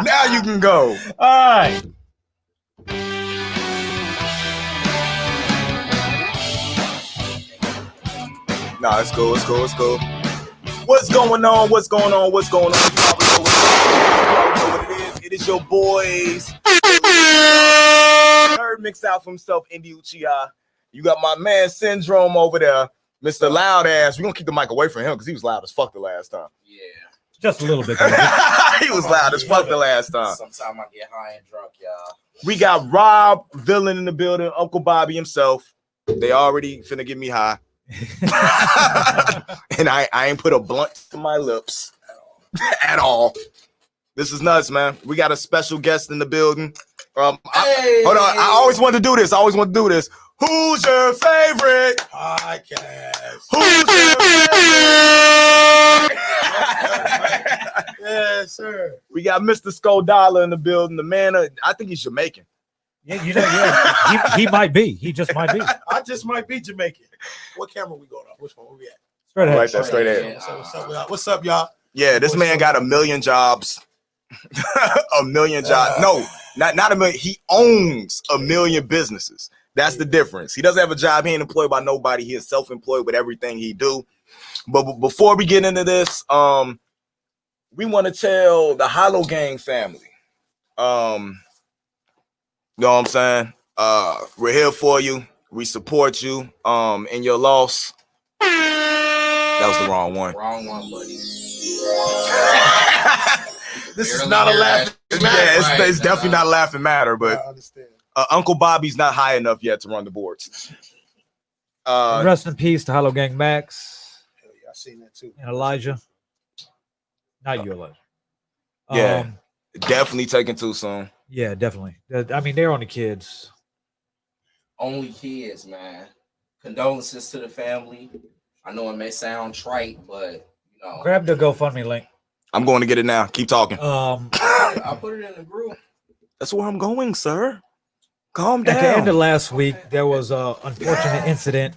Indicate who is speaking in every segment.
Speaker 1: Now you can go.
Speaker 2: All right.
Speaker 1: Nah, it's cool. What's going on? You already know what it is. It is your boys. Nerd mixed out for himself, Indy Uchiha. You got my man Syndrome over there, Mr. Loud Ass. We're gonna keep the mic away from him because he was loud as fuck the last time.
Speaker 3: Yeah.
Speaker 2: Just a little bit.
Speaker 1: He was loud as fuck the last time.
Speaker 3: Sometimes I get high and drunk, y'all.
Speaker 1: We got Rob Villain in the building, Uncle Bobby himself. They already finna get me high. And I ain't put a blunt to my lips at all. This is nuts, man. We got a special guest in the building. Hold on. I always wanted to do this. Who's your favorite
Speaker 4: podcast?
Speaker 1: Who's your favorite?
Speaker 4: Yes, sir.
Speaker 1: We got Mr. Skodala in the building. The man, I think he's Jamaican.
Speaker 2: Yeah, he might be. He just might be.
Speaker 4: I just might be Jamaican. What camera we going on? Which one we at?
Speaker 2: Straight ahead.
Speaker 1: Right there, straight ahead.
Speaker 4: What's up, y'all?
Speaker 1: Yeah, this man got 1 million jobs. 1 million jobs. No, not 1 million. He owns 1 million businesses. That's the difference. He doesn't have a job. He ain't employed by nobody. He is self-employed with everything he do. But before we get into this, we want to tell the Hollow Gang family. You know what I'm saying? We're here for you. We support you in your loss. That was the wrong one.
Speaker 3: Wrong one, buddy.
Speaker 4: This is not a laughing matter.
Speaker 1: Yeah, it's definitely not a laughing matter, but
Speaker 4: I understand.
Speaker 1: Uncle Bobby's not high enough yet to run the boards.
Speaker 2: Rest in peace to Hollow Gang Max.
Speaker 4: Hell yeah, I seen that too.
Speaker 2: And Elijah. Not you, Elijah.
Speaker 1: Yeah, definitely taken too soon.
Speaker 2: Yeah, definitely. I mean, they're on the kids.
Speaker 3: Only kids, man. Condolences to the family. I know it may sound trite, but you know.
Speaker 2: Grab the GoFundMe link.
Speaker 1: I'm going to get it now. Keep talking.
Speaker 3: I put it in the group.
Speaker 1: That's where I'm going, sir. Calm down.
Speaker 2: At the end of last week, there was an unfortunate incident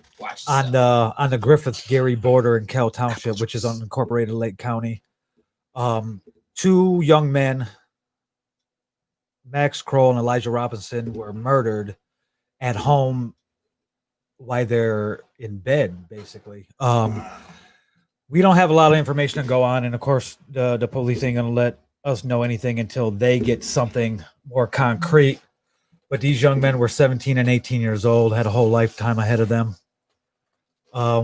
Speaker 2: on the Griffith-Gary border in Kell Township, which is unincorporated Lake County. 2 young men, Max Kroll and Elijah Robinson, were murdered at home while they're in bed, basically. We don't have a lot of information to go on, and of course, the police ain't gonna let us know anything until they get something more concrete. But these young men were 17 and 18 years old, had a whole lifetime ahead of them.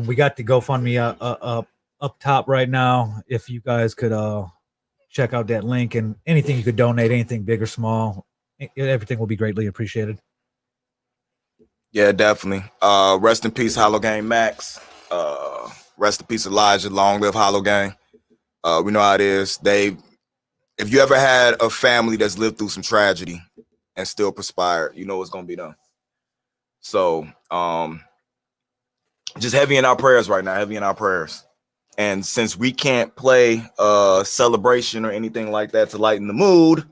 Speaker 2: We got the GoFundMe up top right now. If you guys could check out that link, and anything you could donate, anything big or small, everything will be greatly appreciated.
Speaker 1: Yeah, definitely. Rest in peace, Hollow Gang Max. Rest in peace, Elijah. Long live Hollow Gang. We know how it is. If you ever had a family that's lived through some tragedy and still perspired, you know what's gonna be done. So just heavy in our prayers right now, heavy in our prayers. And since we can't play a celebration or anything like that to lighten the mood,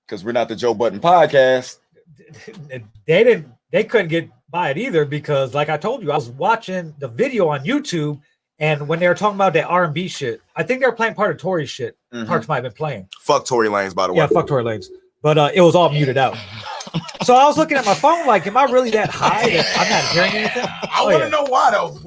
Speaker 1: because we're not the Joe Budden podcast.
Speaker 2: They couldn't get by it either, because like I told you, I was watching the video on YouTube, and when they were talking about that R&B shit, I think they were playing part of Tory's shit. Parts might have been playing.
Speaker 1: Fuck Tory Lanez, by the way.
Speaker 2: Yeah, fuck Tory Lanez. But it was all muted out. So I was looking at my phone like, am I really that high that I'm not hearing anything?
Speaker 4: I want to know why though.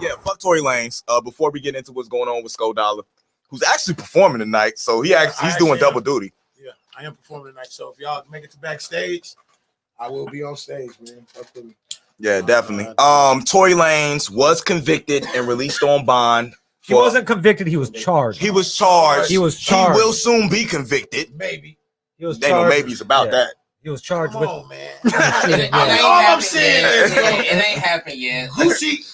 Speaker 1: Yeah, fuck Tory Lanez. Before we get into what's going on with Skodala, who's actually performing tonight, so he's doing double duty.
Speaker 4: Yeah, I am performing tonight. So if y'all make it to backstage, I will be on stage, man.
Speaker 1: Yeah, definitely. Tory Lanez was convicted and released on bond.
Speaker 2: He wasn't convicted. He was charged.
Speaker 1: He was charged.
Speaker 2: He was charged.
Speaker 1: He will soon be convicted.
Speaker 4: Maybe.
Speaker 2: He was
Speaker 1: They
Speaker 2: charged.
Speaker 1: know maybes about that.
Speaker 2: He was charged
Speaker 4: Come
Speaker 2: with.
Speaker 4: on, man.
Speaker 3: It
Speaker 4: All
Speaker 3: ain't
Speaker 4: I'm
Speaker 3: happened
Speaker 4: saying
Speaker 3: yet.
Speaker 4: is,
Speaker 3: It ain't happened yet.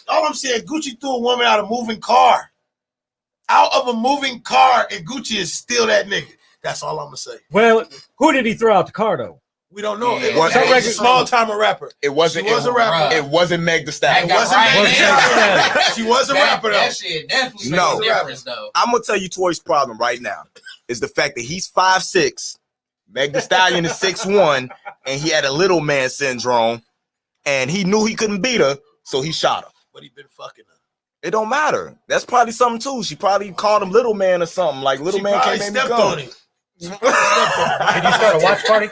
Speaker 4: All I'm saying, Gucci threw a woman out of a moving car. Out of a moving car, and Gucci is still that nigga. That's all I'm gonna say.
Speaker 2: Well, who did he throw out the car though?
Speaker 4: We don't know.
Speaker 3: Yeah,
Speaker 4: It was
Speaker 1: that
Speaker 4: a
Speaker 1: is
Speaker 4: small timer rapper.
Speaker 1: It wasn't.
Speaker 4: She was a rapper.
Speaker 1: It wasn't Meg Thee Stallion.
Speaker 3: That
Speaker 4: Wasn't
Speaker 3: right.
Speaker 4: Meg Thee Stallion. She was a rapper though.
Speaker 3: That shit definitely
Speaker 1: No.
Speaker 3: makes a difference though.
Speaker 1: I'm gonna tell you Tory's problem right now is the fact that he's 5'6", Meg Thee Stallion is 6'1", and he had a little man syndrome, and he knew he couldn't beat her, so he shot her.
Speaker 4: But he been fucking her.
Speaker 1: It don't matter. That's probably something too. She probably called him little man or something. Like little
Speaker 4: She
Speaker 1: man
Speaker 4: probably
Speaker 1: can't make me
Speaker 4: stepped
Speaker 1: go.
Speaker 4: on him.
Speaker 2: Did you start a watch party?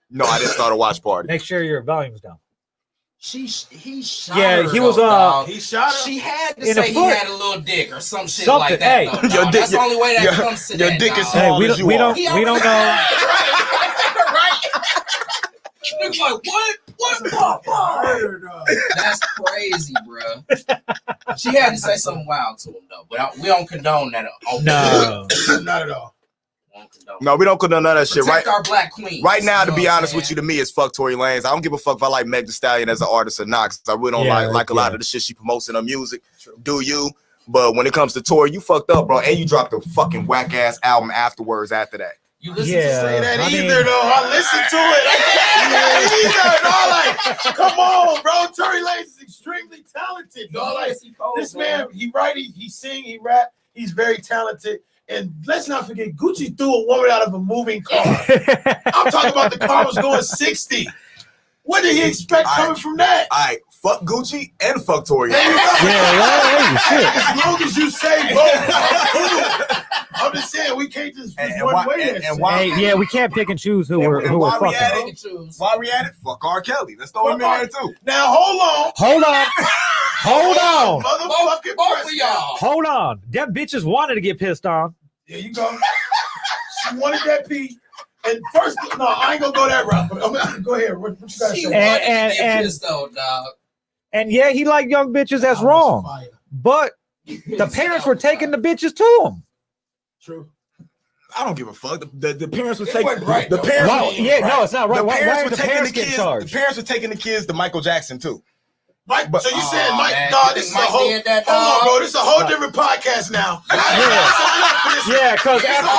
Speaker 1: No, I didn't start a watch party.
Speaker 2: Make sure your volume's down.
Speaker 3: He shot
Speaker 2: Yeah,
Speaker 3: her,
Speaker 2: he was,
Speaker 3: though, dog.
Speaker 4: He shot her.
Speaker 3: She had to
Speaker 2: in
Speaker 3: say
Speaker 2: the
Speaker 3: he
Speaker 2: foot.
Speaker 3: had a little dick or some shit
Speaker 2: Something.
Speaker 3: like that.
Speaker 2: Hey,
Speaker 3: though,
Speaker 1: your
Speaker 3: dog.
Speaker 1: dick-
Speaker 3: That's the only way that
Speaker 1: your-
Speaker 3: comes to
Speaker 1: your
Speaker 3: that.
Speaker 1: dick is
Speaker 3: dog.
Speaker 1: small.
Speaker 2: Hey, we
Speaker 1: as
Speaker 2: don't, we
Speaker 1: you are.
Speaker 2: don't, we don't know.
Speaker 3: Right. Niggas like, what? That's crazy, bro. She had to say something wild to him though, but we don't condone that.
Speaker 2: No.
Speaker 4: Not at all.
Speaker 1: No, we don't condone none of that shit.
Speaker 3: Protect
Speaker 1: Right,
Speaker 3: our black queens.
Speaker 1: right now, to
Speaker 3: You know
Speaker 1: be
Speaker 3: what I'm
Speaker 1: honest with you,
Speaker 3: saying?
Speaker 1: to me, it's fuck Tory Lanez. I don't give a fuck if I like Meg Thee Stallion as an artist or not. 'Cause I really don't
Speaker 2: Yeah,
Speaker 1: like a lot
Speaker 2: yeah.
Speaker 1: of the shit she promotes in her music. Do you? But when it comes to Tory, you fucked up, bro. And you dropped a fucking whack ass album afterwards after that.
Speaker 3: You listen
Speaker 2: Yeah.
Speaker 3: to
Speaker 4: Say that
Speaker 2: I mean-
Speaker 4: either though. I listened to it. I can't either. Dog. Like, come on, bro. Tory Lanez is extremely talented, dog. Like, this man, he write, he sing, he rap. He's very talented. And let's not forget, Gucci threw a woman out of a moving car. I'm talking about the car was going 60. What did he expect coming from that?
Speaker 1: All right, fuck Gucci and fuck Tory.
Speaker 4: There you go.
Speaker 2: Yeah, shit.
Speaker 4: As long as you say both, I'm cool. I'm just saying we can't just
Speaker 1: And
Speaker 4: one
Speaker 1: why-
Speaker 4: way
Speaker 1: and-
Speaker 4: that
Speaker 1: and
Speaker 4: shit.
Speaker 1: why-
Speaker 2: Hey, yeah, we can't pick and choose who
Speaker 1: And-
Speaker 2: we're
Speaker 1: and
Speaker 2: who
Speaker 1: why
Speaker 2: we're
Speaker 1: we at
Speaker 2: fucking.
Speaker 1: it? Why we at it? Fuck R. Kelly. Let's throw him in there too.
Speaker 4: Now hold on.
Speaker 2: Hold on, hold on,
Speaker 4: Motherfucking
Speaker 3: Both of
Speaker 4: press.
Speaker 3: y'all.
Speaker 2: hold on. Them bitches wanted to get pissed on.
Speaker 4: There you go. She wanted that pee. And first, no, I ain't gonna go that route. But I'm gonna go ahead. What you gotta
Speaker 3: She
Speaker 4: say?
Speaker 3: wanted to
Speaker 2: And-
Speaker 3: get
Speaker 2: and-
Speaker 3: pissed though, dog.
Speaker 2: And yeah, he liked young bitches. That's wrong. But the parents were taking the bitches to him.
Speaker 4: True.
Speaker 1: I don't give a fuck. The parents were
Speaker 4: It
Speaker 1: taking
Speaker 4: wasn't right,
Speaker 1: the
Speaker 4: though.
Speaker 1: parents.
Speaker 2: Wow, yeah, no, it's not right.
Speaker 1: The
Speaker 2: Why
Speaker 1: parents
Speaker 2: are
Speaker 1: were
Speaker 2: the
Speaker 1: taking
Speaker 2: parents
Speaker 1: the
Speaker 2: getting
Speaker 1: kids.
Speaker 2: charged?
Speaker 1: The parents were taking the kids to Michael Jackson too.
Speaker 4: Mike,
Speaker 1: But-
Speaker 4: so you saying Mike,
Speaker 3: man,
Speaker 4: dog,
Speaker 3: you
Speaker 4: this is
Speaker 3: think
Speaker 4: a
Speaker 3: Mike
Speaker 4: whole,
Speaker 3: did that,
Speaker 4: hold on,
Speaker 3: dog?
Speaker 4: bro, this is a whole different podcast now.
Speaker 2: Yeah, because
Speaker 3: We
Speaker 2: after
Speaker 3: going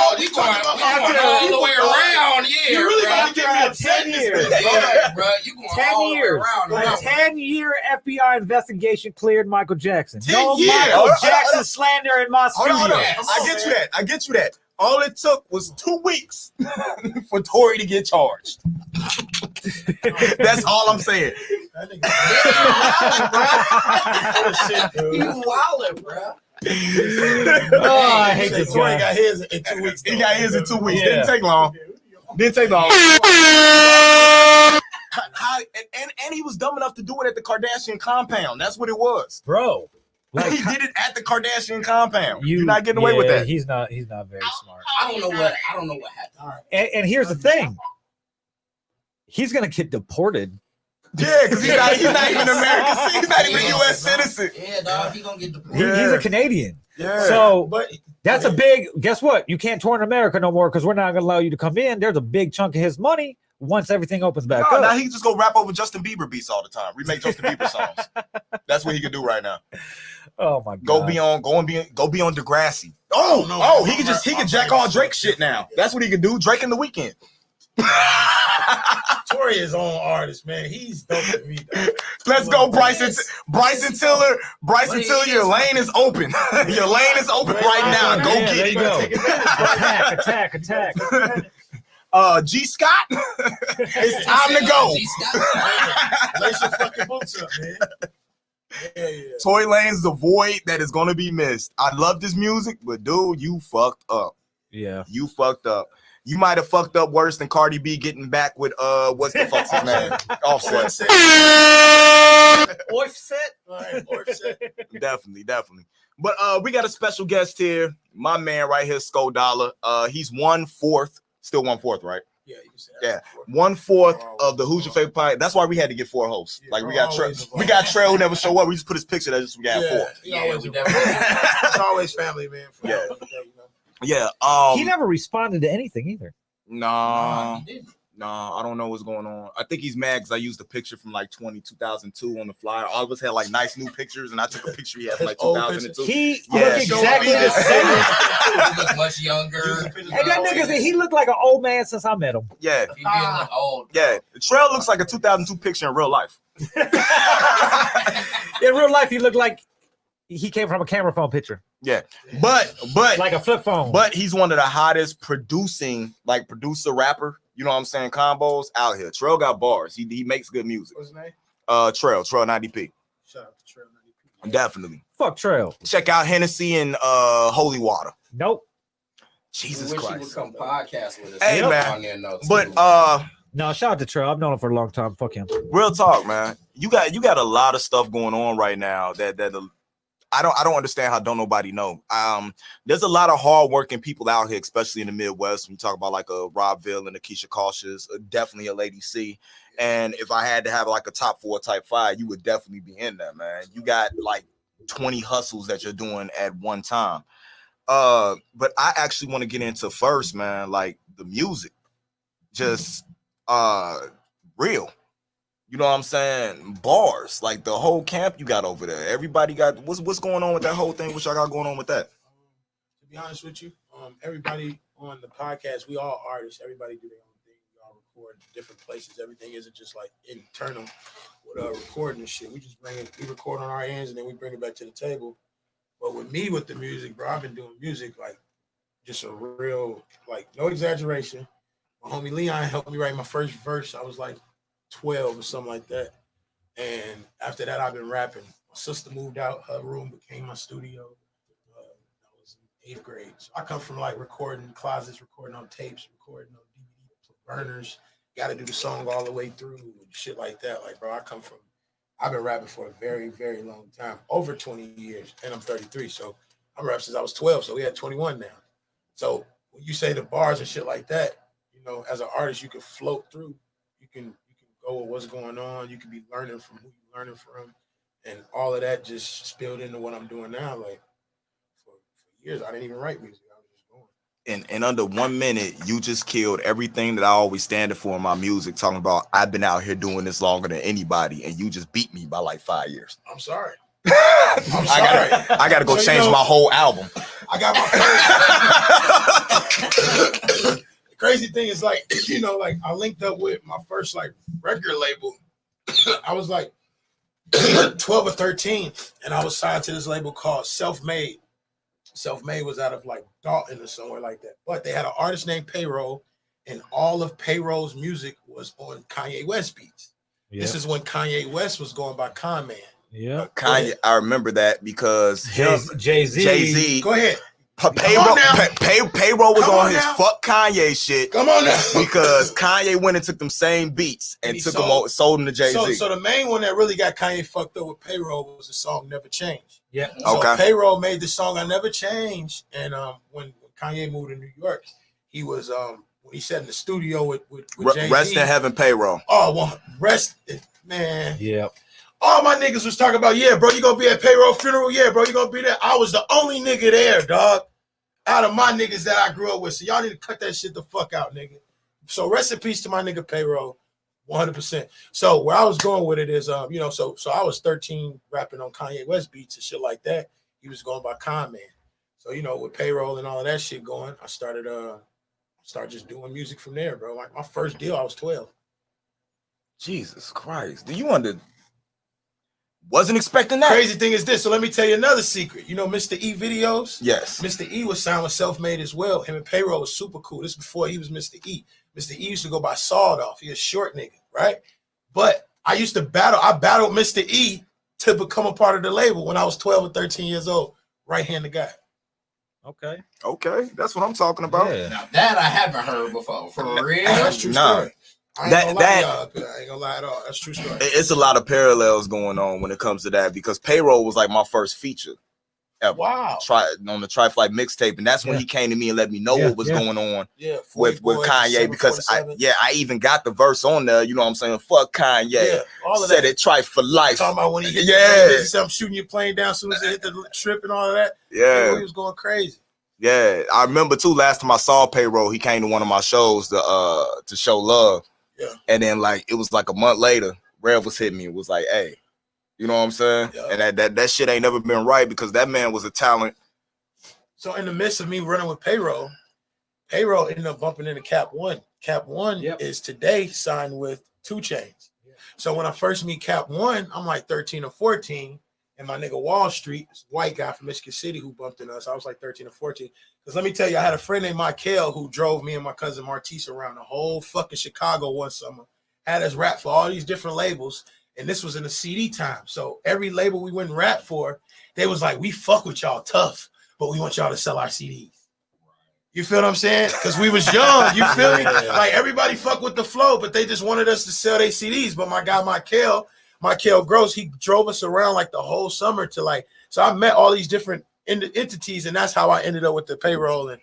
Speaker 3: all the way around, yeah.
Speaker 4: You really
Speaker 3: bro.
Speaker 4: about to get me upset in
Speaker 2: 10
Speaker 4: this
Speaker 2: years.
Speaker 4: bitch, bro.
Speaker 3: Yeah, bro. You going
Speaker 2: 10
Speaker 3: all the way
Speaker 2: years,
Speaker 3: around.
Speaker 2: a
Speaker 3: now.
Speaker 2: 10-year FBI investigation cleared Michael Jackson.
Speaker 4: 10
Speaker 2: No
Speaker 4: years.
Speaker 2: Michael
Speaker 1: Hold on,
Speaker 2: Jackson
Speaker 1: hold on.
Speaker 2: slander in my
Speaker 1: Hold on, hold on.
Speaker 2: studio.
Speaker 3: Yes.
Speaker 1: I get you that. I get you that. All it took was 2 weeks for Tory to get charged. That's all I'm saying.
Speaker 4: That nigga-
Speaker 3: You wildin', bro.
Speaker 2: Oh, I hate
Speaker 4: Say
Speaker 2: this
Speaker 4: Tory
Speaker 2: guy.
Speaker 4: got his in 2 weeks.
Speaker 1: He got his in 2 weeks.
Speaker 2: Yeah.
Speaker 1: Didn't take long. Didn't take long. And he was dumb enough to do it at the Kardashian compound. That's what it was.
Speaker 2: Bro. Like,
Speaker 1: He did it at the Kardashian compound.
Speaker 2: you're
Speaker 1: You're not getting away with that.
Speaker 2: He's not very smart.
Speaker 3: I don't know what happened.
Speaker 4: All right.
Speaker 2: And here's the thing. He's gonna get deported.
Speaker 1: Yeah, because he's not even American. He's not even U.S. citizen.
Speaker 3: Yeah, dog. He gonna get the.
Speaker 2: He's
Speaker 1: Yeah.
Speaker 2: a Canadian.
Speaker 1: Yeah.
Speaker 2: So
Speaker 4: But
Speaker 2: that's a big, guess what? You can't tour in America no more because we're not gonna allow you to come in. There's a big chunk of his money once everything opens back
Speaker 1: No,
Speaker 2: up.
Speaker 1: now he can just go rap over Justin Bieber beats all the time. Remake Justin Bieber songs. That's what he can do right now.
Speaker 2: Oh my god.
Speaker 1: Go be on Degrassi.
Speaker 4: Oh, no.
Speaker 1: Oh, he can jack all Drake shit now. That's what he can do. Drake in the Weekend.
Speaker 4: Tory is on artist, man. He's dope to me, dog.
Speaker 1: Let's go, Bryson Tiller. Bryson Tiller, your lane is open. Your lane is open right now. Go
Speaker 2: Yeah,
Speaker 1: get
Speaker 2: there
Speaker 1: it.
Speaker 2: you go.
Speaker 4: Take advantage, bro.
Speaker 2: Attack.
Speaker 1: G Scott, it's time to go.
Speaker 4: Lace your fucking boots up, man. Yeah.
Speaker 1: Tory Lane's the void that is gonna be missed. I love this music, but dude, you fucked up.
Speaker 2: Yeah.
Speaker 1: You fucked up. You might have fucked up worse than Cardi B getting back with what's the fuck's his name? Offset.
Speaker 2: Offset.
Speaker 1: Definitely. But we got a special guest here. My man right here, Sko Dollar. He's 1/4, still 1/4, right?
Speaker 4: Yeah, you can say
Speaker 1: Yeah.
Speaker 4: that.
Speaker 1: 1/4 of the Who's Your Favorite Pie. That's why we had to get 4 hosts.
Speaker 4: Yeah,
Speaker 1: Like we
Speaker 4: we're
Speaker 1: got
Speaker 4: always
Speaker 1: we got
Speaker 4: involved.
Speaker 1: Trail who never show up. We just put his picture there, just we got 4.
Speaker 4: He
Speaker 3: Yeah,
Speaker 4: always
Speaker 3: we
Speaker 4: involved.
Speaker 3: definitely.
Speaker 4: It's always family, man.
Speaker 1: Yeah.
Speaker 4: You know.
Speaker 1: Yeah.
Speaker 2: He never responded to anything either.
Speaker 1: Nah.
Speaker 3: He didn't.
Speaker 1: Nah, I don't know what's going on. I think he's mad because I used a picture from like 2002 on the flyer. All of us had like nice new pictures, and I took a picture he had from like 2002.
Speaker 2: He
Speaker 1: Yeah.
Speaker 2: looked exactly the same.
Speaker 3: He look much younger.
Speaker 2: And that nigga said he looked like an old man since I met him.
Speaker 1: Yeah.
Speaker 3: He didn't look old.
Speaker 1: Yeah. Trail looks like a 2002 picture in real life.
Speaker 2: In real life, he looked like he came from a camera phone picture.
Speaker 1: Yeah. But
Speaker 2: Like a flip phone.
Speaker 1: But he's one of the hottest producer rapper, you know what I'm saying, combos out here. Trail got bars. He makes good music.
Speaker 4: What's his name?
Speaker 1: Trail 90p.
Speaker 4: Shout out to Trail 90p.
Speaker 1: Definitely.
Speaker 2: Fuck Trail.
Speaker 1: Check out Hennessy and Holy Water.
Speaker 2: Nope.
Speaker 1: Jesus
Speaker 3: We wish he
Speaker 1: Christ.
Speaker 3: would come podcast with us.
Speaker 1: Hey,
Speaker 3: He'll
Speaker 1: man.
Speaker 3: on there, though, too.
Speaker 1: But
Speaker 2: No, shout out to Trail. I've known him for a long time. Fuck him.
Speaker 1: real talk, man. You got a lot of stuff going on right now that I don't understand how don't nobody know. There's a lot of hardworking people out here, especially in the Midwest. When you talk about like a Robville and a Keisha Cautious, definitely a Lady C. And if I had to have like a top 4, type 5, you would definitely be in there, man. You got like 20 hustles that you're doing at one time. But I actually want to get into first, man, like the music, just real. You know what I'm saying? Bars, like the whole camp you got over there. Everybody got what's going on with that whole thing? What y'all got going on with that?
Speaker 4: To be honest with you, everybody on the podcast, we all artists. Everybody do their own thing. We all record in different places. Everything isn't just like internal with recording and shit. We record on our ends and then we bring it back to the table. But with me, with the music, bro, I've been doing music like just a real, like no exaggeration. My homie Leon helped me write my first verse. I was like 12 or something like that. And after that, I've been rapping. My sister moved out. Her room became my studio. I was in 8th grade. So I come from like recording closets, recording on tapes, recording on DVD burners. Got to do the song all the way through and shit like that. Like, bro, I've been rapping for a very, very long time, over 20 years, and I'm 33. So I'm rapping since I was 12. So we had 21 now. So when you say the bars and shit like that, you know, as an artist, you can float through. You can go with what's going on. You can be learning from who you're learning from. And all of that just spilled into what I'm doing now. Like for years, I didn't even write music. I was just going.
Speaker 1: In under 1 minute, you just killed everything that I always stand for in my music, talking about I've been out here doing this longer than anybody, and you just beat me by like 5 years.
Speaker 4: I'm sorry.
Speaker 1: I gotta go change my whole album.
Speaker 4: I got my first. The crazy thing is, like, you know, like I linked up with my first like record label. I was like 12 or 13, and I was signed to this label called Self-Made. Self-Made was out of like Dalton or somewhere like that. But they had an artist named Payroll, and all of Payroll's music was on Kanye West beats. Yep. This is when Kanye West was going by Con Man.
Speaker 2: Yeah,
Speaker 1: Kanye. I remember that because Jay-Z.
Speaker 4: Go ahead.
Speaker 1: Payroll was on his fuck Kanye shit.
Speaker 4: Come on now.
Speaker 1: Because Kanye went and took them same beats and sold them to Jay-Z.
Speaker 4: So the main one that really got Kanye fucked up with Payroll was the song Never Change.
Speaker 2: Yeah.
Speaker 4: So Payroll made the song I Never Change. And when Kanye moved to New York, he was when he sat in the studio with Jay-Z.
Speaker 1: Rest in heaven, Payroll.
Speaker 4: Oh, well, man.
Speaker 2: Yeah.
Speaker 4: All my niggas was talking about, yeah, bro, you gonna be at Payroll funeral? Yeah, bro, you gonna be there? I was the only nigga there, dog. Out of my niggas that I grew up with. So y'all need to cut that shit the fuck out, nigga. So rest in peace to my nigga Payroll, 100%. So where I was going with it is, you know, so I was 13 rapping on Kanye West beats and shit like that. He was going by Con Man. So, you know, with Payroll and all of that shit going, I started just doing music from there, bro. Like my first deal, I was 12.
Speaker 1: Jesus Christ. Do you wasn't expecting that?
Speaker 4: Crazy thing is this. So let me tell you another secret. You know Mr. E videos?
Speaker 1: Yes.
Speaker 4: Mr. E was signed with Self-Made as well. Him and Payroll was super cool. This is before he was Mr. E. Mr. E used to go by Sawed Off. He a short nigga, right? But I battled Mr. E to become a part of the label when I was 12 or 13 years old. Right-handed guy.
Speaker 2: Okay.
Speaker 1: That's what I'm talking about.
Speaker 2: Yeah.
Speaker 3: Now that I haven't heard before. For real?
Speaker 4: That's true story. I ain't gonna lie at all. That's true story.
Speaker 1: It's a lot of parallels going on when it comes to that because Payroll was like my first feature ever.
Speaker 4: Wow.
Speaker 1: On the Tri-Flight mixtape, and that's when he came to me and let me know what was going on with Kanye because I even got the verse on there. You know what I'm saying? Fuck Kanye.
Speaker 4: Yeah, all of
Speaker 1: Said
Speaker 4: that.
Speaker 1: it trife for life.
Speaker 4: Talking about when he hit I'm shooting your plane down as soon as it hit the trip and all of that.
Speaker 1: Yeah,
Speaker 4: he was going crazy.
Speaker 1: Yeah, I remember too. Last time I saw Payroll, he came to one of my shows to show love.
Speaker 4: Yeah.
Speaker 1: And then like it was like a month later, Rev was hitting me and was like, hey, you know what I'm saying?
Speaker 4: Yeah.
Speaker 1: And that shit ain't never been right because that man was a talent.
Speaker 4: So in the midst of me running with payroll ended up bumping into Cap One. Cap One is today signed with 2 Chainz. Yeah. So when I first meet Cap One, I'm like 13 or 14. And my nigga Wall Street, white guy from Michigan City who bumped into us. I was like 13 or 14. Because let me tell you, I had a friend named Michael who drove me and my cousin Martise around the whole fucking Chicago one summer. Had us rap for all these different labels. And this was in the CD time. So every label we went and rap for, they was like, we fuck with y'all tough, but we want y'all to sell our CDs. You feel what I'm saying? Because we was young. You feel me? Like everybody fuck with the flow, but they just wanted us to sell their CDs. But my guy Michael Gross, he drove us around like the whole summer to like. So I met all these different entities, and that's how I ended up with the payroll. And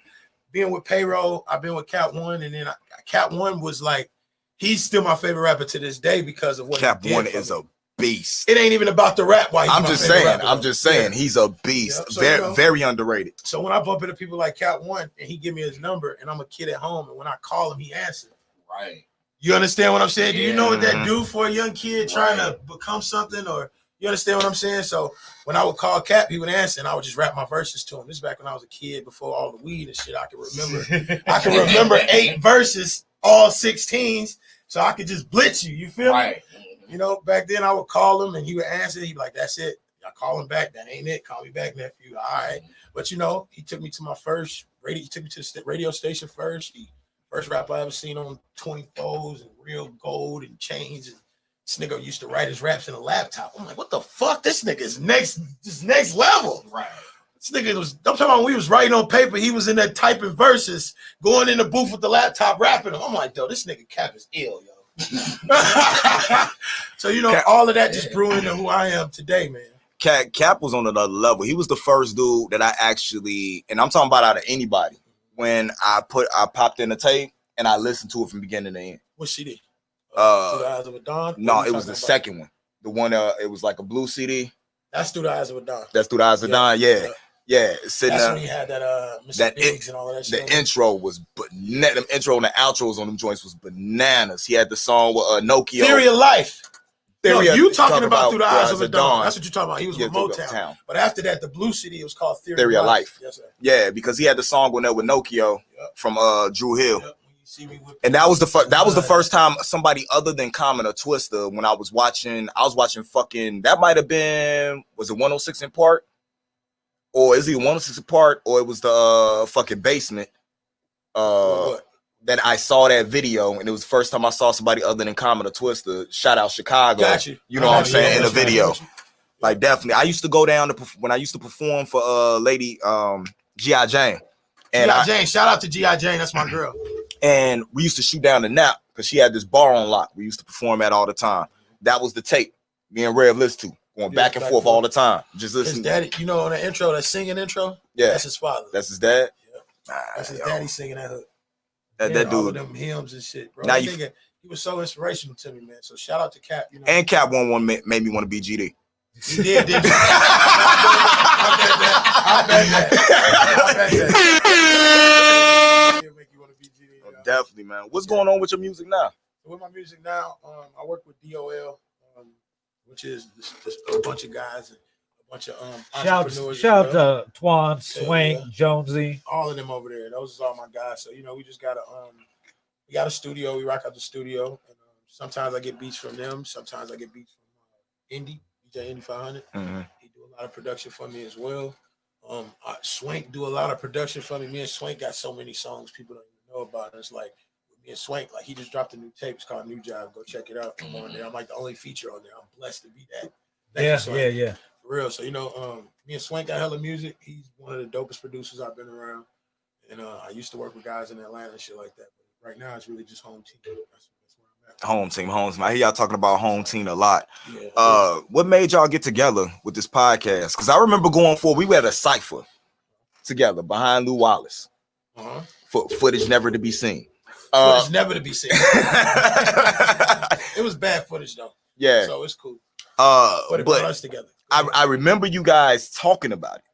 Speaker 4: being with payroll, I've been with Cap One, and then Cap One was like, he's still my favorite rapper to this day because of what
Speaker 1: Cap
Speaker 4: he did
Speaker 1: One
Speaker 4: for
Speaker 1: is
Speaker 4: me.
Speaker 1: a beast.
Speaker 4: It ain't even about the rap. Why
Speaker 1: I'm just saying, he's a beast.
Speaker 4: Yep. So,
Speaker 1: very, very underrated.
Speaker 4: So when I bump into people like Cap One and he give me his number and I'm a kid at home and when I call him, he answers.
Speaker 3: Right.
Speaker 4: You understand what I'm saying?
Speaker 3: Yeah.
Speaker 4: Do you know what that do for a young kid trying to become something? Or you understand what I'm saying? So when I would call Cap, he would answer and I would just rap my verses to him. This is back when I was a kid before all the weed and shit. I can remember 8 verses, all 16s, so I could just blitz you. You feel me? You know, back then I would call him and he would answer. He'd be like, that's it. I call him back. That ain't it. Call me back, nephew. All right. But, you know, he took me to my first radio. He took me to the radio station first. First rap I ever seen on 24s and real gold and chains. And this nigga used to write his raps in a laptop. I'm like, what the fuck? This nigga is next level. Right. This nigga was, I'm talking about when we was writing on paper, he was in there typing verses, going in the booth with the laptop, rapping them. I'm like, yo, this nigga Cap is ill, yo. So, you know, Cap, all of that just grew into who I am today, man.
Speaker 1: Cap was on another level. He was the first dude that I actually, and I'm talking about out of anybody, when I popped in the tape and I listened to it from beginning to end.
Speaker 4: What CD? Through the Eyes of a Dawn?
Speaker 1: No, it was the second one. The one, it was like a blue CD.
Speaker 4: That's Through the Eyes of a Dawn.
Speaker 1: That's Through the Eyes of Dawn, yeah. Yeah, sitting
Speaker 4: that's when he had that Mr. Biggs and all of that shit.
Speaker 1: The intro was bananas. The intro and the outros on them joints was bananas. He had the song with Nokia.
Speaker 4: Theory of Life. You talking about Through the Eyes of a
Speaker 1: Dawn.
Speaker 4: Dawn. That's what you're talking about. He was with Motown. But after that, the blue CD was called Theory of Life. Yes, sir.
Speaker 1: Yeah, because he had the song with Nokia from Drew Hill. And that was the first time somebody other than Common or Twista, when I was watching fucking, that might have been, was it 106 in Park? Or is it 106 in Park, or it was the fucking Basement? That I saw that video, and it was the first time I saw somebody other than Common or Twista. Shout out Chicago.
Speaker 4: Got you.
Speaker 1: You know what I'm saying? In the video. Like, definitely. I used to go down when I used to perform for lady G.I. Jane.
Speaker 4: G.I. Jane, shout out to G.I. Jane. That's my girl.
Speaker 1: And we used to shoot down the Nap because she had this bar on lock. We used to perform at all the time. That was the tape me and Rev listened to, going back and forth all the time. Just listening.
Speaker 4: His daddy, you know, on the intro, that singing intro?
Speaker 1: Yeah.
Speaker 4: That's his father.
Speaker 1: That's his dad?
Speaker 4: Yeah. That's his daddy singing that hook.
Speaker 1: That dude.
Speaker 4: All of them hymns and shit, bro. Now he was so inspirational to me, man. So shout out to Cap. You know?
Speaker 1: And Cap one made me want to be GD.
Speaker 4: He did, didn't he? I bet that. Make you want to be GD,
Speaker 1: oh, definitely, man. What's going on with your music now?
Speaker 4: With my music now, I work with DOL, which is a bunch of guys and a bunch of entrepreneurs.
Speaker 2: Shout out to Twan, Swank, Jonesy.
Speaker 4: All of them over there. Those are all my guys. So, you know, we just got we got a studio. We rock out the studio. And, sometimes I get beats from them. Sometimes I get beats from Indy, DJ Indy 500.
Speaker 1: Mm-hmm.
Speaker 4: He do a lot of production for me as well. Swank do a lot of production for me. Me and Swank got so many songs people don't even know about. And it's like, me and Swank, like, he just dropped a new tape. It's called New Job. Go check it out. I'm on there. I'm like the only feature on there. I'm blessed to be that.
Speaker 2: Yeah.
Speaker 4: For real. So, you know, me and Swank got hella music. He's one of the dopest producers I've been around. And I used to work with guys in Atlanta and shit like that. But right now, it's really just home team. That's where I'm at. Home team.
Speaker 1: I hear y'all talking about home team a lot. Yeah. What made y'all get together with this podcast? Because I remember going forward, we had a cypher together behind Lou Wallace for footage never to be seen.
Speaker 4: Footage never to be seen. It was bad footage though.
Speaker 1: Yeah.
Speaker 4: So it's cool.
Speaker 1: But
Speaker 4: it brought us together.
Speaker 1: I remember you guys talking about it,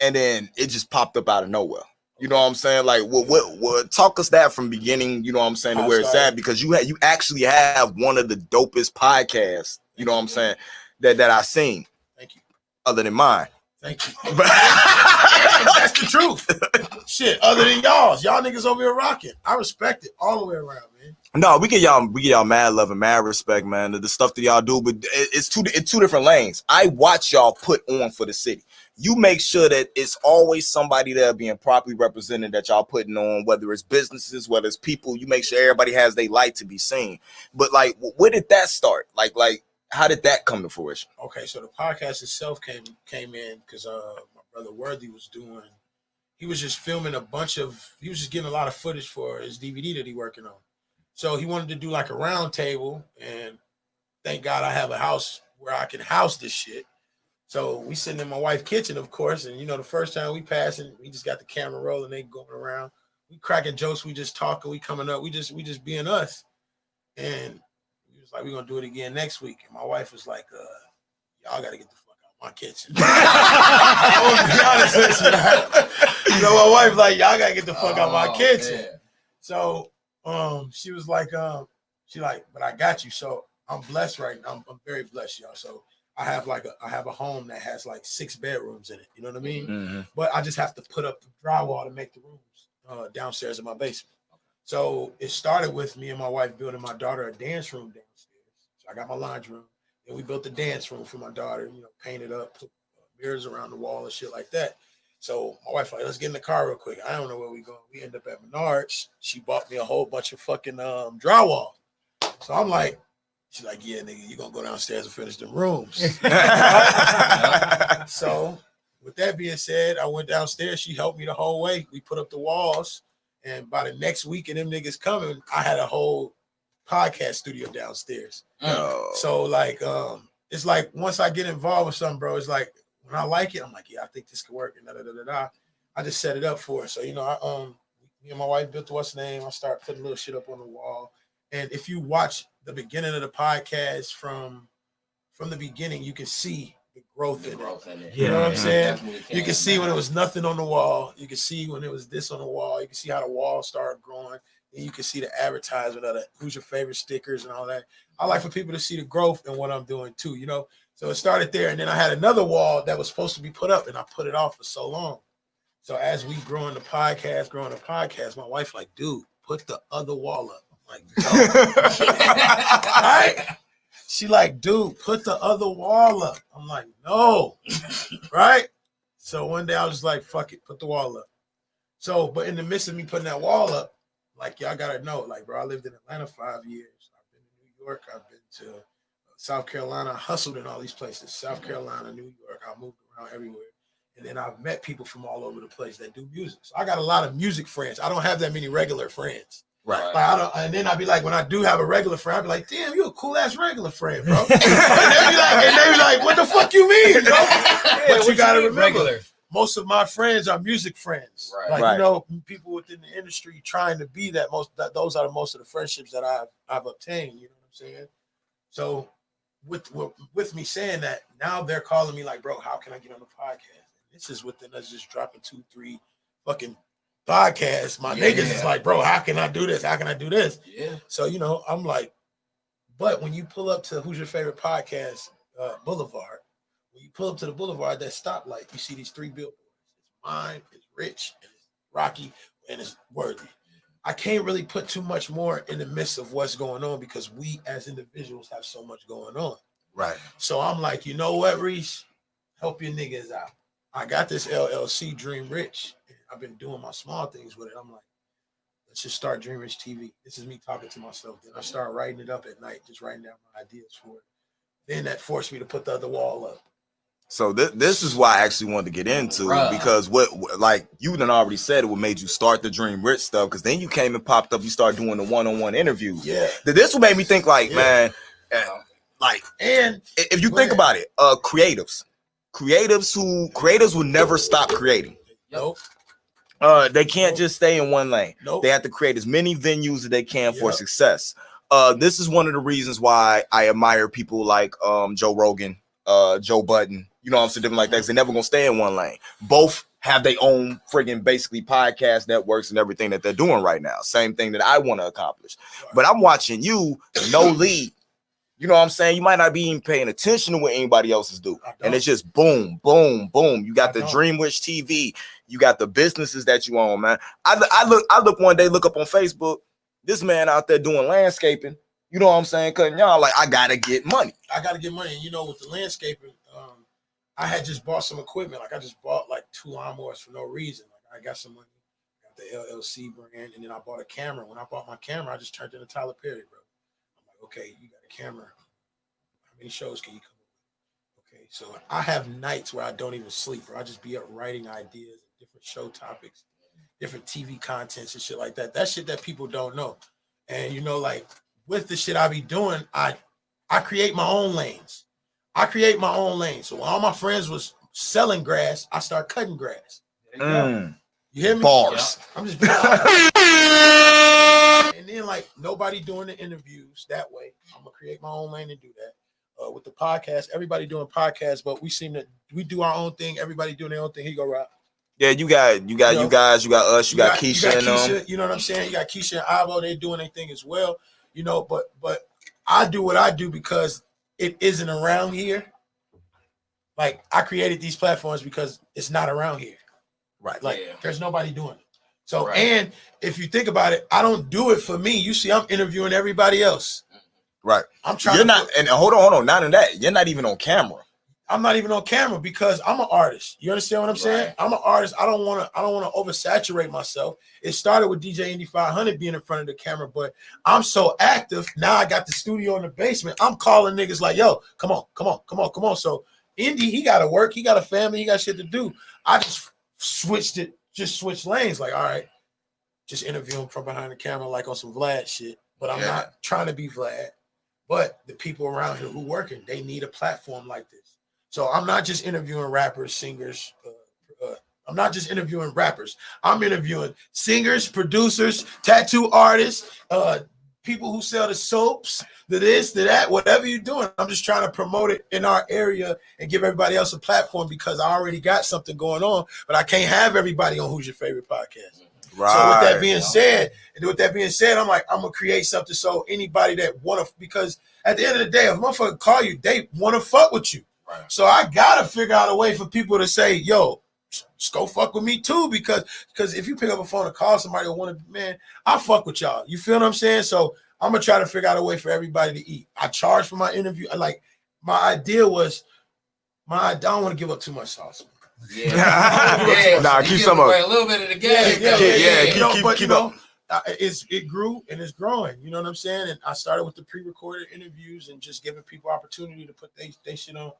Speaker 1: and then it just popped up out of nowhere. You know what I'm saying? Like, what talk us that from beginning, you know what I'm saying, to where it's at, because you actually have one of the dopest podcasts, you know what I'm saying, that I seen.
Speaker 4: Thank you.
Speaker 1: Other than mine.
Speaker 4: Thank you. That's the truth. Shit, other than y'all niggas over here rocking. I respect it all the way around, man.
Speaker 1: No, we get y'all mad love and mad respect, man. The stuff that y'all do, but it's two different lanes. I watch y'all put on for the city. You make sure that it's always somebody there being properly represented that y'all putting on, whether it's businesses, whether it's people. You make sure everybody has their light to be seen. But like, where did that start? Like how did that come to fruition?
Speaker 4: Okay, so the podcast itself came in because my brother Worthy he was just filming he was just getting a lot of footage for his DVD that he working on. So he wanted to do like a round table, and thank God I have a house where I can house this shit. So we sitting in my wife's kitchen, of course, and the first time we passing, we just got the camera rolling, they going around, we cracking jokes, we just talking, we coming up, we just being us. And we was like, we're gonna do it again next week. And my wife was like, y'all gotta get the fuck out of my kitchen. I want to be honest with you. My wife like, y'all gotta get the fuck out of my kitchen. Man. So she was like, but I got you. So I'm blessed right now. I'm very blessed, y'all. So I have a home that has like 6 bedrooms in it. You know what I mean? Mm-hmm. But I just have to put up the drywall to make the rooms downstairs in my basement. So it started with me and my wife building my daughter a dance room downstairs. So I got my laundry room, and we built the dance room for my daughter. Painted up, put mirrors around the wall and shit like that. So my wife like, let's get in the car real quick. I don't know where we going. We end up at Menards. She bought me a whole bunch of fucking drywall. So I'm like, she's like, yeah, nigga, you gonna go downstairs and finish them rooms. So with that being said, I went downstairs. She helped me the whole way. We put up the walls. And by the next week and them niggas coming, I had a whole podcast studio downstairs. So like, it's like once I get involved with something, bro, it's like, when I like it, I'm like, yeah, I think this could work. And I just set it up for her. So, me and my wife built what's name. I start putting little shit up on the wall. And if you watch the beginning of the podcast from the beginning, you can see the growth in it. You know what I'm saying? You can see when it was nothing on the wall. You can see when it was this on the wall. You can see how the wall started growing. And you can see the advertisement of the who's your favorite stickers and all that. I like for people to see the growth in what I'm doing too, So it started there, and then I had another wall that was supposed to be put up, and I put it off for so long. So as we growing the podcast, my wife like, dude, put the other wall up. I'm like, no. Right? She like, dude, put the other wall up. I'm like, no. Right? So one day I was like, fuck it, put the wall up. So, but in the midst of me putting that wall up, like, y'all gotta know, like, bro, I lived in Atlanta 5 years. I've been to New York. I've been to South Carolina. I hustled in all these places. South Carolina, New York. I moved around everywhere. And then I've met people from all over the place that do music. So I got a lot of music friends. I don't have that many regular friends. Right. Like and then I'd be like, when I do have a regular friend, I'd be like, damn, you a cool ass regular friend, bro. and they be like, what the fuck you mean, bro? But you gotta remember, regular. Most of my friends are music friends. Right. Like, people within the industry trying to be that. Those are most of the friendships that I've obtained. You know what I'm saying? So with me saying that, now they're calling me like, bro, how can I get on the podcast? And this is within us just dropping 2-3 fucking podcasts. My niggas is like, bro, how can I do this? How can I do this? Yeah. So, I'm like, but when you pull up to Who's Your Favorite Podcast Boulevard, when you pull up to the boulevard, that stoplight, you see these 3 billboards. It's mine, it's Rich, and it's Rocky, and it's Worthy. I can't really put too much more in the midst of what's going on because we as individuals have so much going on. Right. So I'm like, you know what, Reese? Help your niggas out. I got this LLC, Dream Rich. And I've been doing my small things with it. I'm like, let's just start Dream Rich TV. This is me talking to myself. Then I start writing it up at night, just writing down my ideas for it. Then that forced me to put the other wall up.
Speaker 1: So this is why I actually wanted to get into it, because what like you done already said, what made you start the Dream Rich stuff, because then you came and popped up, you started doing the one-on-one interviews. Yeah. This what made me think like, man, like, and if you think about it, creatives will never stop creating. Nope. They can't just stay in one lane. Nope. They have to create as many venues as they can for success. This is one of the reasons why I admire people like Joe Rogan, Joe Budden, you know what I'm saying, different like that, because they're never gonna stay in one lane. Both have their own friggin' basically podcast networks and everything that they're doing right now. Same thing that I want to accomplish. But I'm watching you, no lead. You know what I'm saying? You might not be even paying attention to what anybody else is doing. And it's just boom, boom, boom. You got the Dreamwish TV. You got the businesses that you own, man. I look one day, look up on Facebook, this man out there doing landscaping. You know what I'm saying? Cutting y'all like, I gotta get money.
Speaker 4: I gotta get money. And you know, with the landscaping, I had just bought some equipment. Like I just bought like 2 lawnmowers for no reason. Like I got some money, got the LLC brand, and then I bought a camera. When I bought my camera, I just turned into Tyler Perry, bro. I'm like, okay, you got a camera. How many shows can you come up with? Okay, so I have nights where I don't even sleep, bro. I just be up writing ideas, different show topics, different TV contents and shit like that. That shit that people don't know. And you know, like with the shit I be doing, I create my own lanes. I create my own lane. So when all my friends was selling grass, I start cutting grass. You hear me?
Speaker 1: Bars.
Speaker 4: Yeah. I'm just being and then like nobody doing the interviews that way. I'm gonna create my own lane and do that. With the podcast, everybody doing podcasts, but we do our own thing. Everybody doing their own thing. Here you go, Rob.
Speaker 1: Yeah, you guys, you got us, you got Keisha and
Speaker 4: Keisha, you know what I'm saying? You got Keisha and Ivo, they doing their thing as well. You know, but I do what I do because it isn't around here. Like I created these platforms because it's not around here.
Speaker 1: Right.
Speaker 4: Like there's nobody doing it. So and if you think about it, I don't do it for me. You see, I'm interviewing everybody else.
Speaker 1: Right.
Speaker 4: I'm trying.
Speaker 1: You're not, and hold on, not in that. You're not even on camera.
Speaker 4: I'm not even on camera because I'm an artist. You understand what I'm saying? I'm an artist. I don't want to oversaturate myself. It started with DJ Indy 500 being in front of the camera, but I'm so active now. I got the studio in the basement. I'm calling niggas like, yo, come on. So Indy, he got to work. He got a family. He got shit to do. I just switched lanes. Like, all right, just interview him from behind the camera like on some Vlad shit. But I'm not trying to be Vlad. But the people around here who working, they need a platform like this. So I'm not just interviewing rappers, singers. I'm not just interviewing rappers. I'm interviewing singers, producers, tattoo artists, people who sell the soaps, the this, the that, whatever you're doing. I'm just trying to promote it in our area and give everybody else a platform because I already got something going on, but I can't have everybody on Who's Your Favorite Podcast. Right. So with that being said, I'm like, I'm gonna create something so anybody that wanna, because at the end of the day, if a motherfucker call you, they wanna fuck with you. Right. So I gotta figure out a way for people to say, yo, just go fuck with me too, because if you pick up a phone and call somebody or want to, man, I fuck with y'all. You feel what I'm saying? So I'm gonna try to figure out a way for everybody to eat. I charge for my interview. Like my idea was, I don't want to give up too much sauce.
Speaker 1: Nah, keep some of
Speaker 3: a little bit of the game.
Speaker 4: Keep up. It grew and it's growing. You know what I'm saying? And I started with the pre-recorded interviews and just giving people opportunity to put they shit on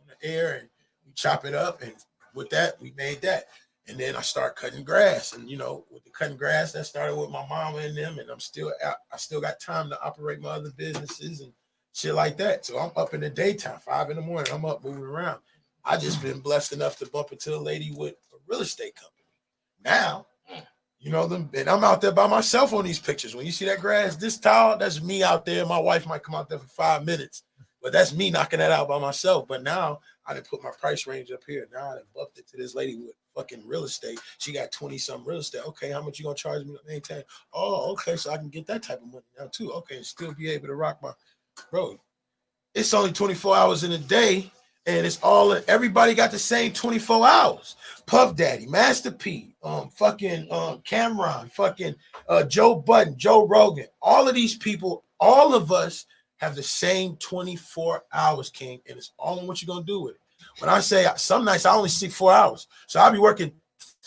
Speaker 4: the air, and we chop it up. And with that, we made that. And then I start cutting grass. And you know, with the cutting grass, that started with my mama and them. And I still got time to operate my other businesses and shit like that. So I'm up in the daytime, 5 a.m. I'm up moving around. I just been blessed enough to bump into a lady with a real estate company. Now, you know them, and I'm out there by myself on these pictures. When you see that grass this tall, that's me out there. My wife might come out there for 5 minutes, but that's me knocking that out by myself. But now I done put my price range up here. Now I done bumped it to this lady with fucking real estate. She got 20-something real estate. Okay, how much you gonna charge me to maintain? Oh, okay, so I can get that type of money now too. Okay, and still be able to rock my bro. It's only 24 hours in a day. And it's all, everybody got the same 24 hours. Puff Daddy, Master P, Cameron, Joe Budden, Joe Rogan. All of these people, all of us have the same 24 hours, King. And it's all on what you're going to do with it. When I say some nights, I only sleep 4 hours. So I'll be working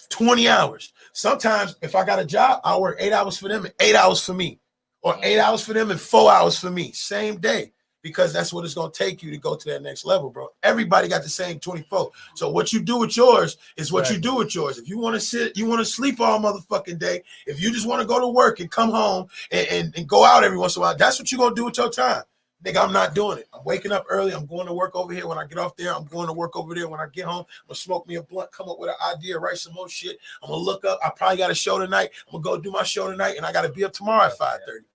Speaker 4: 20 hours. Sometimes if I got a job, I'll work 8 hours for them and 8 hours for me. Or 8 hours for them and 4 hours for me. Same day. Because that's what it's going to take you to go to that next level, bro. Everybody got the same 24. So what you do with yours is what you do with yours. If you want to sit, you want to sleep all motherfucking day. If you just want to go to work and come home and go out every once in a while, that's what you're going to do with your time. Nigga, I'm not doing it. I'm waking up early. I'm going to work over here. When I get off there, I'm going to work over there. When I get home, I'm going to smoke me a blunt, come up with an idea, write some more shit. I'm going to look up. I probably got a show tonight. I'm going to go do my show tonight, and I got to be up tomorrow at 5:30.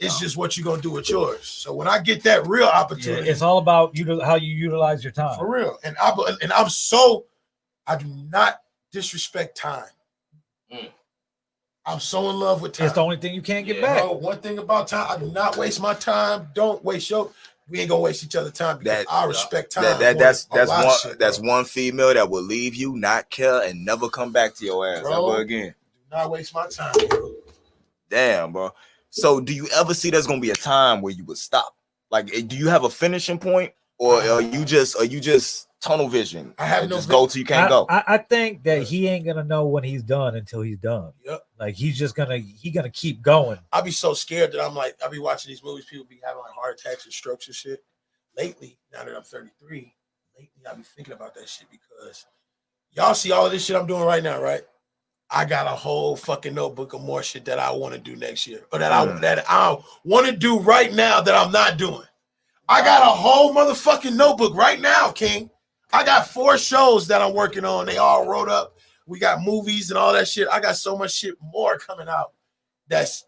Speaker 4: It's just what you're gonna do with yours. So when I get that real opportunity,
Speaker 2: it's all about how you utilize your time.
Speaker 4: For real. And I do not disrespect time.
Speaker 3: Mm.
Speaker 4: I'm so in love with time.
Speaker 2: It's the only thing you can't get
Speaker 3: Yeah.
Speaker 2: back.
Speaker 4: Bro, one thing about time, I do not waste my time. Don't waste your. We ain't gonna waste each other's time because I respect time.
Speaker 1: That's one female that will leave you, not care, and never come back to your ass ever again.
Speaker 4: Do not waste my time, bro.
Speaker 1: Damn, bro. So, do you ever see there's gonna be a time where you would stop? Like, do you have a finishing point, or are you just tunnel vision?
Speaker 4: I have
Speaker 1: and
Speaker 4: no
Speaker 1: just go till you can't go.
Speaker 2: I think that he ain't gonna know when he's done until he's done.
Speaker 4: Yep.
Speaker 2: Like he's gonna keep going.
Speaker 4: I be so scared that I'm like, I be watching these movies, people be having like heart attacks and strokes and shit. Lately, now that I'm 33, I be thinking about that shit because y'all see all of this shit I'm doing right now, right? I got a whole fucking notebook of more shit that I want to do next year, or that I want to do right now that I'm not doing. I got a whole motherfucking notebook right now, King. I got 4 shows that I'm working on. They all wrote up. We got movies and all that shit. I got so much shit more coming out. That's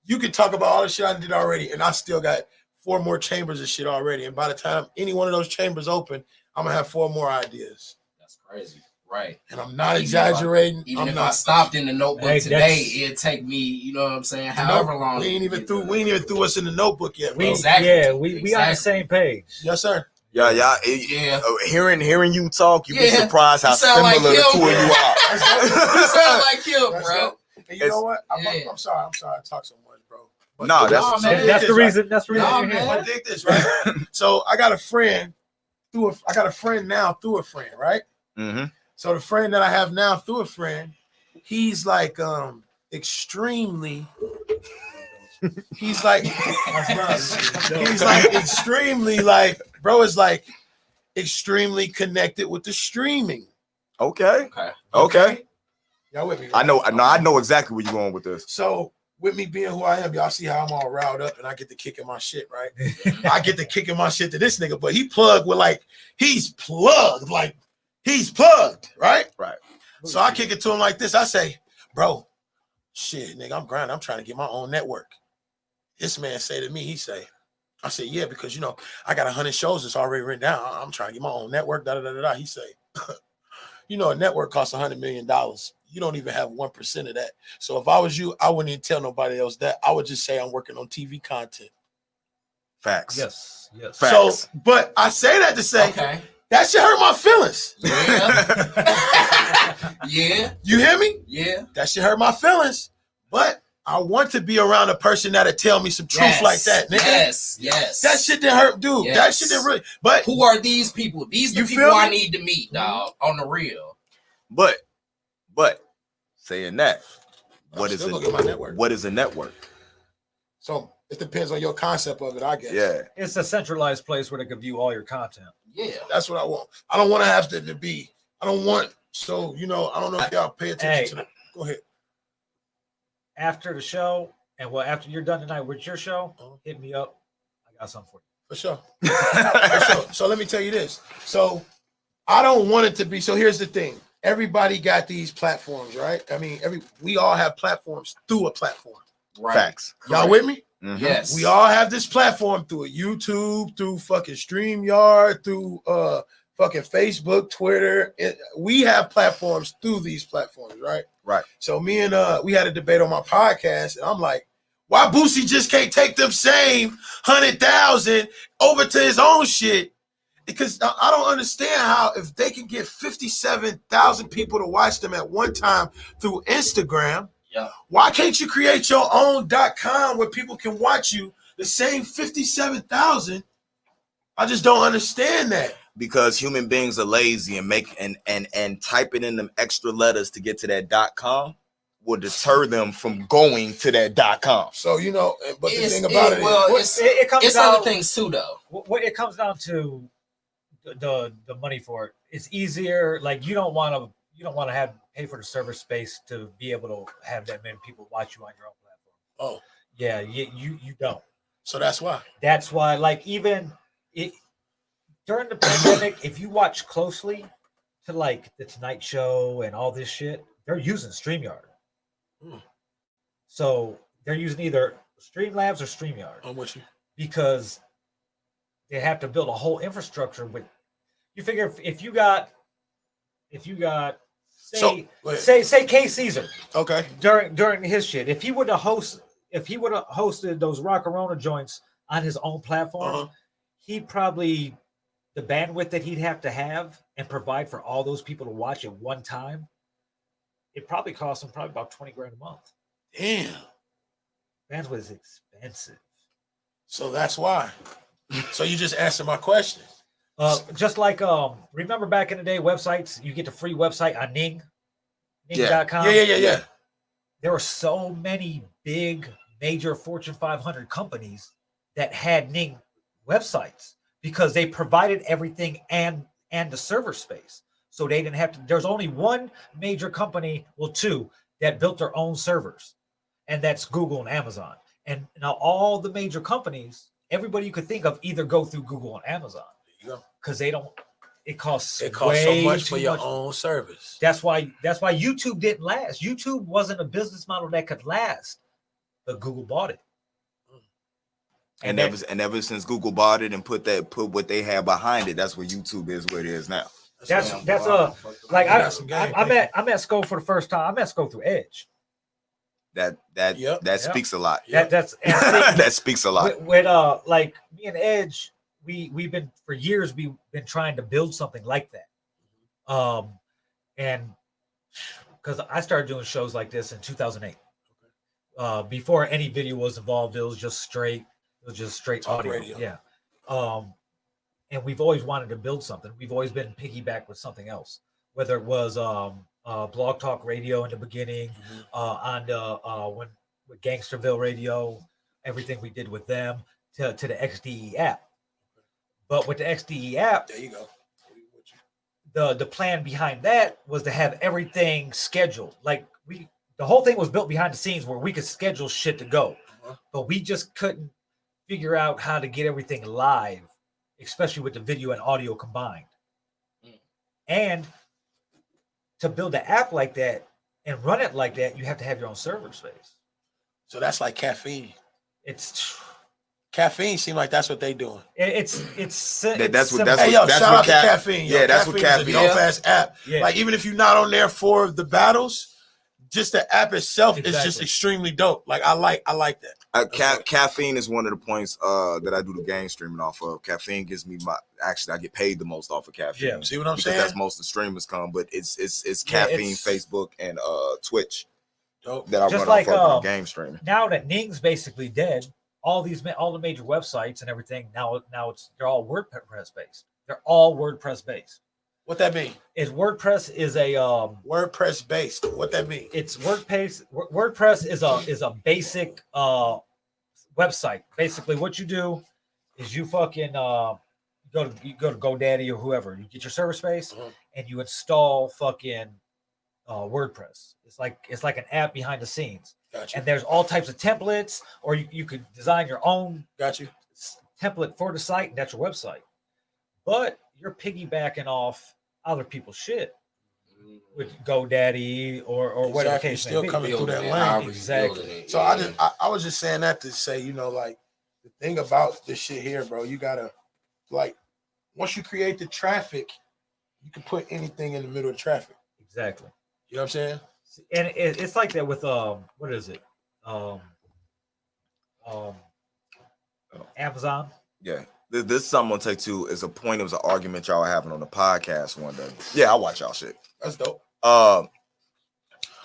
Speaker 4: you can talk about all the shit I did already, and I still got 4 more chambers of shit already. And by the time any one of those chambers open, I'm gonna have 4 more ideas.
Speaker 3: That's crazy, right?
Speaker 4: And I'm not exaggerating.
Speaker 3: Even if I stopped in the notebook today, it'd take me, you know what I'm saying, however long.
Speaker 4: We ain't even through what's in the notebook yet.
Speaker 2: We on the same page.
Speaker 4: Yes, sir.
Speaker 1: Yeah. Hearing you talk, you'd be surprised how similar
Speaker 3: like
Speaker 1: the two of you are.
Speaker 3: You sound like him, bro.
Speaker 4: And you know what? I'm sorry. I talk so much, bro. But
Speaker 2: that's the reason. That's the reason.
Speaker 4: I dig this, right? So I got a friend through a friend, right?
Speaker 1: Mm-hmm.
Speaker 4: So the friend that I have now through a friend, he's like extremely. He's like extremely like bro is like extremely connected with the streaming.
Speaker 1: Okay.
Speaker 4: Y'all with me? Right?
Speaker 1: I know exactly where you're going with this.
Speaker 4: So with me being who I am, y'all see how I'm all riled up and I get to kicking my shit, right? I get to kicking my shit to this nigga, but he plugged with he's plugged, right?
Speaker 1: Right.
Speaker 4: So I kick it to him like this. I say, bro, shit, nigga, I'm grinding. I'm trying to get my own network. This man say to me, I said, yeah, because, I got 100 shows that's already written down. I'm trying to get my own network, da-da-da-da-da. He say, a network costs $100 million. You don't even have 1% of that. So if I was you, I wouldn't even tell nobody else that. I would just say I'm working on TV content.
Speaker 1: Facts.
Speaker 2: Yes.
Speaker 1: Facts.
Speaker 4: So, but I say that to say, that shit hurt my feelings.
Speaker 3: Yeah. Yeah.
Speaker 4: You hear me?
Speaker 3: Yeah.
Speaker 4: That shit hurt my feelings. But I want to be around a person that'll tell me some truth like that, nigga.
Speaker 3: Yes.
Speaker 4: That shit didn't hurt, dude.
Speaker 3: Yes.
Speaker 4: That shit didn't really. But
Speaker 3: who are these people? These are the people I need to meet, dog, on the real.
Speaker 1: But saying that, what is a network?
Speaker 4: So it depends on your concept of it, I guess.
Speaker 1: Yeah.
Speaker 2: It's a centralized place where they can view all your content.
Speaker 3: Yeah.
Speaker 4: That's what I want. I don't want to have to be. I don't want. So I don't know if y'all pay attention to that. Go ahead.
Speaker 2: After the show, after you're done tonight with your show, hit me up. I got something for you.
Speaker 4: For sure. So let me tell you this. So I don't want it to be. So here's the thing. Everybody got these platforms, right? I mean, we all have platforms through a platform.
Speaker 3: Right.
Speaker 1: Facts.
Speaker 4: Y'all with me?
Speaker 1: Mm-hmm.
Speaker 3: Yes.
Speaker 4: We all have this platform through a YouTube, through fucking StreamYard, through fucking Facebook, Twitter. We have platforms through these platforms, right?
Speaker 1: Right.
Speaker 4: So me and we had a debate on my podcast, and I'm like, why Boosie just can't take them same 100,000 over to his own shit? Because I don't understand how if they can get 57,000 people to watch them at one time through Instagram, why can't you create your own .com where people can watch you the same 57,000? I just don't understand that.
Speaker 1: Because human beings are lazy and typing in them extra letters to get to that .com will deter them from going to that .com.
Speaker 4: So but the thing about
Speaker 3: it's other things too, though.
Speaker 2: What it comes down to, the money for it. It's easier. Like you don't want to have pay for the server space to be able to have that many people watch you on your own platform.
Speaker 4: Oh,
Speaker 2: yeah, you don't.
Speaker 4: So that's why.
Speaker 2: That's why. Like even it during the pandemic, if you watch closely to like the Tonight Show and all this shit, they're using StreamYard. So they're using either Streamlabs or StreamYard.
Speaker 4: I'm with you.
Speaker 2: Because they have to build a whole infrastructure with. You figure if you got say
Speaker 4: go ahead.
Speaker 2: say K Caesar
Speaker 4: Okay.
Speaker 2: during his shit. If he would have hosted those Rockarona joints on his own platform,
Speaker 4: Uh-huh.
Speaker 2: he'd probably the bandwidth that he'd have to have and provide for all those people to watch at one time. It probably cost him probably about $20,000 a month.
Speaker 4: Damn.
Speaker 2: Bandwidth is expensive.
Speaker 4: So that's why. So you just answered my question.
Speaker 2: Just like remember back in the day, websites you get the free website on Ning.com.
Speaker 4: Yeah.
Speaker 2: There were so many big, major Fortune 500 companies that had Ning websites because they provided everything and the server space. So they didn't have to. There's only one major company, well, two, that built their own servers, and that's Google and Amazon. And now all the major companies, everybody you could think of, either go through Google and Amazon.
Speaker 4: There you go.
Speaker 2: Because they don't. It costs.
Speaker 4: It costs so much for your own service.
Speaker 2: That's why YouTube didn't last. YouTube wasn't a business model that could last, but Google bought it.
Speaker 1: And ever since Google bought it and put what they have behind it, that's where YouTube is where it is now.
Speaker 2: That's like I'm at Sco for the first time. I'm at Sco through Edge.
Speaker 1: That speaks a lot.
Speaker 2: That
Speaker 1: speaks a lot.
Speaker 2: With like me and Edge, we've been for years we've been trying to build something like that. And because I started doing shows like this in 2008. Before any video was involved, it was just straight audio. Radio. Yeah. And we've always wanted to build something. We've always been piggyback with something else, whether it was Blog Talk Radio in the beginning, on the when with Gangsterville Radio, everything we did with them to the XDE app. But with the XDE app,
Speaker 4: there you
Speaker 2: go. The plan behind that was to have everything scheduled. Like the whole thing was built behind the scenes where we could schedule shit to go, but we just couldn't figure out how to get everything live, especially with the video and audio combined. And to build an app like that and run it like that, you have to have your own server space.
Speaker 4: So that's like caffeine.
Speaker 2: Caffeine
Speaker 4: seems like that's what they doing.
Speaker 1: That's
Speaker 4: shout out to caffeine.
Speaker 1: Yeah, that's what caffeine.
Speaker 4: Dope ass app.
Speaker 2: Yeah.
Speaker 4: Like even if you're not on there for the battles, just the app itself is just extremely dope. Like I like that.
Speaker 1: Caffeine is one of the points that I do the game streaming off of. Caffeine gives me I get paid the most off of caffeine.
Speaker 4: Yeah. See what I'm saying?
Speaker 1: That's most of the streamers come, but it's caffeine, Facebook, and Twitch
Speaker 4: dope.
Speaker 1: That I
Speaker 2: just
Speaker 1: run
Speaker 2: like,
Speaker 1: off of game streaming.
Speaker 2: Now that Ning's basically dead, all the major websites and everything now they're all WordPress based. They're all WordPress based.
Speaker 4: What that mean?
Speaker 2: WordPress is a
Speaker 4: WordPress based. What that mean?
Speaker 2: It's WordPress is a basic website. Basically, what you do is you fucking go to GoDaddy or whoever. You get your server space and you install fucking WordPress. It's like an app behind the scenes.
Speaker 4: Gotcha.
Speaker 2: And there's all types of templates, or you could design your own template for the site, and that's your website. But you're piggybacking off other people's shit with GoDaddy or whatever case may be.
Speaker 4: Still coming through that line.
Speaker 2: Exactly.
Speaker 4: So I was just saying that to say, like the thing about this shit here, bro, you gotta like once you create the traffic, you can put anything in the middle of traffic.
Speaker 2: Exactly.
Speaker 4: You know what I'm saying?
Speaker 2: And it's like that with what is it? Amazon.
Speaker 1: Yeah. This is something I'm gonna take to is a point. It was an argument y'all were having on the podcast one day. Yeah, I watch y'all shit.
Speaker 4: That's dope.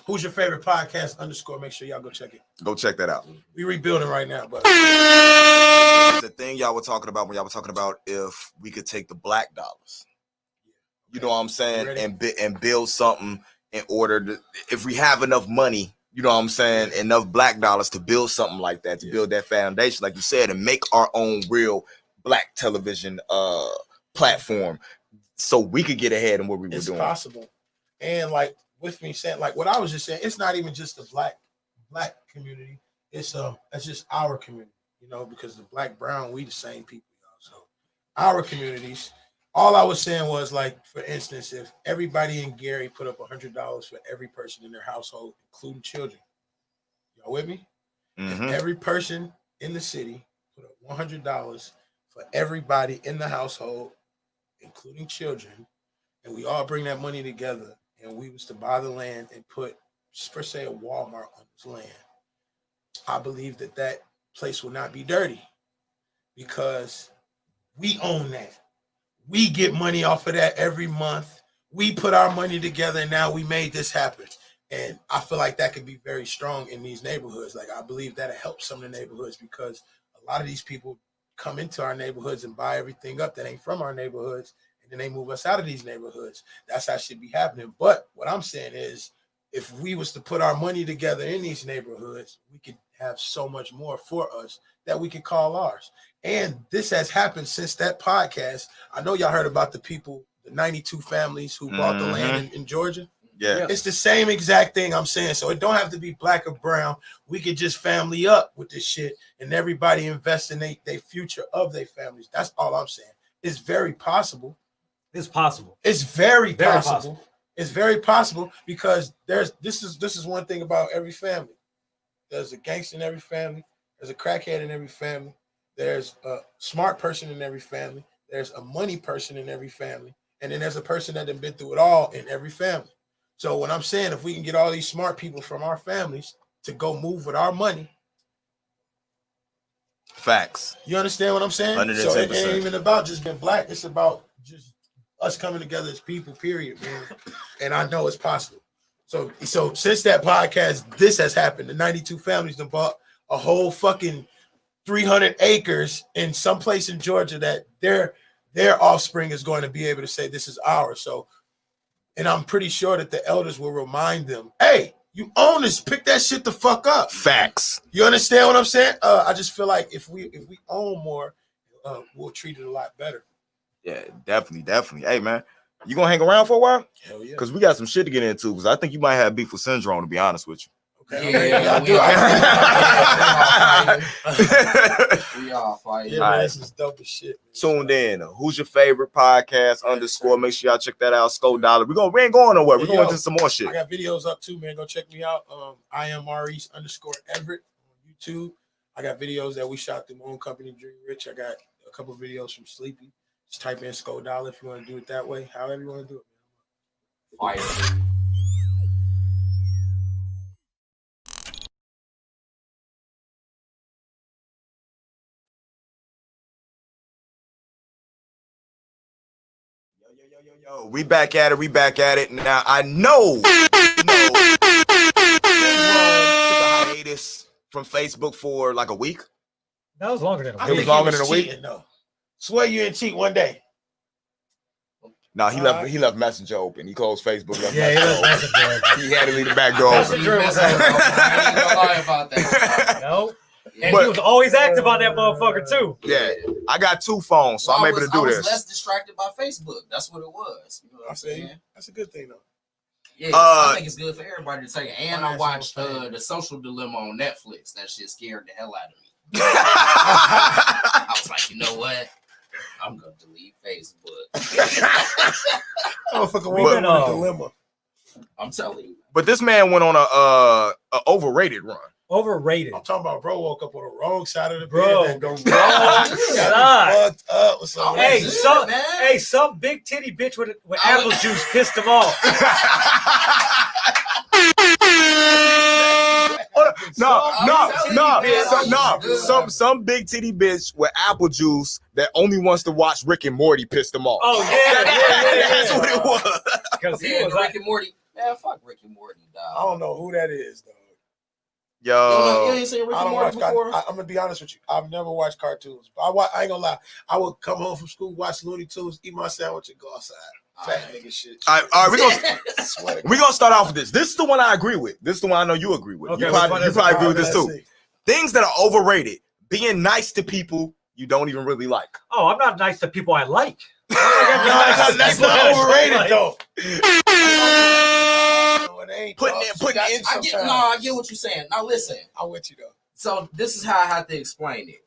Speaker 4: Who's your favorite podcast _? Make sure y'all go check it.
Speaker 1: Go check that out.
Speaker 4: We rebuilding right now, but
Speaker 1: the thing y'all were talking about when y'all were talking about if we could take the black dollars, you know what I'm saying, and build something in order to, if we have enough money, you know what I'm saying, enough black dollars to build something like that, to build that foundation, like you said, and make our own real black television platform so we could get ahead in what we were doing. It's
Speaker 4: possible. And like with me saying, like what I was just saying, it's not even just the black community. It's just our community, because the black, brown, we the same people, y'all. So our communities, all I was saying was, like, for instance, if everybody in Gary put up $100 for every person in their household, including children, y'all with me? If every person in the city put up $100 for everybody in the household, including children, and we all bring that money together and we was to buy the land and put, per se, a Walmart on this land, I believe that that place will not be dirty because we own that. We get money off of that every month. We put our money together and now we made this happen. And I feel like that could be very strong in these neighborhoods. Like, I believe that'll help some of the neighborhoods because a lot of these people come into our neighborhoods and buy everything up that ain't from our neighborhoods, and then they move us out of these neighborhoods. That's how it should be happening. But what I'm saying is, if we was to put our money together in these neighborhoods, we could have so much more for us that we could call ours. And this has happened since that podcast. I know y'all heard about the people, the 92 families who bought the land in Georgia.
Speaker 1: Yeah.
Speaker 4: It's the same exact thing I'm saying. So it don't have to be black or brown. We could just family up with this shit and everybody invest in their future of their families. That's all I'm saying. It's very possible.
Speaker 2: It's possible.
Speaker 4: It's very possible.
Speaker 2: possible.
Speaker 4: It's very possible because this is one thing about every family. There's a gangster in every family. There's a crackhead in every family. There's a smart person in every family. There's a money person in every family. And then there's a person that has been through it all in every family. So what I'm saying, if we can get all these smart people from our families to go move with our money.
Speaker 1: Facts.
Speaker 4: You understand what I'm saying?
Speaker 1: 110%.
Speaker 4: So it ain't even about just being black. It's about just us coming together as people, period, man. And I know it's possible. So since that podcast, this has happened. The 92 families done bought a whole fucking 300 acres in some place in Georgia that their offspring is going to be able to say this is ours. So, and I'm pretty sure that the elders will remind them, hey, you own this, pick that shit the fuck up.
Speaker 1: Facts.
Speaker 4: You understand what I'm saying? I just feel like if we own more, we'll treat it a lot better.
Speaker 1: Yeah, definitely. Hey, man, you gonna hang around for a while?
Speaker 4: Hell yeah.
Speaker 1: Because we got some shit to get into. Because I think you might have beef with Syndrome, to be honest with you.
Speaker 4: Okay.
Speaker 3: Yeah,
Speaker 4: we
Speaker 3: all fighting.
Speaker 4: Yeah, man, this is dope as shit.
Speaker 1: Tuned in. Who's your favorite podcast _? Make sure y'all check that out. Sco Dollar. We ain't going nowhere. We're going to some more shit.
Speaker 4: I got videos up too, man. Go check me out. I am Maurice _Everett on YouTube. I got videos that we shot through my own company, Dream Rich. I got a couple videos from Sleepy. Just type in Sco Dollar if you want to do it that way. However you want to do it.
Speaker 3: Fire.
Speaker 1: Yo, we back at it. Now I know Syndrome took a hiatus from Facebook for like a week.
Speaker 2: That was longer than a
Speaker 1: It
Speaker 2: week.
Speaker 1: was longer than a week.
Speaker 4: Cheating, though. Swear you didn't cheat one day.
Speaker 1: No, he left Messenger open. He closed Facebook. Left
Speaker 2: Yeah, he
Speaker 1: Messenger
Speaker 2: was
Speaker 1: open.
Speaker 2: Messenger.
Speaker 1: He had to leave the back door open.
Speaker 2: Messenger was
Speaker 3: I ain't gonna lie about that.
Speaker 2: No. And
Speaker 1: But-
Speaker 2: he was always active on that motherfucker too.
Speaker 1: Yeah, I got 2 phones, so I'm able to do
Speaker 3: I was
Speaker 1: this.
Speaker 3: less distracted by Facebook. That's what it was. You know what
Speaker 4: I
Speaker 3: I'm
Speaker 4: say
Speaker 3: saying?
Speaker 4: that's a good thing though.
Speaker 3: Yeah, I think it's good for everybody to take it. And I watched The Social Dilemma on Netflix. That shit scared the hell out of me. I was like, you know what? I'm gonna delete Facebook.
Speaker 4: Oh, fucking
Speaker 2: We've
Speaker 4: with
Speaker 2: been,
Speaker 4: a dilemma.
Speaker 3: I'm telling you.
Speaker 1: But this man went on a overrated run.
Speaker 2: Overrated.
Speaker 4: I'm talking about bro woke up on the wrong side of the
Speaker 2: Bro.
Speaker 4: bed. That go
Speaker 2: Shut up.
Speaker 4: fucked up with some
Speaker 2: Hey,
Speaker 3: Legit,
Speaker 2: some big titty bitch with apple juice pissed him off.
Speaker 1: Some big titty bitch with apple juice that only wants to watch Rick and Morty pissed him off.
Speaker 2: Oh yeah,
Speaker 1: That's what it was.
Speaker 2: Because he
Speaker 3: Yeah,
Speaker 2: was
Speaker 3: Rick
Speaker 2: like,
Speaker 3: and Morty. Man, fuck Rick and Morty,
Speaker 4: I
Speaker 3: dog.
Speaker 4: don't know who that is though.
Speaker 3: You
Speaker 1: Yo,
Speaker 3: ain't seen Rick
Speaker 4: I
Speaker 3: and
Speaker 4: don't
Speaker 3: Morty
Speaker 4: watch.
Speaker 3: before?
Speaker 4: I'm gonna be honest with you. I've never watched cartoons. But I ain't gonna lie. I would come home from school, watch Looney Tunes, eat my sandwich, and go outside. Fat nigga shit.
Speaker 1: all right,
Speaker 4: Swear to
Speaker 1: we're gonna start off with this. This is the one I agree with. This is the one I know you agree with.
Speaker 2: Okay,
Speaker 1: you
Speaker 2: which
Speaker 1: probably,
Speaker 2: one
Speaker 1: you
Speaker 2: is
Speaker 1: probably
Speaker 2: it?
Speaker 1: agree with this
Speaker 4: Let's
Speaker 1: too.
Speaker 4: see.
Speaker 1: Things that are overrated. Being nice to people you don't even really like.
Speaker 2: oh, I'm not nice to people I like.
Speaker 4: No, that's not overrated though. No, it ain't.
Speaker 1: Putting
Speaker 4: dog.
Speaker 1: it- putting
Speaker 4: She
Speaker 1: in
Speaker 4: got-
Speaker 3: I get what you're saying. Now listen.
Speaker 4: I'm with you though.
Speaker 3: So this is how I have to explain it.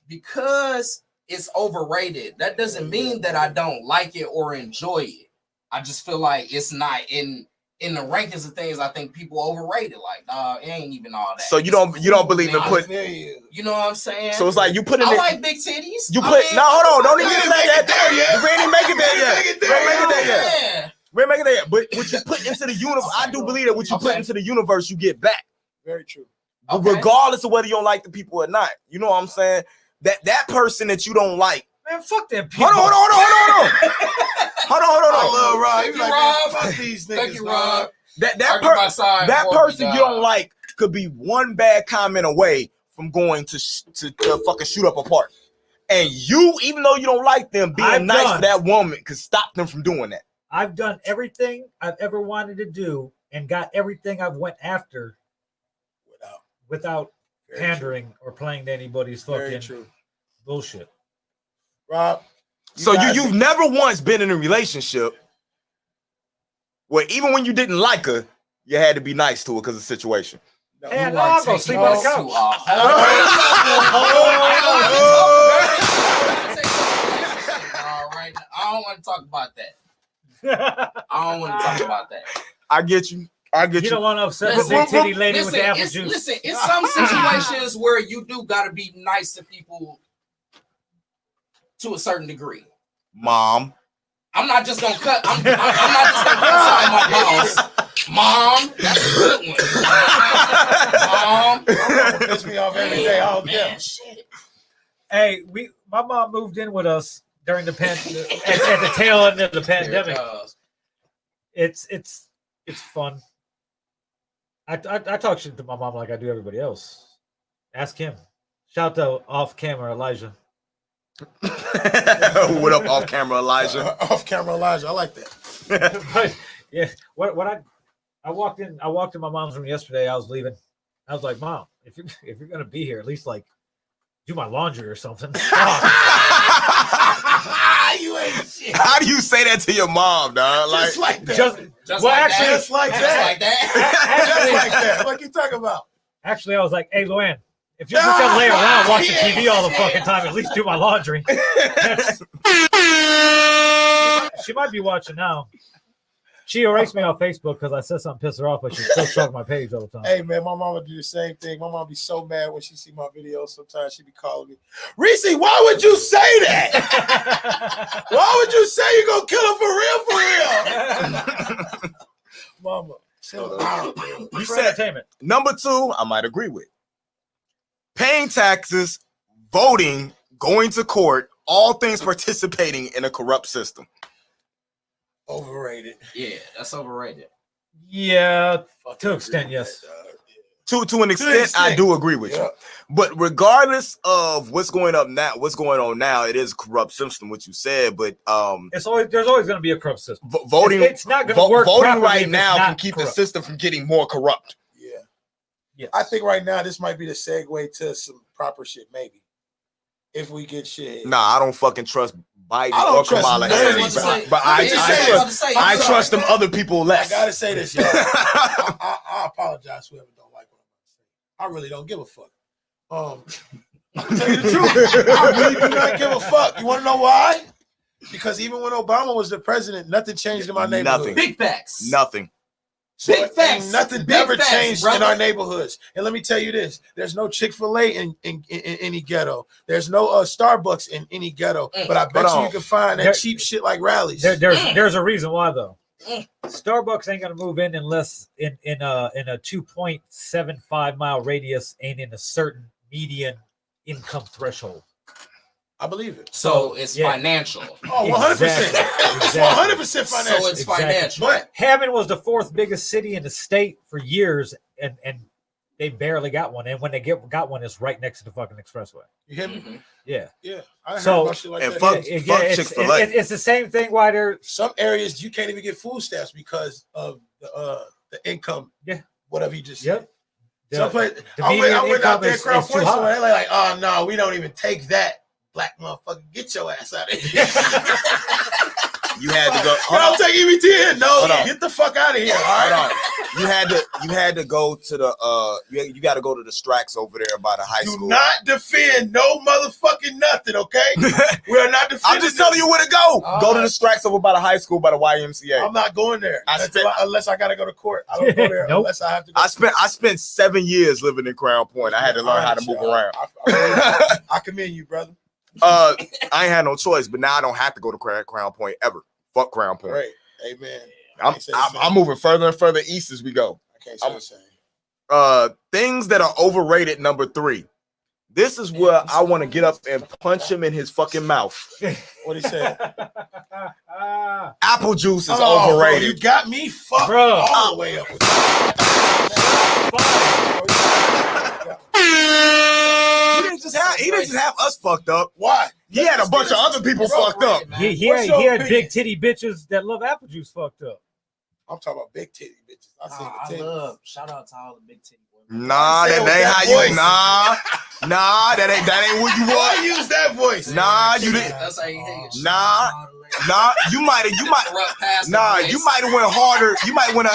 Speaker 3: Because it's overrated, that doesn't mean that I don't like it or enjoy it. I just feel like it's not in the rankings of things I think people overrated. Like, it ain't even all that.
Speaker 1: So you don't believe in
Speaker 3: man.
Speaker 1: put.
Speaker 3: You know what I'm saying?
Speaker 1: So it's like you put in
Speaker 3: I
Speaker 1: it.
Speaker 3: like big titties.
Speaker 1: You
Speaker 3: I
Speaker 1: put
Speaker 3: mean,
Speaker 1: no, hold on, don't even
Speaker 4: you
Speaker 1: say
Speaker 4: ain't
Speaker 1: that.
Speaker 4: make it there yet.
Speaker 1: You ain't even make it there yet.
Speaker 4: Make it
Speaker 1: You
Speaker 4: there
Speaker 1: ain't make it there yet.
Speaker 3: Yeah.
Speaker 1: We're making that, but what you put into the universe, I do believe that what you put into the universe, you get back.
Speaker 4: Very true.
Speaker 3: Okay.
Speaker 1: Regardless of whether you don't like the people or not. You know what I'm saying? That person that you don't like.
Speaker 2: Man, fuck them people.
Speaker 1: Hold on.
Speaker 4: I love Rob.
Speaker 3: Thank
Speaker 4: He's
Speaker 3: you,
Speaker 4: like,
Speaker 3: Rob.
Speaker 4: man, fuck these niggas.
Speaker 3: Thank you, Rob.
Speaker 1: That person you don't like could be one bad comment away from going to fucking shoot up a party. And you, even though you don't like them, being nice to that woman could stop them from doing that.
Speaker 2: I've done everything I've ever wanted to do and got everything I've went after without pandering or playing to anybody's fucking bullshit.
Speaker 4: Rob.
Speaker 1: So you've never once been in a relationship where even when you didn't like her, you had to be nice to her because of the situation.
Speaker 2: And I'll go sleep on the couch.
Speaker 3: I don't want to talk about that.
Speaker 1: I get you.
Speaker 2: You don't want to upset the big titty lady with the apple juice.
Speaker 3: Listen, it's some situations where you do got to be nice to people to a certain degree.
Speaker 1: Mom.
Speaker 3: I'm not just gonna cut. I'm not just gonna cut aside my boss. Mom, that's a good one. Mom,
Speaker 4: piss me off every day. Oh
Speaker 3: man, shit.
Speaker 2: Hey, my mom moved in with us during the at the tail end of the pandemic. It's fun. I talk shit to my mom like I do everybody else. Ask him. Shout out off camera, Elijah.
Speaker 1: What up, off camera, Elijah?
Speaker 4: Off camera, Elijah. I like that.
Speaker 2: But, yeah. I walked in my mom's room yesterday. I was leaving. I was like, Mom, if you're gonna be here, at least like do my laundry or something.
Speaker 4: You ain't shit.
Speaker 1: How do you say that to your mom, dog?
Speaker 4: Just like that.
Speaker 3: Just like that.
Speaker 4: What you talking about?
Speaker 2: Actually, I was like, hey, Luann, if you're just gonna lay around watching TV all the fucking time, at least do my laundry. She might be watching now. She erased me off Facebook because I said something pissed her off, but she still stalking my page all the time.
Speaker 4: Hey man, my mama do the same thing. My mom be so mad when she see my videos. Sometimes she be calling me, Reese, why would you say that? Why would you say you're gonna kill her for real? Mama, chill out.
Speaker 1: You said
Speaker 2: entertainment.
Speaker 1: Number 2, I might agree with. Paying taxes, voting, going to court, all things participating in a corrupt system.
Speaker 4: Overrated.
Speaker 3: Yeah, that's overrated.
Speaker 2: Yeah, to an extent, yes.
Speaker 1: To an extent, I do agree with you. But regardless of what's going on now, it is a corrupt system, what you said. But
Speaker 2: there's always going to be a corrupt system.
Speaker 1: Voting,
Speaker 2: it's not going to work.
Speaker 1: Voting right now can keep the system from getting more corrupt.
Speaker 4: Yeah.
Speaker 2: Yes.
Speaker 4: I think right now this might be the segue to some proper shit, maybe. If we get shit.
Speaker 1: Nah, I don't fucking trust Biden or Kamala
Speaker 4: Harris,
Speaker 1: but I trust them other people less.
Speaker 4: I gotta say this, y'all. I apologize to whoever don't like what I'm about to say. I really don't give a fuck. To tell you the truth, I really do not give a fuck. You want to know why? Because even when Obama was the president, nothing changed in my neighborhood.
Speaker 1: Nothing.
Speaker 3: Big facts.
Speaker 1: Nothing.
Speaker 4: So
Speaker 3: Big facts.
Speaker 4: Nothing
Speaker 3: Big
Speaker 4: ever
Speaker 3: facts,
Speaker 4: changed
Speaker 3: brother.
Speaker 4: in our neighborhoods. And let me tell you this: there's no Chick-fil-A in any ghetto. There's no Starbucks in any ghetto. But I bet you can find that cheap shit like Rallies.
Speaker 2: There's a reason why though. Starbucks ain't gonna move in unless in a 2.75 mile radius and in a certain median income threshold.
Speaker 4: I believe it.
Speaker 3: So it's financial.
Speaker 4: Oh, 100%. It's 100% financial.
Speaker 3: So it's financial.
Speaker 4: But
Speaker 2: Hammond was the 4th biggest city in the state for years, and they barely got one. And when they got one, it's right next to the fucking expressway.
Speaker 4: You hear me?
Speaker 3: Mm-hmm.
Speaker 2: Yeah.
Speaker 4: Yeah. I heard
Speaker 2: So
Speaker 4: about shit like
Speaker 1: and
Speaker 4: that.
Speaker 1: fuck Chick-fil-A.
Speaker 2: It's the same thing. Why they're
Speaker 4: Some areas you can't even get food stamps because of the income.
Speaker 2: Yeah.
Speaker 4: Whatever you just
Speaker 2: Yep.
Speaker 4: said. Some place, I went out there, Crown Point, so they're like, oh no, we don't even take that. Black motherfucker, get your ass out of here.
Speaker 1: You had to go.
Speaker 4: I'll take EBT in. No, get the fuck out of here. All right.
Speaker 1: You had to go to the you got to go to the Strax over there by the high school.
Speaker 4: Do not defend no motherfucking nothing, okay? We're not defending.
Speaker 1: I'm just telling you where to go. Go to the Strax over by the high school by the YMCA.
Speaker 4: I'm not going there unless I gotta go to court. I don't go there unless I have to go.
Speaker 1: I spent 7 years living in Crown Point. I had to learn how to move around.
Speaker 4: I commend you, brother.
Speaker 1: I ain't had no choice, but now I don't have to go to Crown Point ever. Fuck Crown Point.
Speaker 4: Great. Amen.
Speaker 1: I'm moving further and further east as we go.
Speaker 4: I can't say the same.
Speaker 1: Things that are overrated. Number 3. This is where I want to get up and punch him in his fucking mouth.
Speaker 4: What he said?
Speaker 1: Apple juice is
Speaker 4: Bro,
Speaker 1: overrated.
Speaker 4: you got me fucked
Speaker 2: Bro.
Speaker 4: all the way up.
Speaker 1: He didn't just have us fucked up.
Speaker 4: Why?
Speaker 1: He had a bunch of other people fucked up.
Speaker 2: He
Speaker 4: What's your
Speaker 2: had
Speaker 4: opinion?
Speaker 2: big titty bitches that love apple juice fucked up.
Speaker 4: I'm talking about big titty bitches.
Speaker 3: I love. Shout out to all the big titty women.
Speaker 1: Nah, that ain't how you. Nah, that ain't what you
Speaker 4: Why
Speaker 1: want.
Speaker 4: use that voice?
Speaker 1: Nah, you didn't.
Speaker 3: That's how you hate it.
Speaker 1: Nah, you might have went harder. You might have went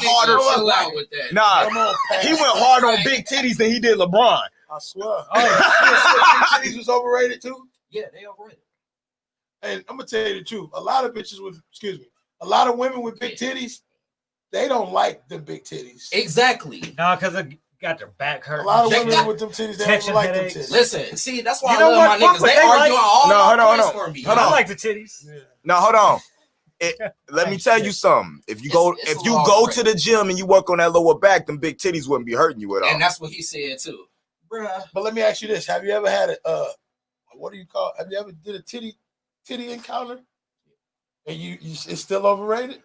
Speaker 1: harder.
Speaker 3: Chill out with that.
Speaker 1: Nah,
Speaker 4: Come on, Pat.
Speaker 1: he went harder on big titties than he did LeBron.
Speaker 4: I swear. Oh, titties was overrated too.
Speaker 3: Yeah, they overrated.
Speaker 4: And I'm gonna tell you the truth. A lot of bitches with, a lot of women with big titties, they don't like the big titties.
Speaker 3: Exactly.
Speaker 2: No, because it got their back hurt.
Speaker 4: A lot of
Speaker 3: They
Speaker 4: women
Speaker 3: got
Speaker 4: with them titties, they
Speaker 2: tension
Speaker 4: don't like them
Speaker 2: headaches.
Speaker 4: titties.
Speaker 3: Listen, see, that's why
Speaker 2: You
Speaker 3: I
Speaker 2: know
Speaker 3: love
Speaker 2: what?
Speaker 3: my
Speaker 2: Fuck
Speaker 3: niggas.
Speaker 2: what
Speaker 3: They
Speaker 2: they
Speaker 3: argue
Speaker 2: like.
Speaker 3: all
Speaker 1: No, hold on,
Speaker 3: points
Speaker 1: hold
Speaker 3: for
Speaker 1: on.
Speaker 3: me.
Speaker 1: Hold
Speaker 2: I
Speaker 1: on.
Speaker 2: like the titties.
Speaker 4: Yeah.
Speaker 1: Now hold on. Let me tell you something. If you go,
Speaker 3: It's
Speaker 1: if
Speaker 3: a
Speaker 1: you
Speaker 3: long
Speaker 1: go
Speaker 3: way.
Speaker 1: to the gym and you work on that lower back, them big titties wouldn't be hurting you at all.
Speaker 3: And that's what he said too. Bruh.
Speaker 4: But let me ask you this: have you ever had a what do you call it? Have you ever did a titty encounter? And it's still overrated?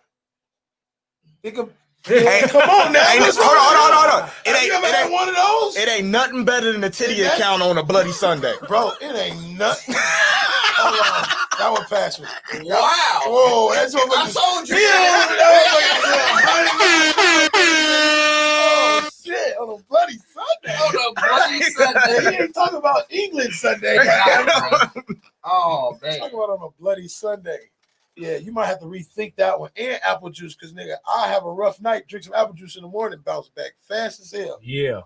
Speaker 4: Nigga,
Speaker 1: Hey,
Speaker 4: come on now.
Speaker 1: Hold
Speaker 4: what's
Speaker 1: on.
Speaker 4: wrong?
Speaker 1: It
Speaker 4: Have you ever had
Speaker 1: ain't
Speaker 4: one of those?
Speaker 1: it ain't nothing better than a titty
Speaker 4: That's-
Speaker 1: account on a bloody Sunday.
Speaker 4: Bro, it ain't nothing. Hold on. That one passed me.
Speaker 3: Wow.
Speaker 4: Whoa, that's what
Speaker 3: I told you.
Speaker 4: Oh shit! On a bloody Sunday.
Speaker 3: On a bloody
Speaker 4: He
Speaker 3: Sunday.
Speaker 4: ain't talking about England Sunday.
Speaker 3: Oh,
Speaker 4: Talking
Speaker 3: man.
Speaker 4: about on a bloody Sunday. Yeah, you might have to rethink that one. And apple juice, because nigga, I have a rough night, drink some apple juice in the morning, bounce back fast as hell.
Speaker 2: Yeah.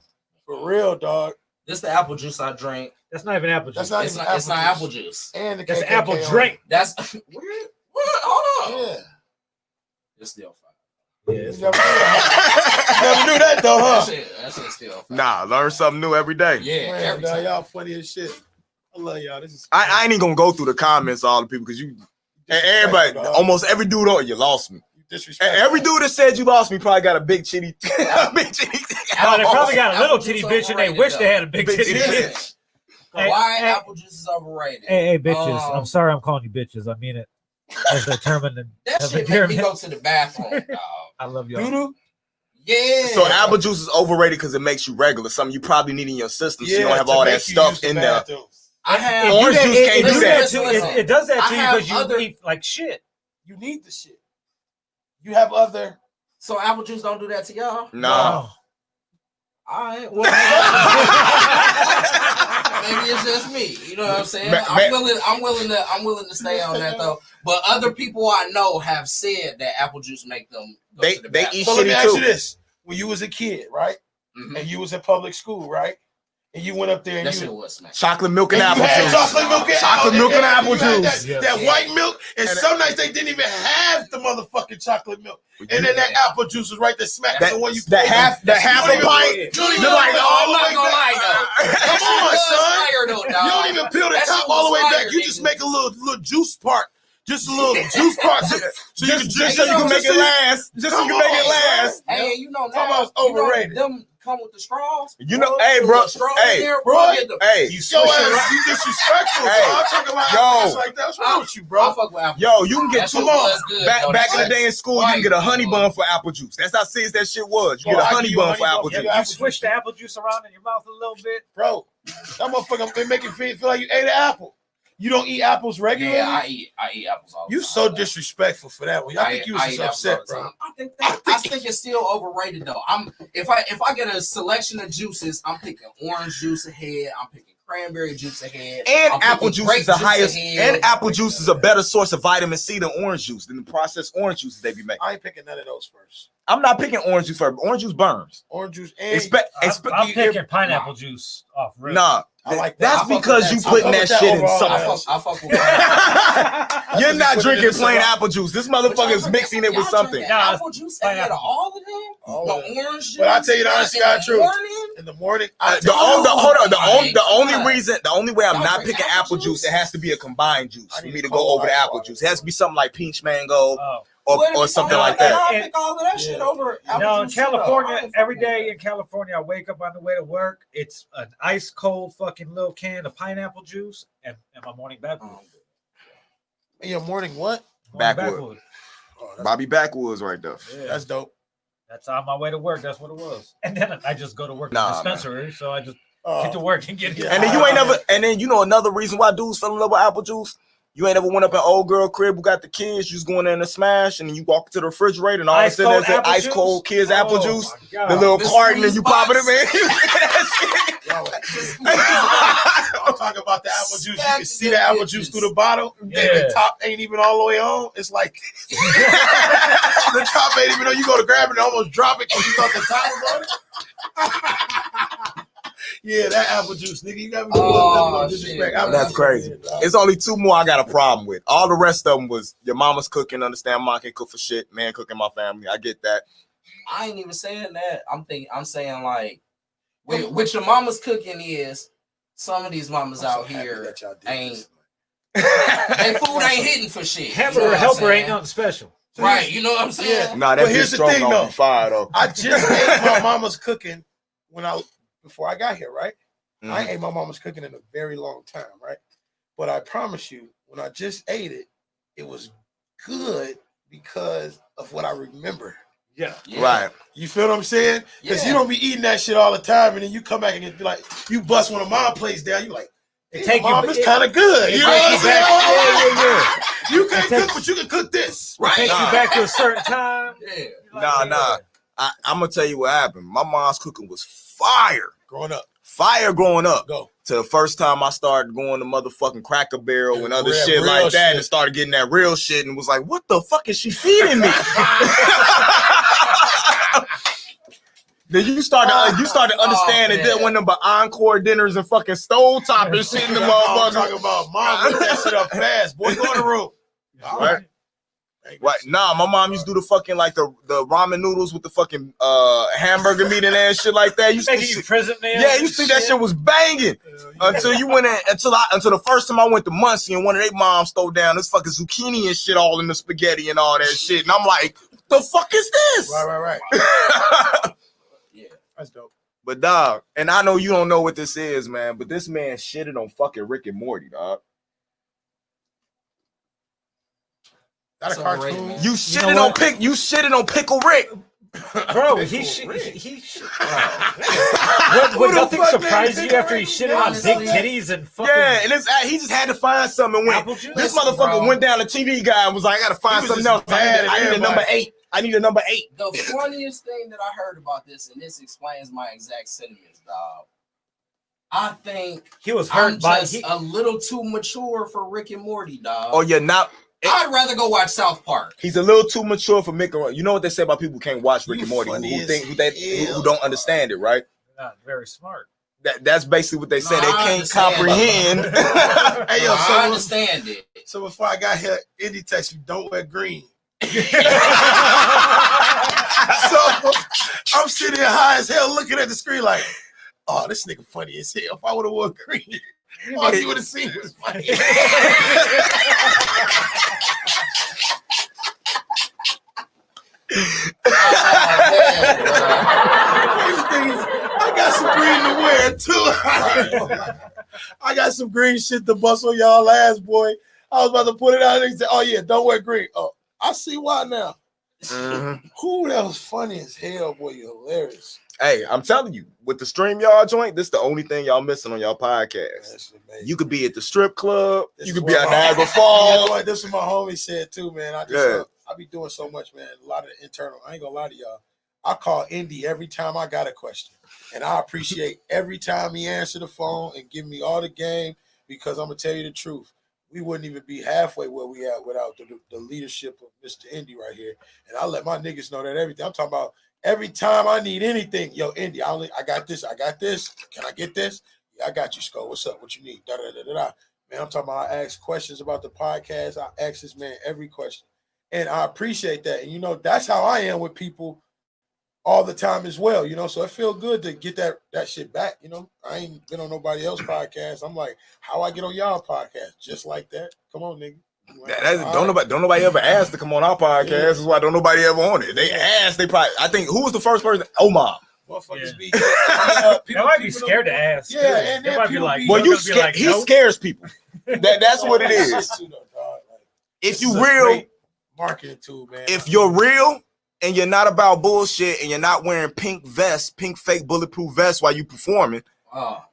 Speaker 4: For real, dog.
Speaker 3: This the apple juice I drink.
Speaker 2: That's not even apple juice.
Speaker 4: That's not
Speaker 3: It's not apple juice.
Speaker 4: And the
Speaker 2: That's
Speaker 4: KKK
Speaker 2: apple
Speaker 4: on it.
Speaker 2: drink.
Speaker 3: That's what? Hold on.
Speaker 4: Yeah.
Speaker 3: It's still fine.
Speaker 2: Yeah,
Speaker 4: You
Speaker 2: it's
Speaker 4: never knew that though, huh?
Speaker 3: That shit's still fine.
Speaker 1: Nah, learn something new every day.
Speaker 3: Yeah,
Speaker 4: Man,
Speaker 3: every
Speaker 4: dog,
Speaker 3: time.
Speaker 4: y'all funny as shit. I love y'all. This is
Speaker 1: I ain't even gonna go through the comments, all the people, because you and everybody,
Speaker 4: Disrespectful, dog.
Speaker 1: almost every dude on you lost me.
Speaker 4: You disrespectful.
Speaker 1: Every dude that said you lost me probably got a big chitty. Big chitty.
Speaker 2: Oh, they probably got a
Speaker 3: Apple
Speaker 2: little
Speaker 3: juice
Speaker 2: titty bitch and they
Speaker 3: overrated,
Speaker 2: wish
Speaker 3: though.
Speaker 2: they had a big
Speaker 1: Big
Speaker 2: titty
Speaker 1: titty
Speaker 2: bitch.
Speaker 1: bitch.
Speaker 2: Hey,
Speaker 3: Why
Speaker 2: hey.
Speaker 3: apple juice is overrated?
Speaker 2: Hey, bitches. I'm sorry I'm calling you bitches. I mean it. As determined.
Speaker 3: That
Speaker 2: as
Speaker 3: shit make me
Speaker 2: determined.
Speaker 3: go to the bathroom, dog.
Speaker 2: I love y'all.
Speaker 4: Doodoo?
Speaker 3: Yeah.
Speaker 1: So apple juice is overrated because it makes you regular, something you probably need in your system, so you don't have
Speaker 4: to
Speaker 1: all
Speaker 4: make
Speaker 1: that
Speaker 4: you
Speaker 1: stuff
Speaker 4: use the
Speaker 1: in there.
Speaker 4: bathroom.
Speaker 3: I have
Speaker 1: Orange juice can't do that.
Speaker 2: It does that
Speaker 3: I
Speaker 2: to you
Speaker 3: have
Speaker 2: because you
Speaker 3: other-
Speaker 2: eat like shit.
Speaker 4: You need the shit. You have other.
Speaker 3: So apple juice don't do that to y'all?
Speaker 1: No.
Speaker 3: All right. Well, maybe it's just me. You know what I'm saying? I'm willing to stay on that though. But other people I know have said that apple juice make them go
Speaker 1: They-
Speaker 3: to the
Speaker 1: they
Speaker 3: bathroom.
Speaker 1: eat
Speaker 4: So let me
Speaker 1: shitty
Speaker 4: ask
Speaker 1: too.
Speaker 4: you this: when you was a kid, right,
Speaker 3: Mhm.
Speaker 4: and you was in public school, right, and you went up there and
Speaker 3: That
Speaker 4: you.
Speaker 3: shit was smack.
Speaker 1: Chocolate milk and
Speaker 4: And
Speaker 1: apple
Speaker 4: you had
Speaker 1: juice.
Speaker 4: chocolate milk and
Speaker 1: Chocolate milk and apple
Speaker 4: you had
Speaker 1: juice.
Speaker 4: That
Speaker 3: Yeah.
Speaker 4: white milk, and
Speaker 1: And
Speaker 4: some nights they didn't even have the motherfucking chocolate milk. And then that apple juice was right there smack.
Speaker 1: That-
Speaker 4: the one you
Speaker 1: that
Speaker 4: pour
Speaker 1: half-
Speaker 4: in.
Speaker 1: that half
Speaker 4: You don't
Speaker 1: a
Speaker 4: even-
Speaker 1: pint.
Speaker 4: You don't even
Speaker 1: You're like,
Speaker 4: peel
Speaker 3: I'm
Speaker 4: all the
Speaker 3: not
Speaker 4: way
Speaker 3: gonna
Speaker 4: back.
Speaker 3: lie though.
Speaker 4: Come on, son.
Speaker 3: Fire, though,
Speaker 4: You
Speaker 3: dog.
Speaker 4: don't even peel the
Speaker 3: That
Speaker 4: top
Speaker 3: shit
Speaker 4: all the way
Speaker 3: was
Speaker 4: back.
Speaker 3: fire,
Speaker 4: You just
Speaker 3: nigga.
Speaker 4: make a little juice part. Just a little juice part. So you can
Speaker 1: Just so you can make it last. Just so you can make it last.
Speaker 3: Hey, you know
Speaker 4: Talking
Speaker 3: now
Speaker 4: about overrated.
Speaker 3: them come with the straws.
Speaker 1: You know,
Speaker 3: Bro,
Speaker 1: hey,
Speaker 3: put a
Speaker 1: bro,
Speaker 3: little straw
Speaker 1: hey,
Speaker 3: in there,
Speaker 4: bro,
Speaker 3: get the-
Speaker 1: Hey,
Speaker 3: you
Speaker 4: Yo,
Speaker 3: swish it
Speaker 4: ass,
Speaker 3: around.
Speaker 4: you disrespectful,
Speaker 1: Hey,
Speaker 4: bro. I'm talking about
Speaker 1: yo.
Speaker 4: apples like that. What's wrong with you,
Speaker 3: I
Speaker 4: bro?
Speaker 3: fuck with apple.
Speaker 1: yo, you can get
Speaker 3: That
Speaker 1: two
Speaker 3: shit was good,
Speaker 1: back
Speaker 3: though.
Speaker 1: back
Speaker 3: That
Speaker 1: in the day in school. You can get a honey
Speaker 3: fire.
Speaker 1: bun for apple juice. That's how serious that shit was. You
Speaker 4: Bro,
Speaker 1: get a
Speaker 4: I
Speaker 1: honey
Speaker 4: give you a
Speaker 1: bun for
Speaker 4: honey
Speaker 1: apple
Speaker 4: bun for
Speaker 1: juice.
Speaker 4: your
Speaker 2: You
Speaker 4: apple
Speaker 2: swish
Speaker 4: juice.
Speaker 2: the apple juice around in your mouth a little bit.
Speaker 4: Bro, that motherfucker they make you feel like you ate an apple. You don't eat apples regularly?
Speaker 3: Yeah, I eat apples all the
Speaker 4: You
Speaker 3: time.
Speaker 4: so disrespectful for that one. I think you was just
Speaker 3: eat apples
Speaker 4: upset,
Speaker 3: all the
Speaker 4: bro.
Speaker 3: time. I think it's still overrated though. If I get a selection of juices, I'm picking orange juice ahead. I'm picking cranberry juice ahead.
Speaker 1: And
Speaker 3: I'm
Speaker 1: apple
Speaker 3: picking
Speaker 1: juice
Speaker 3: grape
Speaker 1: is the
Speaker 3: juice
Speaker 1: highest.
Speaker 3: ahead.
Speaker 1: And apple juice is a better source of vitamin C than orange juice, than the processed orange juices they be making.
Speaker 4: I ain't picking none of those first.
Speaker 1: I'm not picking orange juice first. Orange juice burns.
Speaker 4: Orange juice and
Speaker 2: I'm picking pineapple juice off. Rip.
Speaker 1: Nah,
Speaker 4: I like that.
Speaker 1: that's
Speaker 3: I fuck with
Speaker 1: because
Speaker 3: that
Speaker 1: you
Speaker 3: too.
Speaker 1: putting
Speaker 4: I
Speaker 1: that
Speaker 4: fuck with
Speaker 1: shit
Speaker 4: that
Speaker 1: in
Speaker 4: overall.
Speaker 1: something.
Speaker 3: I fuck with that.
Speaker 1: You're
Speaker 4: That's
Speaker 1: not
Speaker 4: what you put it
Speaker 1: drinking
Speaker 4: in
Speaker 1: plain
Speaker 4: some-
Speaker 1: apple juice. This motherfucker is mixing it with
Speaker 3: Y'all
Speaker 1: something.
Speaker 3: drinking
Speaker 2: Nah,
Speaker 3: apple juice ahead of all of them.
Speaker 4: All
Speaker 3: The
Speaker 4: of them.
Speaker 3: orange juice.
Speaker 4: But I tell you the honest
Speaker 3: in
Speaker 4: God truth.
Speaker 3: morning?
Speaker 4: in the morning.
Speaker 1: The only way I'm not picking apple juice, it has to be a combined juice for me to go over the apple juice. It has to be something like peach mango or something like that.
Speaker 3: I pick all of that shit over apple
Speaker 2: in
Speaker 3: juice.
Speaker 2: California, every day in California, I wake up on the way to work. It's an ice cold fucking little can of pineapple juice and my morning backwood.
Speaker 4: Your morning what?
Speaker 2: Backwood.
Speaker 1: Bobby Backwoods right there.
Speaker 2: Yeah.
Speaker 4: That's dope.
Speaker 2: That's on my way to work. That's what it was. And then I just go to work in the dispensary, so I just get to work and get it.
Speaker 1: And then you ain't never. And then you know another reason why dudes fell in love with apple juice. You ain't ever went up an old girl crib who got the kids. You just going in and smash, and then you walk to the refritator, and all of a sudden there's that ice cold kids apple juice, the little carton, and you pop it in, man.
Speaker 4: I'm talking about the apple juice. You can see the apple juice through the bottle. Yeah. The top ain't even all the way on. It's like the top ain't even though you go to grab it and almost drop it because you thought the top was on it. Yeah, that apple juice, nigga. You got me disrespect.
Speaker 1: That's crazy. It's only two more I got a problem with. All the rest of them was your mama's cooking. Understand, mom can't cook for shit. Man cooking my family. I get that.
Speaker 3: I ain't even saying that. I'm saying like, with your mama's cooking is some of these mamas out here ain't. They food ain't hitting for shit.
Speaker 2: Helper ain't nothing special.
Speaker 3: Right, you know what I'm saying?
Speaker 4: Yeah.
Speaker 1: Nah, that here's the thing though. Fire, though.
Speaker 4: I just ate my mama's cooking before I got here, right? Mm-hmm. I ain't ate my mama's cooking in a very long time, right? But I promise you, when I just ate it, it was good because of what I remember.
Speaker 2: Yeah.
Speaker 1: Right.
Speaker 4: You feel what I'm saying? Because you don't be eating that shit all the time, and then you come back and be like, you bust one of my plates down, you like, hey, mom, it's kind of good. You know what I'm saying? Yeah. You can't cook, but you can cook this.
Speaker 2: Right. Take you back to a certain time.
Speaker 1: Yeah. Nah. I'm going to tell you what happened. My mom's cooking was fire. Growing up.
Speaker 4: Go.
Speaker 1: To the first time I started going to motherfucking Cracker Barrel and other shit like that and started getting that real shit and was like, what the fuck is she feeding me? Then you started understanding that when them encore dinners and fucking stovetop and shit in the motherfucker.
Speaker 4: I'm talking about mom, get that shit up fast. Boy, go in the room.
Speaker 1: All right. Right. Nah, my mom used to do the fucking like the ramen noodles with the fucking hamburger meat in there and shit like that. You
Speaker 2: prison meal.
Speaker 1: Yeah, you think that shit was banging until you went in until the first time I went to Muncie and one of their moms threw down this fucking zucchini and shit all in the spaghetti and all that shit. And I'm like, the fuck is this?
Speaker 4: Right. Yeah, that's dope.
Speaker 1: But dog, and I know you don't know what this is, man, but this man shitted on fucking Rick and Morty, dog.
Speaker 4: That a cartoon?
Speaker 1: You shitted on Pickle Rick.
Speaker 2: Bro, he What nothing surprised you after he shitted on big titties and fucking...
Speaker 1: Yeah, and he just had to find something and went. This motherfucker went down the TV guy and was like, I gotta find something else. I need a number 8.
Speaker 3: The funniest thing that I heard about this, and this explains my exact sentiments, dog. I think
Speaker 2: he was hurt
Speaker 3: a little too mature for Rick and Morty, dog.
Speaker 1: Oh, you're not...
Speaker 3: I'd rather go watch South Park.
Speaker 1: He's a little too mature for Mick. You know what they say about people who can't watch Rick and Morty, who don't understand it, right?
Speaker 2: Not very smart.
Speaker 1: That's basically what they say. They can't comprehend.
Speaker 4: Hey, yo,
Speaker 3: I understand it.
Speaker 4: So before I got here, Indy texted me, don't wear green. So I'm sitting here high as hell looking at the screen like, oh, this nigga funny as hell. If I would have worn green, all you would have seen was funny. I got some green to wear too. I got some green shit to bust on y'all ass, boy. I was about to put it out and he said, oh yeah, don't wear green. Oh, I see why now. Mm-hmm. Who that was funny as hell, boy. You're hilarious.
Speaker 1: Hey, I'm telling you, with the StreamYard joint, this is the only thing y'all missing on y'all podcast. You could be at the strip club. You could be at Niagara Falls.
Speaker 4: You know this is my homie said too, man. I be doing so much, man. A lot of the internal. I ain't gonna lie to y'all. I call Indy every time I got a question, and I appreciate every time he answer the phone and give me all the game because I'm gonna tell you the truth. We wouldn't even be halfway where we at without the leadership of Mr. Indy right here. And I let my niggas know that everything. I'm talking about every time I need anything. Yo, Indy, I got this. Can I get this? Yeah, I got you, Sko. What's up? What you need? Da, da, da, da, da. Man, I'm talking about I ask questions about the podcast. I ask this man every question. And I appreciate that. And, you know, that's how I am with people all the time as well, you know. So it feels good to get that shit back, you know. I ain't been on nobody else's podcast. I'm like, how I get on y'all podcast? Just like that. Come on, nigga. Like,
Speaker 1: Don't nobody ever ask to come on our podcast.
Speaker 4: Yeah.
Speaker 1: That's why don't nobody ever on it. They asked. They probably. I think who was the first person? Omar.
Speaker 4: Motherfuckers be.
Speaker 2: They might be scared to ask.
Speaker 4: Yeah,
Speaker 2: too.
Speaker 4: and
Speaker 2: They
Speaker 4: then
Speaker 2: might be
Speaker 4: people
Speaker 2: like,
Speaker 4: be-
Speaker 1: Well,
Speaker 2: they're
Speaker 1: you
Speaker 2: gonna be
Speaker 1: sca-
Speaker 2: like,
Speaker 1: he
Speaker 2: nope.
Speaker 1: scares people. That's what it is. If
Speaker 4: This
Speaker 1: you
Speaker 4: is a
Speaker 1: real,
Speaker 4: great marketing tool, man.
Speaker 1: if you're real and you're not about bullshit and you're not wearing pink vests, pink fake bulletproof vests while you performing,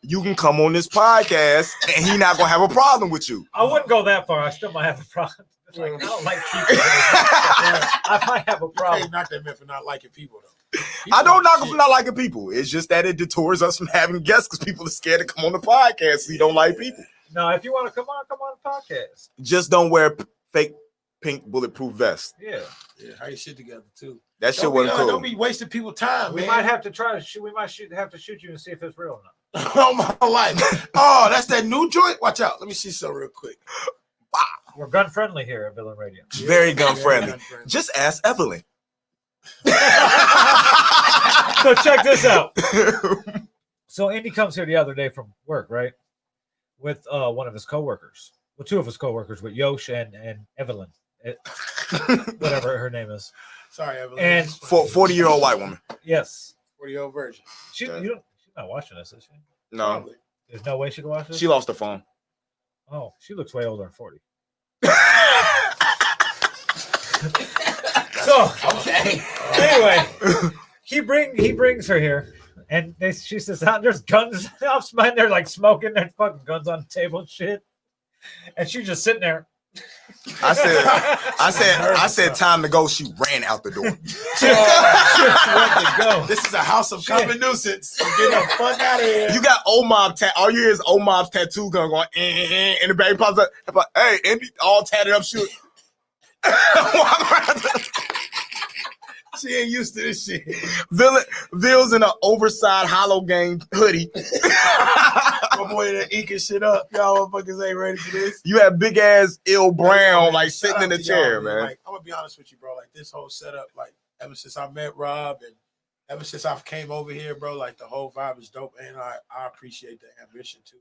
Speaker 1: you can come on this podcast and he not gonna have a problem with you.
Speaker 2: I wouldn't go that far. I still might have a problem. It's like, I don't like people. I might have a
Speaker 4: You
Speaker 2: problem.
Speaker 4: can't knock that man for not liking people though.
Speaker 1: I don't knock him for not liking people. It's just that it detours us from having guests because people are scared to come on the podcast. So you don't like people.
Speaker 2: No, if you want to come on the podcast.
Speaker 1: Just don't wear fake pink bulletproof vests.
Speaker 2: Yeah.
Speaker 4: Yeah, how you shit together too.
Speaker 1: That shit
Speaker 4: Don't
Speaker 1: wasn't cool.
Speaker 4: Don't be wasting people's time,
Speaker 2: We
Speaker 4: man.
Speaker 2: might have to try to shoot. We might have to shoot you and see if it's real or not.
Speaker 4: Oh my life. Oh, that's that new joint. Watch out. Let me see something real quick.
Speaker 2: We're gun friendly here at Villain Radio.
Speaker 1: Very gun friendly.
Speaker 4: gun friendly.
Speaker 1: Just ask Evelyn.
Speaker 2: So check this out. So Andy comes here the other day from work, right? With one of his coworkers. Well, two of his coworkers, with Yosh and Evelyn. Whatever her name is.
Speaker 4: Sorry, Evelyn.
Speaker 2: And
Speaker 1: 40-year-old white woman.
Speaker 2: yes.
Speaker 4: 40-year-old virgin.
Speaker 2: She's not watching this, is she?
Speaker 1: No,
Speaker 4: Probably.
Speaker 2: There's no way she can watch this?
Speaker 1: she lost her phone.
Speaker 2: Oh, she looks way older than 40. So
Speaker 3: Okay.
Speaker 2: anyway, he brings her here, and she says, "There's guns." I'm smiling. They're like smoking. There's fucking guns on the table and shit. And she's just sitting there.
Speaker 1: I said, time to go. She ran out the door.
Speaker 2: Just went to go.
Speaker 4: This is a house of common nuisance. Get the fuck out of here.
Speaker 1: You got Omar all you hear is Omar's tattoo gun going, and the baby pops up. Like, hey, Andy, all tatted up, shoot. Walk around.
Speaker 4: She ain't used to this shit.
Speaker 1: Ville's in an oversized Hollow Gang hoodie.
Speaker 4: My boy that inking shit up. Y'all motherfuckers ain't ready for this.
Speaker 1: You have big ass ill Brown
Speaker 4: Man,
Speaker 1: like
Speaker 4: shout
Speaker 1: sitting
Speaker 4: out
Speaker 1: in the
Speaker 4: to
Speaker 1: chair,
Speaker 4: y'all,
Speaker 1: man.
Speaker 4: Like, I'm gonna be honest with you, bro. Like this whole setup, like ever since I met Rob and ever since I came over here, bro, like the whole vibe is dope. And I appreciate the ambition too.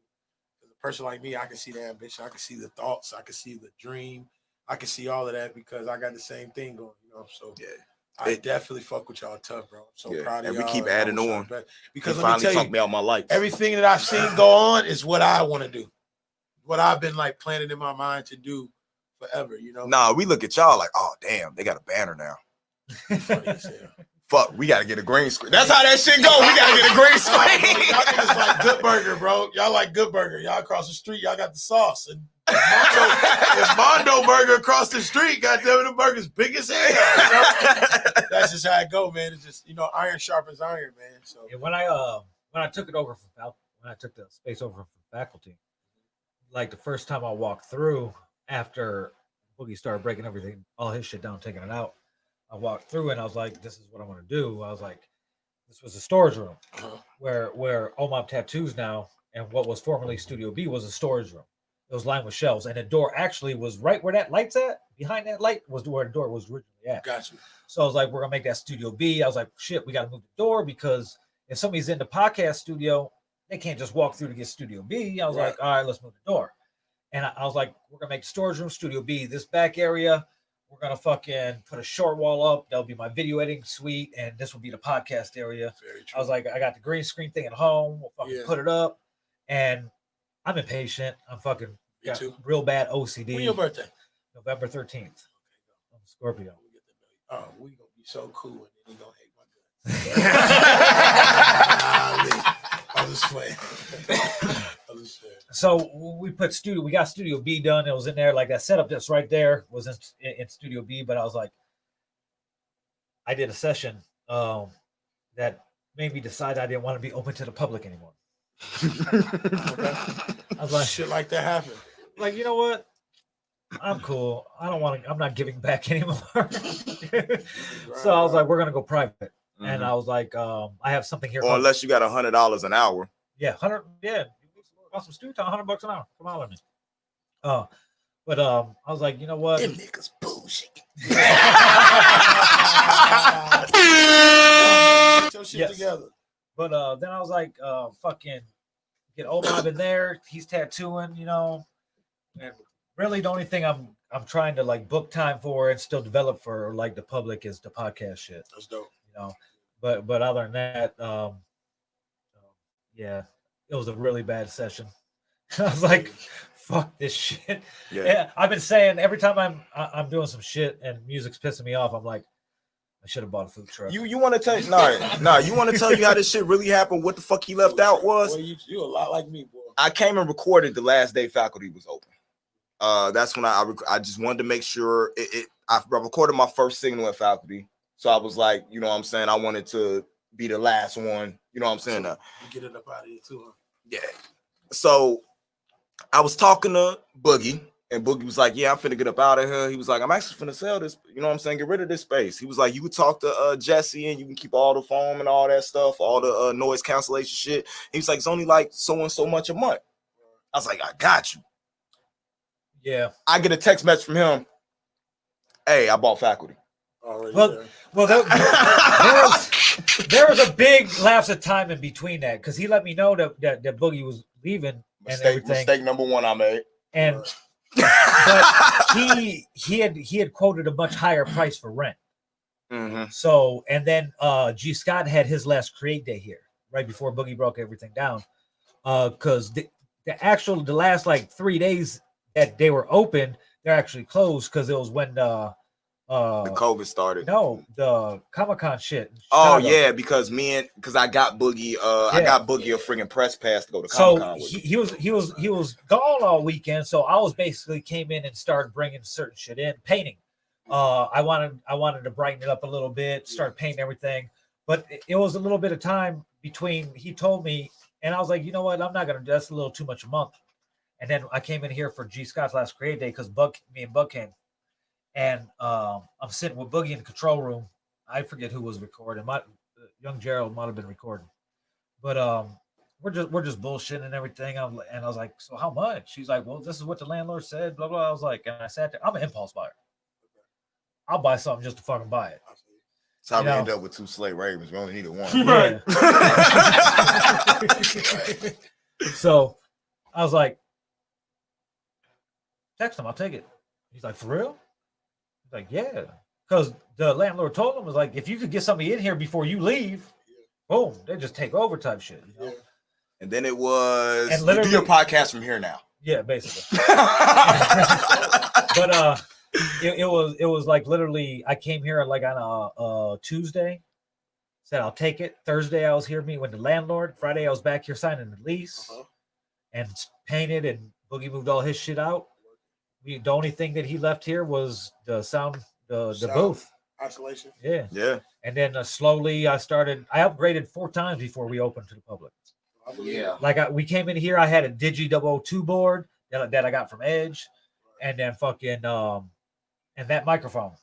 Speaker 4: As a person like me, I can see the ambition, I can see the thoughts, I can see the dream, I can see all of that because I got the same thing going, you know. So
Speaker 1: Yeah.
Speaker 4: I definitely fuck with y'all tough, bro. I'm so
Speaker 1: Yeah,
Speaker 4: proud of
Speaker 1: and
Speaker 4: y'all.
Speaker 1: we keep
Speaker 4: I
Speaker 1: adding
Speaker 4: wish y'all
Speaker 1: on.
Speaker 4: the best.
Speaker 1: Because
Speaker 4: Because let me
Speaker 1: finally
Speaker 4: tell
Speaker 1: talk
Speaker 4: you,
Speaker 1: me out my life.
Speaker 4: everything that I've seen go on is what I want to do. What I've been like planning in my mind to do forever, you know.
Speaker 1: Nah, we look at y'all like, oh damn, they got a banner now.
Speaker 4: Funny as hell.
Speaker 1: Fuck, we gotta get a green screen. That's how that shit go. We gotta get a green screen.
Speaker 4: Y'all niggas like Good Burger, bro. Y'all like Good Burger. Y'all across the street, y'all got the sauce. And if Mondo Burger across the street, goddamn it, the burger's big as hell. You know? That's just how it go, man. It's just, you know, iron sharpens iron, man. So
Speaker 2: Yeah, when I took it over from when I took the space over from faculty, like the first time I walked through after Boogie started breaking everything, all his shit down, taking it out, I walked through and I was like, "This is what I want to do." I was like, "This was a storage room where Omab Tattoos now, and what was formerly Studio B was a storage room. It was lined with shelves, and the door actually was right where that light's at. Behind that light was where the door was originally at.
Speaker 4: got you.
Speaker 2: So I was like, we're gonna make that Studio B. I was like, shit, we gotta move the door because if somebody's in the podcast studio, they can't just walk through to get Studio B. I was
Speaker 4: Right.
Speaker 2: like, all right, let's move the door. And I was like, we're gonna make the storage room Studio B. This back area, we're gonna fucking put a short wall up. That'll be my video editing suite, and this will be the podcast area.
Speaker 4: Very true.
Speaker 2: I was like, I got the green screen thing at home. We'll fucking
Speaker 4: Yeah.
Speaker 2: put it up. And I'm impatient. I'm fucking
Speaker 4: Me
Speaker 2: got
Speaker 4: too.
Speaker 2: real bad OCD.
Speaker 4: When your birthday?
Speaker 2: November 13th. I'm a Scorpio.
Speaker 4: Oh, we gonna be so cool and then he gonna hate my guts. I was just playing. I was just playing.
Speaker 2: So we got Studio B done. It was in there, like that setup that's right there was in Studio B. But I was like, I did a session that made me decide I didn't want to be open to the public anymore.
Speaker 4: Okay.
Speaker 2: I was like,
Speaker 4: Shit like that happen.
Speaker 2: like, you know what? I'm cool. I don't want to. I'm not giving back anymore. So I was like, we're gonna go private. And I was like, I have something here.
Speaker 1: Or
Speaker 2: called-
Speaker 1: unless you got $100 an hour.
Speaker 2: Yeah, 100. Yeah, want some studio time, $100 an hour. Come on with me. But I was like, you know what?
Speaker 4: Them niggas bullshit. together.
Speaker 2: But then I was like, fucking get Omab in there. He's tattooing, you know. And really the only thing I'm trying to like book time for and still develop for like the public is the podcast shit.
Speaker 4: That's dope.
Speaker 2: You know. But other than that, yeah, it was a really bad session. I was like, fuck this shit. Yeah, I've been saying every time I'm doing some shit and music's pissing me off, I'm like, I should have bought a food truck.
Speaker 1: You want to tell you want to tell you how this shit really happened? What the fuck he left out was?
Speaker 4: Boy, you a lot like me, boy.
Speaker 1: I came and recorded the last day faculty was open. That's when I just wanted to make sure I recorded my first signal at faculty. So I was like, you know what I'm saying? I wanted to be the last one. You know what I'm saying?
Speaker 4: You get it up out of here too, huh?
Speaker 1: Yeah. So I was talking to Boogie, and Boogie was like, yeah, I'm finna get up out of here. He was like, I'm actually finna sell this, you know what I'm saying? Get rid of this space. He was like, you could talk to Jesse and you can keep all the foam and all that stuff, all the noise cancellation shit. He was like, it's only like so and so much a month. I was like, I got you.
Speaker 2: Yeah.
Speaker 1: I get a text message from him. Hey, I bought faculty.
Speaker 2: Well, there was a big lapse of time in between that because he let me know that Boogie was leaving and everything.
Speaker 1: Mistake number one I made.
Speaker 2: And but he had quoted a much higher price for rent.
Speaker 1: Mm-hmm.
Speaker 2: So and then G Scott had his last create day here right before Boogie broke everything down. Because the last like 3 days that they were open, they're actually closed because it was when the
Speaker 1: COVID started.
Speaker 2: No, the Comic-Con shit.
Speaker 1: Oh yeah, because I got Boogie. I got Boogie a friggin' press pass to go to Comic-Con.
Speaker 2: So he was gone all weekend. So I was basically came in and started bringing certain shit in, painting. I wanted to brighten it up a little bit, start painting everything. But it was a little bit of time between. He told me, and I was like, you know what, I'm not gonna. That's a little too much a month. And then I came in here for G Scott's last create day because me and Bug came. And I'm sitting with Boogie in the control room. I forget who was recording. Young Gerald might have been recording, but we're just bullshitting and everything. And I was like, so how much? She's like, well, this is what the landlord said. Blah blah. I was like, and I sat there. I'm an impulse buyer. I'll buy something just to fucking buy it.
Speaker 1: That's how we end up with 2 slate ravens. We only needed one.
Speaker 2: Yeah. So I was like, text him. I'll take it. He's like, for real? Like, yeah, because the landlord told him, was like, if you could get somebody in here before you leave, boom, they just take over type shit. You know?
Speaker 1: And then it was,
Speaker 2: and
Speaker 1: you do your podcast from here now.
Speaker 2: Yeah, basically. But it was like literally, I came here like on a Tuesday, said I'll take it. Thursday I was here meeting with the landlord. Friday I was back here signing the lease and painted, and Boogie moved all his shit out. The only thing that he left here was the sound, the booth.
Speaker 4: Isolation.
Speaker 2: Yeah.
Speaker 1: Yeah.
Speaker 2: And then slowly I upgraded 4 times before we opened to the public.
Speaker 3: Yeah.
Speaker 2: Like we came in here, I had a Digi 002 board that I got from Edge, and then fucking and that microphone.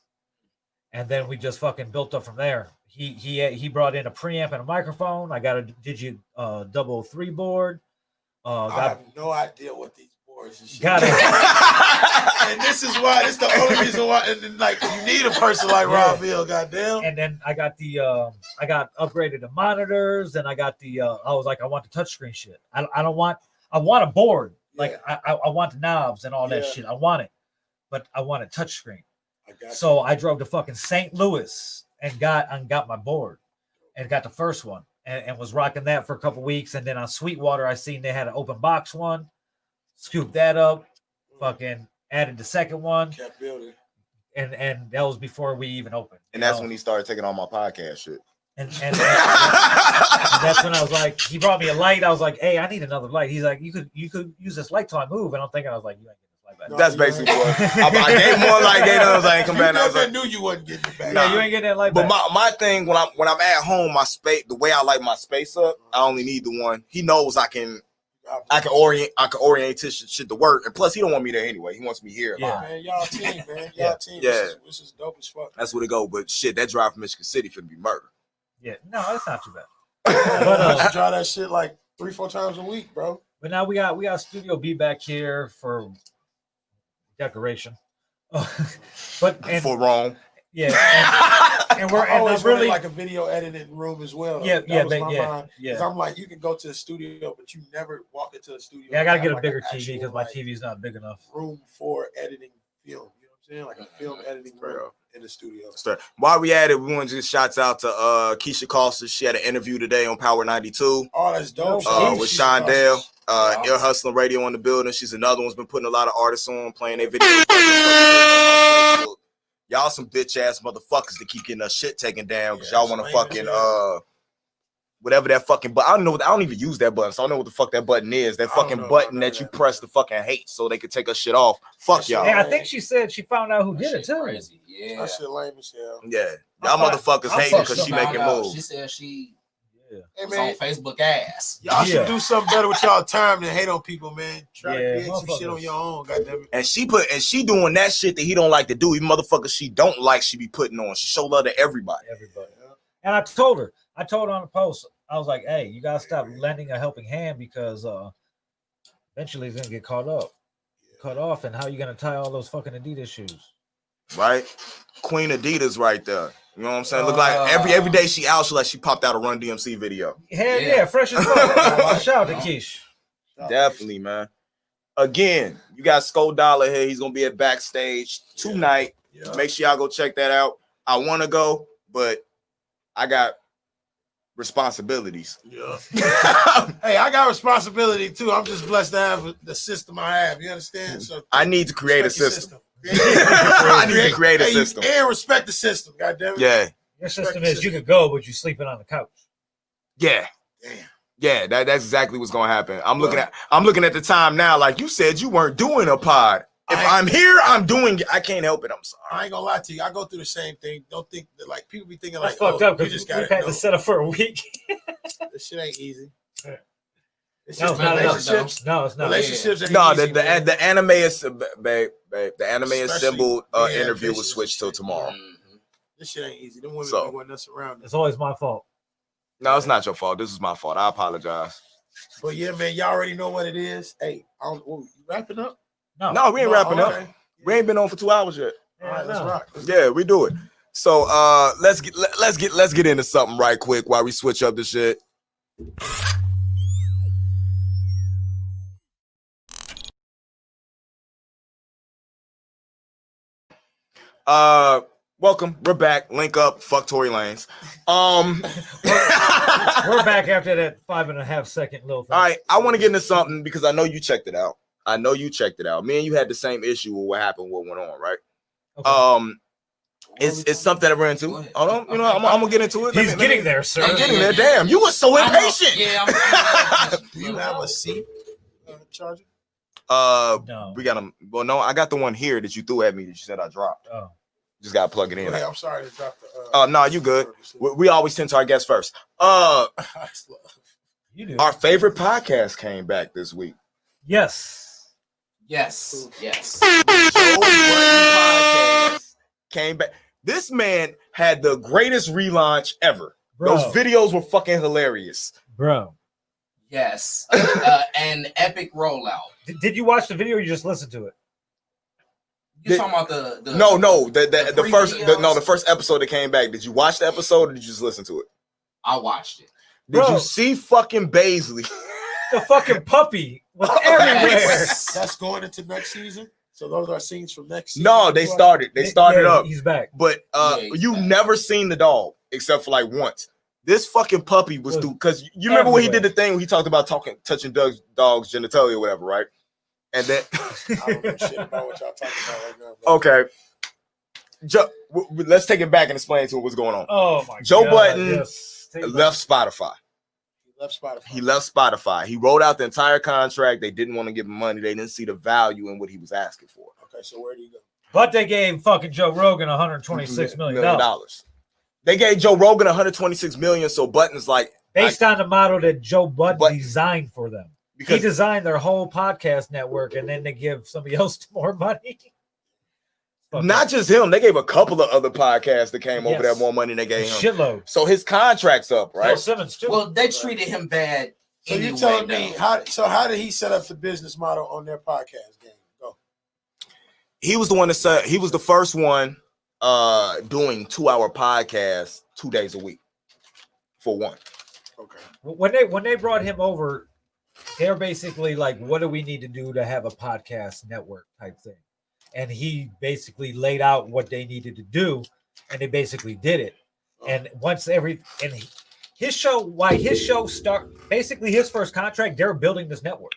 Speaker 2: And then we just fucking built up from there. He brought in a preamp and a microphone. I got a Digi 003 board.
Speaker 4: I have no idea what these boards and shit.
Speaker 2: Got it.
Speaker 4: And this is the only reason why. And then, like, you need a person like Raphael, goddamn.
Speaker 2: And then I got I got upgraded the monitors, and I got I was like, I want the touchscreen shit. I want a board. Like I want the knobs and all that shit. I want it, but I want a touchscreen. So I drove to fucking St. Louis and got my board and got the first one and was rocking that for a couple weeks. And then on Sweetwater, I seen they had an open box one, scooped that up, fucking added the second one,
Speaker 4: kept building,
Speaker 2: and that was before we even opened.
Speaker 1: And that's when he started taking on my podcast shit.
Speaker 2: And that's when I was like, he brought me a light. I was like, hey, I need another light. He's like, you could use this light till I move. And I'm thinking, I was like, you ain't getting this light back.
Speaker 4: No,
Speaker 1: that's basically what I gave him one light, gave others, I ain't come back. I was like,
Speaker 4: knew you wasn't getting it back.
Speaker 2: Yeah, you ain't getting that light
Speaker 1: but
Speaker 2: back.
Speaker 1: my thing when I'm at home, my space, the way I light my space up, I only need the one. He knows I can orient his shit to work, and plus he don't want me there anyway. He wants me here.
Speaker 2: Yeah,
Speaker 4: man, y'all team, man, y'all team.
Speaker 1: Yeah,
Speaker 4: this is dope as fuck.
Speaker 1: that's where it go. But shit, that drive from Michigan City finna be murder.
Speaker 2: Yeah, no, that's not too bad.
Speaker 4: But try that shit like 3-4 times a week, bro.
Speaker 2: But now we got Studio B back here for decoration. But
Speaker 1: For Rome.
Speaker 2: Yeah, and we're
Speaker 4: I always
Speaker 2: really
Speaker 4: really like a video editing room as well.
Speaker 2: Yeah,
Speaker 4: That was my mind.
Speaker 2: yeah.
Speaker 4: Because I'm like, you can go to the studio, but you never walk into a studio.
Speaker 2: Yeah, I gotta
Speaker 4: and
Speaker 2: get a
Speaker 4: have,
Speaker 2: bigger
Speaker 4: an
Speaker 2: TV because
Speaker 4: actual,
Speaker 2: my TV's not big enough.
Speaker 4: room for editing film. You know what I'm saying? Like a film editing room in the studio.
Speaker 1: While we at it, we want to just shouts out to Keisha Costa. She had an interview today on Power 92.
Speaker 4: Oh, that's dope.
Speaker 1: With Shondale. Air Hustling Radio in the building. She's another one's been putting a lot of artists on, playing their videos. Y'all some bitch ass motherfuckers to keep getting us shit taken down because y'all want to fucking whatever that fucking button. I don't even use that button, so I don't know what the fuck that button is. That fucking button that you press to fucking hate so they could take us shit off. Fuck y'all.
Speaker 2: Hey, I think she said she found out who did it too.
Speaker 3: Crazy. Yeah.
Speaker 4: That shit lame as hell.
Speaker 1: Yeah. Y'all motherfuckers hating because she making moves.
Speaker 3: She said she
Speaker 4: Hey,
Speaker 3: was
Speaker 4: man,
Speaker 3: on Facebook ass.
Speaker 4: y'all should do something better with y'all time than hate on people, man. Try to create some
Speaker 2: motherfuckers.
Speaker 4: shit on your own, goddammit.
Speaker 1: And she doing that shit that he don't like to do. Even motherfuckers she don't like, she be putting on. She show love to everybody.
Speaker 2: And I told her on the post, I was like, hey, you gotta stop lending a helping hand because eventually it's gonna get cut off, and how you gonna tie all those fucking Adidas shoes?
Speaker 1: Right? Queen Adidas right there. You know what I'm saying? Look like every day she out, she popped out a Run DMC video.
Speaker 2: Hell yeah, fresh as fuck. Shout out to Keish.
Speaker 1: Definitely, man. Again, you got Sko Dollar here. He's gonna be at Backstage tonight.
Speaker 4: Yeah.
Speaker 1: Make sure y'all go check that out. I want to go, but I got responsibilities.
Speaker 4: Yeah. Hey, I got responsibility too. I'm just blessed to have the system I have. You understand? So
Speaker 1: I need to create a
Speaker 4: respect your
Speaker 1: system.
Speaker 4: I
Speaker 1: need to create a system.
Speaker 4: And respect the system, goddammit.
Speaker 1: Yeah.
Speaker 2: Your system is you could go, but you sleeping on the couch.
Speaker 1: Yeah.
Speaker 4: Damn.
Speaker 1: Yeah, that's exactly what's gonna happen. I'm looking at the time now, like you said, you weren't doing a pod. If I'm here, I'm doing it. I can't help it. I'm sorry.
Speaker 4: I ain't gonna lie to you. I go through the same thing. Don't think that like people be thinking like,
Speaker 2: That's fucked up
Speaker 4: you
Speaker 2: because
Speaker 4: just
Speaker 2: we've
Speaker 4: got
Speaker 2: had to set up for a week.
Speaker 4: This shit ain't easy. It's
Speaker 2: No,
Speaker 4: just
Speaker 2: it's not.
Speaker 4: relationships.
Speaker 2: No, it's not.
Speaker 4: Relationships ain't
Speaker 1: No,
Speaker 4: easy, man.
Speaker 1: the anime is babe. The anime
Speaker 4: Especially
Speaker 1: assembled
Speaker 4: being
Speaker 1: interview was
Speaker 4: ambitious
Speaker 1: switched till
Speaker 4: and shit.
Speaker 1: tomorrow.
Speaker 4: This shit ain't easy. Them women
Speaker 1: So.
Speaker 4: be wanting us around.
Speaker 2: It's always my fault.
Speaker 1: No, it's not your fault. This is my fault. I apologize.
Speaker 4: But yeah, man, y'all already know what it is. Hey, you wrapping up?
Speaker 1: No, we ain't wrapping up.
Speaker 4: Okay.
Speaker 1: We ain't been on for 2 hours yet.
Speaker 4: All right, let's rock.
Speaker 1: Yeah, we do it. So let's get into something right quick while we switch up the shit. Welcome. We're back. Link up. Fuck Tory Lanez.
Speaker 2: We're back after that 5.5 second little thing.
Speaker 1: All right, I want to get into something because I know you checked it out. Me and you had the same issue with what happened, what went on, right?
Speaker 2: Okay.
Speaker 1: It's something I ran into. Hold on, I'm gonna get into it.
Speaker 2: He's getting there, sir.
Speaker 1: I'm getting there. Damn, you were so impatient.
Speaker 4: Do you have a seat charger?
Speaker 2: No.
Speaker 1: We got them. Well, no, I got the one here that you threw at me that you said I dropped.
Speaker 2: Oh.
Speaker 1: Just gotta plug it in.
Speaker 4: Hey, I'm sorry to drop the.
Speaker 1: Oh no, you good. We always tend to our guests first.
Speaker 2: You do.
Speaker 1: Our favorite podcast came back this week.
Speaker 2: Yes.
Speaker 3: Yes.
Speaker 1: Joe Budden podcast came back. This man had the greatest relaunch ever.
Speaker 2: Bro.
Speaker 1: Those videos were fucking hilarious.
Speaker 2: Bro.
Speaker 3: Yes. An epic rollout.
Speaker 2: Did you watch the video or you just listened to it?
Speaker 3: You talking about the
Speaker 1: the first episode that came back. Did you watch the episode or did you just listen to it?
Speaker 3: I watched it.
Speaker 1: Did
Speaker 2: Bro.
Speaker 1: you see fucking Baisley?
Speaker 2: The fucking puppy was everywhere.
Speaker 4: That's going into next season. So those are scenes from next season.
Speaker 1: No, they started. They started
Speaker 2: Yeah,
Speaker 1: up.
Speaker 2: He's back.
Speaker 1: But you never seen the dog except for like once. This fucking puppy was through because you remember when he did the thing when he talked about touching dog's genitalia or whatever, right? And then
Speaker 4: I don't know shit about what y'all talking about right now. Bro.
Speaker 1: okay, let's take it back and explain to him what's going on.
Speaker 2: Oh my
Speaker 1: Joe
Speaker 2: God.
Speaker 1: Budden
Speaker 2: Yes.
Speaker 1: left Spotify. He left Spotify. He wrote out the entire contract. They didn't want to give him money. They didn't see the value in what he was asking for.
Speaker 4: Okay, so where do you go?
Speaker 2: But they gave fucking Joe Rogan $126 million.
Speaker 1: They gave Joe Rogan $126 million. So Button's like
Speaker 2: based on the model that Joe Budden designed for them.
Speaker 1: Because
Speaker 2: he designed their whole podcast network, and then they give somebody else more money.
Speaker 1: Not just him. They gave a couple of other podcasts that came over there more money than they gave him.
Speaker 2: Shitload.
Speaker 1: So his contract's up, right?
Speaker 2: Bill Simmons too.
Speaker 3: Well, they treated him bad.
Speaker 4: So
Speaker 3: anyway,
Speaker 4: you're telling me how did he set up the business model on their podcast game? Go.
Speaker 1: He was the one that said he was the first one doing 2-hour podcasts 2 days a week for one.
Speaker 4: Okay.
Speaker 2: When they brought him over, they're basically like, what do we need to do to have a podcast network type thing? And he basically laid out what they needed to do, and they basically did it. And his show basically his first contract, they're building this network.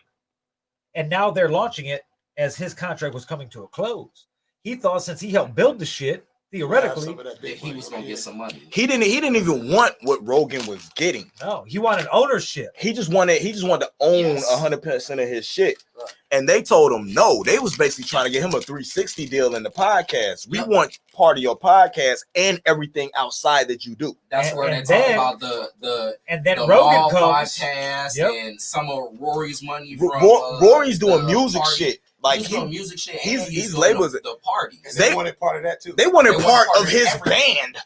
Speaker 2: And now they're launching it as his contract was coming to a close. He thought since he helped build the shit, theoretically,
Speaker 3: that he was gonna get some money.
Speaker 1: He didn't even want what Rogan was getting.
Speaker 2: No, he wanted ownership.
Speaker 1: He just wanted to own 100% of his shit. Right. And they told him no. They was basically trying to get him a 360 deal in the podcast. We want part of your podcast and everything outside that you do.
Speaker 3: That's where they talk about the
Speaker 2: Rogan comes
Speaker 3: podcast and some of Rory's money from
Speaker 1: Rory's doing music
Speaker 3: party.
Speaker 1: Shit. Like
Speaker 3: he's doing music shit.
Speaker 1: He's labels
Speaker 3: the parties.
Speaker 4: And they wanted part of that too.
Speaker 1: They wanted part of his band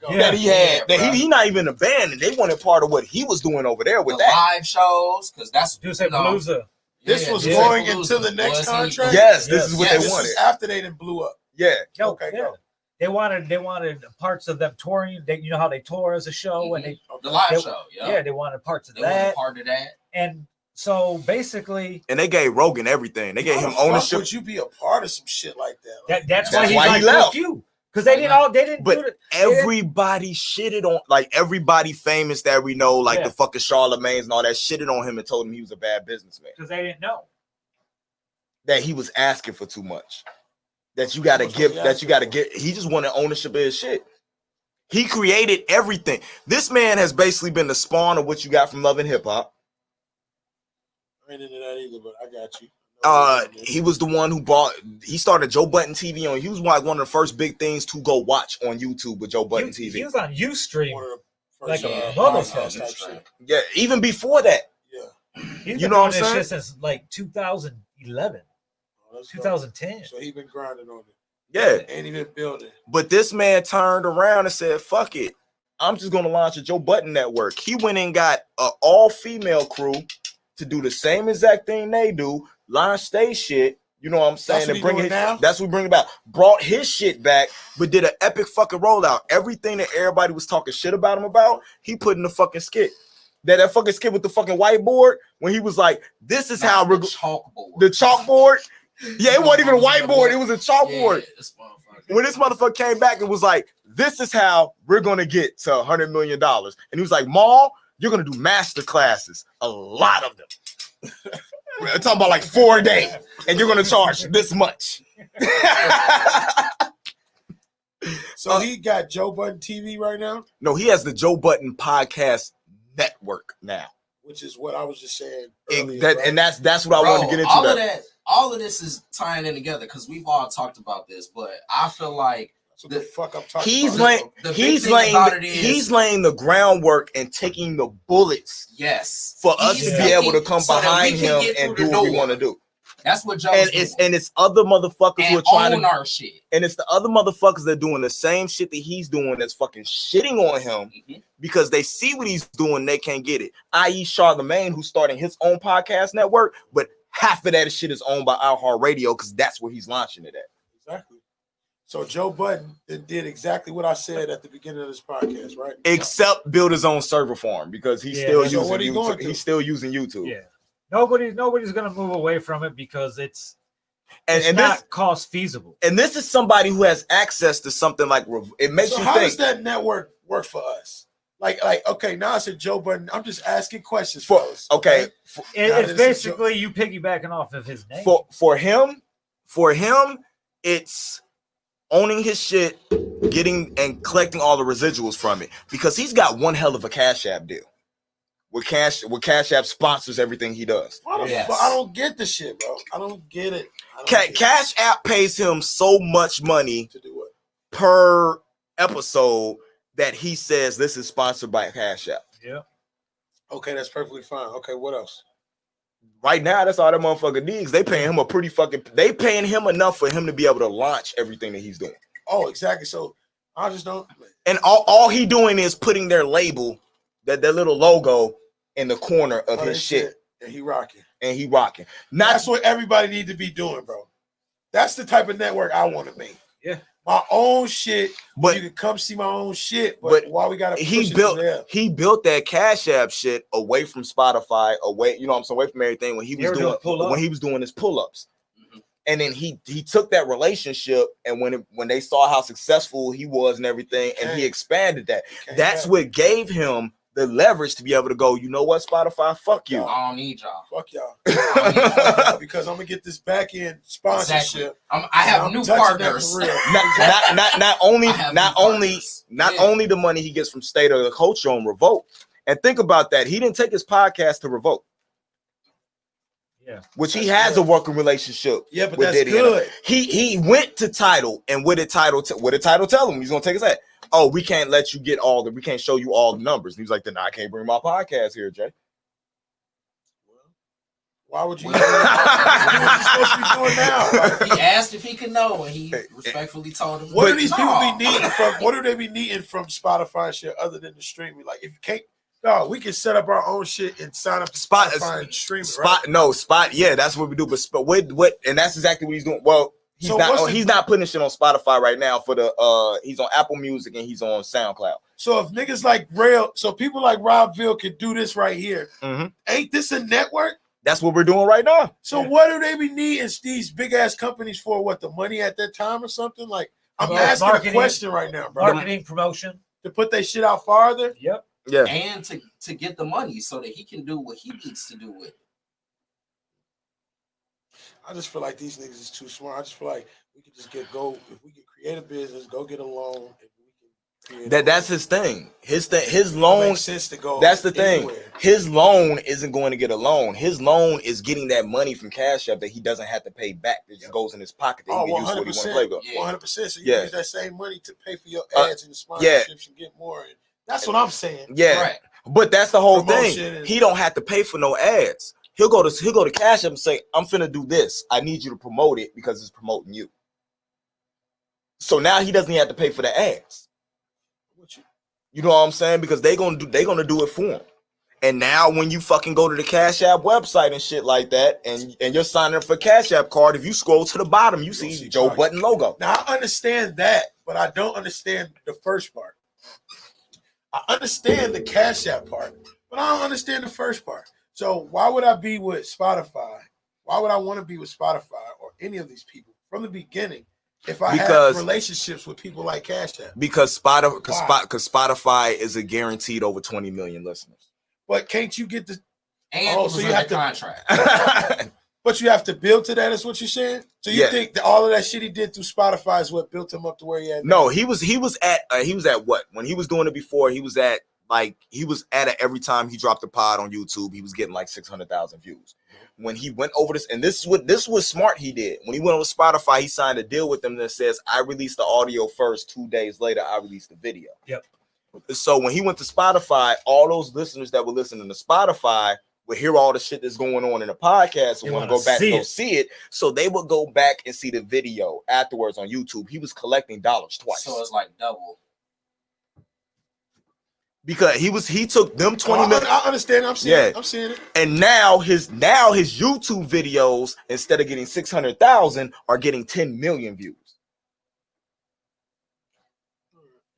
Speaker 4: that
Speaker 1: he had. He not even a band, and they wanted part of what he was doing over there with
Speaker 3: the live shows, because that's
Speaker 2: Palooza.
Speaker 4: This was going into the next contract.
Speaker 1: Yes, this is what they wanted.
Speaker 4: This after they done blew up.
Speaker 1: Yeah.
Speaker 4: Okay.
Speaker 2: Yeah. They wanted parts of them touring. You know how they tour as a show, and
Speaker 3: the live show.
Speaker 2: Yeah, they wanted parts of
Speaker 3: that.
Speaker 2: Wanted
Speaker 3: part of that.
Speaker 2: And so basically,
Speaker 1: and they gave Rogan everything. They gave him ownership.
Speaker 4: Would you be a part of some shit like that?
Speaker 2: That's why he left. Because they didn't.
Speaker 1: But everybody shitted on, like everybody famous that we know, like the fucking Charlemagne's and all that, shitted on him and told him he was a bad businessman.
Speaker 2: Because they didn't know
Speaker 1: that he was asking for too much. That you gotta give. He just wanted ownership of his shit. He created everything. This man has basically been the spawn of what you got from Love and Hip Hop.
Speaker 4: I ain't into that either, but I got you.
Speaker 1: He was the one he started Joe Button TV on. He was like one of the first big things to go watch on YouTube with Joe Button TV.
Speaker 2: He was on Ustream, like a
Speaker 4: motherfucker.
Speaker 1: Yeah, even before that.
Speaker 4: Yeah.
Speaker 2: He's been doing this shit since like 2011, 2010.
Speaker 4: So he been grinding on it.
Speaker 1: Yeah.
Speaker 4: And he been building.
Speaker 1: But this man turned around and said, fuck it. I'm just going to launch a Joe Button network. He went and got an all-female crew to do the same exact thing they do, launch their shit, you know what I'm saying, and bring it now. That's what we bring about. Brought his shit back, but did an epic fucking rollout. Everything that everybody was talking shit about him about, he put in the fucking skit. That fucking skit with the fucking whiteboard when he was like, "This is how we're the chalkboard." Yeah, it wasn't even a whiteboard; it was a chalkboard. Yeah, when this motherfucker came back and was like, "This is how we're gonna get to $100 million," and he was like, "Maul, you're gonna do master classes, a lot of them. We're talking about like 4 a day, and you're gonna charge this much."
Speaker 4: So he got Joe Button TV right now?
Speaker 1: No, he has the Joe Button Podcast Network now,
Speaker 4: which is what I was just saying earlier,
Speaker 1: and that's what I wanted to get into.
Speaker 3: All of this is tying in together because we've all talked about this, but I feel like
Speaker 4: the fuck I'm talking
Speaker 1: he's
Speaker 4: about.
Speaker 1: He's laying the groundwork and taking the bullets.
Speaker 3: Yes,
Speaker 1: for us to be able to come behind him and do what we want to do.
Speaker 3: That's what Joe's
Speaker 1: doing. It's other motherfuckers who are trying to
Speaker 3: our shit. And
Speaker 1: it's the other motherfuckers that are doing the same shit that he's doing that's fucking shitting on him because they see what he's doing, they can't get it. I.e. Charlemagne, who's starting his own podcast network, but half of that shit is owned by iHeartRadio because that's where he's launching it at.
Speaker 4: Exactly. So Joe Button did exactly what I said at the beginning of this podcast, right?
Speaker 1: Except build his own server farm because he's still using YouTube. He's still using YouTube.
Speaker 2: Yeah. Nobody's gonna move away from it because it's not this, cost feasible.
Speaker 1: And this is somebody who has access to something like it makes you think.
Speaker 4: How does that network work for us? Like, okay, now I said Joe Button. I'm just asking questions for us.
Speaker 1: Okay,
Speaker 2: it's basically you piggybacking off of his name.
Speaker 1: For him, it's owning his shit, getting and collecting all the residuals from it because he's got one hell of a Cash App deal. With Cash App sponsors everything he does.
Speaker 4: I don't get the shit, bro. I don't get it.
Speaker 1: Cash App pays him so much money
Speaker 4: to do what?
Speaker 1: Per episode that he says this is sponsored by Cash App.
Speaker 2: Yeah.
Speaker 4: Okay, that's perfectly fine. Okay, what else?
Speaker 1: Right now, that's all that motherfucker needs. They paying him they paying him enough for him to be able to launch everything that he's doing.
Speaker 4: Oh, exactly. So I just don't.
Speaker 1: And all he doing is putting their label, that little logo in the corner of his shit.
Speaker 4: And he rocking.
Speaker 1: That's
Speaker 4: what everybody need to be doing, bro. That's the type of network I want to make.
Speaker 2: Yeah.
Speaker 4: my own shit,
Speaker 1: But
Speaker 4: you can come see my own shit. But why we gotta push
Speaker 1: he built
Speaker 4: it to them?
Speaker 1: he built that Cash App shit away from Spotify, away, you know what I'm saying, away from everything when he was doing his pull-ups. And then he took that relationship, and when they saw how successful he was and everything, and he expanded that. That's what gave him the leverage to be able to go, you know what, Spotify, fuck you.
Speaker 3: I don't need y'all.
Speaker 4: Fuck y'all. Fuck y'all, because I'm gonna get this back end sponsorship.
Speaker 3: Exactly. I have new partners.
Speaker 1: Not only the money he gets from State of the Culture on Revolt. And think about that. He didn't take his podcast to Revolt.
Speaker 2: Yeah,
Speaker 1: which he has a working relationship.
Speaker 4: Yeah, but
Speaker 1: with
Speaker 4: that's
Speaker 1: Diddy.
Speaker 4: good.
Speaker 1: He went to Tidal, and what did Tidal tell him? He's gonna take his head. Oh, we can't let you get we can't show you all the numbers. And he's like, then I can't bring my podcast here, Jay.
Speaker 4: Why would you? What are you supposed to be doing now?
Speaker 3: He asked if he could know, and he respectfully told him.
Speaker 4: What do these people be needing from? What do they be needing from Spotify and shit other than the streaming? Like, if you can't. No, we can set up our own shit and sign up to Spotify and stream it, right?
Speaker 1: Yeah, that's what we do. But what? And that's exactly what he's doing. Well, he's not putting shit on Spotify right now for the he's on Apple Music and he's on SoundCloud.
Speaker 4: So if niggas like people like Robville could do this right here, ain't this a network?
Speaker 1: That's what we're doing right now.
Speaker 4: So what do they be needing these big ass companies for? What, the money at that time or something? Like, I'm asking a question right now, bro.
Speaker 2: Marketing, promotion,
Speaker 4: to put their shit out farther.
Speaker 2: Yep.
Speaker 1: Yeah,
Speaker 3: and to get the money so that he can do what he needs to do with it.
Speaker 4: I just feel like these niggas is too smart. I just feel like we could just if we can create a business, go get a loan.
Speaker 1: That's his thing. His loan
Speaker 4: makes sense to go.
Speaker 1: That's the thing.
Speaker 4: Anywhere.
Speaker 1: His loan isn't going to get a loan. His loan is getting that money from Cash App that he doesn't have to pay back. It just goes in his pocket that he can use what he want to play with.
Speaker 4: 100%. So you use that same money to pay for your ads and the sponsorships and get more. That's what I'm saying.
Speaker 1: Yeah,
Speaker 3: right.
Speaker 1: But that's the whole
Speaker 4: Promotion
Speaker 1: thing. He don't have to pay for no ads. He'll go to Cash App and say, "I'm finna do this. I need you to promote it because it's promoting you." So now he doesn't have to pay for the ads. You know what I'm saying? Because they're gonna do it for him. And now when you fucking go to the Cash App website and shit like that, and you're signing up for Cash App card, if you scroll to the bottom, you see Joe Budden logo.
Speaker 4: Now I understand that, but I don't understand the first part. I understand the Cash App part, but I don't understand the first part. So why would I be with Spotify? Why would I want to be with Spotify or any of these people from the beginning if I have relationships with people like Cash App?
Speaker 1: Because Spotify is a guaranteed over 20 million listeners.
Speaker 4: But can't you get the
Speaker 3: so you have to contract?
Speaker 4: But you have to build to that, is what you're saying? So you think that all of that shit he did through Spotify is what built him up to where he had?
Speaker 1: No, he was at what? When he was doing it before, he was at it every time he dropped a pod on YouTube, he was getting like 600,000 views. When he went over this, and this was smart he did. When he went on Spotify, he signed a deal with them that says, I released the audio first, 2 days later, I released the video.
Speaker 2: Yep.
Speaker 1: So when he went to Spotify, all those listeners that were listening to Spotify would hear all the shit that's going on in the podcast and want to go back and go see it. So they would go back and see the video afterwards on YouTube. He was collecting dollars twice.
Speaker 3: So it's like double.
Speaker 1: Because he took them 20 million.
Speaker 4: I understand. I'm seeing it.
Speaker 1: And now his YouTube videos, instead of getting 600,000, are getting 10 million views.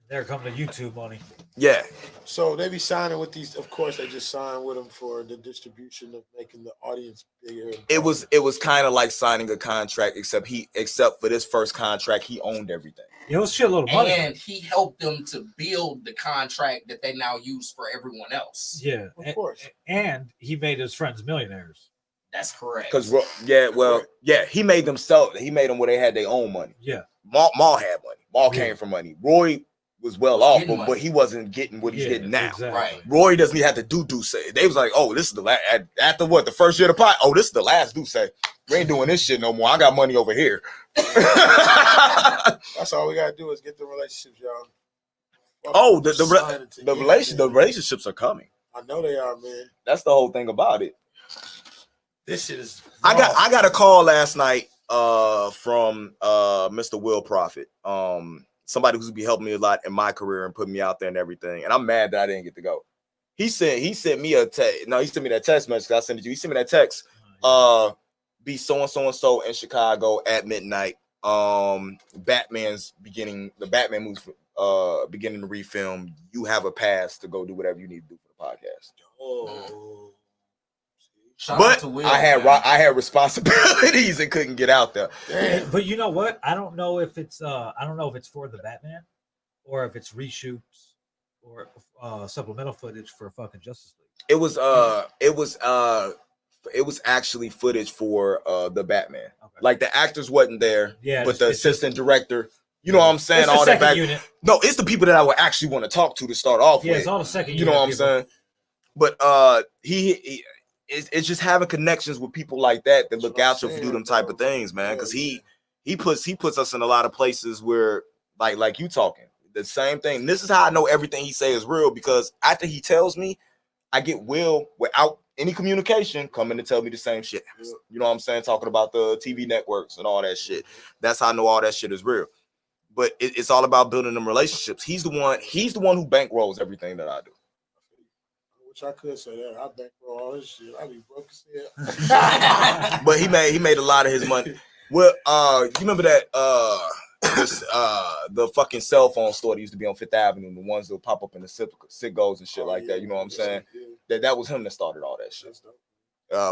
Speaker 2: There come the YouTube money.
Speaker 1: Yeah.
Speaker 4: So they be signing with these. Of course, they just sign with them for the distribution of making the audience bigger.
Speaker 1: It was kind of like signing a contract, except for this first contract, he owned everything.
Speaker 2: It was shitload of money.
Speaker 3: And he helped them to build the contract that they now use for everyone else.
Speaker 2: Yeah,
Speaker 4: of course.
Speaker 2: And he made his friends millionaires.
Speaker 3: That's correct.
Speaker 1: Because he made them where they had their own money.
Speaker 2: Yeah.
Speaker 1: Maul had money. Maul came from money. Roy was well off, but he wasn't getting what he's getting now.
Speaker 2: Exactly.
Speaker 3: Right.
Speaker 1: Roy doesn't even have to do say. They was like, oh, this is the last. After what, the first year of the pot? Oh, this is the last do say. We ain't doing this shit no more. I got money over here.
Speaker 4: That's all we gotta do is get the relationships, y'all.
Speaker 1: Oh, the relationships are coming.
Speaker 4: I know they are, man.
Speaker 1: That's the whole thing about it.
Speaker 4: This shit is.
Speaker 1: I got a call last night from Mr. Will Profit. Somebody who's be helping me a lot in my career and putting me out there and everything. And I'm mad that I didn't get to go. He sent me a text. No, he sent me that text message. I sent it to you. He sent me that text. Be so and so in Chicago at midnight. Batman's beginning, the Batman movies beginning to refilm, you have a pass to go do whatever you need to do for the podcast.
Speaker 4: Oh.
Speaker 3: Shout out
Speaker 1: But
Speaker 3: to Will,
Speaker 1: I had
Speaker 3: man.
Speaker 1: responsibilities and couldn't get out there.
Speaker 4: Damn.
Speaker 2: But you know what? I don't know if it's for the Batman or if it's reshoots or supplemental footage for fucking Justice League.
Speaker 1: It was actually footage for the Batman.
Speaker 2: Okay.
Speaker 1: Like the actors wasn't there,
Speaker 2: Yeah,
Speaker 1: but the
Speaker 2: it's just-
Speaker 1: assistant director, you know what I'm saying?
Speaker 2: It's the
Speaker 1: All that
Speaker 2: second
Speaker 1: back.
Speaker 2: unit.
Speaker 1: No, it's the people that I would actually want to talk to start off
Speaker 2: Yeah,
Speaker 1: with.
Speaker 2: it's all the second
Speaker 1: You
Speaker 2: unit.
Speaker 1: know what I'm
Speaker 2: people.
Speaker 1: saying? But it's just having connections with people like that that look out for do them type of things, man. Because he puts us in a lot of places where like you talking the same thing. This is how I know everything he say is real, because after he tells me, I get Will without any communication coming to tell me the same shit. You know what I'm saying? Talking about the TV networks and all that shit. That's how I know all that shit is real. But it's all about building them relationships. He's the one who bankrolls everything that I do.
Speaker 4: Which I could say that. I bankroll all this shit. I be broke as hell.
Speaker 1: But he made a lot of his money. Well, you remember that the fucking cell phone store that used to be on Fifth Avenue, the ones that would pop up in the Citgos and shit like that. You know what I'm saying? That was him that started all that shit.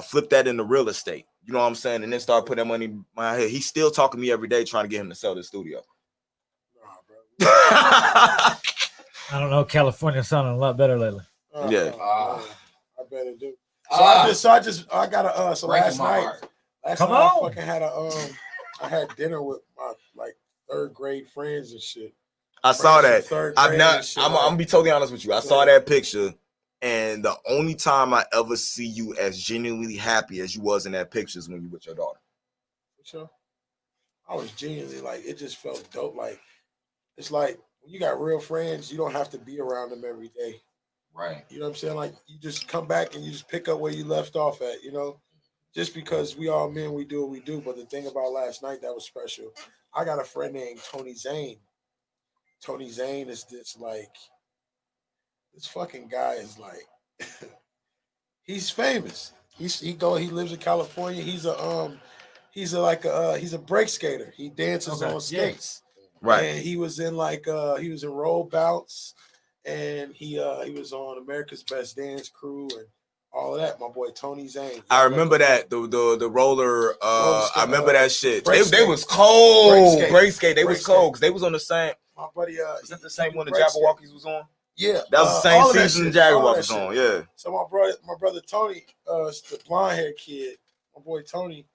Speaker 1: Flip that into real estate. You know what I'm saying? And then start putting that money in my head. He's still talking to me every day trying to get him to sell the studio.
Speaker 2: I don't know. California sounding a lot better lately.
Speaker 1: Yeah.
Speaker 4: I better do. I got a so
Speaker 3: breaking
Speaker 4: last
Speaker 3: my
Speaker 4: night.
Speaker 3: heart.
Speaker 4: Last
Speaker 2: Come
Speaker 4: night
Speaker 2: on.
Speaker 4: I fucking had I had dinner with my like third grade friends and shit.
Speaker 1: I saw
Speaker 4: Friends
Speaker 1: that.
Speaker 4: from third
Speaker 1: I'm
Speaker 4: grade
Speaker 1: not.
Speaker 4: and shit,
Speaker 1: I'm
Speaker 4: like-
Speaker 1: gonna be totally honest with you. I saw
Speaker 4: Yeah.
Speaker 1: that picture, and the only time I ever see you as genuinely happy as you was in that picture is when you with your daughter.
Speaker 4: Sure. I was genuinely like, it just felt dope. Like, it's like when you got real friends, you don't have to be around them every day.
Speaker 3: Right.
Speaker 4: You know what I'm saying? Like, you just come back and you just pick up where you left off at, you know? Just because we all men, we do what we do. But the thing about last night that was special, I got a friend named Tony Zane. Tony Zane is this fucking guy is like, he's famous. He lives in California. He's a break skater. He dances
Speaker 2: Okay,
Speaker 4: on skates.
Speaker 1: Right.
Speaker 4: And he was in he was in Roll Bounce, and he was on America's Best Dance Crew and all of that. My boy Tony Zane.
Speaker 1: I remember that the roller. I remember that shit.
Speaker 4: break
Speaker 1: They
Speaker 4: skate.
Speaker 1: was cold.
Speaker 4: Break skate.
Speaker 1: Break skate. They
Speaker 4: Break
Speaker 1: was cold
Speaker 4: skate.
Speaker 1: because they was on the same.
Speaker 4: My buddy.
Speaker 1: Was that the same one the
Speaker 4: break skate.
Speaker 1: Jabberwockies was on?
Speaker 4: Yeah,
Speaker 1: That was the same
Speaker 4: all of that
Speaker 1: season the
Speaker 4: shit, all
Speaker 1: Jaguar
Speaker 4: that
Speaker 1: was
Speaker 4: shit.
Speaker 1: on. Yeah.
Speaker 4: So my brother Tony, the blonde haired kid, my boy Tony,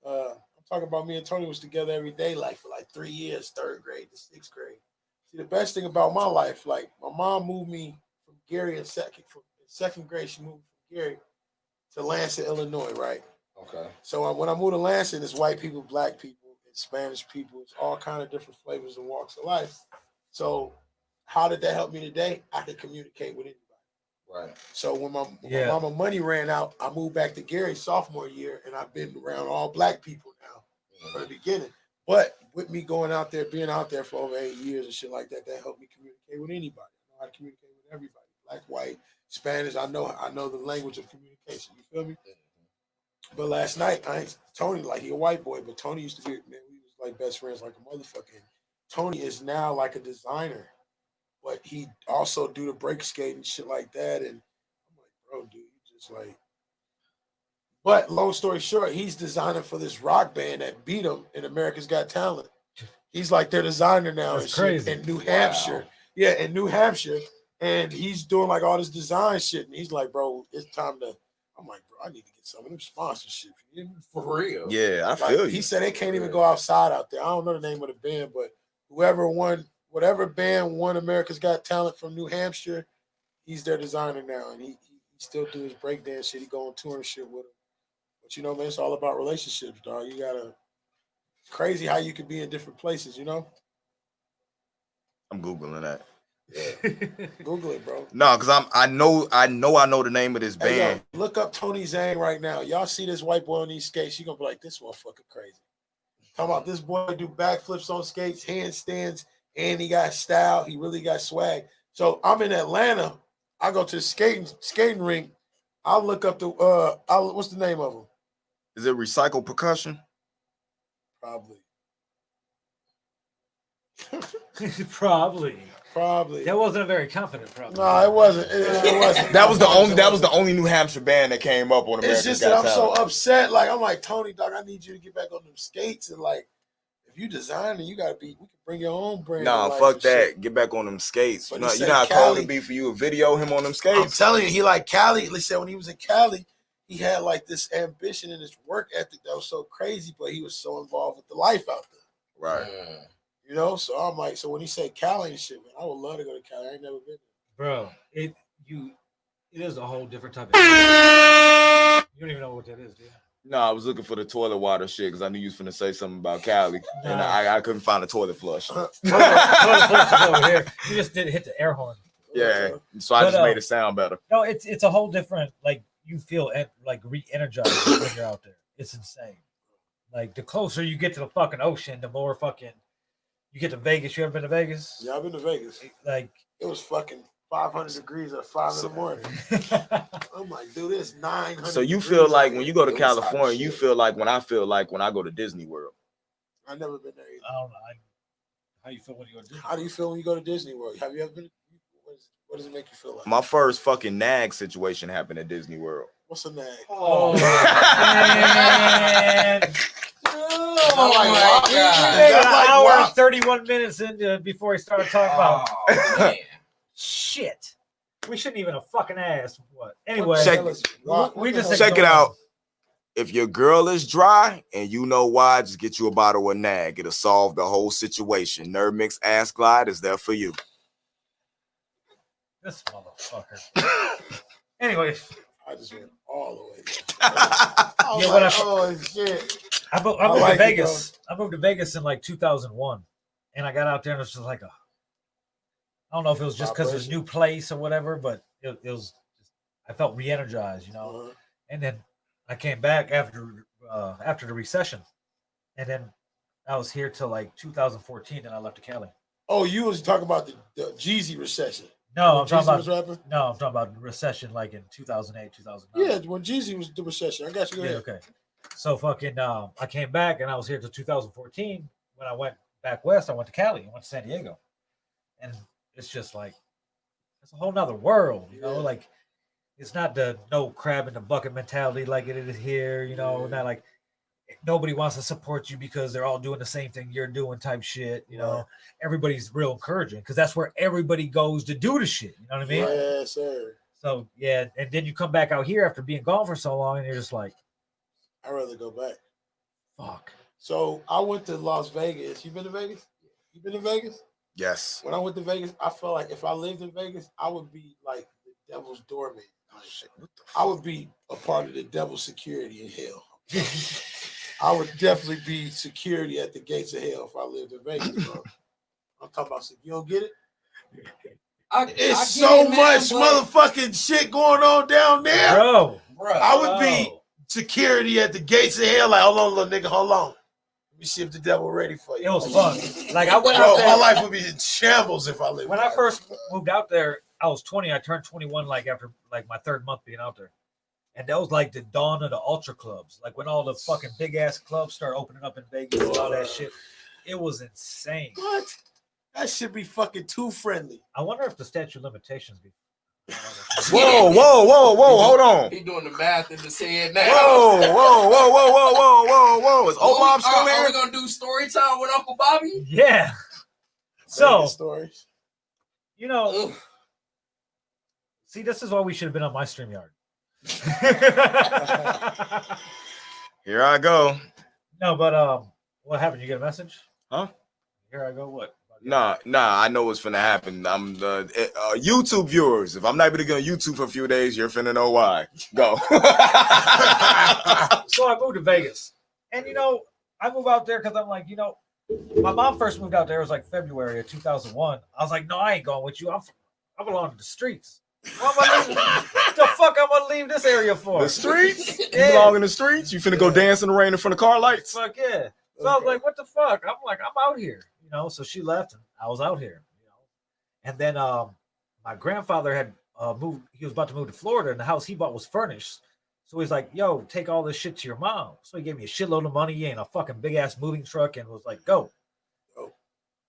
Speaker 4: I'm talking about me and Tony was together every day, like for like 3 years, third grade to sixth grade. See, the best thing about my life, like my mom moved me from Gary in second grade, she moved from Gary to Lansing, Illinois, right?
Speaker 3: Okay.
Speaker 4: So when I moved to Lansing, it's white people, black people, and Spanish people, it's all kind of different flavors and walks of life. So how did that help me today? I could communicate with anybody.
Speaker 3: Right.
Speaker 4: So when my mama money ran out, I moved back to Gary sophomore year, and I've been around all black people now from the beginning. But with me going out there, being out there for over 8 years and shit like that, that helped me communicate with anybody. I know how to communicate with everybody, black, white, Spanish. I know the language of communication. You feel me? But last night, Tony, like he a white boy, but Tony used to be, man, we was like best friends like a motherfucker. Tony is now like a designer, but he also do the break skate and shit like that. And I'm like, bro, dude, you just like. But long story short, he's designing for this rock band that beat him in America's Got Talent. He's like their designer now.
Speaker 2: That's crazy.
Speaker 4: In New Hampshire. Yeah, in New Hampshire. And he's doing like all this design shit. And he's like, bro, it's time to. I'm like, bro, I need to get some of them sponsorships.
Speaker 3: For real.
Speaker 1: Yeah, I
Speaker 4: Like,
Speaker 1: feel you.
Speaker 4: he said they can't even go outside out there. I don't know the name of the band, but whatever band won America's Got Talent from New Hampshire, he's their designer now. And he still do his breakdance shit. He go on tour and shit with him. But you know, man, it's all about relationships, dog. You gotta. It's crazy how you could be in different places, you know?
Speaker 1: I'm Googling that.
Speaker 4: Google it, bro.
Speaker 1: No, because I know the name of this
Speaker 4: Hey,
Speaker 1: band.
Speaker 4: yo, look up Tony Zane right now. Y'all see this white boy on these skates, you're gonna be like, this motherfucker crazy. Talking about this boy do backflips on skates, handstands, and he got style. He really got swag. So I'm in Atlanta. I go to the skating rink. I'll look up the what's the name of him?
Speaker 1: Is it Recycle Percussion?
Speaker 4: Probably.
Speaker 2: Probably.
Speaker 4: Probably.
Speaker 2: That wasn't a very confident probably.
Speaker 4: No, it wasn't. It wasn't.
Speaker 1: That was the only New Hampshire band that came up on American
Speaker 4: It's just that
Speaker 1: Got
Speaker 4: I'm so
Speaker 1: Talent.
Speaker 4: upset. Like I'm like Tony, dog. I need you to get back on them skates and like, if you design it, you gotta be. We can bring your own brand.
Speaker 1: Nah,
Speaker 4: like,
Speaker 1: fuck
Speaker 4: and
Speaker 1: that.
Speaker 4: shit.
Speaker 1: Get back on them skates.
Speaker 4: But
Speaker 1: You
Speaker 4: he
Speaker 1: know how
Speaker 4: said
Speaker 1: cold
Speaker 4: Cali-
Speaker 1: it'd be for you to video him on them
Speaker 4: I'm
Speaker 1: skates?
Speaker 4: telling you, he like Cali. They said when he was in Cali, he had like this ambition and this work ethic that was so crazy, but he was so involved with the life out there.
Speaker 1: Right.
Speaker 4: You know, so I'm like, so when he said Cali and shit, man, I would love to go to Cali. I ain't never been
Speaker 2: Bro, it is a whole different type of you don't even know what that is, dude.
Speaker 1: No, I was looking for the toilet water shit because I knew you was finna say something about Cali, and
Speaker 2: Nah.
Speaker 1: I couldn't find a toilet flush.
Speaker 2: Toilet flush is over here. You just didn't hit the air horn.
Speaker 1: Yeah, so I
Speaker 2: But,
Speaker 1: just made it sound better.
Speaker 2: No, it's a whole different, like, you feel like re-energized when you're out there. It's insane. Like, the closer you get to the fucking ocean, the more fucking you get to Vegas. You ever been to Vegas?
Speaker 4: Yeah, I've been to Vegas.
Speaker 2: Like,
Speaker 4: It was fucking 500 degrees at 5 in the morning. I'm like, dude, it's 900.
Speaker 1: So you feel like when you go to
Speaker 3: It was hot as
Speaker 1: California, you
Speaker 3: shit.
Speaker 1: feel like when I feel like when I go to Disney World.
Speaker 4: I've never been there either.
Speaker 2: I don't know. How you feel when you go to Disney?
Speaker 4: How do you feel when you go to Disney World? Have you ever been? What does it make you feel like?
Speaker 1: My first fucking nag situation happened at Disney World.
Speaker 4: What's a nag?
Speaker 2: Oh, man.
Speaker 3: Oh my
Speaker 2: We
Speaker 3: God.
Speaker 2: made
Speaker 4: That's
Speaker 2: an
Speaker 4: like,
Speaker 2: hour
Speaker 4: wow.
Speaker 2: and 31 minutes into before he started talking about
Speaker 3: Oh, man.
Speaker 2: shit. We shouldn't even have fucking asked what. Anyway,
Speaker 1: Check-
Speaker 2: we just
Speaker 1: Check it out. If your girl is dry and you know why, just get you a bottle of nag. It'll solve the whole situation. Nerve Mix Ass Glide is there for you.
Speaker 2: This motherfucker. Anyway,
Speaker 4: I just went all the way.
Speaker 2: Yeah, what I-
Speaker 4: oh shit!
Speaker 2: I moved
Speaker 4: like
Speaker 2: to
Speaker 4: it,
Speaker 2: Vegas. I moved to Vegas in like 2001, and I got out there and it was just like I don't know if it was just because it was a new place or whatever, but it was. I felt re-energized, you know.
Speaker 4: Uh-huh.
Speaker 2: And then I came back after the recession, and then I was here till like 2014, and I left to Cali.
Speaker 4: Oh, you was talking about the Jeezy recession.
Speaker 2: No,
Speaker 4: When
Speaker 2: I'm talking
Speaker 4: Jeezy was
Speaker 2: about
Speaker 4: rapping?
Speaker 2: no, I'm talking about recession like in 2008, 2009.
Speaker 4: Yeah, when Jeezy was the recession. I got you. Go
Speaker 2: Yeah,
Speaker 4: ahead.
Speaker 2: okay. So fucking I came back and I was here till 2014. When I went back west, I went to Cali. I went to San Diego. And it's just like it's a whole nother world, you know,
Speaker 4: Yeah.
Speaker 2: like it's not the no crab in the bucket mentality like it is here, you know,
Speaker 4: Yeah.
Speaker 2: not like nobody wants to support you because they're all doing the same thing you're doing type shit, you know.
Speaker 4: Right.
Speaker 2: Everybody's real encouraging because that's where everybody goes to do the shit, you know what I mean?
Speaker 4: Yes, sir.
Speaker 2: So yeah, and then you come back out here after being gone for so long and you're just like,
Speaker 4: I'd rather go back.
Speaker 2: fuck.
Speaker 4: So I went to Las Vegas. You been to Vegas? You been to Vegas?
Speaker 1: Yes.
Speaker 4: When I went to Vegas, I felt like if I lived in Vegas, I would be like the devil's doorman. Like,
Speaker 1: What the
Speaker 4: I would be a part of the devil's security in hell. I would definitely be security at the gates of hell if I lived in Vegas, bro. I'm talking about, you don't get it? It's
Speaker 3: I
Speaker 4: so
Speaker 3: get it, man,
Speaker 4: much
Speaker 3: but-
Speaker 4: motherfucking shit going on down there.
Speaker 2: Bro.
Speaker 3: Bruh.
Speaker 4: I would be
Speaker 2: bro.
Speaker 4: security at the gates of hell. Like, hold on, little nigga, hold on. Let me see if the devil ready for you.
Speaker 2: It was fun. Like I went
Speaker 4: Bro,
Speaker 2: out
Speaker 4: my
Speaker 2: there
Speaker 4: life would be in shambles if I lived
Speaker 2: when
Speaker 4: there.
Speaker 2: I first moved out there. I was 20. I turned 21 like after like my third month being out there, and that was like the dawn of the ultra clubs. Like when all the fucking big ass clubs start opening up in Vegas and all that shit. It was insane.
Speaker 4: What? That should be fucking too friendly.
Speaker 2: I wonder if the statute of limitations be.
Speaker 1: Whoa, whoa, whoa, whoa, hold on.
Speaker 3: He doing the math in his head now.
Speaker 1: Whoa, whoa, whoa, whoa, whoa, whoa, whoa, whoa. Is
Speaker 3: Are
Speaker 1: Omar still
Speaker 3: we
Speaker 1: here?
Speaker 3: gonna do story time with Uncle Bobby?
Speaker 2: Yeah. So
Speaker 4: Vegas stories.
Speaker 2: you know,
Speaker 3: Ugh.
Speaker 2: see, this is why we should have been on my StreamYard.
Speaker 1: Here I go.
Speaker 2: No, but what happened? You get a message?
Speaker 1: Huh?
Speaker 2: Here I go. What?
Speaker 1: Nah, I know what's finna happen. I'm the YouTube viewers. If I'm not able to get on YouTube for a few days, you're finna know why. Go.
Speaker 2: So I moved to Vegas, and you know, I moved out there because I'm like, you know, my mom first moved out there. It was like February of 2001. I was like, no, I ain't going with you. I belong to the streets. What the fuck I'm gonna leave this area for?
Speaker 1: The streets? You
Speaker 2: Yeah.
Speaker 1: belong in the streets? You finna go dance in the rain in front of car lights?
Speaker 2: Fuck yeah. So I was like, what the fuck? I'm like, I'm out here, you know. So she left, and I was out here, you know. And then my grandfather had moved. He was about to move to Florida, and the house he bought was furnished. So he's like, yo, take all this shit to your mom. So he gave me a shitload of money and a fucking big ass moving truck, and was like, go.
Speaker 4: Oh.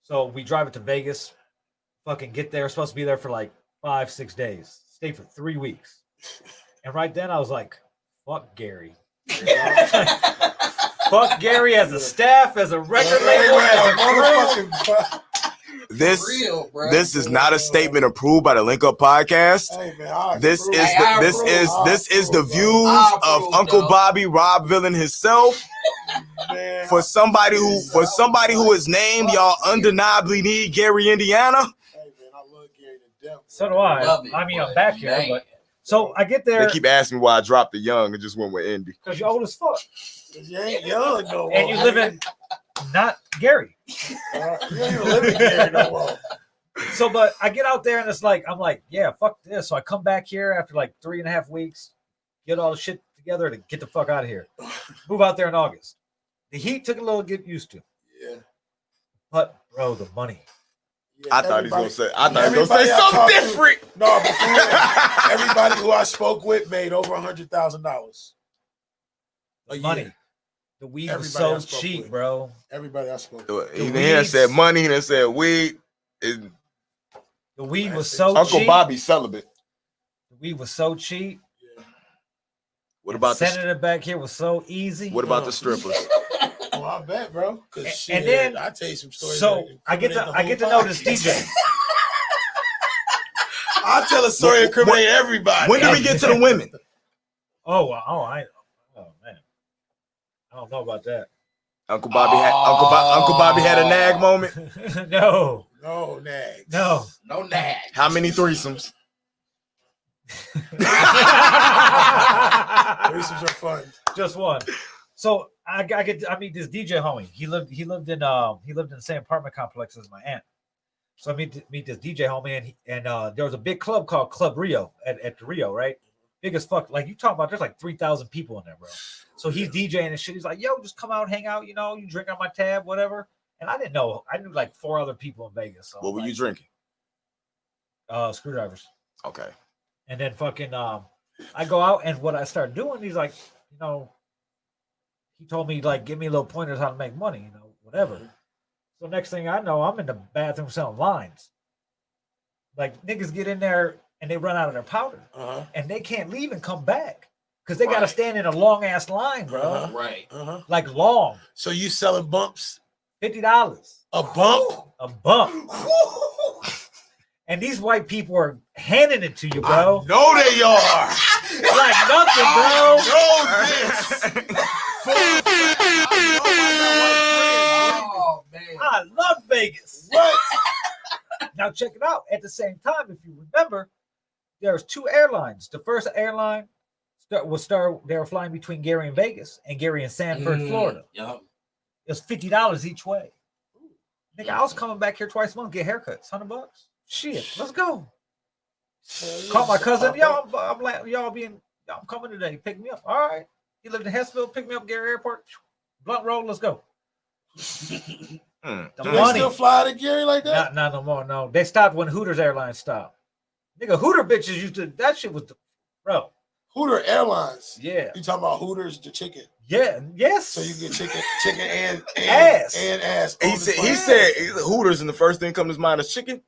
Speaker 2: So we drive it to Vegas, fucking get there. Supposed to be there for like 5-6 days. Stay for 3 weeks. And right then I was like, fuck Gary. Fuck Gary as a staff, as a record label, as a crew.
Speaker 1: This
Speaker 3: Real, bro.
Speaker 1: this is not a statement approved by the Link Up Podcast.
Speaker 4: Hey, man,
Speaker 1: This is the views
Speaker 3: I
Speaker 1: of
Speaker 3: approve,
Speaker 1: Uncle
Speaker 3: though.
Speaker 1: Bobby, Rob Villain himself.
Speaker 4: man,
Speaker 1: For somebody who is named, y'all undeniably need Gary, Indiana.
Speaker 4: Hey, man, I love Gary to death.
Speaker 2: So do I.
Speaker 3: Love it,
Speaker 2: I mean, I'm
Speaker 3: but
Speaker 2: back here,
Speaker 3: man.
Speaker 2: but so I get
Speaker 1: They
Speaker 2: there
Speaker 1: keep asking me why I dropped the young and just went with Indy.
Speaker 2: because you're old as fuck,
Speaker 4: You ain't young no more.
Speaker 2: and you live in not Gary.
Speaker 4: You ain't even living Gary no more.
Speaker 2: So, but I get out there and it's like I'm like, yeah, fuck this. So I come back here after like 3.5 weeks, get all the shit together to get the fuck out of here. Move out there in August. The heat took a little to get used to,
Speaker 4: Yeah.
Speaker 2: but bro, the money.
Speaker 4: Yeah,
Speaker 1: I thought he was gonna say
Speaker 4: everybody I
Speaker 1: something
Speaker 4: talked to-
Speaker 1: different.
Speaker 4: No, but for real, everybody who I spoke with made over $100,000 a
Speaker 2: Money.
Speaker 4: year.
Speaker 2: The weed was
Speaker 4: Everybody I
Speaker 2: so
Speaker 4: spoke
Speaker 2: cheap,
Speaker 4: with.
Speaker 2: bro.
Speaker 4: Everybody I spoke with.
Speaker 1: He didn't said money, he didn't said weed.
Speaker 2: The weed was
Speaker 4: That's
Speaker 2: so
Speaker 1: Uncle
Speaker 2: cheap.
Speaker 1: Bobby celibate.
Speaker 2: The weed was so cheap.
Speaker 4: Yeah.
Speaker 1: What about
Speaker 2: sending it back here was so easy.
Speaker 1: what about the strippers?
Speaker 4: Oh, I bet, bro. Cause
Speaker 2: And
Speaker 4: shit,
Speaker 2: then-
Speaker 4: I tell you some stories.
Speaker 2: So
Speaker 4: that
Speaker 2: I get
Speaker 4: incriminate
Speaker 2: to
Speaker 4: the
Speaker 2: know
Speaker 4: whole
Speaker 2: this
Speaker 4: podcast.
Speaker 2: DJ.
Speaker 4: I'll tell a story
Speaker 1: What-
Speaker 4: incriminate everybody.
Speaker 1: When do we get to the women?
Speaker 2: Oh man, I don't know about that.
Speaker 1: Uncle Bobby had a nag moment.
Speaker 2: No,
Speaker 4: No, next.
Speaker 2: no.
Speaker 3: No nag.
Speaker 1: How many threesomes?
Speaker 4: Threesomes are fun.
Speaker 2: Just one. So I meet this DJ homie. He lived in the same apartment complex as my aunt. So I meet this DJ homie, and there was a big club called Club Rio at the Rio, right? Big as fuck. Like you talking about, there's like 3,000 people in there, bro. So he's DJing and shit. He's like, yo, just come out, hang out, you drink on my tab, whatever. And I didn't know. I knew like 4 other people in Vegas. So
Speaker 1: What were you drinking?
Speaker 2: Screwdrivers.
Speaker 1: Okay.
Speaker 2: And then fucking I go out, and what I start doing, he's like, he told me like, give me little pointers how to make money, whatever. So next thing I know, I'm in the bathroom selling lines. Like niggas get in there and they run out of their powder, and they can't leave and come back because they got to stand in a long ass line, bro.
Speaker 3: Right.
Speaker 2: Like long,
Speaker 4: So you selling bumps?
Speaker 2: $50
Speaker 4: A bump?
Speaker 2: a bump. And these white people are handing it to you, bro.
Speaker 4: I know they are.
Speaker 2: Like nothing, bro.
Speaker 3: Oh man.
Speaker 2: I love Vegas.
Speaker 4: What?
Speaker 2: Now check it out. At the same time, if you remember, there's 2 airlines. The first airline they were flying between Gary and Vegas and Gary and Sanford, Florida.
Speaker 3: Yup.
Speaker 2: It was $50 each way. Nigga, I was coming back here twice a month, get haircuts, $100. Shit, let's go. Call my cousin. Yo, I'm like, I'm coming today. Pick me up. All right. He lived in Hessville. Pick me up, Gary Airport. Blunt roll. Let's go. The
Speaker 4: Do they
Speaker 2: money.
Speaker 4: still fly to Gary like that?
Speaker 2: Not no more. No, they stopped when Hooters Airlines stopped. Nigga, Hooter bitches used to. That shit was, bro.
Speaker 4: Hooter Airlines.
Speaker 2: Yeah.
Speaker 4: You talking about Hooters, the chicken?
Speaker 2: Yeah. Yes.
Speaker 4: So you get chicken and
Speaker 2: Ass.
Speaker 4: and ass.
Speaker 1: He said Hooters, and the first thing comes to his mind is chicken.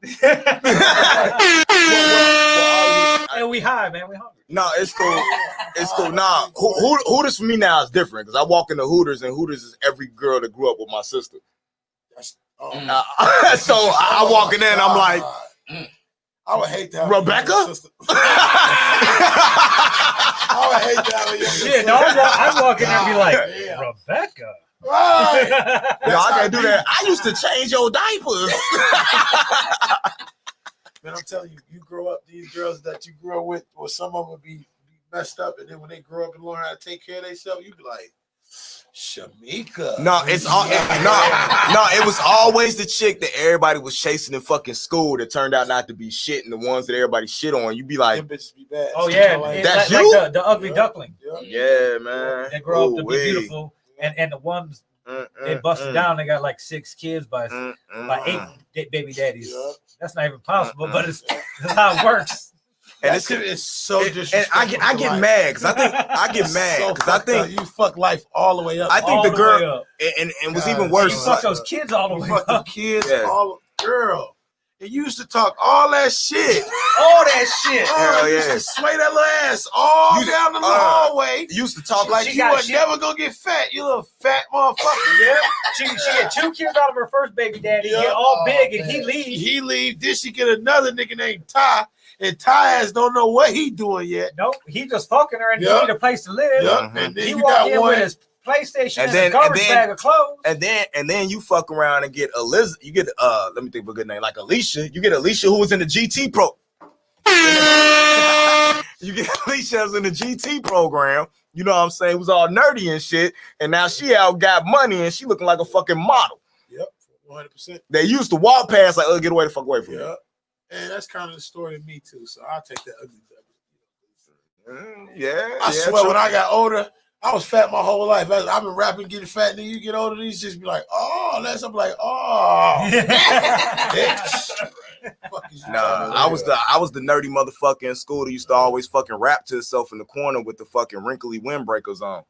Speaker 2: And we high, man. We hungry.
Speaker 1: No, it's cool. It's cool. Nah, Hooters for me now is different because I walk into Hooters, and Hooters is every girl that grew up with my sister. So I walk in there and I'm like,
Speaker 4: I would hate that.
Speaker 1: Rebecca?
Speaker 4: I would hate that. With your
Speaker 2: Shit, no, I'd walk in there and be like, Rebecca.
Speaker 4: Right.
Speaker 1: yo, I can't do that. I used to change your diapers.
Speaker 4: Man, I'm telling you, you grow up, these girls that you grew up with, or some of them be messed up, and then when they grow up and learn how to take care of themselves, you be like, Shamika.
Speaker 1: No, it was always the chick that everybody was chasing in fucking school that turned out not to be shit, and the ones that everybody shit on. You be like,
Speaker 4: Them bitches be bad.
Speaker 2: Oh yeah,
Speaker 4: Like,
Speaker 1: That's
Speaker 2: like
Speaker 1: you?
Speaker 2: the ugly duckling.
Speaker 1: yeah, man.
Speaker 2: They grow up to be
Speaker 1: Ooh-wee.
Speaker 2: beautiful, and the ones they busted down. They got like 6 kids by 8 baby daddies.
Speaker 4: Yeah.
Speaker 2: That's not even possible, but it's how it works.
Speaker 1: And
Speaker 4: that shit is so
Speaker 1: and
Speaker 4: disrespectful.
Speaker 1: I get mad because I get mad
Speaker 4: So
Speaker 1: because I think
Speaker 4: you fuck life all the way up.
Speaker 1: I think
Speaker 2: All
Speaker 1: the
Speaker 2: the
Speaker 1: girl
Speaker 2: way up.
Speaker 1: and was
Speaker 4: God,
Speaker 1: even
Speaker 2: You
Speaker 1: worse.
Speaker 2: fuck those kids all the
Speaker 4: You
Speaker 2: way
Speaker 4: fuck the
Speaker 2: up.
Speaker 4: kids,
Speaker 1: Yeah.
Speaker 4: all girl. And you used to talk all that shit.
Speaker 2: All that shit.
Speaker 1: Hell
Speaker 4: You used
Speaker 1: yeah.
Speaker 4: to sway that little ass all
Speaker 1: You-
Speaker 4: down the hallway.
Speaker 1: You used to talk like
Speaker 4: You were never gonna get fat, you little fat motherfucker.
Speaker 2: Yeah. She had 2 kids out of her first baby daddy.
Speaker 4: Yeah.
Speaker 2: Get all big and
Speaker 3: man.
Speaker 2: he leaves.
Speaker 4: He leave. Then she get another nigga named Ty, and Ty ass don't know what he doing yet.
Speaker 2: Nope. He just fucking her and
Speaker 4: Yeah.
Speaker 2: he need a place to live.
Speaker 4: Yep.
Speaker 1: Mhm.
Speaker 4: And then
Speaker 2: He
Speaker 4: you
Speaker 2: walked
Speaker 4: got
Speaker 2: in
Speaker 4: one.
Speaker 2: with his PlayStation
Speaker 1: And
Speaker 2: and,
Speaker 1: then-
Speaker 2: a garbage
Speaker 1: and then-
Speaker 2: bag of clothes.
Speaker 1: and then you fuck around and get Elizabeth. You get let me think of a good name like Alicia. You get Alicia who was in the GT pro. You get Alicia who's in the GT program. You know what I'm saying? Who's all nerdy and shit. And now she out got money and she looking like a fucking model.
Speaker 4: Yep, 100%.
Speaker 1: They used to walk past like, get away the fuck away from me.
Speaker 4: Yep. And that's kind of the story of me too. So I'll take that ugly.
Speaker 1: Yeah.
Speaker 4: I
Speaker 1: yeah,
Speaker 4: swear,
Speaker 1: true.
Speaker 4: when I got older, I was fat my whole life. I've been rapping, getting fat, and then you get older, these just be like, oh, that's I'm like, oh, bitch. Fuck is you
Speaker 1: Nah,
Speaker 4: talking
Speaker 1: I
Speaker 4: about?
Speaker 1: was the nerdy motherfucker in school that used to always fucking rap to himself in the corner with the fucking wrinkly windbreakers on.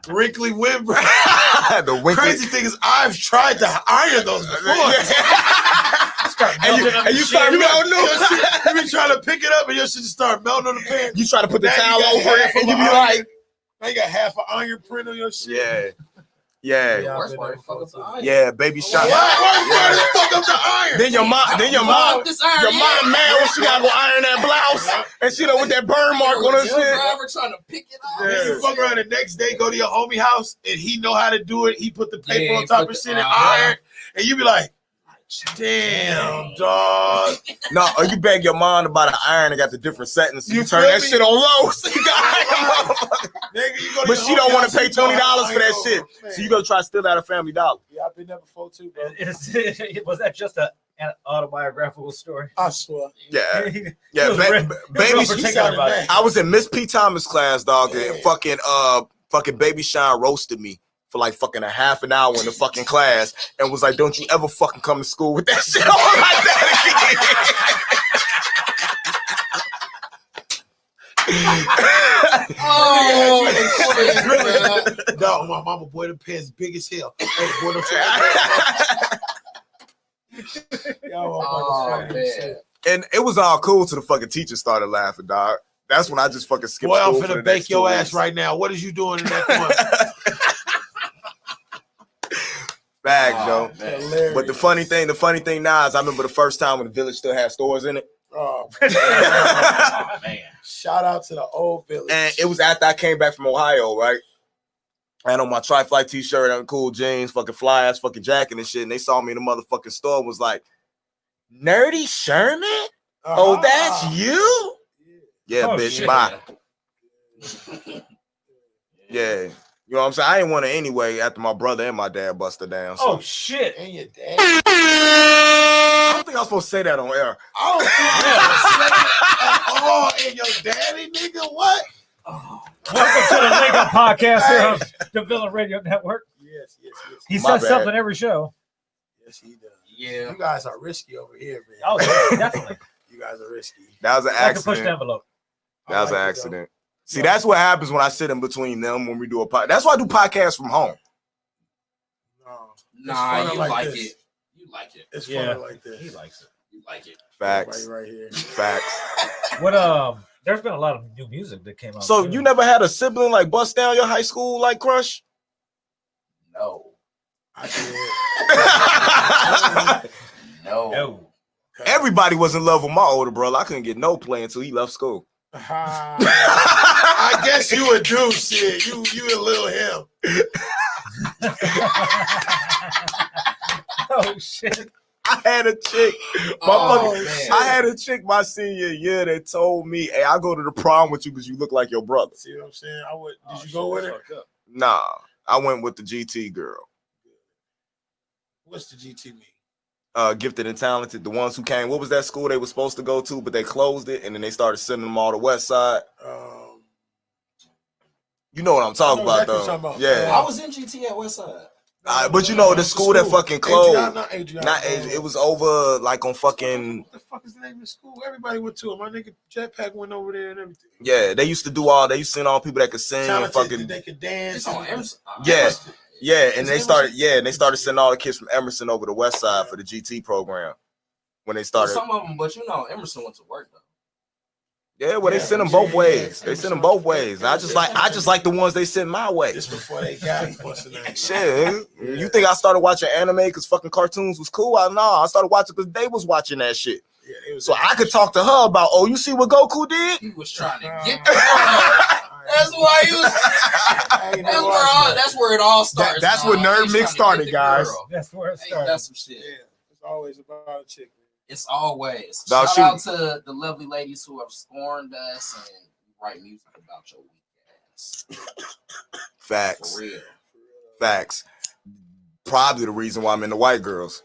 Speaker 4: Wrinkly windbreaker.
Speaker 1: The wrinkly.
Speaker 4: Crazy thing is, I've tried to iron those before.
Speaker 1: and you start melting them.
Speaker 4: You be trying to pick it up, and your shit just start melting on the pan.
Speaker 1: You try to put the
Speaker 4: Now you
Speaker 1: towel
Speaker 4: got
Speaker 1: over
Speaker 4: half
Speaker 1: it,
Speaker 4: of
Speaker 1: and you be
Speaker 4: an
Speaker 1: like,
Speaker 4: iron. Now you got half an iron print on your shit.
Speaker 1: yeah.
Speaker 4: Yeah.
Speaker 3: Worst part, fuck up the iron.
Speaker 1: Yeah, baby shot.
Speaker 4: Why the fuck up the iron?
Speaker 1: Then your mom,
Speaker 3: Fuck this iron,
Speaker 1: your mom mad when she gotta go iron that blouse, and she done with that burn mark on her
Speaker 3: Your
Speaker 1: shit.
Speaker 3: driver trying to pick it up.
Speaker 4: Then you fuck around the next day, go to your homie house, and he know how to do it. He put the paper
Speaker 3: Yeah,
Speaker 4: on
Speaker 3: he
Speaker 4: top
Speaker 3: put
Speaker 4: of
Speaker 3: the-
Speaker 4: shit and iron, and you be like, damn, dog.
Speaker 1: No, or you beg your mom to buy the iron and got the different settings. So you
Speaker 4: You
Speaker 1: turn
Speaker 4: feel
Speaker 1: that
Speaker 4: me?
Speaker 1: shit on low, so you got iron, motherfucker.
Speaker 4: Nigga, you go to
Speaker 1: But
Speaker 4: your
Speaker 1: she don't
Speaker 4: homie
Speaker 1: want
Speaker 4: house,
Speaker 1: to pay
Speaker 4: you know how
Speaker 1: $20 for that
Speaker 4: iron
Speaker 1: shit,
Speaker 4: go. Man.
Speaker 1: so you gonna try to steal out of Family Dollar.
Speaker 4: Yeah, I've been there before too, bro.
Speaker 2: Was that just an autobiographical story?
Speaker 4: I swear.
Speaker 1: Yeah,
Speaker 2: He
Speaker 1: yeah,
Speaker 2: was real
Speaker 1: baby.
Speaker 4: She
Speaker 2: particular
Speaker 4: sounded
Speaker 2: about
Speaker 4: bad.
Speaker 2: it.
Speaker 1: I was in Miss P. Thomas class, dog, and
Speaker 4: Yeah.
Speaker 1: fucking Baby Shine roasted me for like fucking a half an hour in the fucking class, and was like, "Don't you ever fucking come to school with that shit on like that
Speaker 3: Oh,
Speaker 1: again."
Speaker 4: Dog, my mama, boy, the pants big as hell. Hey, boy, them
Speaker 3: oh, man.
Speaker 1: And it was all cool till the fucking teacher started laughing, dog. That's when I just fucking skipped
Speaker 4: Boy, I'm
Speaker 1: school for the
Speaker 4: finna
Speaker 1: next
Speaker 4: bake your
Speaker 1: 2
Speaker 4: ass
Speaker 1: weeks.
Speaker 4: right now. What is you doing in that corner?
Speaker 1: Bag,
Speaker 3: Oh,
Speaker 1: Joe.
Speaker 3: man.
Speaker 4: Hilarious.
Speaker 1: But the funny thing now is I remember the first time when the village still had stores in it.
Speaker 4: Oh,
Speaker 3: Oh, man.
Speaker 4: shout out to the old village.
Speaker 1: And it was after I came back from Ohio, right? I had on my tri-fly t-shirt and cool jeans, fucking fly ass fucking jacket and shit. And they saw me in the motherfucking store and was like, Nerdy Sherman? Oh, that's you? Yeah,
Speaker 2: Oh,
Speaker 1: bitch,
Speaker 2: shit.
Speaker 1: bye. Yeah. You know what I'm saying? I didn't want it anyway after my brother and my dad busted down. So.
Speaker 2: Oh shit!
Speaker 4: And your dad.
Speaker 1: I don't think I was supposed to say that on air.
Speaker 4: I don't think you said it at all. And your daddy, nigga, what?
Speaker 2: Welcome to the Link Up Podcast here on the Villa Radio Network.
Speaker 4: Yes, yes, yes.
Speaker 2: He
Speaker 1: My
Speaker 2: says
Speaker 1: bad.
Speaker 2: something every show.
Speaker 4: Yes, he does.
Speaker 3: Yeah.
Speaker 4: You guys are risky over here, man.
Speaker 2: Oh yeah, definitely.
Speaker 4: You guys are risky.
Speaker 1: That was an
Speaker 2: I can push the
Speaker 1: accident.
Speaker 2: envelope.
Speaker 1: That was
Speaker 4: I
Speaker 1: an
Speaker 4: like it,
Speaker 1: accident. See, that's what happens when I sit in between them when we do a podcast. That's why I do podcasts from home.
Speaker 4: though. No,
Speaker 3: Nah,
Speaker 4: funner
Speaker 3: you
Speaker 4: like
Speaker 3: like
Speaker 4: this.
Speaker 3: it. You like it.
Speaker 4: it's
Speaker 2: Yeah.
Speaker 4: fun like this.
Speaker 2: He likes it.
Speaker 3: You like it.
Speaker 1: Facts.
Speaker 4: Right here.
Speaker 1: Facts.
Speaker 2: What there's been a lot of new music that came out.
Speaker 1: So
Speaker 2: too.
Speaker 1: you never had a sibling like bust down your high school like crush?
Speaker 3: No.
Speaker 4: I did.
Speaker 3: No.
Speaker 2: No.
Speaker 1: Everybody was in love with my older brother. I couldn't get no play until he left school.
Speaker 4: I guess you would do shit. You a little him.
Speaker 2: Oh shit!
Speaker 1: I had a chick.
Speaker 3: Oh,
Speaker 1: fucking-
Speaker 3: man.
Speaker 1: I had a chick my senior year that told me, "Hey, I'll go to the prom with you because you look like your brother."
Speaker 4: See what I'm saying? I would. Did you go with it?
Speaker 1: Nah, I went with the GT girl.
Speaker 4: What's the GT mean?
Speaker 1: Gifted and talented, the ones who came. What was that school they were supposed to go to, but they closed it, and then they started sending them all to West Side. You know what I'm talking
Speaker 4: I know
Speaker 1: about,
Speaker 4: exactly
Speaker 1: though.
Speaker 4: what you're talking about.
Speaker 3: I was in GT at Westside.
Speaker 1: But you know the school that fucking closed.
Speaker 4: Not Adriana.
Speaker 1: Not it was over like on fucking.
Speaker 4: What the fuck fuck is the name of the school? Everybody went to it. My nigga Jetpack went over there and everything.
Speaker 1: Yeah, they used to send all people that could sing and fucking.
Speaker 4: They could dance.
Speaker 3: It's on Emerson.
Speaker 1: Yeah. Yeah, and they started sending all the kids from Emerson over to West Side for the GT program when they started.
Speaker 3: Some of them, but you know, Emerson went to work though.
Speaker 1: Yeah, well, they send them both ways. They send them both ways. I just like the ones they send my way.
Speaker 4: Just before they got me, what's the name?
Speaker 1: Shit, you think I started watching anime because fucking cartoons was cool? I started watching because they was watching that shit.
Speaker 4: Yeah,
Speaker 1: so I could talk to her about, oh, you see what Goku did?
Speaker 3: He was trying to get the That's why he was. That's where it all starts.
Speaker 1: That's where Nerd Mix started, guys.
Speaker 2: That's where it started.
Speaker 3: That's some shit.
Speaker 4: Yeah, it's always about a chick.
Speaker 3: It's always.
Speaker 1: No,
Speaker 3: Shout out to the lovely ladies who have scorned us and write music about your weak ass.
Speaker 1: Facts.
Speaker 3: For real.
Speaker 1: Facts. Probably the reason why I'm into white girls.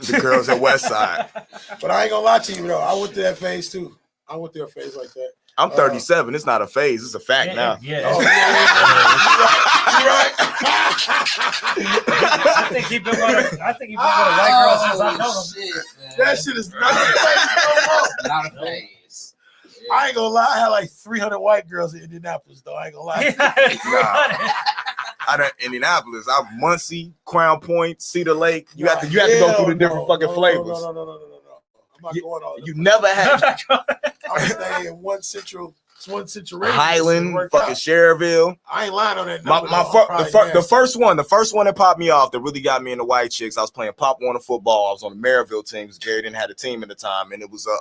Speaker 1: The girls at West Side.
Speaker 4: But I ain't gonna lie to you, though. I went through that phase too. I went through a phase like that.
Speaker 1: I'm 37. It's not a phase. It's a fact now.
Speaker 2: Yeah.
Speaker 4: Oh, You're right.
Speaker 2: I think he's been one of white girls since I know him.
Speaker 3: Shit,
Speaker 4: That shit is not a phase no more.
Speaker 3: not a phase. Yeah.
Speaker 4: I ain't gonna lie. I had like 300 white girls in Indianapolis, though. I ain't gonna lie.
Speaker 1: Out of Indianapolis, I'm Muncie, Crown Point, Cedar Lake. You have to go through the different fucking flavors.
Speaker 4: No. I'm not going all
Speaker 1: You never had
Speaker 4: I'm staying in one central radius.
Speaker 1: Highland, fucking Cherville.
Speaker 4: I ain't lying on that.
Speaker 1: The first one that popped me off, that really got me into white chicks. I was playing Pop Warner football. I was on the Maryville team because Jerry didn't have a team at the time, and it was a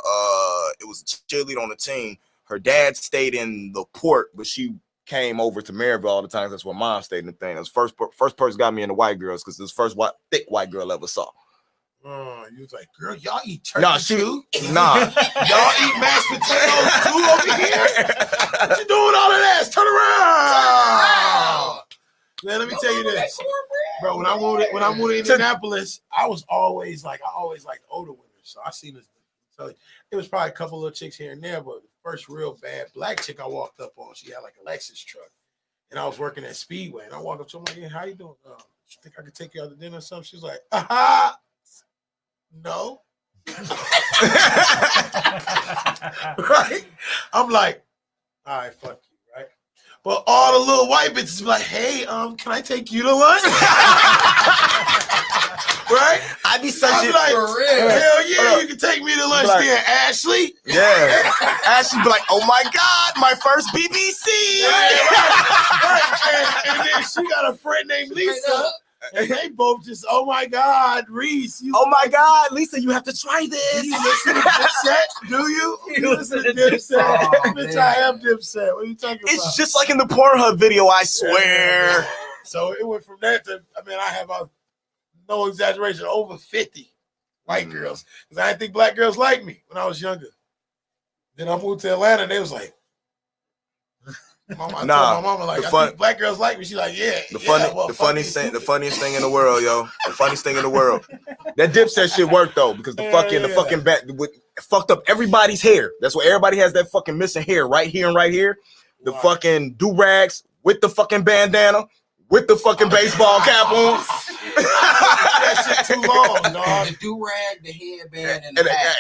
Speaker 1: cheerleader on the team. Her dad stayed in the port, but she came over to Maryville all the time. That's where Mom stayed in the thing. It was first person got me into white girls because it was the first thick white girl I ever saw.
Speaker 4: You was like, girl, y'all eat turkey too?
Speaker 1: Nah.
Speaker 4: Y'all eat mashed potatoes too over here? What you doing all of that? Turn around. Man, let me tell you this. Bro, when I moved to Indianapolis, I always liked older women. So I seen this. So it was probably a couple little chicks here and there, but the first real bad black chick I walked up on, she had like a Lexus truck. And I was working at Speedway. And I walked up to her, I'm like, hey, how you doing? You think I could take you out to dinner or something? She's like, aha. No. Right? I'm like, all right, fuck you, right? But all the little white bitches be like, hey, can I take you to lunch? Right?
Speaker 1: I'd be such a
Speaker 4: like,
Speaker 3: for real.
Speaker 4: Hell yeah, you can take me to lunch
Speaker 1: like,
Speaker 4: then, Ashley.
Speaker 1: Yeah. Ashley be like, oh my God, my first BBC.
Speaker 4: Right. And then she got a friend named Lisa. And they both just, oh my God, Reese.
Speaker 1: Oh my God, Lisa, you have to try
Speaker 4: Do
Speaker 1: this.
Speaker 4: you listen to Dipset? Do you? You listen to Dipset. Bitch, I am Dipset. What are you talking about?
Speaker 1: It's just like in the Pornhub video, I swear.
Speaker 4: So it went from that to, I have no exaggeration, over 50 white girls. Because I didn't think black girls liked me when I was younger. Then I moved to Atlanta and they was like, Mama, I told my mama, like, I think black girls like me. She's like, yeah. The
Speaker 1: funniest thing in the world, yo. The funniest thing in the world. That Dipset shit worked though, because the fucking back fucked up everybody's hair. That's why everybody has that fucking missing hair right here and right here. The fucking do-rags with the fucking bandana, with the fucking baseball cap on.
Speaker 4: That shit too long, dog.
Speaker 3: The do-rag, the headband, and the hat.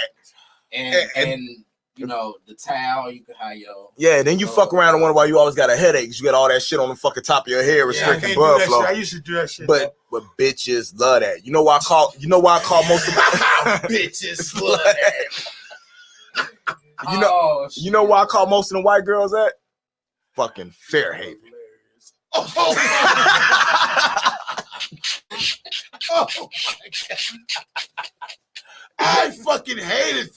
Speaker 3: And you know, the towel, you can have your...
Speaker 1: Yeah, then you fuck around and wonder why you always got a headache, because you got all that shit on the fucking top of your hair restricting blood flow.
Speaker 4: I used to do that shit.
Speaker 1: But bitches love that. You know why I call most of
Speaker 4: bitches love that.
Speaker 1: You know why I call most of the white girls that? Fucking Fairhaven.
Speaker 4: Oh my God. I fucking hated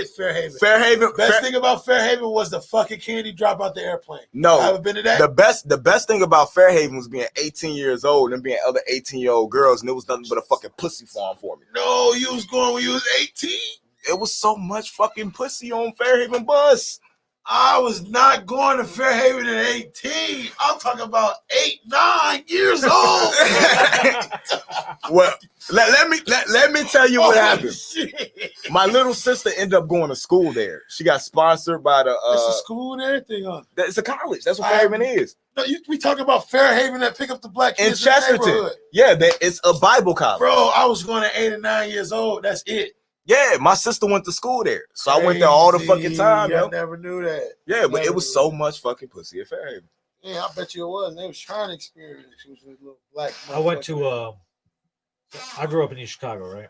Speaker 4: Fairhaven. Fairhaven. Best thing about Fairhaven was the fucking candy drop out the airplane.
Speaker 1: No.
Speaker 4: I haven't been to that.
Speaker 1: The best thing about Fairhaven was being 18 years old and being other 18-year-old girls, and it was nothing but a fucking pussy farm for me.
Speaker 4: No, you was going when you was 18.
Speaker 1: It was so much fucking pussy on Fairhaven bus.
Speaker 4: I was not going to Fairhaven at 18. I'm talking about 8, 9 years old.
Speaker 1: Well, let me tell you what happened.
Speaker 4: Shit.
Speaker 1: My little sister ended up going to school there. She got sponsored by the.
Speaker 4: It's a school and everything, huh?
Speaker 1: It's a college. That's what Fairhaven is.
Speaker 4: No, we talking about Fairhaven that pick up the black
Speaker 1: In
Speaker 4: kids
Speaker 1: Chesterton.
Speaker 4: the neighborhood.
Speaker 1: Yeah, it's a Bible college.
Speaker 4: Bro, I was going at 8 or 9 years old. That's it.
Speaker 1: Yeah, my sister went to school there, so I went there all the fucking time.
Speaker 4: I
Speaker 1: Yo.
Speaker 4: never knew that.
Speaker 1: Yeah, but it was so much fucking pussy at Fairhaven.
Speaker 4: Yeah, I bet you it was. They was trying to experience. It was a little black.
Speaker 2: I went to I grew up in East Chicago, right?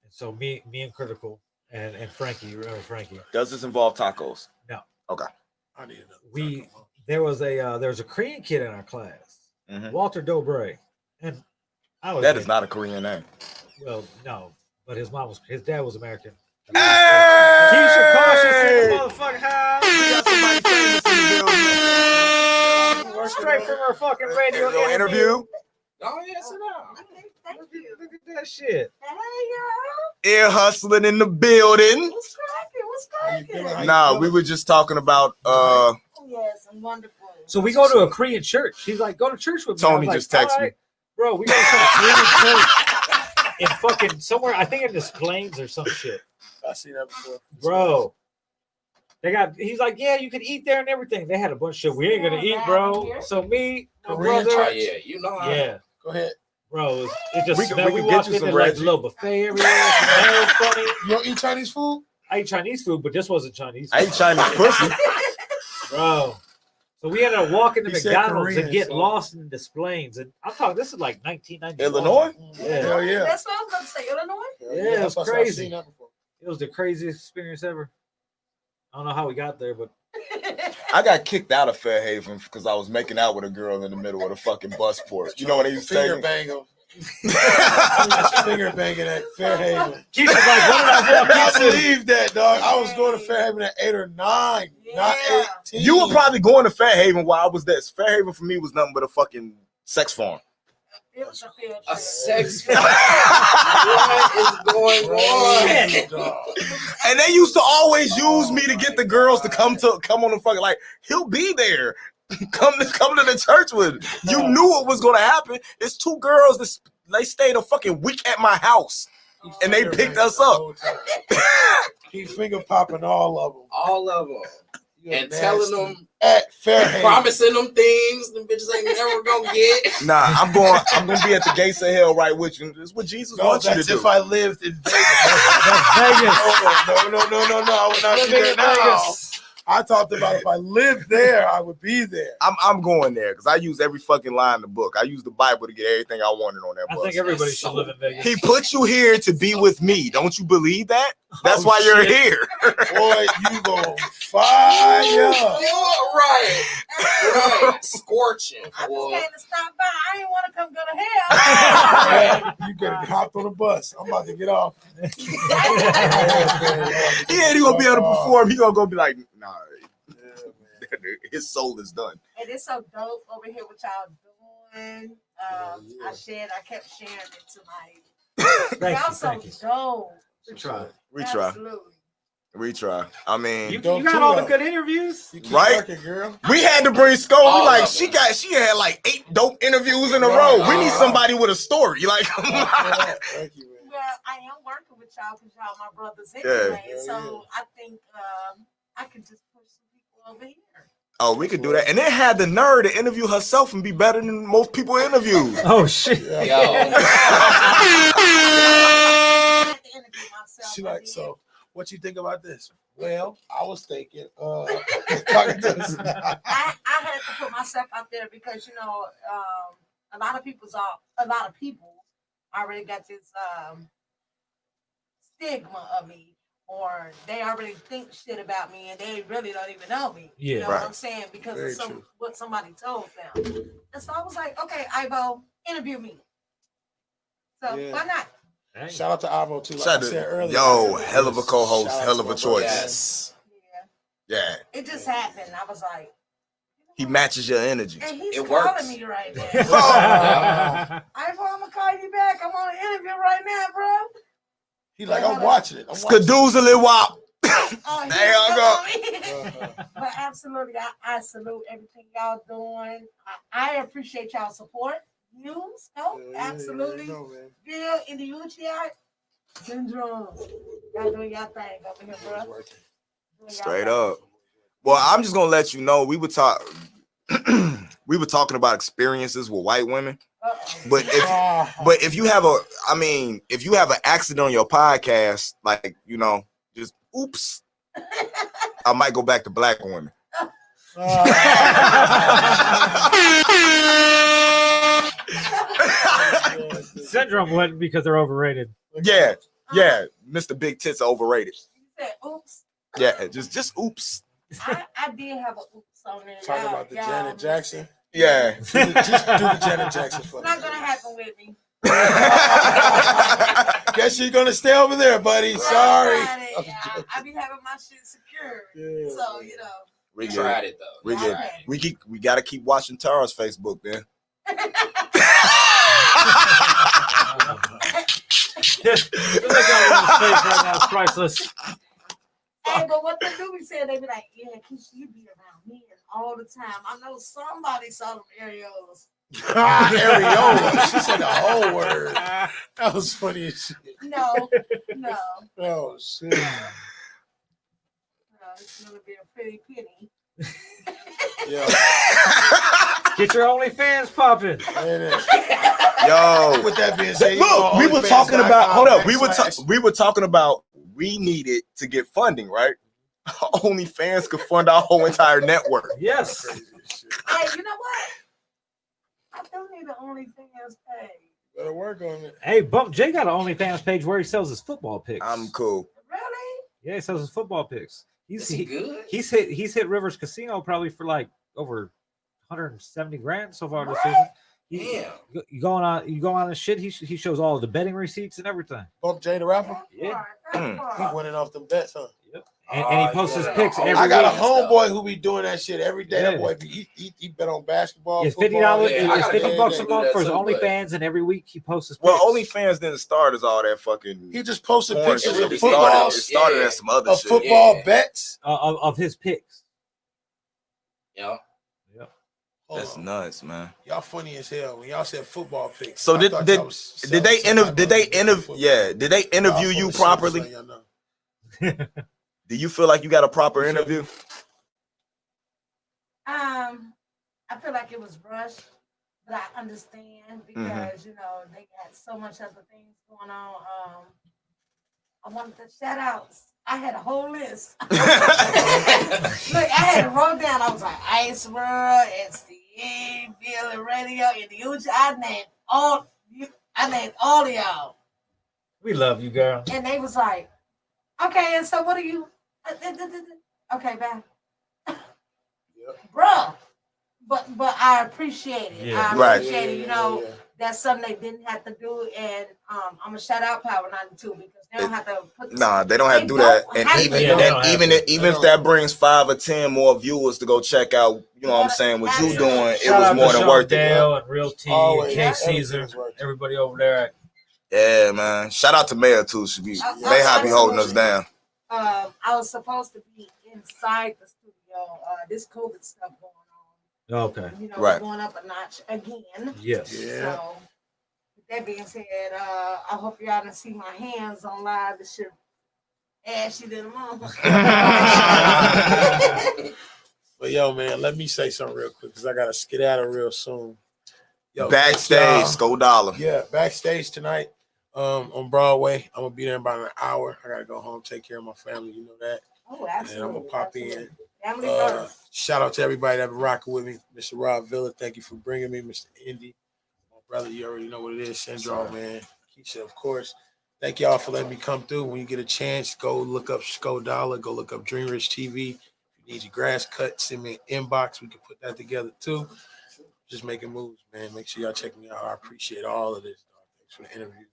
Speaker 2: And so me and Critical and Frankie, you remember Frankie?
Speaker 1: Does this involve tacos?
Speaker 2: No.
Speaker 1: Okay.
Speaker 4: I need another taco.
Speaker 2: There was a Korean kid in our class, Walter Dobre, and I was
Speaker 1: That is not a Korean name.
Speaker 2: well, no, but his dad was American.
Speaker 1: Hey!
Speaker 2: Keisha Cautious in the motherfucking house.
Speaker 1: We got somebody famous in the building.
Speaker 2: Straight from her fucking radio
Speaker 1: Little interview.
Speaker 3: Oh, yes, sit down.
Speaker 5: Thank you.
Speaker 2: Look at that shit.
Speaker 5: Hey,
Speaker 1: Air hustling in the building.
Speaker 5: y'all. What's cracking?
Speaker 1: Nah, we were just talking about
Speaker 5: Oh, yes, I'm wonderful.
Speaker 2: So we go to a Korean church. She's like, go to church with me.
Speaker 1: Tony
Speaker 2: I was
Speaker 1: just
Speaker 2: like,
Speaker 1: texted
Speaker 2: all right, bro. We go to some Korean church in fucking somewhere. I think in Des Plaines or some shit,
Speaker 4: I seen that before.
Speaker 2: bro. He's like, yeah, you can eat there and everything. They had a bunch of shit. We ain't gonna eat, bro. So me, my
Speaker 4: Korean
Speaker 2: brother,
Speaker 3: Oh, yeah, you know how.
Speaker 2: yeah,
Speaker 4: Go ahead.
Speaker 2: bro. It just
Speaker 1: We can-
Speaker 2: smelled.
Speaker 1: we
Speaker 2: We
Speaker 1: can get
Speaker 2: walked
Speaker 1: you
Speaker 2: in
Speaker 1: some,
Speaker 2: there like a
Speaker 1: Reggie.
Speaker 2: little buffet everywhere. It smelled funny.
Speaker 4: You don't eat Chinese food?
Speaker 2: I ate Chinese food, but this wasn't Chinese food.
Speaker 1: I ain't Chinese pussy.
Speaker 2: Bro. So we ended up walking to
Speaker 4: He said
Speaker 2: McDonald's
Speaker 4: Korean,
Speaker 2: and get
Speaker 4: so-
Speaker 2: lost in Des Plaines. And I'm talking, this is like 1991.
Speaker 1: Illinois?
Speaker 2: Yeah.
Speaker 4: Hell yeah.
Speaker 5: That's what I was going to say. Illinois?
Speaker 2: Yeah,
Speaker 4: That's
Speaker 2: it's
Speaker 4: what I
Speaker 2: crazy.
Speaker 4: seen that before.
Speaker 2: It was the craziest experience ever. I don't know how we got there, but
Speaker 1: I got kicked out of Fairhaven because I was making out with a girl in the middle of the fucking bus port. You know what they used to
Speaker 4: Finger
Speaker 1: say?
Speaker 4: banger. Finger banging at Fairhaven.
Speaker 2: Keisha's like, what did I
Speaker 4: I
Speaker 2: walk into?
Speaker 4: believe that, dog. I was going to Fairhaven at 8 or 9, not
Speaker 5: Yeah.
Speaker 4: 18.
Speaker 1: You were probably going to Fairhaven while I was there. Fairhaven for me was nothing but a fucking sex farm.
Speaker 5: It was a field
Speaker 3: A
Speaker 5: trip.
Speaker 3: sex. What is going on?
Speaker 4: Dog.
Speaker 1: And they used to always use me to get the girls to come on the fucking, like, he'll be there. come to the church with it. You knew what was gonna happen. It's two girls that they stayed a fucking week at my house. And they picked us up.
Speaker 4: He finger popping all of them.
Speaker 3: All of them.
Speaker 4: You're
Speaker 3: And
Speaker 4: nasty.
Speaker 3: telling them,
Speaker 4: At Fairhaven.
Speaker 3: promising them things them bitches ain't never gonna get.
Speaker 1: Nah, I'm gonna be at the gates of hell right with you. That's what Jesus
Speaker 4: No,
Speaker 1: wants you to
Speaker 4: that's
Speaker 1: do.
Speaker 4: if I lived in Vegas.
Speaker 2: That's Vegas.
Speaker 4: No. I would not be there now. I talked about if I lived there, I would be there.
Speaker 1: I'm going there because I use every fucking line in the book. I use the Bible to get everything I wanted on that
Speaker 2: I
Speaker 1: bus.
Speaker 2: think everybody should live in Vegas.
Speaker 1: He put you here to be with me. Don't you believe that? That's
Speaker 2: Oh,
Speaker 1: why you're
Speaker 2: shit.
Speaker 1: here.
Speaker 4: Boy, you gon' fire.
Speaker 3: You're right. Right. Scorching.
Speaker 5: I
Speaker 3: Boy.
Speaker 5: just came to stop by. I didn't want to come go to hell.
Speaker 4: Man, you could have hopped on the bus. I'm about to get off.
Speaker 1: He ain't even gonna be able to perform. He gonna go be like, nah,
Speaker 4: Yeah, man.
Speaker 1: his soul is done.
Speaker 5: And it's so dope over here what y'all doing.
Speaker 4: Yeah.
Speaker 5: I kept sharing it to
Speaker 2: Thank
Speaker 5: y'all
Speaker 2: you,
Speaker 5: so
Speaker 2: thank you.
Speaker 5: dope.
Speaker 2: Try.
Speaker 1: Retry.
Speaker 5: Absolutely.
Speaker 1: Retry. I mean,
Speaker 2: You
Speaker 4: Don't
Speaker 2: got
Speaker 4: do
Speaker 2: all the
Speaker 4: that.
Speaker 2: good interviews?
Speaker 4: You keep
Speaker 1: Right?
Speaker 4: working, girl.
Speaker 1: we had to bring Sco. We
Speaker 3: All
Speaker 1: like
Speaker 3: of
Speaker 1: she
Speaker 3: them.
Speaker 1: had like 8 dope interviews in a
Speaker 4: Right.
Speaker 1: row. We need somebody with a story. Like,
Speaker 4: Thank you, man.
Speaker 5: Well, I am working with y'all because y'all my brothers
Speaker 1: Yeah.
Speaker 5: anyway.
Speaker 4: Yeah,
Speaker 5: So
Speaker 4: yeah.
Speaker 5: I think I can just push some people over here.
Speaker 1: oh, we could do that. And then had the nerve to interview herself and be better than most people interviewed.
Speaker 2: Oh shit.
Speaker 4: Yeah.
Speaker 3: Yo.
Speaker 5: I had to interview myself.
Speaker 4: She
Speaker 5: I
Speaker 4: like,
Speaker 5: did.
Speaker 4: so what you think about this? Well, I was thinking, talking to us.
Speaker 5: I had to put myself out there because a lot of people already got this stigma of me, or they already think shit about me and they really don't even know me.
Speaker 2: Yeah.
Speaker 5: You know
Speaker 1: Right.
Speaker 5: what I'm saying? Because
Speaker 4: Very
Speaker 5: of
Speaker 4: true.
Speaker 5: what somebody told them. And so I was like, okay, Ivo, interview me. So
Speaker 4: Yeah.
Speaker 5: why not?
Speaker 2: Dang.
Speaker 4: Shout out to Ivo too. Like
Speaker 1: Shout
Speaker 4: I said
Speaker 1: out-
Speaker 4: earlier.
Speaker 1: yo, hell of a co-host,
Speaker 4: Shout out
Speaker 1: hell
Speaker 4: to
Speaker 1: of
Speaker 4: my
Speaker 1: a choice.
Speaker 4: brother.
Speaker 3: Yes.
Speaker 5: Yeah.
Speaker 1: Yeah,
Speaker 5: It just happened. I was like,
Speaker 1: he matches your energy.
Speaker 5: and he's
Speaker 3: It
Speaker 5: calling
Speaker 3: works.
Speaker 5: me right now. Ivo, I'm gonna call you back. I'm on an interview right now, bro.
Speaker 4: He like, I'm watching it. I'm watching it.
Speaker 1: Skadoozly wop.
Speaker 5: Oh,
Speaker 1: There y'all go.
Speaker 5: But absolutely, I salute everything y'all doing. I appreciate y'all support. Absolutely. Bill in the UTI syndrome. Y'all doing y'all thing over here, bro.
Speaker 1: Straight up. Well, I'm just gonna let you know we were talking about experiences with white women. But if you have an accident on your podcast, like, you know, just oops, I might go back to black women.
Speaker 2: Syndrome wouldn't because they're overrated.
Speaker 1: Yeah, Mr. Big Tits are overrated.
Speaker 5: You said oops.
Speaker 1: Yeah, just oops.
Speaker 5: I did have an oops on there.
Speaker 4: Talk about the Janet Jackson.
Speaker 1: Yeah.
Speaker 4: Just do the Janet Jackson for
Speaker 5: It's not gonna happen with me.
Speaker 4: Guess you're gonna stay over there, buddy. Sorry.
Speaker 5: I be having my shit secured. Yeah. So, you know.
Speaker 1: We
Speaker 3: tried it though.
Speaker 1: We gotta keep watching Tara's Facebook then.
Speaker 2: It's priceless.
Speaker 5: Hey, but what they do be saying, they be like, yeah, Keisha, you be around me all the time. I know somebody saw them areolas.
Speaker 4: Areola. She said the whole word. That was funny as shit.
Speaker 5: No.
Speaker 4: Oh shit.
Speaker 5: No, it's gonna be a pretty penny.
Speaker 4: Yeah.
Speaker 2: Get your OnlyFans popping.
Speaker 1: Yo.
Speaker 4: With that being said,
Speaker 1: look, we were talking about. Hold up, we were talking about. We needed to get funding, right? OnlyFans could fund our whole entire network.
Speaker 2: Yes.
Speaker 5: Hey, you know what? I don't need an OnlyFans page.
Speaker 4: Better work on it.
Speaker 2: Hey, Bump J got an OnlyFans page where he sells his football picks.
Speaker 1: I'm cool.
Speaker 5: Really?
Speaker 2: Yeah, he sells his football picks.
Speaker 3: Is he good?
Speaker 2: He's hit Rivers Casino probably for like over 170 grand so far this season.
Speaker 3: Damn.
Speaker 2: You go on his shit. He shows all of the betting receipts and everything.
Speaker 4: Bump J the rapper?
Speaker 2: Yeah.
Speaker 4: He winning off them bets, huh?
Speaker 2: Yep. And he posts his picks every
Speaker 4: I got
Speaker 2: week.
Speaker 4: a homeboy who be doing that shit every day.
Speaker 2: Yeah.
Speaker 4: That boy, he bet on basketball.
Speaker 2: It's
Speaker 4: football.
Speaker 2: $50. It's $50 a month for his
Speaker 3: too,
Speaker 2: OnlyFans, and every week he posts his picks.
Speaker 1: Well, OnlyFans didn't start as all that fucking.
Speaker 4: He just posted
Speaker 1: porn
Speaker 4: pictures
Speaker 1: shit.
Speaker 4: of
Speaker 1: It
Speaker 4: football.
Speaker 1: started as some other
Speaker 4: Of
Speaker 1: shit.
Speaker 4: football bets.
Speaker 2: Of his picks.
Speaker 3: Yeah.
Speaker 1: That's nuts, man.
Speaker 4: Y'all funny as hell when y'all said football picks.
Speaker 1: So did they interview you properly? Do you feel like you got a proper interview?
Speaker 5: I feel like it was rushed, but I understand because you know they got so much other things going on. I wanted to shout outs. I had a whole list. Look, I had it wrote down. I was like Ice World, SDA, Bill Radio, and the Uchi. I named all of y'all.
Speaker 2: We love you, girl.
Speaker 5: And they was like, okay, and so what are you? Okay, bye. Bruh. But I appreciate it.
Speaker 2: Yeah.
Speaker 5: I appreciate it. You know, that's something they didn't have to do. And I'm gonna shout out Power 92 because they don't have to put
Speaker 1: They don't have to do that. And even if that brings 5 or 10 more viewers to go check out, you know what I'm saying, what you doing, it was more than worth it.
Speaker 2: Dale and Real T and K Caesar, everybody over there.
Speaker 1: Yeah, man. Shout out to Mayor too. She be Mayha be holding us down.
Speaker 5: I was supposed to be inside the studio. This COVID stuff going on.
Speaker 2: Okay.
Speaker 5: You know,
Speaker 1: right.
Speaker 5: Going up a notch again.
Speaker 2: Yes.
Speaker 4: Yeah.
Speaker 5: So, with that being said, I hope y'all didn't see my hands on live. This shit ashy than a motherfucker.
Speaker 4: But yo, man, let me say something real quick because I gotta skedaddle real soon. Yo,
Speaker 1: backstage, Sko Dollar.
Speaker 4: Yeah, backstage tonight. On Broadway. I'm gonna be there in about an hour. I gotta go home, take care of my family. You know that.
Speaker 5: Oh, absolutely.
Speaker 4: And I'm gonna pop in.
Speaker 5: Family first.
Speaker 4: Shout out to everybody that been rocking with me. Mr. Rob Villa, thank you for bringing me. Mr. Indy, my brother, you already know what it is. Syndrome, man. Keisha, of course. Thank y'all for letting me come through. When you get a chance, go look up Sko Dollar. Go look up Dream Rich TV. If you need your grass cut, send me an inbox. We can put that together too. Just making moves, man. Make sure y'all check me out. I appreciate all of this, dog. Thanks for the interview.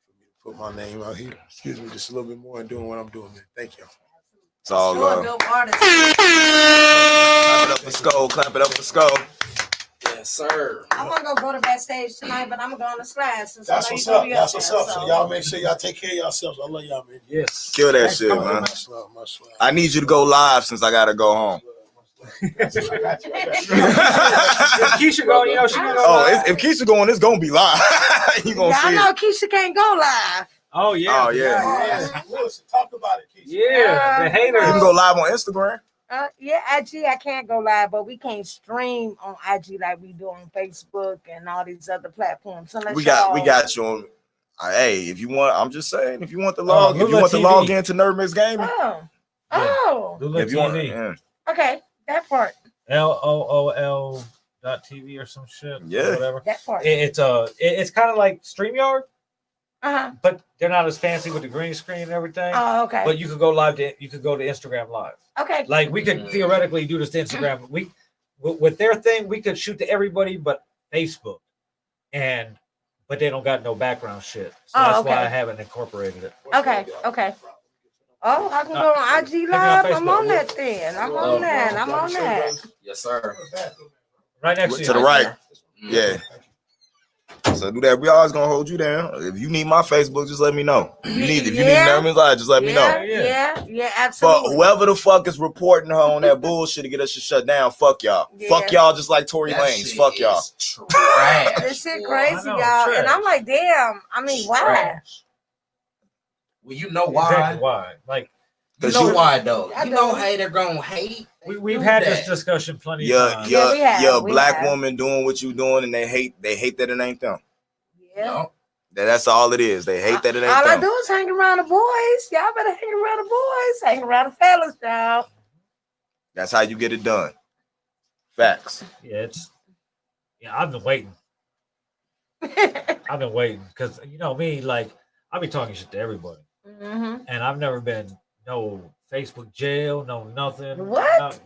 Speaker 4: For me to put my name out here. Excuse me, just a little bit more and doing what I'm doing, man. Thank you.
Speaker 1: It's all love.
Speaker 5: Dope artist.
Speaker 1: Clap it up for Sko. Clap it up for Sko.
Speaker 3: Yes. Yes, sir.
Speaker 5: I'm gonna go to backstage tonight, but I'm gonna go on the slide. Since
Speaker 4: That's
Speaker 5: I know
Speaker 4: what's
Speaker 5: you gonna
Speaker 4: up.
Speaker 5: be
Speaker 4: That's
Speaker 5: there,
Speaker 4: what's up. So
Speaker 5: so.
Speaker 4: y'all make sure y'all take care of yourselves. I love y'all, man.
Speaker 2: Yes.
Speaker 1: Kill that
Speaker 2: Thanks
Speaker 1: shit,
Speaker 2: for coming.
Speaker 1: man.
Speaker 4: Much love. Much love.
Speaker 1: I need you to go live since I gotta go home.
Speaker 4: I got you. I got you.
Speaker 2: If Keisha go, you know she can go.
Speaker 1: Oh,
Speaker 2: live.
Speaker 1: if Keisha going, it's gonna be live. You gonna
Speaker 5: Yeah,
Speaker 1: see
Speaker 5: I know
Speaker 1: it.
Speaker 5: Keisha can't go live.
Speaker 2: Oh yeah.
Speaker 1: Oh, yeah.
Speaker 2: Yeah.
Speaker 4: Listen, talk about it, Keisha.
Speaker 2: Yeah, the
Speaker 1: You
Speaker 2: haters.
Speaker 1: can go live on Instagram.
Speaker 5: Yeah, IG I can't go live, but we can't stream on IG like we do on Facebook and all these other platforms. So
Speaker 1: We got you on. Hey, if you want, I'm just saying, if you want to log, if you
Speaker 2: Lula
Speaker 1: want to
Speaker 2: TV.
Speaker 1: log into Nerd Mix Gaming,
Speaker 5: Oh,
Speaker 2: Lula
Speaker 1: if you want,
Speaker 2: TV.
Speaker 1: yeah.
Speaker 5: okay, that part,
Speaker 2: LOOL.TV or some shit.
Speaker 1: Yeah.
Speaker 2: Or whatever.
Speaker 5: that part.
Speaker 2: It's kind of like StreamYard,
Speaker 5: Uh-huh.
Speaker 2: but they're not as fancy with the green screen and everything.
Speaker 5: Oh, okay.
Speaker 2: But you could go live you could go to Instagram live.
Speaker 5: Okay.
Speaker 2: Like we could theoretically do this to Instagram. With their thing, we could shoot to everybody but Facebook, but they don't got no background shit. So that's why I haven't incorporated it.
Speaker 5: Okay. Oh, I can go on IG
Speaker 2: me on
Speaker 5: live. I'm
Speaker 2: Facebook.
Speaker 5: on that then. I'm on that. I'm on that.
Speaker 3: Yes, sir.
Speaker 2: Right next to you.
Speaker 1: To the right. Yeah. So do that. We always gonna hold you down. If you need my Facebook, just let me know. If you need Nerd Mix Live, just let me know.
Speaker 5: Yeah,
Speaker 1: But
Speaker 5: absolutely.
Speaker 1: whoever the fuck is reporting her on that bullshit to get us to shut down, fuck y'all.
Speaker 5: Yeah.
Speaker 1: Fuck y'all just like Tory
Speaker 3: That
Speaker 1: Lanez.
Speaker 3: shit
Speaker 1: Fuck y'all.
Speaker 3: is trash,
Speaker 5: This shit
Speaker 3: boy.
Speaker 5: crazy,
Speaker 2: I know,
Speaker 5: y'all.
Speaker 2: trash.
Speaker 5: And I'm like, damn. I mean, why?
Speaker 3: Trash. Well, you know why.
Speaker 2: Exactly why. Like
Speaker 3: You know why though.
Speaker 5: I
Speaker 3: You know
Speaker 5: do.
Speaker 3: how they're gonna hate.
Speaker 2: we've
Speaker 3: Do
Speaker 2: had
Speaker 3: that.
Speaker 2: this discussion plenty of
Speaker 1: Yeah,
Speaker 2: times.
Speaker 5: Yeah, we have,
Speaker 1: yeah,
Speaker 5: we
Speaker 1: black
Speaker 5: have.
Speaker 1: woman doing what you doing, and they hate that it ain't them.
Speaker 5: Yeah.
Speaker 3: No.
Speaker 1: That's all it is. They hate that it ain't
Speaker 5: All I
Speaker 1: them.
Speaker 5: do is hang around the boys. Y'all better hang around the boys. Hang around the fellas, y'all.
Speaker 1: That's how you get it done. Facts.
Speaker 2: Yeah, I've been waiting. I've been waiting because you know me, like I be talking shit to everybody,
Speaker 5: Mm-hmm.
Speaker 2: and I've never been no Facebook jail, no nothing.
Speaker 5: What?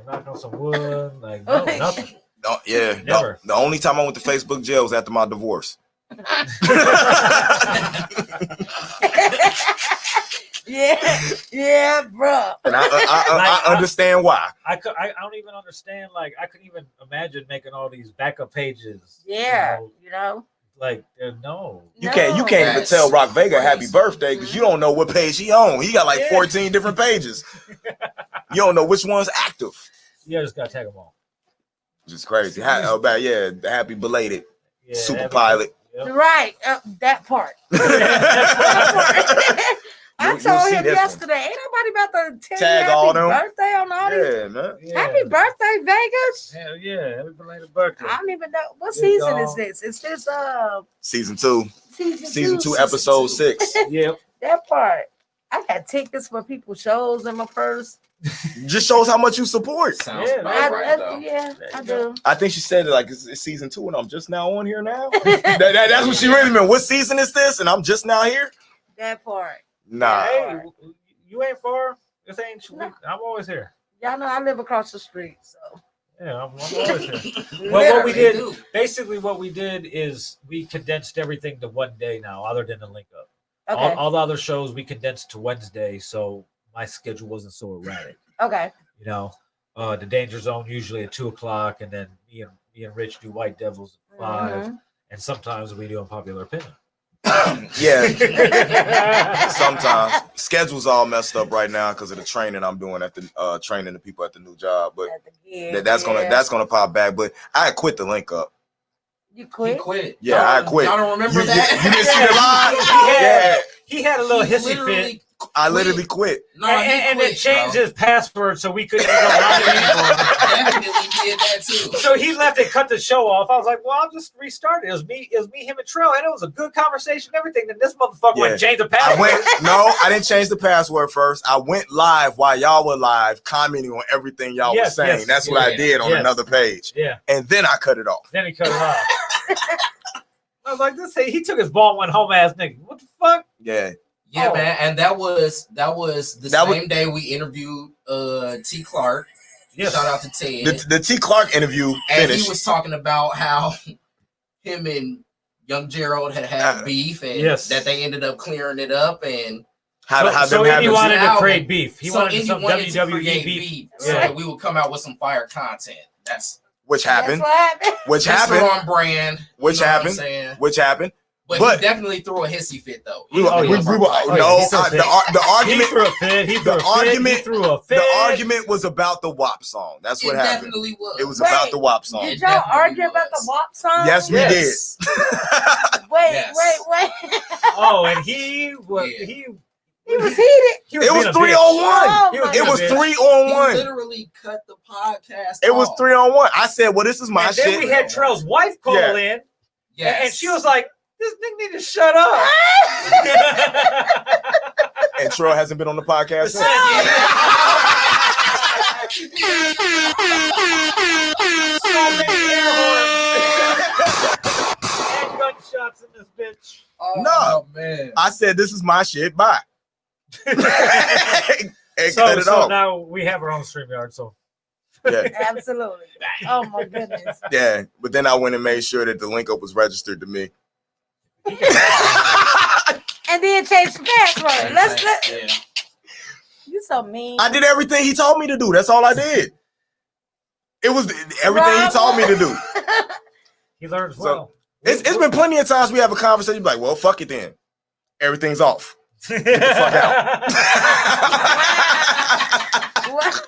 Speaker 2: Knock on some wood, like no nothing.
Speaker 1: No, yeah.
Speaker 2: Never.
Speaker 1: The only time I went to Facebook jail was after my divorce.
Speaker 5: yeah, bro.
Speaker 1: And I understand why.
Speaker 2: I don't even understand. Like I couldn't even imagine making all these backup pages.
Speaker 5: Yeah,
Speaker 2: you know, like no.
Speaker 1: You can't even
Speaker 3: That's
Speaker 1: tell Rock Vega happy
Speaker 3: crazy.
Speaker 1: birthday because you don't know what page he on. He got like 14 different pages. You don't know which one's active.
Speaker 2: Yeah, just gotta tag them all.
Speaker 1: Just crazy. Happy belated
Speaker 2: Yeah,
Speaker 1: super
Speaker 2: that'd be
Speaker 1: pilot.
Speaker 2: good. Yep.
Speaker 5: Right, that part. I
Speaker 1: You'll
Speaker 5: told
Speaker 1: see
Speaker 5: him
Speaker 1: this one.
Speaker 5: yesterday, ain't nobody about to tell
Speaker 1: Tag
Speaker 5: you
Speaker 1: all
Speaker 5: happy
Speaker 1: them.
Speaker 5: birthday on all these.
Speaker 1: Yeah, man.
Speaker 2: Yeah.
Speaker 5: Happy birthday, Vegas.
Speaker 2: Hell yeah, happy belated birthday.
Speaker 5: I don't even know what
Speaker 2: Good
Speaker 5: season
Speaker 2: dog.
Speaker 5: is this. Is this
Speaker 1: Season 2.
Speaker 5: season
Speaker 1: 2, episode 6.
Speaker 2: Yep.
Speaker 5: That part. I got tickets for people's shows in my purse.
Speaker 1: Just shows how much you support.
Speaker 3: Sounds
Speaker 2: Yeah,
Speaker 3: about right though.
Speaker 5: I do.
Speaker 1: I think she said it like it's season 2 and I'm just now on here now. That's what she really meant. What season is this? And I'm just now here?
Speaker 5: That part.
Speaker 1: Nah.
Speaker 2: Hey, you ain't far. This ain't.
Speaker 5: No.
Speaker 2: I'm always here.
Speaker 5: Y'all know I live across the street, so.
Speaker 2: Yeah, I'm always here. Well,
Speaker 5: Literally.
Speaker 2: what we did,
Speaker 3: do.
Speaker 2: basically, what we did is we condensed everything to one day now, other than the link up.
Speaker 5: Okay.
Speaker 2: All the other shows we condensed to Wednesday, so my schedule wasn't so erratic.
Speaker 5: Okay.
Speaker 2: You know, the Danger Zone usually at 2:00, and then me and Rich do White Devils at 5,
Speaker 5: Mhm.
Speaker 2: and sometimes we do Unpopular Opinion.
Speaker 1: Yeah. Sometimes schedule's all messed up right now because of the training I'm doing at the training the people at the new job. But
Speaker 5: At the gig,
Speaker 1: that's
Speaker 5: yeah.
Speaker 1: gonna pop back. But I quit the link up.
Speaker 5: You
Speaker 3: He
Speaker 5: quit?
Speaker 3: quit.
Speaker 1: Yeah,
Speaker 3: Y'all-
Speaker 1: I quit.
Speaker 3: Y'all don't remember
Speaker 1: You
Speaker 3: that?
Speaker 1: didn't see the live? Yeah,
Speaker 2: He had a little
Speaker 3: He
Speaker 2: hissy
Speaker 3: literally
Speaker 2: fit,
Speaker 1: I literally quit.
Speaker 3: No,
Speaker 2: and,
Speaker 3: he
Speaker 2: and
Speaker 3: quit,
Speaker 2: it changed
Speaker 3: bro.
Speaker 2: his password so we couldn't go live anymore.
Speaker 3: Definitely did that too.
Speaker 2: So he left and cut the show off. I was like, well, I'll just restart it. It was me, him, and Trell, and it was a good conversation and everything. Then this motherfucker went and changed the password.
Speaker 1: I didn't change the password first. I went live while y'all were live, commenting on everything y'all were saying.
Speaker 2: yes,
Speaker 1: That's what I did on
Speaker 2: yes.
Speaker 1: another page.
Speaker 2: Yeah.
Speaker 1: And then I cut it off.
Speaker 2: Then he cut it off. I was like, he took his ball and went home ass nigga. What the fuck?
Speaker 1: Yeah.
Speaker 3: Yeah,
Speaker 2: Oh.
Speaker 3: man, and that was the
Speaker 1: That
Speaker 3: same day we interviewed T. Clark.
Speaker 2: Yes.
Speaker 3: Shout out to Ted.
Speaker 1: The T. Clark interview
Speaker 3: And
Speaker 1: finished.
Speaker 3: he was talking about how him and young Gerald had beef and
Speaker 2: Yes.
Speaker 3: that they ended up clearing it up and
Speaker 1: how
Speaker 2: so
Speaker 1: them have
Speaker 2: he
Speaker 1: it-
Speaker 2: wanted to
Speaker 3: album.
Speaker 2: create beef. He
Speaker 3: so
Speaker 2: wanted
Speaker 3: Indy
Speaker 2: some
Speaker 3: wanted to
Speaker 2: WWE
Speaker 3: create
Speaker 2: beef.
Speaker 3: so
Speaker 2: Yeah.
Speaker 3: that we would come out with some fire content. That's
Speaker 1: Which happened.
Speaker 5: That's what happened.
Speaker 1: Which
Speaker 3: It's
Speaker 1: happened.
Speaker 3: on brand.
Speaker 1: Which
Speaker 3: you know what I'm
Speaker 1: happened.
Speaker 3: saying?
Speaker 1: Which happened.
Speaker 3: But
Speaker 1: But-
Speaker 3: he definitely threw a hissy fit though.
Speaker 1: We were,
Speaker 2: Oh,
Speaker 1: we,
Speaker 2: yes.
Speaker 1: we were,
Speaker 2: Oh, yeah,
Speaker 1: no,
Speaker 2: he threw a fit.
Speaker 1: the
Speaker 2: He
Speaker 1: argument,
Speaker 2: threw a fit. He threw
Speaker 1: the
Speaker 2: a fit.
Speaker 1: argument-
Speaker 2: He threw a fit.
Speaker 1: the argument was about the WAP song. That's
Speaker 3: It
Speaker 1: what happened.
Speaker 3: definitely was.
Speaker 1: It was
Speaker 5: Wait,
Speaker 1: about the WAP song.
Speaker 5: Did
Speaker 3: It
Speaker 5: y'all
Speaker 3: definitely
Speaker 5: argue about the
Speaker 3: was.
Speaker 5: WAP song?
Speaker 1: Yes, we
Speaker 3: Yes.
Speaker 5: Wait,
Speaker 3: Yes.
Speaker 5: wait.
Speaker 2: Oh, and he was
Speaker 3: Yeah.
Speaker 2: he
Speaker 5: Was heated.
Speaker 2: He
Speaker 1: It
Speaker 2: being
Speaker 1: was
Speaker 2: a
Speaker 1: 3
Speaker 2: bitch.
Speaker 1: on 1.
Speaker 5: Oh,
Speaker 2: He was
Speaker 5: my
Speaker 1: It was
Speaker 2: bitch.
Speaker 1: 3 on
Speaker 3: He
Speaker 1: 1.
Speaker 3: literally cut the podcast.
Speaker 1: It was
Speaker 3: off.
Speaker 1: 3 on 1. I said, well, this is my
Speaker 2: And then
Speaker 1: shit.
Speaker 2: we had Trell's wife call
Speaker 1: Yeah.
Speaker 2: in,
Speaker 3: Yes.
Speaker 2: and she was like, "This nigga need to shut up."
Speaker 1: And Troy hasn't been on the podcast since.
Speaker 2: So many air horns and gunshots in this bitch.
Speaker 3: Oh,
Speaker 1: No.
Speaker 3: man.
Speaker 1: I said, this is my shit. Bye. And cut it
Speaker 2: So
Speaker 1: off.
Speaker 2: now we have our own StreamYard. So
Speaker 1: Yeah.
Speaker 5: Absolutely. Oh my goodness.
Speaker 1: Yeah. But then I went and made sure that the link up was registered to me.
Speaker 5: And then change the password. Let
Speaker 3: Yeah.
Speaker 5: you so mean.
Speaker 1: I did everything he told me to do. That's all I did. It was everything he told me to do.
Speaker 2: he learns
Speaker 1: So,
Speaker 2: well.
Speaker 1: It's been plenty of times we have a conversation. Be like, well, fuck it then. Everything's off.
Speaker 2: Get
Speaker 1: the fuck out.
Speaker 5: What?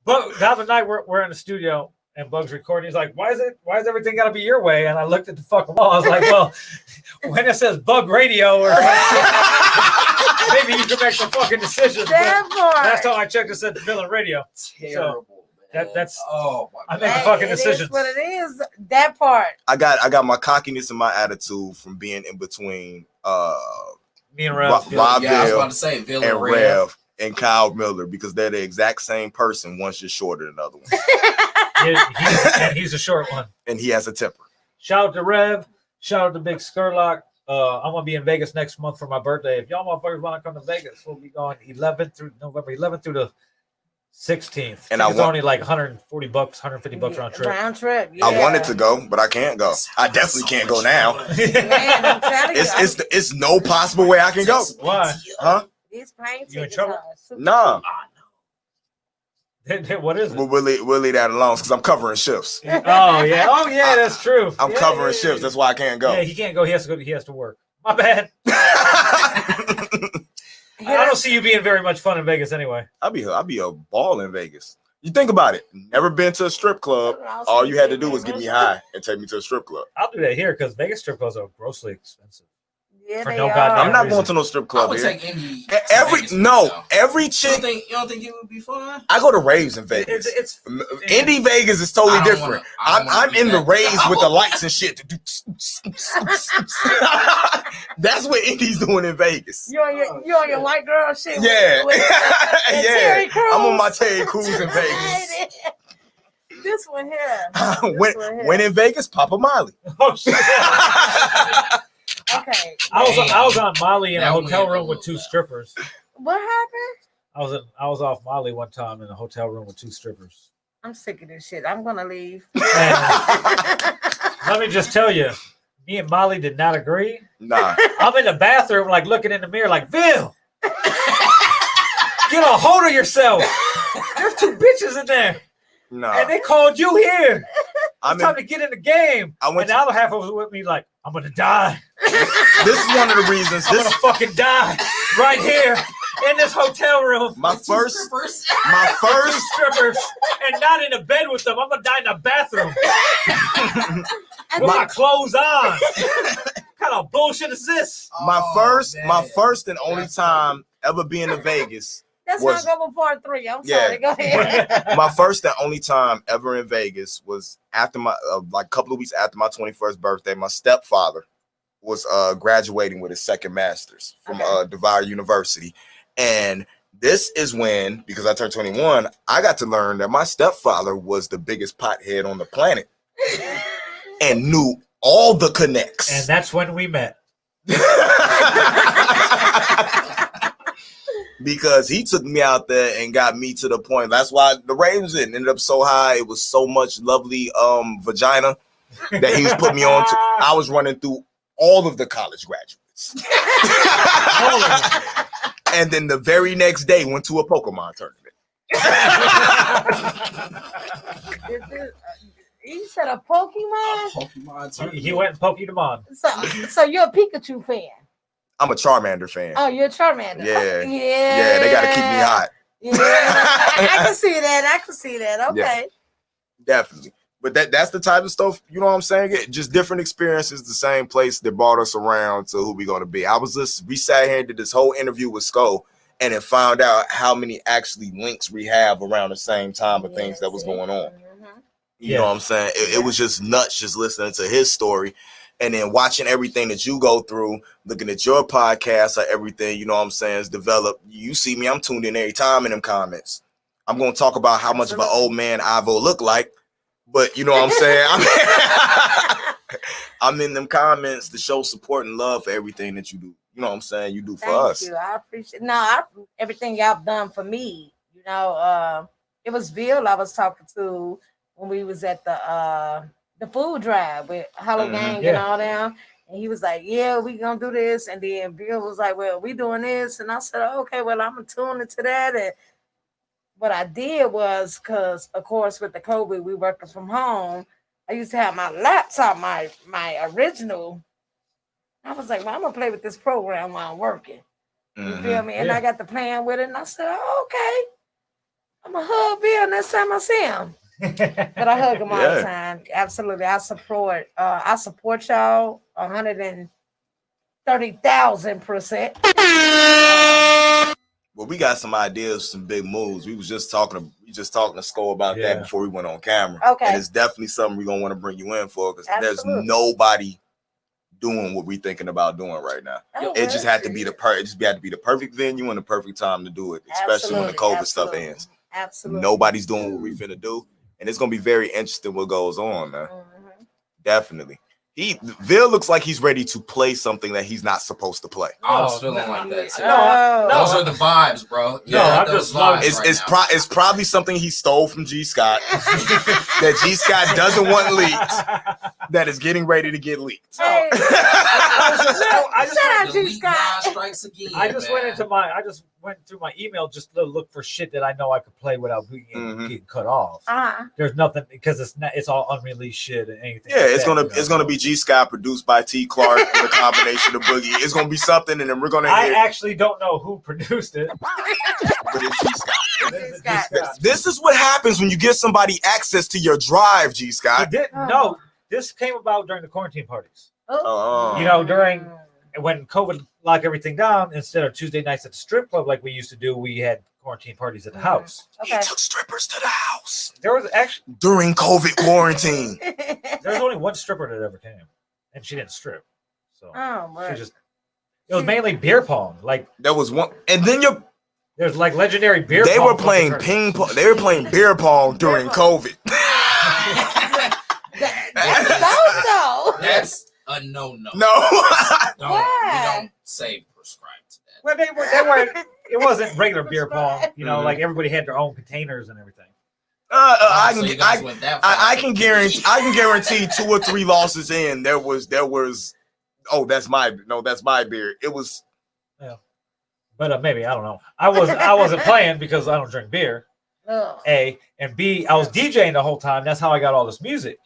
Speaker 2: But the other night we're in the studio and Bug's recording. He's like, why is everything gotta be your way? And I looked at the fucking wall. I was like, well, when it says Bug Radio or maybe you can make some fucking decisions.
Speaker 5: That
Speaker 2: But
Speaker 5: part.
Speaker 2: last time I checked, it said the Villain Radio.
Speaker 3: Terrible. man.
Speaker 2: that's-
Speaker 3: oh my
Speaker 2: I
Speaker 3: god.
Speaker 2: make the
Speaker 5: Hey,
Speaker 2: fucking
Speaker 5: it is
Speaker 2: decisions.
Speaker 5: what it is. That part.
Speaker 1: I got my cockiness and my attitude from being in between
Speaker 2: Me and Ralph.
Speaker 1: Rob
Speaker 3: Yeah, I was
Speaker 1: Ville
Speaker 3: about to say Villain
Speaker 1: and
Speaker 3: Rev.
Speaker 1: Rev and Kyle Miller because they're the exact same person. One's just shorter than the other one.
Speaker 2: He's a short one.
Speaker 1: And he has a temper.
Speaker 2: Shout out to Rev. Shout out to Big Skurlock. I'm gonna be in Vegas next month for my birthday. If y'all motherfuckers want to come to Vegas, we'll be going November 11th through the 16th.
Speaker 1: And
Speaker 2: And
Speaker 1: I
Speaker 2: it's
Speaker 1: want-
Speaker 2: only like $140, $150 round trip.
Speaker 5: Round trip. Yeah.
Speaker 1: I wanted to go, but I can't go. I definitely can't go now.
Speaker 5: Man, I'm telling you.
Speaker 1: It's no possible way I can go.
Speaker 2: Why?
Speaker 1: Huh?
Speaker 5: These plane
Speaker 2: You in
Speaker 5: tickets
Speaker 2: trouble?
Speaker 5: are super
Speaker 1: Nah.
Speaker 2: What is it?
Speaker 1: We'll leave that alone because I'm covering shifts.
Speaker 2: Oh yeah, that's true.
Speaker 1: I'm
Speaker 2: Yeah,
Speaker 1: covering
Speaker 2: yeah,
Speaker 1: shifts. That's why I can't go.
Speaker 2: Yeah, he can't go. He has to go. He has to work. My bad.
Speaker 5: cheap.
Speaker 2: I don't see you being very much fun in Vegas anyway.
Speaker 1: I'll be a ball in Vegas. You think about it. Never been to a strip club. All you had to do was get me high and take me to a strip club.
Speaker 2: I'll do that here because Vegas strip clubs are grossly expensive.
Speaker 5: Yeah,
Speaker 2: For
Speaker 5: they
Speaker 2: no
Speaker 5: are.
Speaker 2: goddamn
Speaker 1: I'm not
Speaker 2: reason.
Speaker 1: going to no strip
Speaker 3: I
Speaker 1: club
Speaker 3: would
Speaker 1: here.
Speaker 3: take Indy.
Speaker 1: Every
Speaker 3: Vegas
Speaker 1: no,
Speaker 3: now.
Speaker 1: every
Speaker 3: You
Speaker 1: chick.
Speaker 3: don't think it would be fun?
Speaker 1: I go to raves in Vegas.
Speaker 2: It's
Speaker 1: Indie Vegas is totally
Speaker 3: I don't
Speaker 1: different.
Speaker 3: wanna- I don't
Speaker 1: I'm
Speaker 3: wanna
Speaker 1: in
Speaker 3: do
Speaker 1: the
Speaker 3: that.
Speaker 1: raves with the lights and shit. That's what Indie's doing in Vegas.
Speaker 5: You on your white girl shit.
Speaker 1: Yeah,
Speaker 5: with
Speaker 1: yeah.
Speaker 5: Terry Crews.
Speaker 1: I'm on my Terry Crews in Vegas.
Speaker 5: This one here.
Speaker 1: when in Vegas, Papa Miley.
Speaker 2: oh shit.
Speaker 5: Okay.
Speaker 2: I was on Molly in a
Speaker 3: That
Speaker 2: hotel
Speaker 3: went a
Speaker 2: room with
Speaker 3: little
Speaker 2: two
Speaker 3: left.
Speaker 2: strippers.
Speaker 5: What happened?
Speaker 2: I was off Molly one time in a hotel room with two strippers.
Speaker 5: I'm sick of this shit. I'm gonna leave.
Speaker 2: And let me just tell you, me and Molly did not agree.
Speaker 1: Nah,
Speaker 2: I'm in the bathroom, like looking in the mirror, like Bill, get a hold of yourself. There's two bitches in there,
Speaker 1: nah.
Speaker 2: and they called you here.
Speaker 1: I'm
Speaker 2: It's time
Speaker 1: in,
Speaker 2: to get in the game.
Speaker 1: I
Speaker 2: And
Speaker 1: went.
Speaker 2: the other half was with me, like I'm gonna die.
Speaker 1: This is one of the reasons.
Speaker 2: I'm gonna
Speaker 1: This
Speaker 2: fucking die right here in this hotel room.
Speaker 1: my
Speaker 3: Two
Speaker 1: first,
Speaker 3: strippers?
Speaker 1: my
Speaker 2: Two
Speaker 1: first,
Speaker 2: strippers, and not in the bed with them. I'm gonna die in the bathroom with my clothes on. What kind of bullshit is this?
Speaker 1: my
Speaker 3: Oh,
Speaker 1: first,
Speaker 3: man.
Speaker 1: my first and only
Speaker 3: That's
Speaker 1: time ever being to Vegas.
Speaker 5: That's
Speaker 1: Was-
Speaker 5: not go before 3. I'm
Speaker 1: Yeah.
Speaker 5: sorry. Go ahead.
Speaker 1: My first and only time ever in Vegas was after my like a couple of weeks after my 21st birthday. My stepfather was graduating with his second master's from DeVire University, and this is when, because I turned 21, I got to learn that my stepfather was the biggest pothead on the planet and knew all the connects.
Speaker 2: And that's when we met.
Speaker 1: Because he took me out there and got me to the point. That's why the Ravens ended up so high. It was so much lovely vagina that he was putting me on to. I was running through all of the college graduates. And then the very next day went to a Pokemon tournament.
Speaker 5: You said a Pokemon?
Speaker 3: Pokemon
Speaker 2: He went and Pokemon.
Speaker 5: So you're a Pikachu fan?
Speaker 1: I'm a Charmander fan.
Speaker 5: Oh, you're a Charmander.
Speaker 1: Yeah.
Speaker 5: Okay.
Speaker 1: Yeah, they gotta keep me hot.
Speaker 5: Yeah, I can see that. I can see that. Okay.
Speaker 1: Yeah. Definitely. But that's the type of stuff, you know what I'm saying? Just different experiences, the same place that brought us around to who we gonna be. We sat here and did this whole interview with Sko and then found out how many actually links we have around the same time of things that was going on. You know what I'm saying? It was just nuts just listening to his story and then watching everything that you go through, looking at your podcast or everything, you know what I'm saying, is developed. You see me, I'm tuned in every time in them comments. I'm going to talk about how much of an old man Ivo look like, but you know what I'm saying? I'm in them comments to show support and love for everything that you do. You know what I'm saying? You do for us.
Speaker 5: Thank you. I appreciate everything y'all done for me. You know, it was Bill I was talking to when we was at the food drive with Hollow Gang and all them. And he was like, yeah, we gonna do this. And then Bill was like, well, we doing this. And I said, okay, well, I'm gonna tune into that. And what I did was, because of course with the COVID, we working from home. I used to have my laptop, my original. I was like, well, I'm gonna play with this program while I'm working. You feel me? And I got to playing with it, and I said, oh, okay. I'm gonna hug Bill next time I see him. But I hug him all the time. Absolutely. I support y'all 130,000%.
Speaker 1: Well, we got some ideas, some big moves. We just talking to Sko about that before we went on camera.
Speaker 5: Okay.
Speaker 1: And it's definitely something we're gonna want to bring you in for, because there's nobody doing what we're thinking about doing right now. It just had to be the perfect venue and the perfect time to do it, especially when the COVID stuff ends.
Speaker 5: Absolutely.
Speaker 1: Nobody's doing what we finna do. And it's gonna be very interesting what goes on, man. Definitely. Vil looks like he's ready to play something that he's not supposed to play.
Speaker 3: I was feeling like that too.
Speaker 2: No,
Speaker 3: those are the vibes, bro.
Speaker 2: I'm just
Speaker 3: vibes.
Speaker 1: It's probably something he stole from G Scott that G Scott doesn't want leaked. That is getting ready to get leaked.
Speaker 5: Hey.
Speaker 2: I just went through my email just to look for shit that I know I could play without getting cut off. There's nothing, because it's all unreleased shit and anything.
Speaker 1: Yeah, it's gonna be G Scott produced by T Clark with a combination of Boogie. It's gonna be something, and then we're gonna.
Speaker 2: I actually don't know who produced it.
Speaker 1: But it's G Scott. This is what happens when you give somebody access to your drive, G Scott.
Speaker 2: No, this came about during the quarantine parties.
Speaker 1: Oh.
Speaker 2: You know, when COVID locked everything down, instead of Tuesday nights at the strip club like we used to do, we had quarantine parties at the house.
Speaker 1: He took strippers to the house.
Speaker 2: There was actually
Speaker 1: during COVID quarantine.
Speaker 2: There was only one stripper that ever came, and she didn't strip. So it was mainly beer pong. Like
Speaker 1: there was one, and then
Speaker 2: there's like legendary beer.
Speaker 1: They
Speaker 2: pong
Speaker 1: were playing ping pong. They were playing beer pong during COVID.
Speaker 3: That's a no-no.
Speaker 1: No.
Speaker 3: We don't say prescribe to that.
Speaker 2: Well, they weren't. It wasn't regular beer pong. You know, like everybody had their own containers and everything.
Speaker 1: I can guarantee 2 or 3 losses in. There was. Oh, that's my beer. It was.
Speaker 2: Yeah, but maybe I don't know. I wasn't playing because I don't drink beer. A and B. I was DJing the whole time. That's how I got all this music.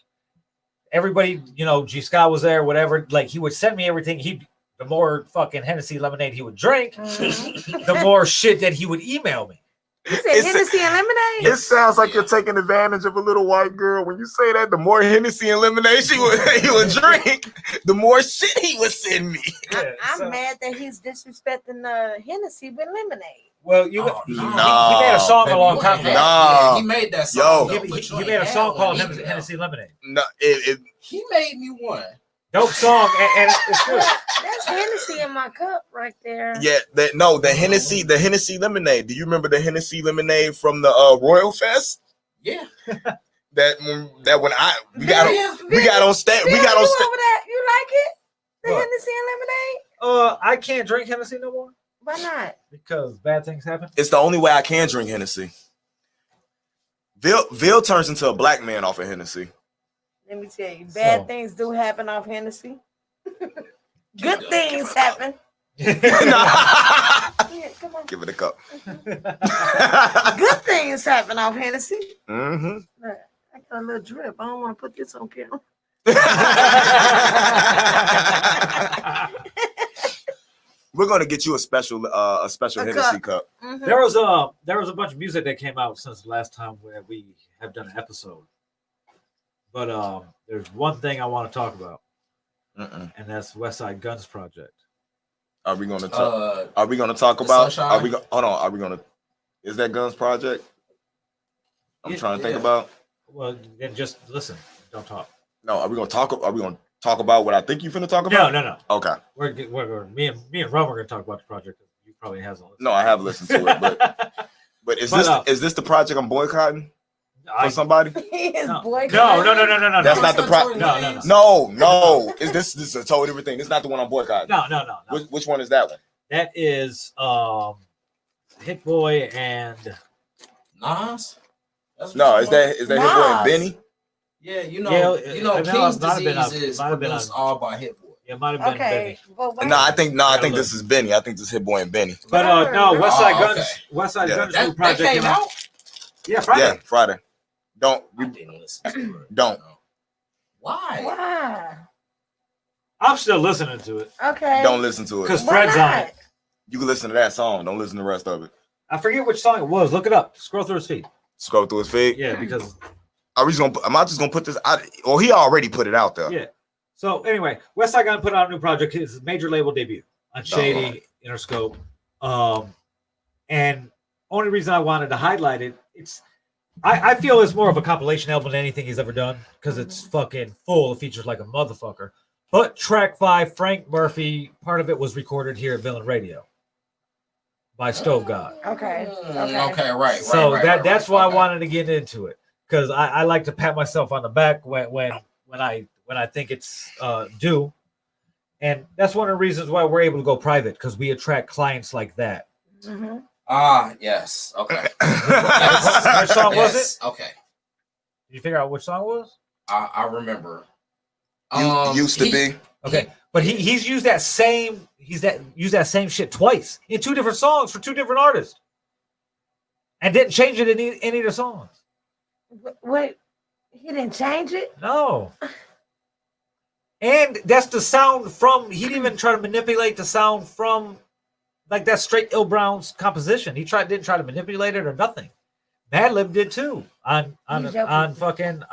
Speaker 2: Everybody, you know, G Scott was there, whatever. Like he would send me everything. The more fucking Hennessy lemonade he would drink, the more shit that he would email me.
Speaker 5: You said Hennessy and lemonade?
Speaker 1: It sounds like you're taking advantage of a little white girl when you say that. The more Hennessy and lemonade he would drink, the more shit he would send me.
Speaker 5: I'm mad that he's disrespecting Hennessy with lemonade.
Speaker 2: Well, he made a song a long time ago.
Speaker 3: Yeah, he made that song.
Speaker 2: He made a song called Hennessy Lemonade.
Speaker 1: No,
Speaker 3: he made me one.
Speaker 2: Dope song, and it's good.
Speaker 5: That's Hennessy in my cup right there.
Speaker 1: Yeah, the Hennessy lemonade. Do you remember the Hennessy lemonade from the Royal Fest?
Speaker 3: Yeah.
Speaker 1: We got on stage.
Speaker 5: You like it? The Hennessy and lemonade?
Speaker 2: I can't drink Hennessy no more.
Speaker 5: Why not?
Speaker 2: Because bad things happen.
Speaker 1: It's the only way I can drink Hennessy. Vil turns into a black man off of Hennessy.
Speaker 5: Let me tell you, bad things do happen off Hennessy. Good things happen.
Speaker 1: Yeah, come on. Give it a cup.
Speaker 5: Good things happen off Hennessy.
Speaker 1: Mm-hmm.
Speaker 5: Look, I a little drip. I don't want to put this on camera.
Speaker 1: We're gonna get you a special Hennessy cup.
Speaker 5: Mhm.
Speaker 2: There was a bunch of music that came out since the last time where we have done an episode. But there's one thing I want to talk about, and that's West Side Guns Project.
Speaker 1: Are we gonna talk? Are we gonna talk
Speaker 3: The
Speaker 1: about?
Speaker 3: Sunshine?
Speaker 1: Are we? Hold on. Are we gonna? Is that Guns Project? I'm trying to think about.
Speaker 2: Well, then just listen. Don't talk.
Speaker 1: No. Are we gonna talk? Are we gonna talk about what I think you finna talk about?
Speaker 2: No.
Speaker 1: Okay.
Speaker 2: We're me and Rum are gonna talk about the project. You probably hasn't listened.
Speaker 1: No, I have listened to it, but is this the project I'm boycotting for somebody?
Speaker 5: He is
Speaker 2: No.
Speaker 5: boycotting.
Speaker 2: No.
Speaker 1: That's not the
Speaker 3: Tory
Speaker 1: project.
Speaker 3: Lanez.
Speaker 1: No. Is this is a total different thing? This is not the one I'm boycotting.
Speaker 2: No.
Speaker 1: Which one is that one?
Speaker 2: That is Hit Boy and
Speaker 3: Nas? That's what
Speaker 1: No,
Speaker 3: you're
Speaker 1: is
Speaker 3: talking
Speaker 1: that Hit Boy and
Speaker 5: Nas.
Speaker 1: Benny?
Speaker 3: Yeah,
Speaker 2: Yeah,
Speaker 3: King's
Speaker 2: might have been
Speaker 3: Disease is
Speaker 2: might have been
Speaker 3: produced
Speaker 2: on-
Speaker 3: all by Hit Boy.
Speaker 2: it might have been
Speaker 5: Okay,
Speaker 2: Benny.
Speaker 5: but wait.
Speaker 1: No, I think
Speaker 2: Yeah,
Speaker 1: this is Benny. I think this is Hit Boy and Benny.
Speaker 2: But no, West Side
Speaker 3: Oh,
Speaker 2: Guns.
Speaker 3: okay.
Speaker 2: West Side
Speaker 1: Yeah.
Speaker 2: Guns
Speaker 3: That,
Speaker 2: new
Speaker 3: that
Speaker 2: project
Speaker 3: came out?
Speaker 2: Yeah, Friday.
Speaker 1: Yeah, Friday.
Speaker 3: I didn't listen to it.
Speaker 1: Don't.
Speaker 3: Why?
Speaker 5: Why?
Speaker 2: I'm still listening to it
Speaker 5: Okay.
Speaker 1: Don't listen to it.
Speaker 2: because
Speaker 5: Why
Speaker 2: Fred's on
Speaker 5: not?
Speaker 2: it.
Speaker 1: You can listen to that song. Don't listen to the rest of it.
Speaker 2: I forget which song it was. Look it up. Scroll through his feed.
Speaker 1: Scroll through his feed.
Speaker 2: Yeah, because
Speaker 1: Am I just gonna put this out? Or he already put it out there.
Speaker 2: yeah. So anyway, West Side Gun put out a new project. It's his major label debut on Shady, Interscope. And only reason I wanted to highlight it, I feel it's more of a compilation album than anything he's ever done because it's fucking full of features like a motherfucker. But track 5, Frank Murphy, part of it was recorded here at Villain Radio by Stove God.
Speaker 5: Okay.
Speaker 3: Okay, right.
Speaker 2: So that's why
Speaker 3: okay.
Speaker 2: I wanted to get into it because I like to pat myself on the back when I think it's due, and that's one of the reasons why we're able to go private because we attract clients like that.
Speaker 5: Mm-hmm.
Speaker 3: Ah, yes. Okay.
Speaker 2: Which song was it?
Speaker 3: Okay.
Speaker 2: Did you figure out which song it was?
Speaker 3: I remember.
Speaker 1: Used to be.
Speaker 2: Okay, but he's used that same used that same shit twice in 2 different songs for 2 different artists, and didn't change it in any of the songs.
Speaker 5: Wait, he didn't change it?
Speaker 2: No. And that's the sound from. He didn't even try to manipulate the sound from, like that straight Ill Brown's composition. He didn't try to manipulate it or nothing. Madlib did too on fucking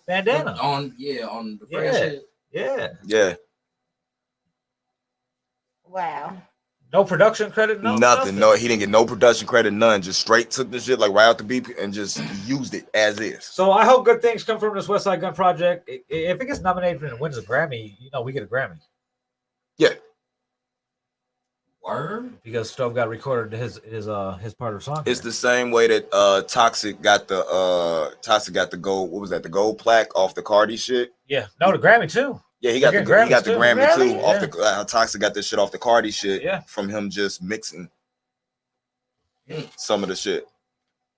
Speaker 2: Bandana.
Speaker 3: On the
Speaker 2: Yeah.
Speaker 3: Fred shit.
Speaker 2: Yeah.
Speaker 1: Yeah.
Speaker 5: Wow.
Speaker 2: No production credit.
Speaker 1: Nothing. No, he didn't get no production credit. None. Just straight took the shit like right out the beat and just used it as is.
Speaker 2: So I hope good things come from this West Side Gun project. If it gets nominated and wins a Grammy, we get a Grammy.
Speaker 1: Yeah.
Speaker 3: Word.
Speaker 2: Because Stove got recorded his part of the song.
Speaker 1: It's the same way that Toxic got the gold. What was that? The gold plaque off the Cardi shit.
Speaker 2: Yeah. No, the Grammy too.
Speaker 1: Yeah, he got the Grammy
Speaker 5: Really?
Speaker 1: too off the Toxic got this shit off the Cardi shit.
Speaker 2: Yeah.
Speaker 1: From him just mixing some of the shit.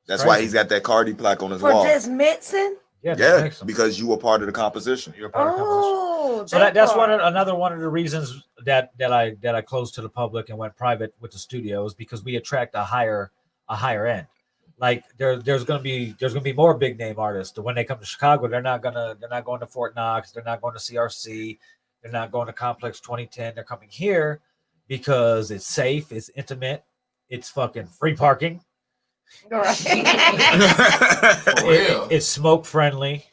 Speaker 1: That's
Speaker 2: Crazy.
Speaker 1: why he's got that Cardi plaque on his
Speaker 5: For
Speaker 1: wall.
Speaker 5: just mixing?
Speaker 1: Yeah, because you were part of the composition.
Speaker 2: You're a part of the composition.
Speaker 5: Oh,
Speaker 2: So that's
Speaker 5: part.
Speaker 2: another one of the reasons that I closed to the public and went private with the studios because we attract a higher end. Like there's gonna be more big name artists. When they come to Chicago, they're not going to Fort Knox, they're not going to CRC, they're not going to Complex 2010. They're coming here because it's safe, it's intimate, it's fucking free parking.
Speaker 5: Right.
Speaker 3: For real.
Speaker 2: It's smoke friendly.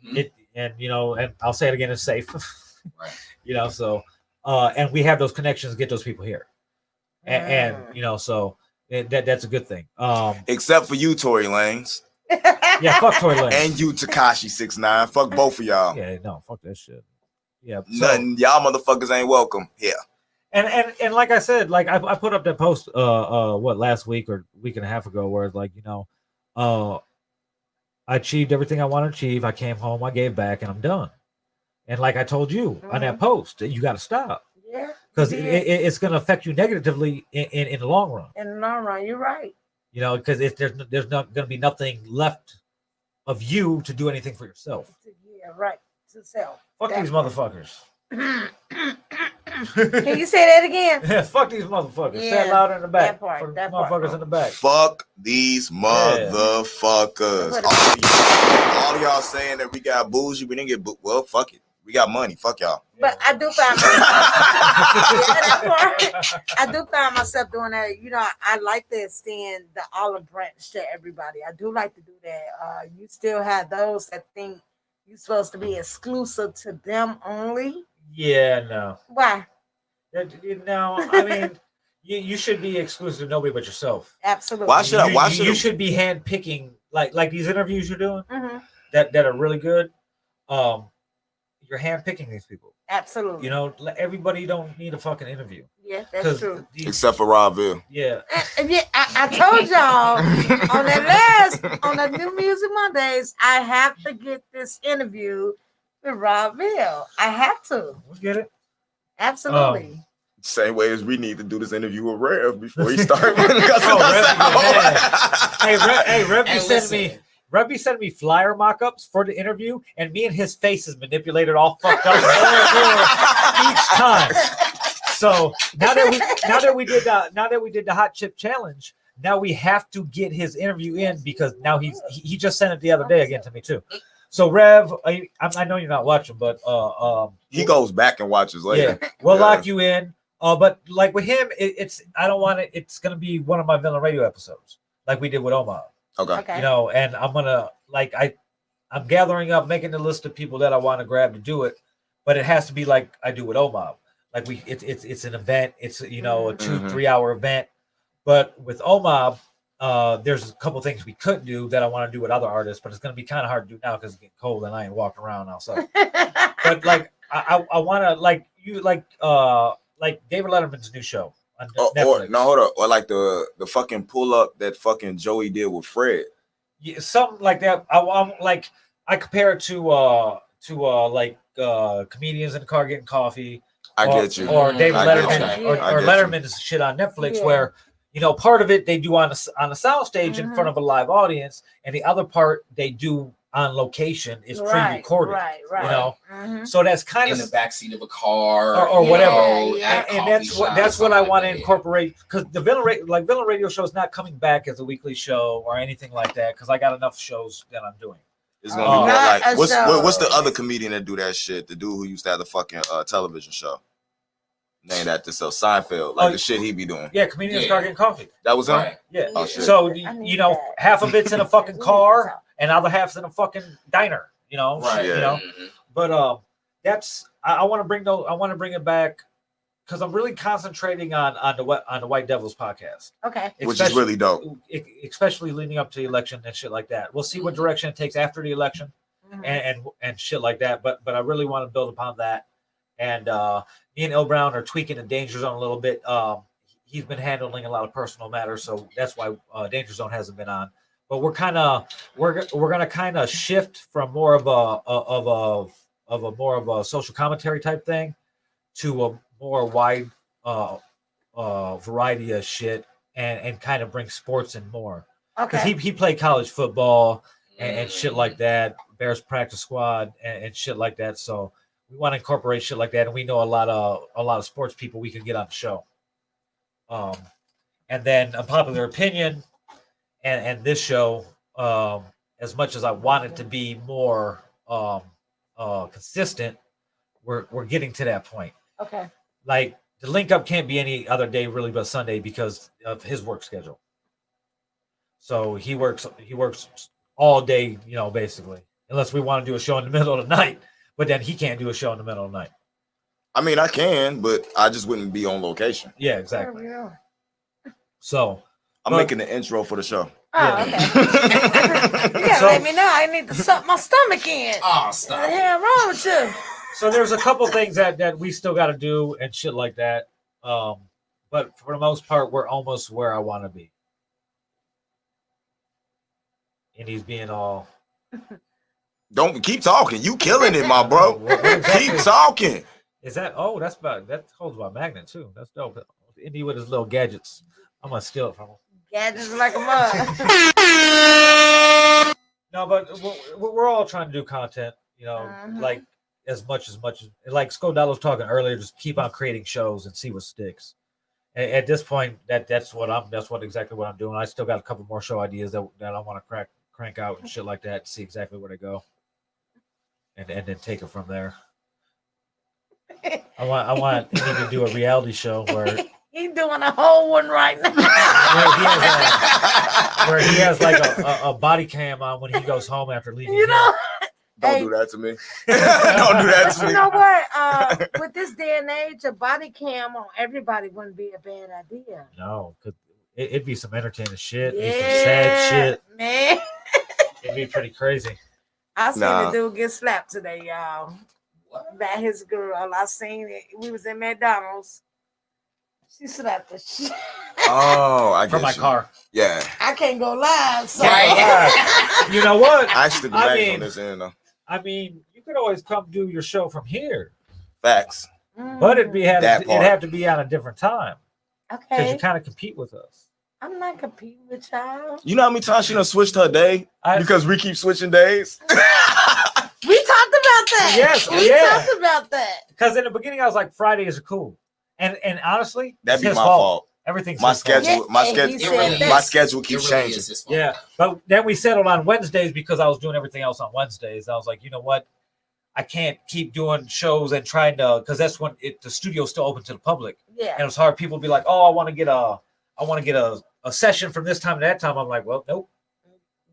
Speaker 3: Mhm.
Speaker 2: And I'll say it again, it's safe.
Speaker 3: Right.
Speaker 2: So and we have those connections to get those people here. And so that's a good thing.
Speaker 1: Except for you, Tory Lanez.
Speaker 2: Yeah, fuck Tory Lanez.
Speaker 1: And you, Tekashi 6ix9ine. Fuck both of y'all.
Speaker 2: Yeah, no, fuck that shit. Yeah,
Speaker 1: Nothing. Y'all motherfuckers ain't welcome here.
Speaker 2: And like I said, like I put up that post last week or week and a half ago where it's like, I achieved everything I want to achieve. I came home, I gave back, and I'm done. And like I told you on that post, you got to stop
Speaker 5: Yeah.
Speaker 2: because it's going to affect you negatively in the long run.
Speaker 5: In the long run, you're right.
Speaker 2: Because there's not going to be nothing left of you to do anything for yourself.
Speaker 5: Yeah, right. To self.
Speaker 2: Fuck these motherfuckers.
Speaker 5: Can you say that again?
Speaker 2: Yeah, fuck these motherfuckers. Say
Speaker 5: Yeah,
Speaker 2: it louder in the back.
Speaker 5: that part,
Speaker 2: For the
Speaker 5: that part.
Speaker 2: motherfuckers in the back.
Speaker 1: Fuck these motherfuckers. All of y'all saying that we got bougie, we didn't get well, fuck it. We got money. Fuck y'all.
Speaker 5: But I do find myself, I do find myself doing that. You know, I like to extend the olive branch to everybody. I do like to do that. You still have those that think you're supposed to be exclusive to them only.
Speaker 2: Yeah, no.
Speaker 5: Why?
Speaker 2: No, I mean, you should be exclusive to nobody but yourself.
Speaker 5: Absolutely.
Speaker 1: Why should I?
Speaker 2: You should be handpicking like these interviews you're doing
Speaker 5: Mm-hmm.
Speaker 2: that are really good. You're handpicking these people.
Speaker 5: Absolutely.
Speaker 2: You know, everybody don't need a fucking interview.
Speaker 5: Yeah, that's true.
Speaker 1: Except for Robville.
Speaker 2: Yeah.
Speaker 5: And yeah, I told y'all on the New Music Mondays, I have to get this interview with Robville. I have to.
Speaker 2: We get it.
Speaker 5: Absolutely.
Speaker 1: Same way as we need to do this interview with Rev before he starts.
Speaker 2: Rev be sending me flyer mock-ups for the interview, and me and his face is manipulated all fucked up each time. So now that we did the hot chip challenge, now we have to get his interview in because now he just sent it the other day again to me too. So Rev, I know you're not watching, but
Speaker 1: he goes back and watches later.
Speaker 2: Yeah, we'll lock you in. But like with him, it's I don't want it. It's gonna be one of my Villain Radio episodes, like we did with Omar.
Speaker 1: Okay.
Speaker 2: You know, and I'm gonna I'm gathering up, making the list of people that I want to grab to do it, but it has to be like I do with Omar. Like it's an event. It's a 2-3 hour event. But with Omar, there's a couple things we could do that I want to do with other artists, but it's gonna be kind of hard to do now because it's getting cold and I ain't walking around outside. But like I want to like David Letterman's new show on Netflix.
Speaker 1: Hold up. Or like the fucking pull up that fucking Joey did with Fred.
Speaker 2: Yeah, something like that. I'm like I compare it to comedians in the car getting coffee.
Speaker 1: I get you.
Speaker 2: Or David Letterman or Letterman's shit on Netflix where part of it they do on a soundstage in front of a live audience, and the other part they do on location is pre-recorded. Right. You know, so that's kind
Speaker 3: in
Speaker 2: of
Speaker 3: the backseat of a car
Speaker 2: or whatever.
Speaker 3: And
Speaker 2: that's what I want to incorporate because the Villain Radio show is not coming back as a weekly show or anything like that because I got enough shows that I'm doing.
Speaker 1: It's gonna be more like what's the other comedian that do that shit? The dude who used to have the fucking television show. Named after Seinfeld, like the shit he be doing.
Speaker 2: Yeah, comedians car getting coffee.
Speaker 1: That was him.
Speaker 2: Right. Yeah.
Speaker 1: Oh, shit.
Speaker 2: So half of it's in a fucking car, and other half's in a fucking diner. You know.
Speaker 1: Right. Yeah.
Speaker 2: You know. But that's I want to bring it back because I'm really concentrating on the White Devils podcast.
Speaker 5: Okay.
Speaker 1: Which is really dope.
Speaker 2: Especially leading up to the election and shit like that. We'll see what direction it takes after the election and shit like that. But I really want to build upon that. And me and Il Brown are tweaking the Danger Zone a little bit. He's been handling a lot of personal matters, so that's why Danger Zone hasn't been on. But we're gonna kind of shift from more of a social commentary type thing to a more wide variety of shit and kind of bring sports in more. Because he played college football and shit like that, Bears practice squad and shit like that. So we want to incorporate shit like that, and we know a lot of sports people we can get on the show. And then Unpopular Opinion and this show, as much as I want it to be more consistent, we're getting to that point.
Speaker 5: Okay.
Speaker 2: Like the link up can't be any other day really but Sunday because of his work schedule. So he works all day, basically, unless we want to do a show in the middle of the night. But then he can't do a show in the middle of the night. I
Speaker 1: mean, I can, but I just wouldn't be on location.
Speaker 2: Yeah, exactly. So
Speaker 1: I'm making the intro for the show.
Speaker 5: Oh, okay. You gotta let me know. I need to suck my stomach in.
Speaker 3: Oh, stop.
Speaker 5: What the hell wrong with you?
Speaker 2: So there's a couple things that we still got to do and shit like that. But for the most part, we're almost where I want to be. And he's being all.
Speaker 1: Don't keep talking. You killing it, my bro. Keep talking.
Speaker 2: Is that? Oh, that holds my magnet too. That's dope. Indy with his little gadgets. I'm gonna steal it from him.
Speaker 5: Gadgets like a mug.
Speaker 2: No, but we're all trying to do content. Like as much like Scodell was talking earlier. Just keep on creating shows and see what sticks. At this point, that's exactly what I'm doing. I still got a couple more show ideas that I want to crank out and shit like that. See exactly where they go, and then take it from there. I want him to do a reality show where
Speaker 5: he's doing a whole one right now.
Speaker 2: where he has like a body cam on when he goes home after leaving.
Speaker 5: You know,
Speaker 1: Don't do that to me. Don't do that to
Speaker 5: you
Speaker 1: me.
Speaker 5: know what? With this day and age, a body cam on everybody wouldn't be a bad idea.
Speaker 2: No, because it'd be some entertaining shit, be some sad shit.
Speaker 5: Man.
Speaker 2: It'd be pretty crazy.
Speaker 5: I seen the dude get slapped today, y'all. By his girl. I seen it. We was in McDonald's. She slapped the shit.
Speaker 1: Oh, I get
Speaker 2: From my car.
Speaker 1: Yeah.
Speaker 5: I can't go live. So.
Speaker 2: Right. You know what?
Speaker 1: I actually the on this end though.
Speaker 2: I mean, you could always come do your show from here.
Speaker 1: Facts.
Speaker 2: But it'd have to be on a different time.
Speaker 5: Okay.
Speaker 2: Because you kind of compete with us.
Speaker 5: I'm not competing with y'all.
Speaker 1: You know how many times she done switched her day? Because we keep switching days.
Speaker 5: We talked about that.
Speaker 2: Yes,
Speaker 5: we talked about that.
Speaker 2: Because in the beginning, I was like, Fridays are cool, and honestly,
Speaker 1: that'd be my fault.
Speaker 2: Everything's
Speaker 1: my schedule. My schedule keeps changing.
Speaker 2: Yeah, but then we settled on Wednesdays because I was doing everything else on Wednesdays. I was like, you know what? I can't keep doing shows and trying to, because that's when the studio's still open to the public.
Speaker 5: Yeah,
Speaker 2: and it's hard. People be like, oh, I want to get a session from this time to that time. I'm like, well, nope.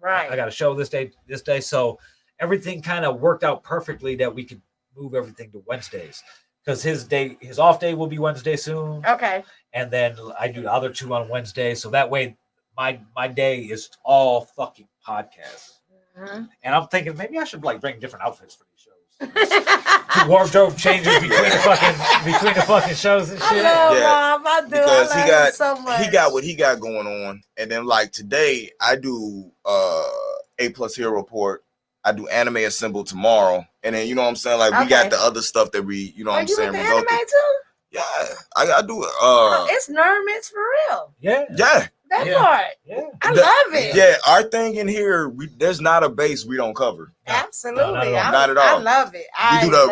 Speaker 5: Right.
Speaker 2: I got a show this day. So everything kind of worked out perfectly that we could move everything to Wednesdays, because his off day will be Wednesday soon.
Speaker 5: Okay.
Speaker 2: And then I do the other two on Wednesday. So that way my day is all fucking podcasts.
Speaker 5: Mm-hmm.
Speaker 2: And I'm thinking maybe I should like bring different outfits for these shows. Two wardrobe changes between the fucking shows and shit.
Speaker 5: I love Rob. I do.
Speaker 1: Because
Speaker 5: I love him so much.
Speaker 1: he got what he got going on. And then like today I do A+ Hero Report. I do Anime Assemble tomorrow. And then you know what I'm saying? Like we got the other stuff that we, you know what I'm saying?
Speaker 5: You
Speaker 1: we
Speaker 5: with
Speaker 1: go
Speaker 5: the
Speaker 1: through.
Speaker 5: anime too?
Speaker 1: Yeah, I do it.
Speaker 5: It's Nermits for real.
Speaker 2: Yeah.
Speaker 5: That part.
Speaker 2: Yeah.
Speaker 5: I love it.
Speaker 1: Yeah, our thing in here, there's not a base we don't cover.
Speaker 5: Absolutely.
Speaker 1: Not at all.
Speaker 5: I love it.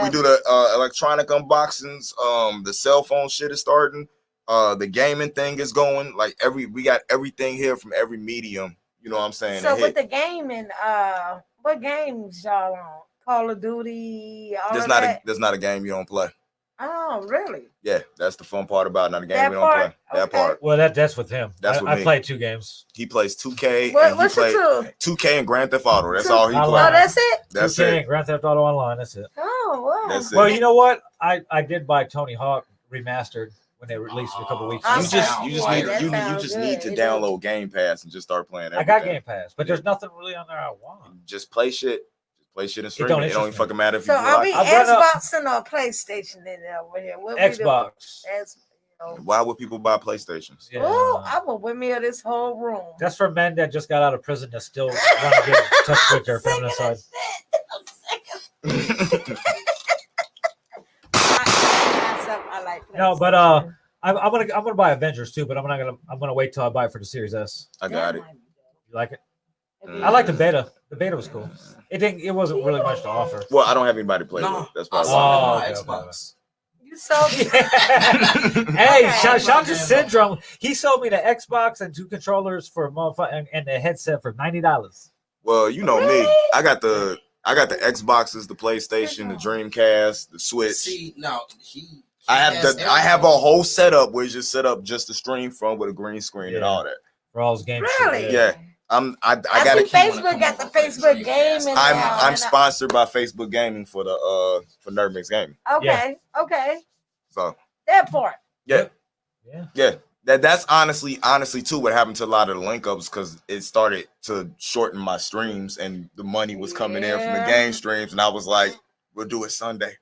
Speaker 1: We do the electronic unboxings. The cell phone shit is starting. The gaming thing is going. Like we got everything here from every medium. You know what I'm saying?
Speaker 5: So with the gaming, what games y'all on? Call of Duty.
Speaker 1: There's not a game you don't play.
Speaker 5: Oh, really?
Speaker 1: Yeah, that's the fun part about it. Not a game we don't play. That part.
Speaker 2: Well, that's with him.
Speaker 1: That's with me.
Speaker 2: I played 2 games.
Speaker 1: He plays 2K.
Speaker 5: What's your
Speaker 1: 2K and Grand Theft Auto. That's all he plays.
Speaker 5: Oh, that's it?
Speaker 1: That's
Speaker 2: 2K
Speaker 1: it.
Speaker 2: and Grand Theft Auto Online. That's it.
Speaker 5: Oh, wow.
Speaker 1: That's it.
Speaker 2: Well, you know what? I did buy Tony Hawk Remastered when they released it a couple weeks ago.
Speaker 1: You just need to download Game Pass and just start playing everything.
Speaker 2: I got Game Pass, but there's nothing really on there I want.
Speaker 1: Just play shit. Play shit and stream it. It don't even fucking matter if you
Speaker 5: are we
Speaker 1: like.
Speaker 5: Xboxing or PlayStation in there over here?
Speaker 2: Xbox.
Speaker 1: Why would people buy PlayStations?
Speaker 2: Yeah.
Speaker 5: Oh, I will win me this whole room.
Speaker 2: That's for men that just got out of prison that still want to get in touch with their feminine side.
Speaker 5: I like
Speaker 2: no, but I'm gonna buy Avengers too, but I'm gonna wait till I buy it for the Series S.
Speaker 1: I got it.
Speaker 2: You like it? I like the beta. The beta was cool. It wasn't really much to offer.
Speaker 1: Well, I don't have anybody to play with. That's probably
Speaker 3: Xbox.
Speaker 5: You sold me.
Speaker 2: Hey, shout out to Syndrome. He sold me the Xbox and 2 controllers for and the headset for $90.
Speaker 1: Well, you know me. I got the Xboxes, the PlayStation, the Dreamcast, the Switch.
Speaker 3: See, no,
Speaker 1: I have a whole setup where it's just set up just to stream from with a green screen and all that.
Speaker 2: For all his games.
Speaker 5: Really?
Speaker 1: Yeah. I got
Speaker 5: Facebook got the Facebook gaming.
Speaker 1: I'm sponsored by Facebook Gaming for the for Nerd Mix Gaming.
Speaker 5: Okay.
Speaker 1: So
Speaker 5: that part.
Speaker 1: Yeah. That's honestly too what happened to a lot of the link ups, because it started to shorten my streams and the money was coming in from the game streams, and I was like, we'll do it Sunday.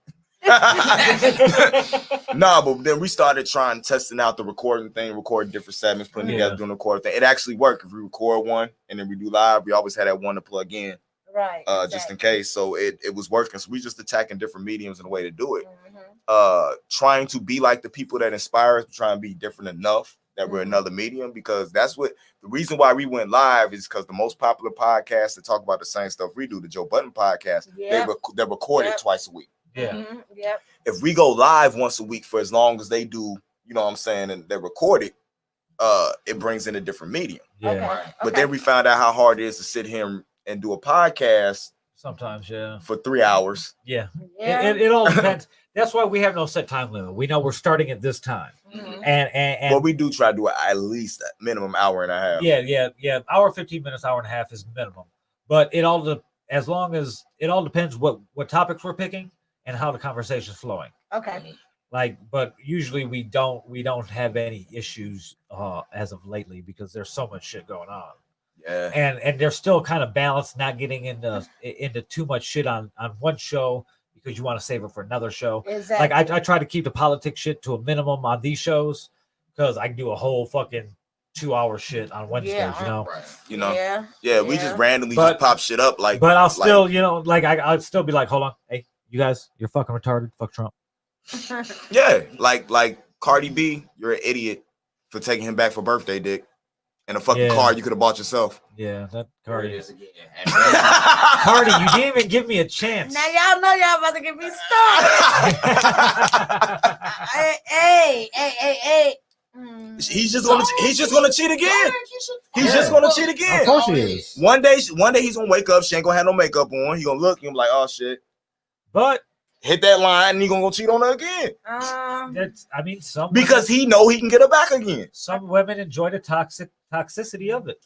Speaker 1: No, but then we started testing out the recording thing, recording different segments, putting together, doing the recording thing. It actually worked. If we record one and then we do live, we always had that one to plug in,
Speaker 5: right?
Speaker 1: Just in case. So it was working. So we just attacking different mediums and a way to do it. Trying to be like the people that inspire us, trying to be different enough that we're another medium, because that's what the reason why we went live is, because the most popular podcasts that talk about the same stuff we do, the Joe Budden podcast, they record it twice a week.
Speaker 2: Yeah.
Speaker 5: Yep.
Speaker 1: If we go live once a week for as long as they do, you know what I'm saying, and they record it, it brings in a different medium.
Speaker 2: Yeah.
Speaker 5: Okay.
Speaker 1: But then we found out how hard it is to sit here and do a podcast
Speaker 2: Sometimes, yeah.
Speaker 1: for 3 hours.
Speaker 2: Yeah.
Speaker 5: Yeah.
Speaker 2: It all depends. That's why we have no set time limit. We know we're starting at this time.
Speaker 5: Mhm.
Speaker 2: And
Speaker 1: But we do try to do at least a minimum hour and a half.
Speaker 2: yeah. Hour 15 minutes, hour and a half is minimum. But it all depends what topics we're picking and how the conversation's flowing.
Speaker 5: Okay.
Speaker 2: But usually we don't have any issues as of lately because there's so much shit going on.
Speaker 1: Yeah.
Speaker 2: And they're still kind of balanced, not getting into too much shit on one show because you want to save it for another show.
Speaker 5: Exactly.
Speaker 2: Like I try to keep the politics shit to a minimum on these shows because I can do a whole fucking 2-hour shit on Wednesdays,
Speaker 5: Yeah,
Speaker 2: you know.
Speaker 3: Right.
Speaker 1: You know,
Speaker 5: Yeah.
Speaker 1: we just randomly
Speaker 2: But-
Speaker 1: just pop shit up like.
Speaker 2: But I'll still, I'd still be like, hold on, hey, you guys, you're fucking retarded. Fuck Trump.
Speaker 1: Yeah, like Cardi B, you're an idiot for taking him back for birthday dick and a fucking
Speaker 2: Yeah.
Speaker 1: car you could have bought yourself.
Speaker 2: Yeah, that
Speaker 3: There it
Speaker 2: Cardi.
Speaker 3: is again.
Speaker 2: Cardi, you didn't even give me a chance.
Speaker 5: Now y'all know y'all about to get me started. Hey.
Speaker 1: He's just gonna cheat again. He's just gonna cheat again.
Speaker 2: Of course he is.
Speaker 1: One day he's gonna wake up. She ain't gonna have no makeup on. He gonna look. He gonna be like, oh shit.
Speaker 2: But
Speaker 1: Hit that line and he gonna go cheat on her again because he know he can get her back again.
Speaker 2: some women enjoy the toxicity of it.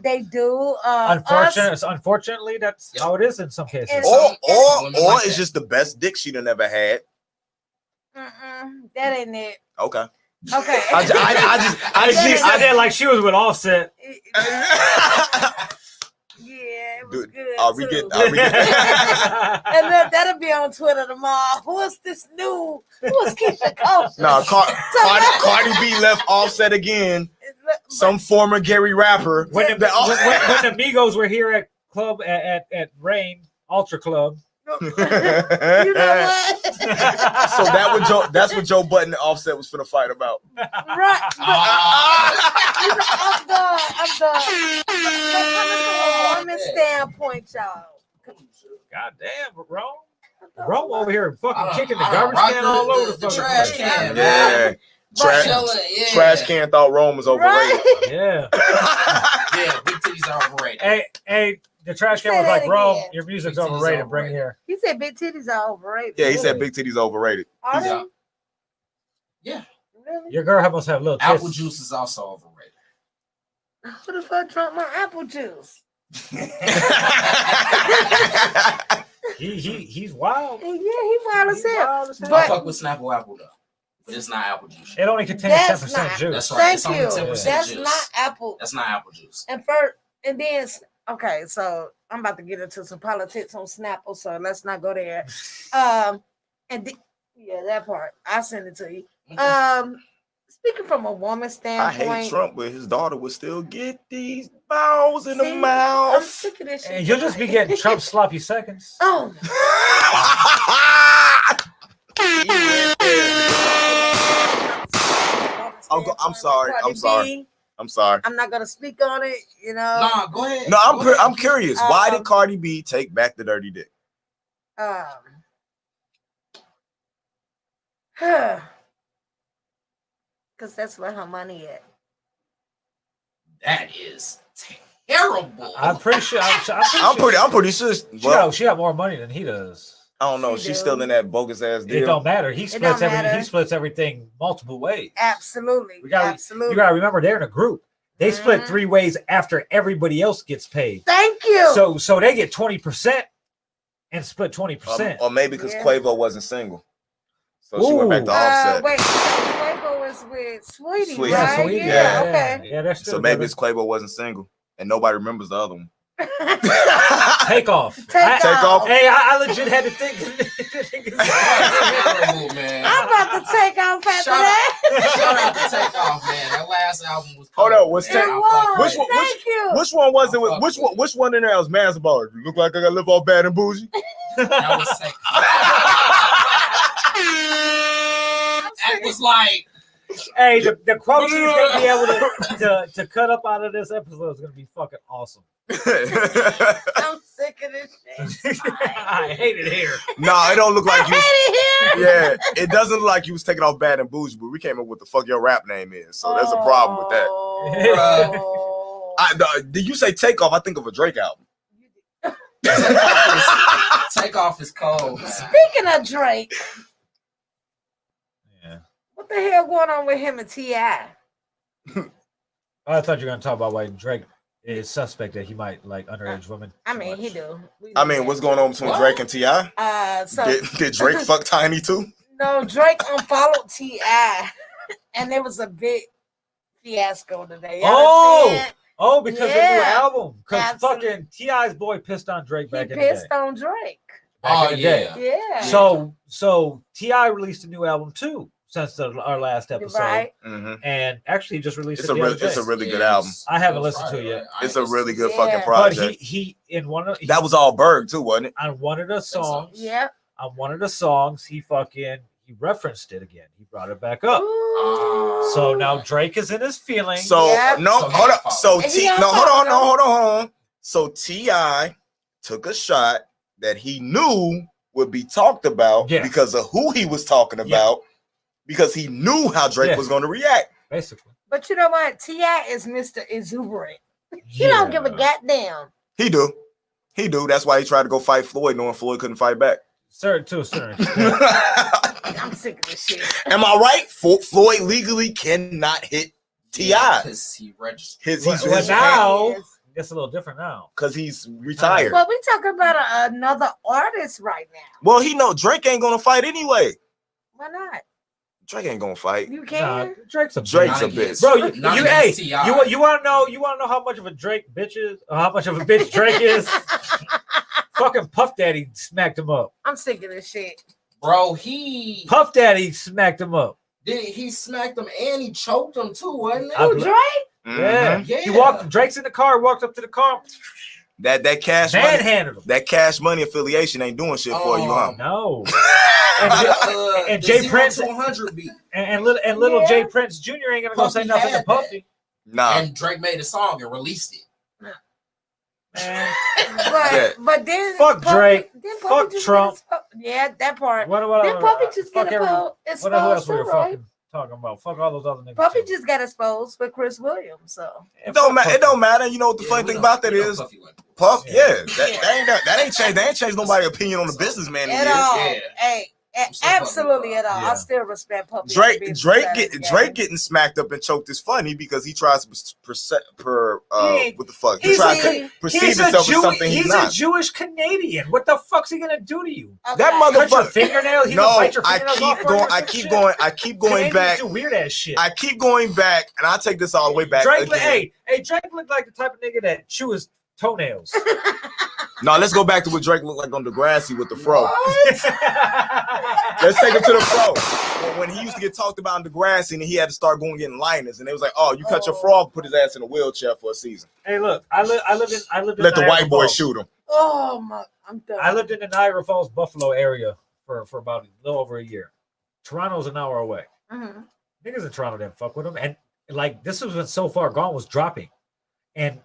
Speaker 5: they do.
Speaker 2: Unfortunately, that's how it is in some cases.
Speaker 5: And-
Speaker 1: Or
Speaker 3: Women like
Speaker 1: it's
Speaker 3: that.
Speaker 1: just the best dick she done ever had.
Speaker 5: That ain't it.
Speaker 1: Okay.
Speaker 5: Okay.
Speaker 2: I did like she was with Offset.
Speaker 5: Yeah, it was
Speaker 1: Dude,
Speaker 5: good.
Speaker 1: are we
Speaker 5: too.
Speaker 1: getting?
Speaker 5: And that'll be on Twitter tomorrow. Who is Keisha Coach?
Speaker 1: No, Cardi B left Offset again. Some former Gary rapper.
Speaker 2: When the Migos were here at club at Rain Ultra Club.
Speaker 5: You know what?
Speaker 1: So that's what Joe Budden and Offset was finna fight about.
Speaker 5: Right. I'm done. But coming from a woman's standpoint, y'all.
Speaker 2: God damn, Rome over here fucking kicking the
Speaker 3: I
Speaker 2: garbage
Speaker 3: rock
Speaker 2: can all over the fucking
Speaker 3: trash
Speaker 2: place.
Speaker 3: can.
Speaker 1: Yeah. Trash can thought Rome was overrated.
Speaker 5: Right?
Speaker 2: Yeah.
Speaker 3: Yeah, big titties are overrated.
Speaker 2: Hey, the trash can
Speaker 5: Say
Speaker 2: was
Speaker 5: that
Speaker 2: like, Rome,
Speaker 5: again.
Speaker 2: your music's
Speaker 3: Big titties
Speaker 2: overrated. Bring it
Speaker 3: overrated.
Speaker 2: here.
Speaker 5: He said big titties are overrated.
Speaker 1: Yeah, he said big titties overrated.
Speaker 5: Are they?
Speaker 3: Yeah. Yeah.
Speaker 5: Really?
Speaker 2: Your girl must have little tits.
Speaker 3: Apple juice is also overrated.
Speaker 5: Who the fuck drank my apple juice?
Speaker 2: He's wild.
Speaker 5: Yeah, he wild as
Speaker 2: He's
Speaker 5: hell.
Speaker 2: wild as hell.
Speaker 3: I
Speaker 5: But-
Speaker 3: fuck with Snapple Apple though. But it's not apple juice.
Speaker 2: It only contains
Speaker 5: That's
Speaker 2: 10%
Speaker 5: not-
Speaker 2: juice.
Speaker 3: That's right.
Speaker 5: Thank
Speaker 3: It's only
Speaker 5: you.
Speaker 3: 10%
Speaker 5: That's
Speaker 3: juice.
Speaker 5: not apple.
Speaker 3: That's not apple juice.
Speaker 5: And then okay, so I'm about to get into some politics on Snapple, so let's not go there. Yeah, that part. I'll send it to you. Speaking from a woman's
Speaker 1: I
Speaker 5: standpoint,
Speaker 1: hate Trump, but his daughter would still get these balls in
Speaker 5: see,
Speaker 1: the
Speaker 5: I'm
Speaker 1: mouth.
Speaker 5: sick of this shit.
Speaker 2: And you'll just be getting Trump sloppy seconds.
Speaker 5: Oh,
Speaker 1: I'm sorry. I'm sorry. I'm sorry.
Speaker 5: I'm not gonna speak on it. You know.
Speaker 3: Nah, go ahead.
Speaker 1: No,
Speaker 3: Go ahead.
Speaker 1: I'm curious. Why did Cardi B take back the dirty dick?
Speaker 5: Because that's where her money at.
Speaker 3: That is terrible.
Speaker 2: I'm pretty sure.
Speaker 1: I'm pretty sure. Well,
Speaker 2: She got more money than he does.
Speaker 1: I don't know.
Speaker 5: She
Speaker 1: She's
Speaker 5: do.
Speaker 1: still in that bogus ass
Speaker 2: It
Speaker 1: deal.
Speaker 2: don't matter. He splits
Speaker 5: don't
Speaker 2: everything.
Speaker 5: matter.
Speaker 2: He splits everything multiple ways.
Speaker 5: Absolutely.
Speaker 2: We gotta-
Speaker 5: Absolutely.
Speaker 2: You gotta remember they're in a group. They split
Speaker 5: Mhm.
Speaker 2: 3 ways after everybody else gets paid.
Speaker 5: Thank you.
Speaker 2: So they get 20% and split 20%.
Speaker 1: Or maybe because
Speaker 5: Yeah.
Speaker 1: Quavo wasn't single, so she went back to
Speaker 2: Ooh.
Speaker 1: Offset.
Speaker 5: Wait, so Quavo is with Sweetie,
Speaker 1: Sweetie.
Speaker 5: right?
Speaker 2: Yeah, so we-
Speaker 5: Yeah, okay.
Speaker 2: Yeah, that's
Speaker 1: So maybe it's Quavo wasn't single, and nobody remembers the other one.
Speaker 2: take off.
Speaker 5: Take
Speaker 1: off.
Speaker 2: Hey, I legit had to think.
Speaker 3: Terrible, man.
Speaker 5: I'm about to take off after
Speaker 3: Shout
Speaker 5: that.
Speaker 3: Shout out to Take Off, man. That last album was.
Speaker 1: Hold on, was
Speaker 5: It
Speaker 1: Take-
Speaker 5: was.
Speaker 1: Which one-
Speaker 5: Thank you.
Speaker 1: Which one was it? Which one in there was Manzabar? You look like I gotta live all bad and bougie.
Speaker 3: That was Take Off. That was like
Speaker 2: Hey, the quote she's gonna be able to cut up out of this episode is gonna be fucking awesome.
Speaker 5: I'm sick of this shit.
Speaker 2: I hate it here.
Speaker 1: Nah, it don't look like you.
Speaker 5: Hate it here.
Speaker 1: Yeah, it doesn't look like you was taking off Bad and Bougie, but we came up with the fuck your rap name is. So there's a problem with that.
Speaker 5: Oh.
Speaker 1: Did you say Takeoff? I think of a Drake album.
Speaker 3: Takeoff is cold.
Speaker 5: Speaking of Drake,
Speaker 2: Yeah.
Speaker 5: what the hell going on with him and T.I.?
Speaker 2: I thought you were gonna talk about why Drake is suspect that he might like underage women.
Speaker 5: I mean, he do. We
Speaker 1: I
Speaker 5: know
Speaker 1: mean,
Speaker 5: that.
Speaker 1: what's going on between Drake and T.I.?
Speaker 5: So
Speaker 1: Did Drake fuck Tiny too?
Speaker 5: no, Drake unfollowed T.I. and there was a big fiasco today. You understand?
Speaker 2: Oh, because of the new
Speaker 5: Yeah.
Speaker 2: album. Because
Speaker 5: Absolutely.
Speaker 2: fucking T.I.'s boy pissed on Drake
Speaker 5: He
Speaker 2: back in the day.
Speaker 5: pissed on Drake.
Speaker 2: Back in the day.
Speaker 5: Yeah.
Speaker 2: So T.I. released a new album too since our last
Speaker 5: You're
Speaker 2: episode.
Speaker 5: right.
Speaker 1: Mm-hmm.
Speaker 2: And actually he just released
Speaker 1: It's
Speaker 2: it
Speaker 1: a
Speaker 2: the other
Speaker 1: it's a
Speaker 2: day.
Speaker 1: really good album.
Speaker 2: I haven't listened to it yet.
Speaker 1: It's a really good
Speaker 5: Yeah.
Speaker 1: fucking
Speaker 2: But
Speaker 1: project.
Speaker 2: he in one of
Speaker 1: That was all Berg too, wasn't it?
Speaker 2: on one of the songs.
Speaker 5: Yeah.
Speaker 2: On one of the songs, he referenced it again. He brought it back up.
Speaker 5: Ooh.
Speaker 2: So now Drake is in his feelings.
Speaker 1: So
Speaker 5: Yep.
Speaker 1: no,
Speaker 3: So
Speaker 1: hold
Speaker 3: he
Speaker 1: on. So
Speaker 5: And he
Speaker 1: T
Speaker 5: got
Speaker 1: no, hold
Speaker 5: fucked,
Speaker 1: on,
Speaker 5: though.
Speaker 1: no, hold on. So T.I. took a shot that he knew would be talked about
Speaker 2: Yeah.
Speaker 1: because of who he was talking about, because he knew how Drake
Speaker 2: Yeah.
Speaker 1: was going to react.
Speaker 2: basically.
Speaker 5: But you know what? T.I. is Mr. Exuberant. He don't give a goddamn.
Speaker 1: He do. That's why he tried to go fight Floyd, knowing Floyd couldn't fight back.
Speaker 2: Sir, to a certain extent.
Speaker 5: I'm sick of this shit.
Speaker 1: Am I right? Floyd legally cannot hit T.I.
Speaker 3: because he registered.
Speaker 2: Well, now it's a little different now.
Speaker 1: because he's retired.
Speaker 5: But we talking about another artist right now.
Speaker 1: Well, he know Drake ain't gonna fight anyway.
Speaker 5: Why not?
Speaker 1: Drake ain't gonna fight.
Speaker 5: You
Speaker 2: Nah,
Speaker 5: can.
Speaker 2: Drake's a
Speaker 1: Drake's a
Speaker 3: Not
Speaker 1: bitch.
Speaker 3: against-
Speaker 2: bro.
Speaker 3: not
Speaker 2: You
Speaker 3: against
Speaker 2: hey,
Speaker 3: T.I.
Speaker 2: you want to know how much of a Drake bitch is, or how much of a bitch Drake is? Fucking Puff Daddy smacked him up.
Speaker 5: I'm sick of this shit.
Speaker 3: Bro, he
Speaker 2: Puff Daddy smacked him up.
Speaker 3: he smacked him and he choked him too, wasn't it?
Speaker 2: I
Speaker 5: Who,
Speaker 2: believe-
Speaker 5: Drake?
Speaker 1: Mhm.
Speaker 2: Yeah. He
Speaker 3: Yeah.
Speaker 2: walked. Drake's in the car. Walked up to the car.
Speaker 1: That cash money,
Speaker 2: Manhandled him.
Speaker 1: that cash money affiliation ain't doing shit for you, huh?
Speaker 2: No.
Speaker 3: And
Speaker 2: And Jay Prince-
Speaker 3: to 100 beat.
Speaker 2: And little
Speaker 5: Yeah.
Speaker 2: Jay Prince Jr. ain't gonna go say
Speaker 3: Puffy
Speaker 2: nothing to
Speaker 3: had
Speaker 2: Puffy.
Speaker 1: Nah.
Speaker 3: And Drake made a song and released it.
Speaker 2: Man,
Speaker 1: Yeah.
Speaker 5: But then
Speaker 2: Fuck
Speaker 5: Puffy-
Speaker 2: Drake.
Speaker 5: then
Speaker 2: Fuck
Speaker 5: Puffy just
Speaker 2: Trump.
Speaker 5: got yeah, that part.
Speaker 2: what
Speaker 5: Then Puffy just
Speaker 2: fuck
Speaker 5: got
Speaker 2: every-
Speaker 5: exposed.
Speaker 2: what else we were
Speaker 5: too, right?
Speaker 2: fucking talking about? Fuck all those other niggas.
Speaker 5: Puffy
Speaker 2: too.
Speaker 5: just got exposed with Chris Williams. So
Speaker 2: And
Speaker 1: It don't
Speaker 2: fuck
Speaker 1: matter. It
Speaker 2: Puffy.
Speaker 1: don't matter. You know what the
Speaker 3: Yeah,
Speaker 1: funny
Speaker 3: we
Speaker 1: thing
Speaker 3: know-
Speaker 1: about that
Speaker 3: we know
Speaker 1: is,
Speaker 3: Puffy like that.
Speaker 1: Puff.
Speaker 2: Yeah.
Speaker 1: Yeah, that ain't changed. That ain't changed nobody's opinion on the businessman he
Speaker 5: at
Speaker 1: is.
Speaker 5: all,
Speaker 3: Yeah.
Speaker 5: hey,
Speaker 3: I'm still
Speaker 5: absolutely
Speaker 3: fucking
Speaker 5: at all.
Speaker 2: Yeah.
Speaker 5: I still respect Puffy.
Speaker 1: Drake
Speaker 5: Drake
Speaker 1: getting smacked up and choked is funny because he tries to
Speaker 2: He-
Speaker 1: what the fuck? He
Speaker 2: he's
Speaker 1: tries
Speaker 5: a-
Speaker 1: to perceive
Speaker 2: He's a
Speaker 1: himself as something he's
Speaker 2: he's
Speaker 1: not.
Speaker 2: a Jewish Canadian. What the fuck's he gonna do to you?
Speaker 1: That mother-
Speaker 2: Cut your
Speaker 1: Motherfucker.
Speaker 2: fingernail? He
Speaker 1: No,
Speaker 2: gonna bite your
Speaker 1: I
Speaker 2: fingernails
Speaker 1: keep
Speaker 2: off on
Speaker 1: going.
Speaker 2: you or
Speaker 1: I
Speaker 2: some
Speaker 1: keep
Speaker 2: shit?
Speaker 1: going. I keep going
Speaker 2: Canadians
Speaker 1: back.
Speaker 2: do weird ass shit.
Speaker 1: I keep going back, and I take this all the way back.
Speaker 2: Drake,
Speaker 1: again.
Speaker 2: hey, Drake looked like the type of nigga that chew his toenails.
Speaker 1: No, let's go back to what Drake looked like on Degrassi with the fro. Let's take him to the fro. When he used to get talked about in Degrassi, and he had to start going getting liners, and they was like, "Oh, you cut your frog, put his ass in a wheelchair for a season.
Speaker 2: Hey, look, I lived in
Speaker 1: Let the
Speaker 2: Niagara
Speaker 1: white boy
Speaker 2: Falls.
Speaker 1: shoot him."
Speaker 5: Oh my, I'm done.
Speaker 2: I lived in the Niagara Falls, Buffalo area for about a little over a year. Toronto's an hour away.
Speaker 5: Mhm.
Speaker 2: Niggas in Toronto didn't fuck with him, and like this was when So Far Gone was dropping, and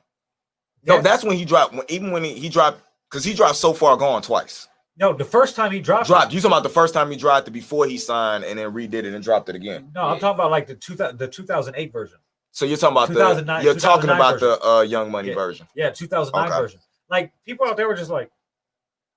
Speaker 1: No, that's when he dropped. Even when he dropped, because he dropped So Far Gone twice.
Speaker 2: no, the first time he dropped.
Speaker 1: You talking about the first time he dropped it before he signed and then redid it and dropped it again?
Speaker 2: No, I'm talking about like the 2008 version.
Speaker 1: So you're talking about
Speaker 2: 2009
Speaker 1: you're talking
Speaker 2: 2009
Speaker 1: about the Young Money
Speaker 2: Yeah.
Speaker 1: version.
Speaker 2: Yeah, 2009
Speaker 1: Okay.
Speaker 2: version. Like people out there were just like,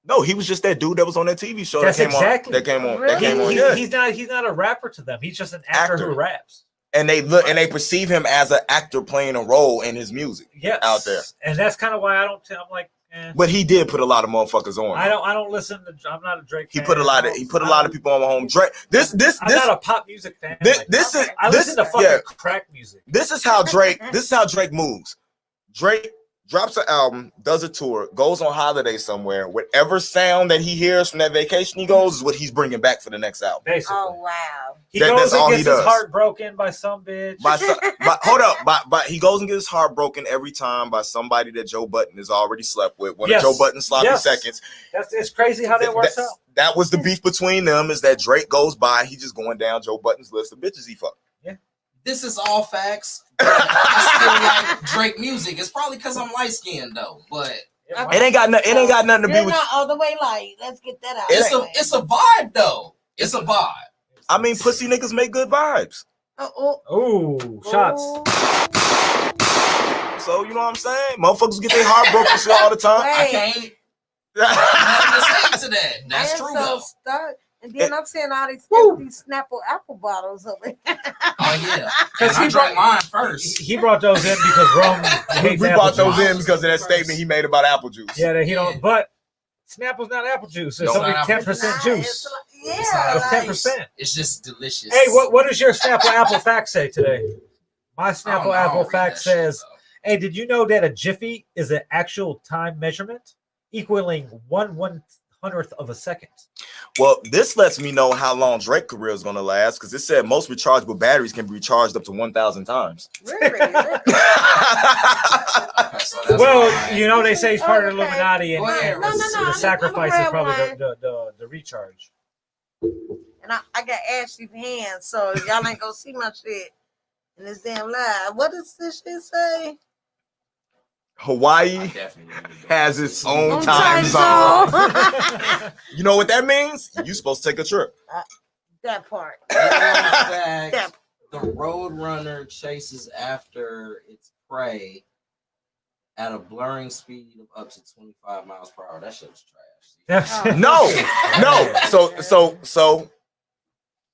Speaker 1: No, he was just that dude that was on that TV show
Speaker 2: That's
Speaker 1: that came
Speaker 2: exactly-
Speaker 1: on. That came on.
Speaker 5: Really?
Speaker 1: That came on.
Speaker 2: he-
Speaker 1: Yeah.
Speaker 2: he's not a rapper to them. He's just an actor,
Speaker 1: Actor.
Speaker 2: who raps.
Speaker 1: And they perceive him as an actor playing a role in his music.
Speaker 2: Yes,
Speaker 1: Out there.
Speaker 2: and that's kind of why I'm like,
Speaker 1: But he did put a lot of motherfuckers on.
Speaker 2: I don't listen to. I'm not a Drake.
Speaker 1: He
Speaker 2: fan.
Speaker 1: put a lot of people on my home. Drake.
Speaker 2: I'm not a pop music fan.
Speaker 1: This
Speaker 2: like
Speaker 1: this
Speaker 2: that.
Speaker 1: is
Speaker 2: I
Speaker 1: this
Speaker 2: listen to fucking
Speaker 1: yeah.
Speaker 2: crack music.
Speaker 1: This is how Drake moves. Drake drops an album, does a tour, goes on holiday somewhere. Whatever sound that he hears from that vacation he goes is what he's bringing back for the next album.
Speaker 2: Basically,
Speaker 5: Oh wow.
Speaker 2: he
Speaker 1: That's
Speaker 2: goes
Speaker 1: all
Speaker 2: and
Speaker 1: he
Speaker 2: gets his
Speaker 1: does.
Speaker 2: heart broken by some bitch.
Speaker 1: Hold up, but he goes and gets his heart broken every time by somebody that Joe Budden has already slept with. One
Speaker 2: Yes.
Speaker 1: of Joe Budden's sloppy
Speaker 2: Yes.
Speaker 1: seconds.
Speaker 2: It's crazy how that works out.
Speaker 1: That was the beef between them. Is that Drake goes by, he just going down Joe Budden's list of bitches he fucked.
Speaker 2: Yeah.
Speaker 3: this is all facts. I still like Drake music. It's probably because I'm light skinned though, but
Speaker 1: It ain't got nothing to be
Speaker 5: You're
Speaker 1: with.
Speaker 5: not all the way light. Let's get that out.
Speaker 3: it's a vibe though. It's a vibe.
Speaker 1: I mean, pussy niggas make good vibes.
Speaker 2: Oh, shots.
Speaker 1: So you know what I'm saying? Motherfuckers get their heart broken shit all the time.
Speaker 3: I can't. I'm to that. That's true though.
Speaker 5: And then I'm seeing all these Snapple apple bottles over here.
Speaker 3: Oh yeah, because he drank mine first.
Speaker 2: He brought those in because Rome.
Speaker 1: We brought those in because of that statement he made about apple juice.
Speaker 2: Yeah, that he don't. But Snapple's not apple juice. It's only 10% juice.
Speaker 5: Yeah,
Speaker 2: It's 10%.
Speaker 3: It's just delicious.
Speaker 2: Hey, what does your Snapple apple fact say today? My Snapple apple fact says, "Hey, did you know that a jiffy is an actual time measurement equaling 1/100th of a second?"
Speaker 1: Well, this lets me know how long Drake's career is going to last because it said most rechargeable batteries can be recharged up to 1,000 times.
Speaker 5: Really?
Speaker 2: Well, you know, they say he's part of the Illuminati, and
Speaker 5: No.
Speaker 2: the sacrifice is probably the recharge.
Speaker 5: And I got ashy hands, so y'all ain't gonna see my shit in this damn live. What does this shit say?
Speaker 1: Hawaii has its own time zone. You know what that means? You supposed to take a trip.
Speaker 5: That part.
Speaker 3: The Roadrunner chases after its prey at a blurring speed of up to 25 miles per hour. That shit was trash.
Speaker 1: No. So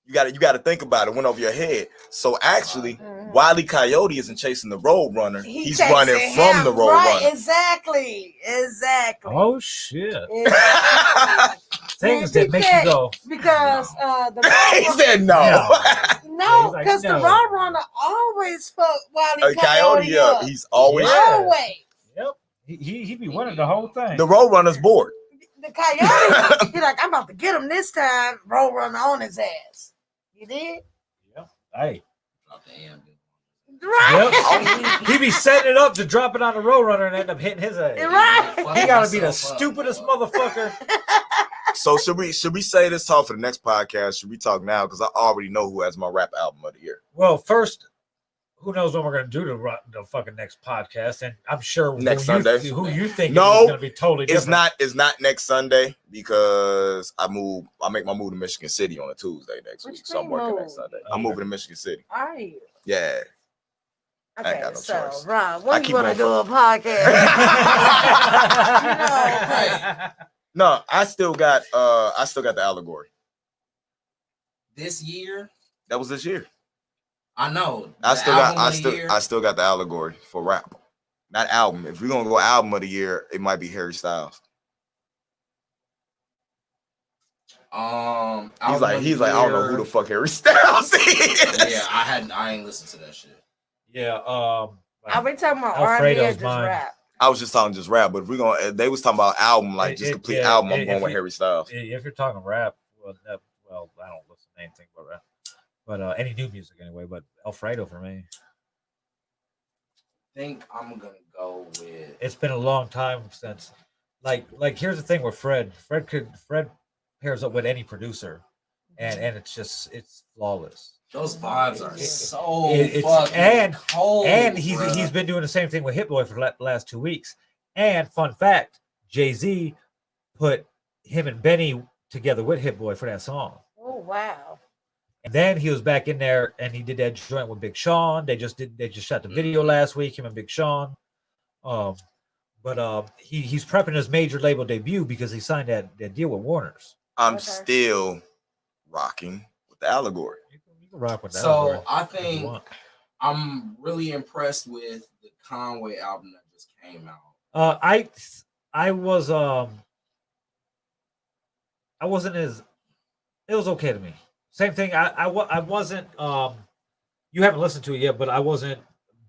Speaker 1: you got to think about it. Went over your head. So actually, Wile E. Coyote isn't chasing the Roadrunner. He's running from the Roadrunner.
Speaker 5: Right, exactly.
Speaker 2: Oh shit!
Speaker 5: Exactly.
Speaker 2: Things that make you go.
Speaker 5: Because
Speaker 1: he said no.
Speaker 5: No, because the Roadrunner always fuck Wile E. Coyote up.
Speaker 1: He's always.
Speaker 2: Yep. He be winning the whole thing.
Speaker 1: The Roadrunner's bored.
Speaker 5: The Coyote, he's like, I'm about to get him this time. Roadrunner on his ass. You did?
Speaker 2: Yep. Hey.
Speaker 5: Right.
Speaker 2: Yep. He be setting it up to drop it on the Roadrunner and end up hitting his ass.
Speaker 5: Right.
Speaker 2: He gotta be the stupidest motherfucker.
Speaker 1: So should we say this talk for the next podcast? Should we talk now? Because I already know who has my rap album of the year.
Speaker 2: Well, first, who knows when we're gonna do the fucking next podcast? And I'm sure
Speaker 1: next Sunday.
Speaker 2: Who you think
Speaker 1: no,
Speaker 2: is gonna be totally different.
Speaker 1: It's not next Sunday because I make my move to Michigan City on a Tuesday next week. So I'm working next Sunday. I'm moving to Michigan City.
Speaker 5: Are you?
Speaker 1: Yeah.
Speaker 5: Okay,
Speaker 1: I ain't got no
Speaker 5: so
Speaker 1: choice.
Speaker 5: Rob, when you want to do a podcast?
Speaker 1: No, I still got the allegory.
Speaker 3: This year?
Speaker 1: That was this year.
Speaker 3: I know.
Speaker 1: I still got the allegory for rap. Not album. If we're gonna go album of the year, it might be Harry Styles. He's like, I don't know who the fuck Harry Styles is.
Speaker 3: Yeah, I ain't listened to that shit.
Speaker 2: Yeah,
Speaker 5: Are we talking about R&B or just rap?
Speaker 1: I was just talking just rap, but if we're gonna, they was talking about album, like just complete album. I'm going with Harry Styles.
Speaker 2: If you're talking rap, well, I don't listen to anything but rap, but any new music anyway. But Alfredo for me.
Speaker 3: I think I'm gonna go with.
Speaker 2: It's been a long time since, like here's the thing with Fred. Fred pairs up with any producer, and it's flawless.
Speaker 3: Those vibes are so
Speaker 2: fucking
Speaker 3: cold.
Speaker 2: And he's been doing the same thing with Hit Boy for the last 2 weeks. And fun fact, Jay-Z put him and Benny together with Hit Boy for that song.
Speaker 5: Oh wow.
Speaker 2: And then he was back in there and he did that joint with Big Sean. They just shot the video last week, him and Big Sean. But he's prepping his major label debut because he signed that deal with Warner's.
Speaker 1: I'm still rocking with the allegory.
Speaker 2: Rock with that.
Speaker 3: So I think I'm really impressed with the Conway album that just came out.
Speaker 2: I wasn't as, it was okay to me. Same thing. I wasn't. You haven't listened to it yet, but I wasn't.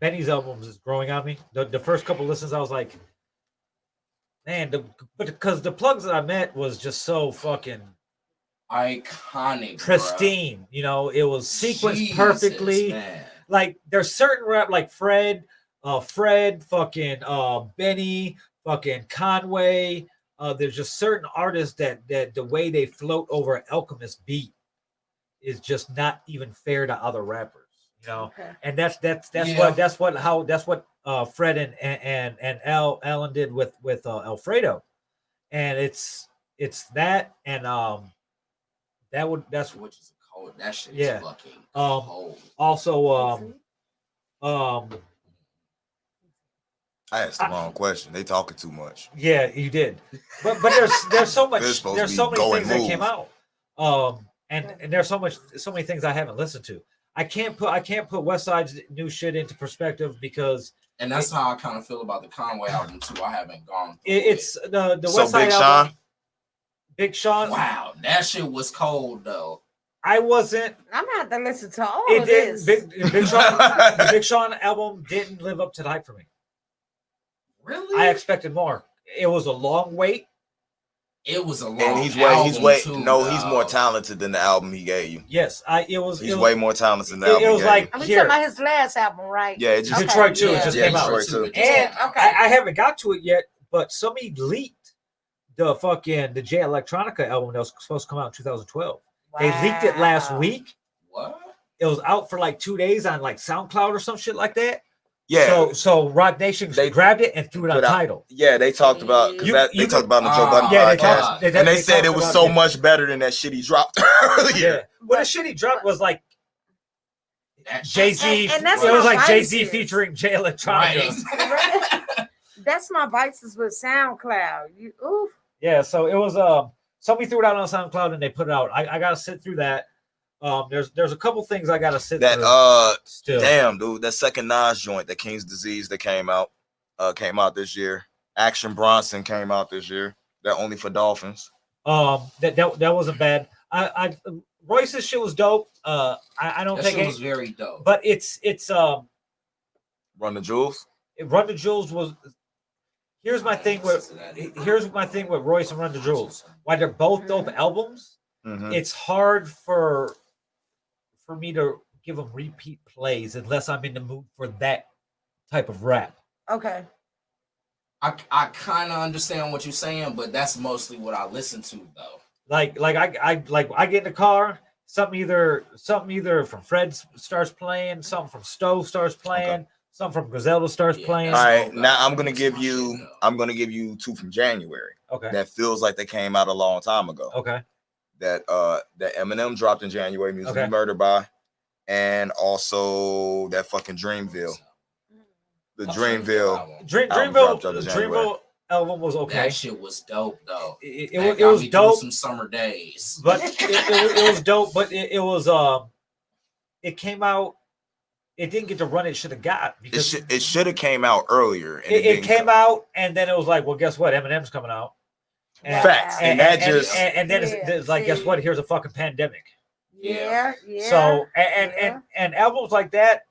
Speaker 2: Benny's albums is growing on me. The first couple listens, I was like, man, but because the plugs that I met was just so fucking
Speaker 3: iconic,
Speaker 2: pristine, bro. You know, it was sequenced perfectly.
Speaker 3: Man.
Speaker 2: Like there's certain rap like Fred, fucking Benny, fucking Conway. There's just certain artists that the way they float over an Alchemist beat is just not even fair to other rappers. You know,
Speaker 5: Okay.
Speaker 2: and that's
Speaker 3: Yeah.
Speaker 2: what Fred and Ellen did with Alfredo, and it's that and that's
Speaker 3: Which is cold. That shit
Speaker 2: Yeah.
Speaker 3: is fucking
Speaker 2: Um,
Speaker 3: cold.
Speaker 2: also
Speaker 1: I asked the wrong question. They talking too much.
Speaker 2: yeah, you did, but there's so much
Speaker 1: They're supposed
Speaker 2: there's
Speaker 1: to
Speaker 2: so
Speaker 1: be
Speaker 2: many
Speaker 1: go
Speaker 2: things
Speaker 1: and
Speaker 2: that came
Speaker 1: move.
Speaker 2: out, and there's so many things I haven't listened to. I can't put West Side's new shit into perspective because
Speaker 3: And that's how I kind of feel about the Conway album too. I haven't gone through
Speaker 2: it's the
Speaker 1: So
Speaker 2: West Side
Speaker 1: Big
Speaker 2: album.
Speaker 1: Sean?
Speaker 2: Big Sean.
Speaker 3: Wow, that shit was cold though.
Speaker 2: I wasn't.
Speaker 5: I'm gonna have to listen to all
Speaker 2: It
Speaker 5: of
Speaker 2: didn't.
Speaker 5: this.
Speaker 2: Big Sean. The Big Sean album didn't live up to the hype for me.
Speaker 3: Really?
Speaker 2: I expected more. It was a long wait.
Speaker 3: It was a long
Speaker 1: And he's
Speaker 3: album
Speaker 1: way
Speaker 3: too,
Speaker 1: he's more
Speaker 3: dog.
Speaker 1: talented than the album he gave you.
Speaker 2: Yes, it was.
Speaker 1: He's
Speaker 2: it was,
Speaker 1: way more talented than the
Speaker 2: it
Speaker 1: album
Speaker 2: was
Speaker 1: he
Speaker 2: like-
Speaker 1: gave
Speaker 5: I'm
Speaker 2: Here.
Speaker 5: talking about his last album, right?
Speaker 1: you. Yeah, it just
Speaker 5: Okay.
Speaker 2: Detroit too.
Speaker 3: Yeah,
Speaker 2: It just
Speaker 1: yeah,
Speaker 2: came out.
Speaker 1: Detroit too.
Speaker 2: And
Speaker 5: Okay.
Speaker 2: I haven't got to it yet, but somebody leaked the J Electronica album that was supposed to come out in 2012. They leaked it last
Speaker 5: Wow.
Speaker 2: week.
Speaker 3: What?
Speaker 2: It was out for like 2 days on like SoundCloud or some shit like that.
Speaker 1: Yeah.
Speaker 2: So Rock Nation
Speaker 1: They
Speaker 2: grabbed it and threw it on
Speaker 1: put out-
Speaker 2: Tidal.
Speaker 1: Yeah, they talked about
Speaker 2: You-
Speaker 1: they
Speaker 2: you
Speaker 1: talked
Speaker 2: could-
Speaker 1: about it on the Joe Budden
Speaker 2: Yeah, they
Speaker 1: podcast,
Speaker 2: talked.
Speaker 1: and they said
Speaker 2: talked
Speaker 1: it was
Speaker 2: about
Speaker 1: so
Speaker 2: it.
Speaker 1: much better than that shit he dropped earlier.
Speaker 2: Yeah, what a shitty drop was like Jay Z.
Speaker 5: And that's
Speaker 2: It was
Speaker 5: my
Speaker 2: like Jay Z
Speaker 5: vices.
Speaker 2: featuring J Electronica.
Speaker 3: Right.
Speaker 5: That's my vices with SoundCloud. Oof.
Speaker 2: Yeah, so it was somebody threw it out on SoundCloud and they put it out. I gotta sit through that. There's a couple things I gotta sit
Speaker 1: That
Speaker 2: through still.
Speaker 1: damn dude, that second Nas joint, that King's Disease that came out this year. Action Bronson came out this year. That Only for Dolphins.
Speaker 2: That wasn't bad. I Royce's shit was dope. I don't
Speaker 3: That
Speaker 2: think
Speaker 3: shit was very dope.
Speaker 2: but it's
Speaker 1: Run the Jewels.
Speaker 2: Run the Jewels was. Here's my thing with Royce and Run the Jewels. While they're both dope albums,
Speaker 1: Mhm.
Speaker 2: it's hard for me to give them repeat plays unless I'm in the mood for that type of rap.
Speaker 5: Okay.
Speaker 3: I kind of understand what you're saying, but that's mostly what I listen to though.
Speaker 2: Like I get in the car, something either from Fred starts playing, something from Stove starts playing, something from Griselda starts
Speaker 3: Yeah,
Speaker 2: playing.
Speaker 1: All
Speaker 3: that's-
Speaker 1: right, now I'm gonna
Speaker 3: That's
Speaker 1: give
Speaker 3: my
Speaker 1: you
Speaker 3: shit, though.
Speaker 1: I'm gonna give you two from January.
Speaker 2: Okay.
Speaker 1: That feels like they came out a long time ago.
Speaker 2: Okay.
Speaker 1: That Eminem dropped in January, Music
Speaker 2: Okay.
Speaker 1: Murdered By, and also that fucking Dreamville. The Dreamville.
Speaker 3: Album.
Speaker 1: Album dropped out in
Speaker 2: Dreamville album was okay.
Speaker 3: That shit was dope though.
Speaker 2: It
Speaker 3: That
Speaker 2: was
Speaker 3: got me through
Speaker 2: dope,
Speaker 3: Some summer days.
Speaker 2: but it was dope. But it was it came out. It didn't get the run it should have got because
Speaker 1: It should have came out earlier. And
Speaker 2: it
Speaker 1: didn't
Speaker 2: came
Speaker 1: come.
Speaker 2: out and then it was like, well, guess what? Eminem's coming out.
Speaker 1: Facts. And that just
Speaker 2: and then
Speaker 5: Yeah,
Speaker 2: it's like, guess
Speaker 5: see.
Speaker 2: what? Here's a fucking pandemic.
Speaker 5: Yeah. Yeah.
Speaker 2: So
Speaker 5: Yeah.
Speaker 2: and albums like that,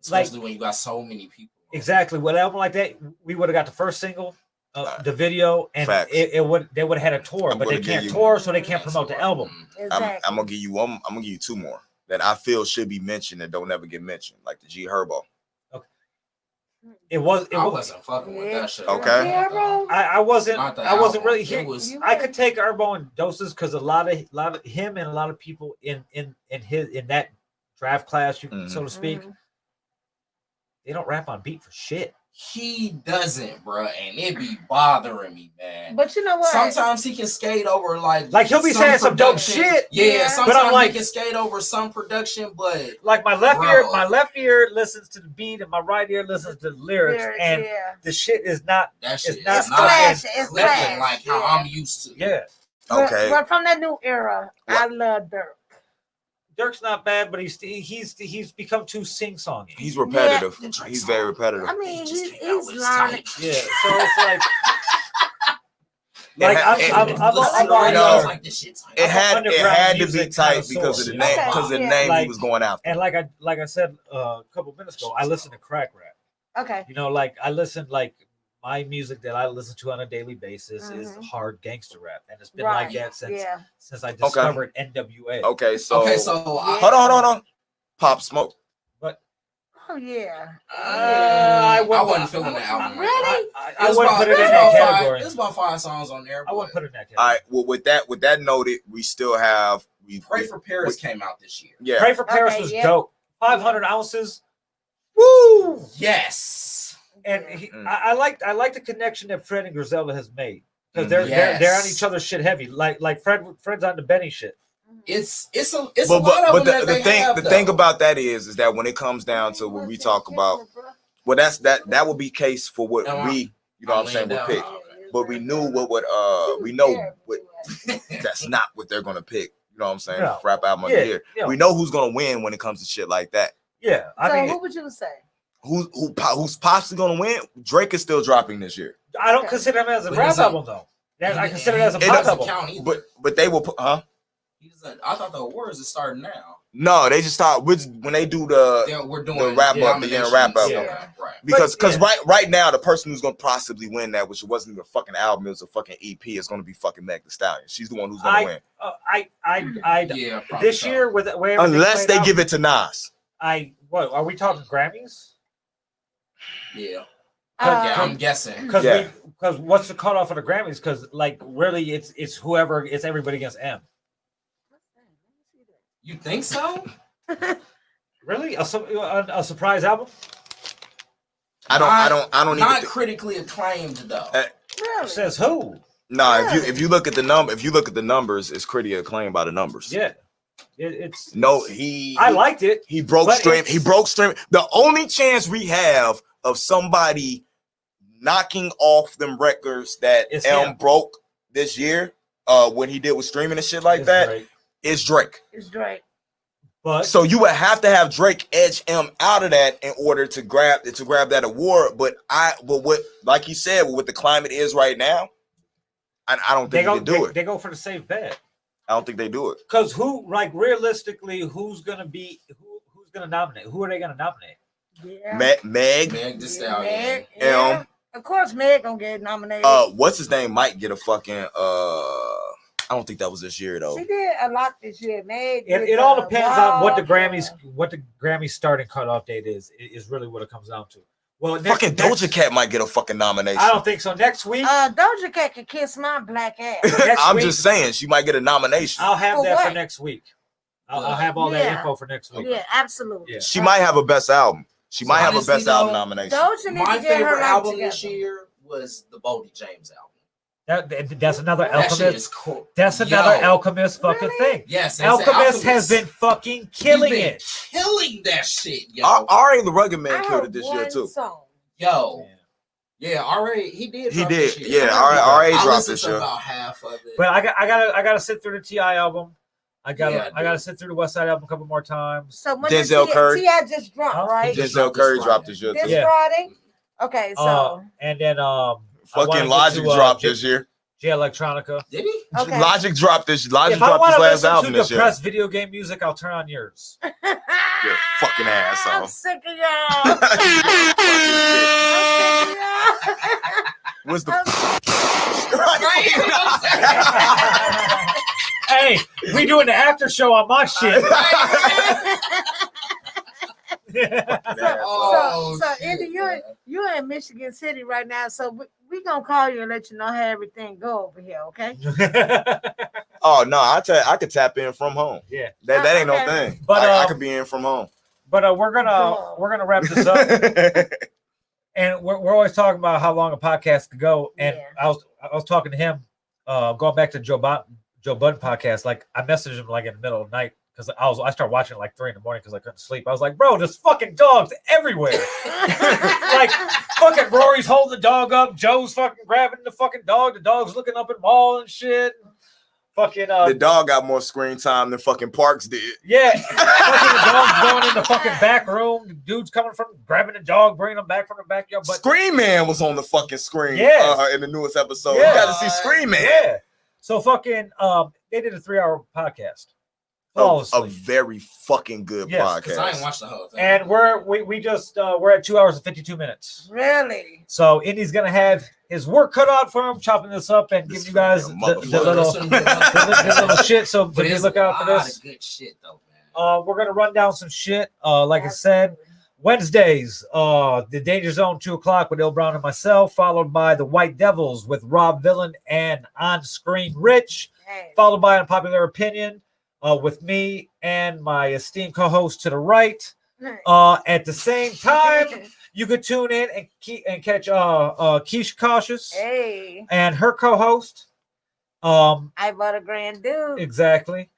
Speaker 3: Especially when you got so many people.
Speaker 2: exactly. With an album like that, we would have got the first single, the video, and
Speaker 1: Facts.
Speaker 2: they would have had a tour,
Speaker 1: I'm
Speaker 2: but they
Speaker 1: gonna
Speaker 2: can't
Speaker 1: give you-
Speaker 2: tour, so they can't promote the album.
Speaker 5: Exactly.
Speaker 1: I'm gonna give you one. I'm gonna give you two more that I feel should be mentioned and don't ever get mentioned, like the G Herbo.
Speaker 2: It was.
Speaker 3: I wasn't fucking with that shit.
Speaker 1: Okay.
Speaker 5: Yeah, bro.
Speaker 2: I wasn't.
Speaker 3: Not the
Speaker 2: I wasn't
Speaker 3: album.
Speaker 2: really
Speaker 3: It
Speaker 2: here.
Speaker 3: was-
Speaker 2: I could take Herbo in doses because a lot of him and a lot of people in that draft class, so to speak,
Speaker 5: Mhm.
Speaker 2: they don't rap on beat for shit.
Speaker 3: He doesn't, bro, and it be bothering me, man.
Speaker 5: But you know what?
Speaker 3: Sometimes he can skate over like
Speaker 2: He'll be saying some dope
Speaker 3: production.
Speaker 2: shit.
Speaker 3: Yeah,
Speaker 5: Yeah.
Speaker 3: sometimes
Speaker 2: But I'm like-
Speaker 3: he can skate over some production, but
Speaker 2: Like my
Speaker 3: Bro.
Speaker 2: left ear listens to the beat and my right ear listens to the lyrics, and
Speaker 5: yeah.
Speaker 2: the shit is not.
Speaker 3: that shit
Speaker 2: It's not
Speaker 3: is not
Speaker 5: flash, it's
Speaker 3: clicking
Speaker 5: flash,
Speaker 3: like how
Speaker 5: yeah.
Speaker 3: I'm used to.
Speaker 2: Yeah,
Speaker 1: Okay.
Speaker 5: But from that new era, I love Dirk.
Speaker 2: Dirk's not bad, but he's become too sing songy.
Speaker 1: He's repetitive.
Speaker 3: Yeah.
Speaker 1: He's very repetitive.
Speaker 5: I mean,
Speaker 3: He just
Speaker 5: he's
Speaker 3: came out with his
Speaker 5: lying.
Speaker 3: type.
Speaker 2: Yeah, so it's like.
Speaker 1: It had-
Speaker 3: Like this shit's
Speaker 1: It had
Speaker 2: underground
Speaker 1: to be
Speaker 2: music
Speaker 1: tight
Speaker 2: connoisseur,
Speaker 1: because of the
Speaker 2: you
Speaker 1: name,
Speaker 5: know?
Speaker 1: because of the
Speaker 5: Okay,
Speaker 1: name
Speaker 2: yeah.
Speaker 1: he was going after.
Speaker 2: And like I said a couple minutes ago, I listen to crack rap.
Speaker 5: Okay.
Speaker 2: You know, like I listen my music that I listen to on a daily basis is
Speaker 5: Mhm.
Speaker 2: hard gangster rap, and it's been like
Speaker 5: Right.
Speaker 2: that since
Speaker 5: Yeah.
Speaker 2: I discovered NWA.
Speaker 1: Okay, so
Speaker 3: Okay, so
Speaker 5: Yeah.
Speaker 1: hold on. Pop Smoke.
Speaker 5: Oh yeah.
Speaker 2: I
Speaker 3: wasn't feeling the album.
Speaker 5: Really?
Speaker 2: I wouldn't put it in that category.
Speaker 3: There's about 5 songs on there.
Speaker 2: I wouldn't
Speaker 3: but
Speaker 2: put it in that
Speaker 1: All
Speaker 2: category.
Speaker 1: right. Well, with that noted, we still have
Speaker 3: Pray for Paris came out this year.
Speaker 1: Yeah.
Speaker 2: Pray for Paris
Speaker 5: Okay,
Speaker 2: was
Speaker 5: yeah.
Speaker 2: dope. 500 ounces. Woo!
Speaker 3: Yes.
Speaker 2: And I like the connection that Fred and Griselda has made because they're on each other's shit heavy. Like Fred's on the Benny shit.
Speaker 3: It's a lot of them
Speaker 1: the thing about that is that when it comes down to what we talk about, well, that would be case for what we, you know what I'm saying, would pick. But we knew we know what that's not what they're gonna pick. You know what I'm saying?
Speaker 2: No.
Speaker 1: Rap album of the year.
Speaker 2: Yeah.
Speaker 1: We know who's gonna win when it comes to shit like that.
Speaker 2: Yeah, I mean,
Speaker 5: who would you say?
Speaker 1: Who's possibly gonna win? Drake is still dropping this year.
Speaker 2: I don't consider him as a rap album though. I consider it as a
Speaker 1: It
Speaker 2: pop
Speaker 1: doesn't
Speaker 2: album.
Speaker 1: But they will put,
Speaker 3: I thought the awards are starting now.
Speaker 1: No, they just start when they do
Speaker 3: We're doing
Speaker 1: the wrap up, the wrap up.
Speaker 3: Yeah, right.
Speaker 1: Because right now the person who's gonna possibly win that, which wasn't even a fucking album, it was a fucking EP, is gonna be fucking Meg Thee Stallion. She's the one who's gonna win.
Speaker 2: This year with where
Speaker 1: unless they give it to Nas.
Speaker 2: What are we talking Grammys?
Speaker 3: Yeah. I'm guessing
Speaker 2: because what's the cutoff of the Grammys? Because like really, it's whoever, it's everybody against M.
Speaker 3: You think so?
Speaker 2: Really, a surprise album?
Speaker 1: I don't.
Speaker 3: Not
Speaker 1: even
Speaker 3: critically acclaimed though.
Speaker 5: Really?
Speaker 2: Says who?
Speaker 1: Nah, if you look at the numbers, it's critically acclaimed by the numbers.
Speaker 2: Yeah,
Speaker 1: I
Speaker 2: liked it.
Speaker 1: He broke stream. The only chance we have of somebody knocking off them records that M broke this year, when he did with streaming and shit like that, is Drake.
Speaker 5: It's Drake.
Speaker 2: But
Speaker 1: so you would have to have Drake edge M out of that in order to grab that award. But what, like he said, what the climate is right now, I don't think they do it.
Speaker 2: They go for the safe bet.
Speaker 1: I don't think they do it.
Speaker 2: Because realistically, who's gonna nominate? Who are they gonna nominate?
Speaker 5: Yeah.
Speaker 1: Meg
Speaker 3: Thee Stallion.
Speaker 1: M.
Speaker 5: Of course, Meg gonna get nominated.
Speaker 1: What's his name? Might get a fucking. I don't think that was this year though.
Speaker 5: She did a lot this year, Meg.
Speaker 2: It all depends on what the Grammys starting cutoff date is really what it comes down to. Well,
Speaker 1: Doja Cat might get a fucking nomination.
Speaker 2: I don't think so. Next week,
Speaker 5: Doja Cat can kiss my black ass.
Speaker 1: I'm just saying she might get a nomination.
Speaker 2: I'll have that for next week. I'll have all that info for next week.
Speaker 5: Yeah, absolutely.
Speaker 1: Yeah. She might have a best album. She might have a best album nomination.
Speaker 3: My favorite album this year was the Boldy James album.
Speaker 2: That's another Alchemist.
Speaker 3: That shit is cool.
Speaker 2: That's another Alchemist fucking thing.
Speaker 3: Yes,
Speaker 2: Alchemist has been fucking killing it.
Speaker 3: Killing that shit, yo.
Speaker 1: R.A. the Rugged Man killed it this year too.
Speaker 3: Yo. Yeah, R.A. He did.
Speaker 1: Yeah, R.A. dropped this year.
Speaker 3: About half of it.
Speaker 2: But I gotta sit through the T.I. album. I gotta sit through the West Side album a couple more times.
Speaker 5: So when
Speaker 1: Denzel Curry.
Speaker 5: T.I. just dropped, right?
Speaker 1: Denzel Curry dropped this year too.
Speaker 5: This Friday. Okay, so
Speaker 2: and then
Speaker 1: fucking Logic dropped this year.
Speaker 2: J Electronica.
Speaker 3: Did he?
Speaker 1: Okay. Logic dropped this. Logic
Speaker 2: if I
Speaker 1: dropped his last album
Speaker 2: to
Speaker 1: this year.
Speaker 2: depressed video game music, I'll turn on yours.
Speaker 1: You're a fucking asshole.
Speaker 5: I'm sick of y'all.
Speaker 1: What's the?
Speaker 2: Hey, we doing the after show on my shit.
Speaker 5: So Andy, you're in Michigan City right now, so we gonna call you and let you know how everything go over here, okay?
Speaker 1: Oh no, I could tap in from home.
Speaker 2: Yeah,
Speaker 1: that ain't no thing. But I could be in from home.
Speaker 2: But we're gonna wrap this up, and we're always talking about how long a podcast could go. And I was talking to him, going back to Joe Budden podcast. Like I messaged him like in the middle of the night. Because I started watching at like 3 a.m. because I couldn't sleep. I was like, bro, there's fucking dogs everywhere. Like fucking Rory's holding the dog up. Joe's fucking grabbing the fucking dog. The dog's looking up at them all and shit. Fucking
Speaker 1: the dog got more screen time than fucking Parks did.
Speaker 2: Yeah. Fucking the dog's going in the fucking back room. The dude's coming from grabbing the dog, bringing him back from the backyard. But
Speaker 1: Scream Man was on the fucking screen in the newest episode.
Speaker 2: Yeah.
Speaker 1: You got to see Scream Man.
Speaker 2: Yeah. So fucking they did a 3-hour podcast.
Speaker 1: A very fucking good podcast.
Speaker 3: Because I ain't watched the whole thing.
Speaker 2: And we're at 2 hours and 52 minutes.
Speaker 5: Really?
Speaker 2: So Indy's gonna have his work cut out for him, chopping this up and giving you guys the little shit. So please look out for this.
Speaker 3: Good shit though, man.
Speaker 2: We're gonna run down some shit. Like I said, Wednesdays, the Danger Zone 2:00 with Il Brown and myself, followed by the White Devils with Rob Villain and On Screen Rich, followed by Unpopular Opinion. With me and my esteemed co-host to the right, At the same time, you could tune in and catch Keisha Cautious
Speaker 5: Hey,
Speaker 2: and her co-host.
Speaker 5: I bought a grand dude.
Speaker 2: Exactly.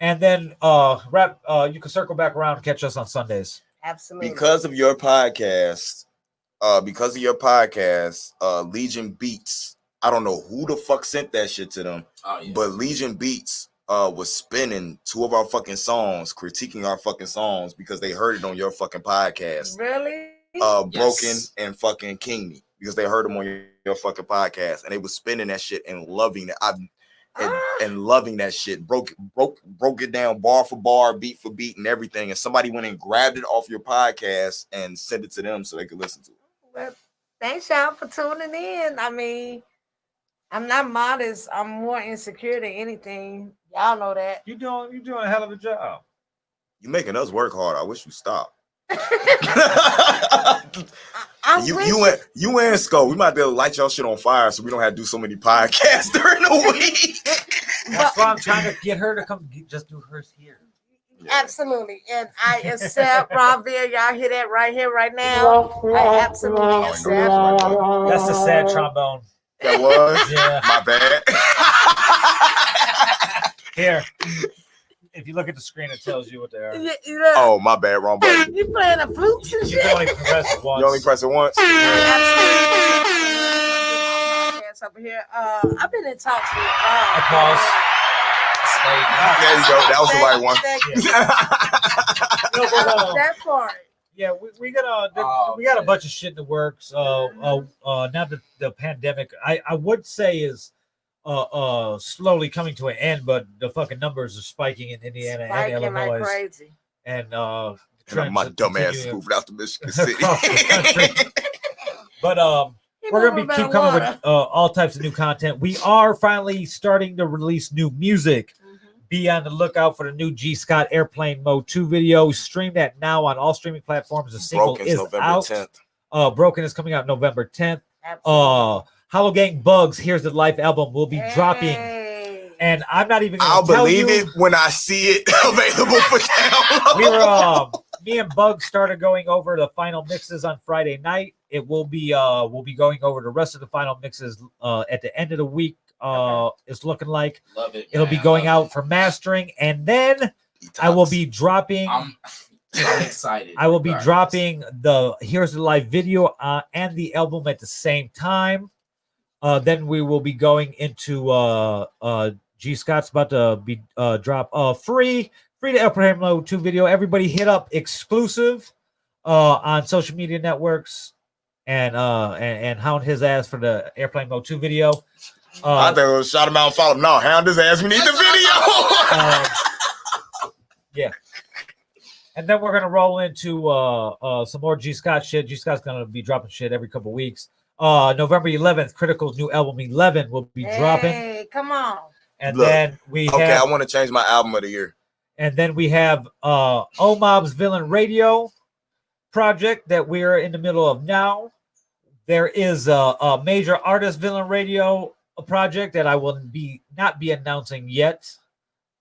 Speaker 2: And then you can circle back around and catch us on Sundays.
Speaker 5: Absolutely.
Speaker 1: Because of your podcast, Legion Beats. I don't know who the fuck sent that shit to them, but Legion Beats was spinning 2 of our fucking songs, critiquing our fucking songs because they heard it on your fucking podcast.
Speaker 5: Really?
Speaker 1: Broken and fucking King Me, because they heard them on your fucking podcast, and they was spinning that shit and loving it. And loving that shit. Broke it down bar for bar, beat for beat, and everything. And somebody went and grabbed it off your podcast and sent it to them so they could listen to it.
Speaker 5: Well, thanks y'all for tuning in. I mean, I'm not modest. I'm more insecure than anything. Y'all know that.
Speaker 2: You're doing a hell of a job.
Speaker 1: You making us work hard. I wish you stopped. You and Sco, we might be able to light y'all shit on fire so we don't have to do so many podcasts during the week.
Speaker 2: That's why I'm trying to get her to come just do hers here.
Speaker 5: Yeah. Absolutely. And I accept Ronville. Y'all hear that right here, right now. I absolutely accept.
Speaker 2: That's the sad trombone.
Speaker 1: That was?
Speaker 2: Yeah.
Speaker 1: My bad.
Speaker 2: Here. If you look at the screen, it tells you what they are.
Speaker 1: Oh, my bad. Wrong button.
Speaker 5: You playing a flute and
Speaker 2: You
Speaker 5: shit?
Speaker 2: can only press it once.
Speaker 1: You only press it once?
Speaker 5: Over here. I've been in talks with
Speaker 2: Applause.
Speaker 1: There you go. That was the right one.
Speaker 5: That part.
Speaker 2: Yeah, we got a bunch of shit in the works. Now that the pandemic, I would say is slowly coming to an end, but the fucking numbers are spiking in Indiana and Illinois.
Speaker 5: Like crazy.
Speaker 2: And
Speaker 1: my dumb ass moved out to Michigan City.
Speaker 2: But we're gonna keep coming with all types of new content. We are finally starting to release new music. Be on the lookout for the new G Scott Airplane Mode 2 video. Stream that now on all streaming platforms. The single is
Speaker 1: November
Speaker 2: out.
Speaker 1: 10th.
Speaker 2: Broken is coming out November 10th.
Speaker 5: Absolutely.
Speaker 2: Hollow Gang Bugs, Here's the Life album will be dropping. And I'm not even gonna tell you.
Speaker 1: I'll believe it when I see it available for download.
Speaker 2: Me and Bugs started going over the final mixes on Friday night. It will be we'll be going over the rest of the final mixes at the end of the week. It's looking like
Speaker 3: Love it.
Speaker 2: It'll be going out for mastering, and then I will be dropping.
Speaker 3: I'm excited.
Speaker 2: I will be dropping the Here's the Live video and the album at the same time. Then we will be going into G Scott's about to be drop free to Airplane Mode 2 video. Everybody hit up exclusive on social media networks and hound his ass for the Airplane Mode 2 video.
Speaker 1: I think it was shout him out and follow him. No, hound his ass. We need the video.
Speaker 2: Yeah. And then we're gonna roll into some more G Scott shit. G Scott's gonna be dropping shit every couple weeks. November 11th, Critical's new album 11 will be dropping.
Speaker 5: Hey, come on.
Speaker 2: And then we have,
Speaker 1: I want to change my album of the year.
Speaker 2: And then we have O-Mob's Villain Radio project that we're in the middle of now. There is a major artist Villain Radio project that I will not be announcing yet.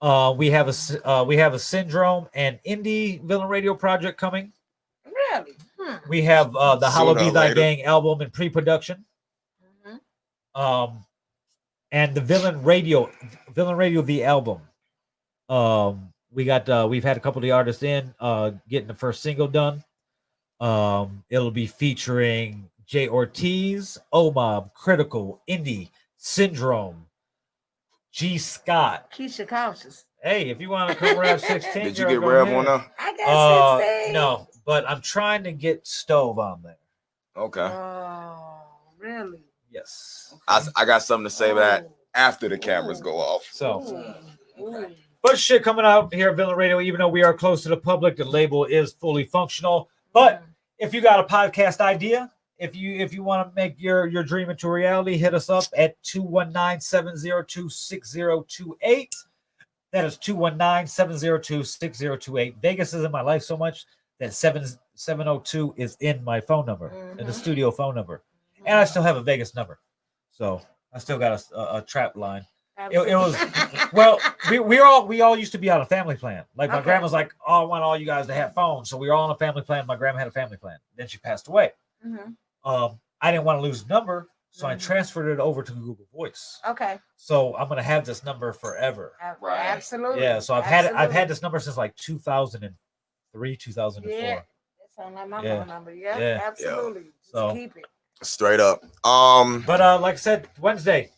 Speaker 2: We have a Syndrome and Indie Villain Radio project coming.
Speaker 5: Really?
Speaker 2: We have the Hollow Be Thy
Speaker 1: later.
Speaker 2: Gang album in pre-production. And the Villain Radio the album. We've had a couple of the artists in getting the first single done. It'll be featuring Jay Ortiz, O-Mob, Critical, Indie, Syndrome, G Scott.
Speaker 5: Keisha Cautious.
Speaker 2: Hey, if you want to come Rev 16,
Speaker 1: Did you get Rev on there?
Speaker 5: I got 16.
Speaker 2: No, but I'm trying to get Stove on there.
Speaker 1: Okay.
Speaker 5: Oh, really?
Speaker 2: Yes.
Speaker 1: I got something to say that after the cameras go off.
Speaker 2: So, but shit coming out here at Villain Radio, even though we are close to the public, the label is fully functional. But if you got a podcast idea, if you want to make your dream into reality, hit us up at 219-702-6028. That is 219-702-6028. Vegas is in my life so much that 702 is in my phone number, in the studio phone number. And I still have a Vegas number. So I still got a trap line. It was well, we all used to be on a family plan. Like my
Speaker 5: Okay.
Speaker 2: grandma's like, oh, I want all you guys to have phones, so we were all on a family plan. My grandma had a family plan. Then she passed away.
Speaker 5: Mhm.
Speaker 2: I didn't want to lose the number, so I
Speaker 5: Mhm. transferred
Speaker 2: transferred it over to Google Voice.
Speaker 5: Okay.
Speaker 2: So I'm gonna have this number forever.
Speaker 3: Right.
Speaker 5: Absolutely.
Speaker 2: Yeah, so I've had this number since like 2003, 2004.
Speaker 5: Yeah. It's on my
Speaker 2: Yeah.
Speaker 5: phone number. Yeah.
Speaker 2: Yeah.
Speaker 5: Absolutely. Just
Speaker 2: So-
Speaker 5: keep it.
Speaker 1: Straight up.
Speaker 2: But like I said, Wednesday.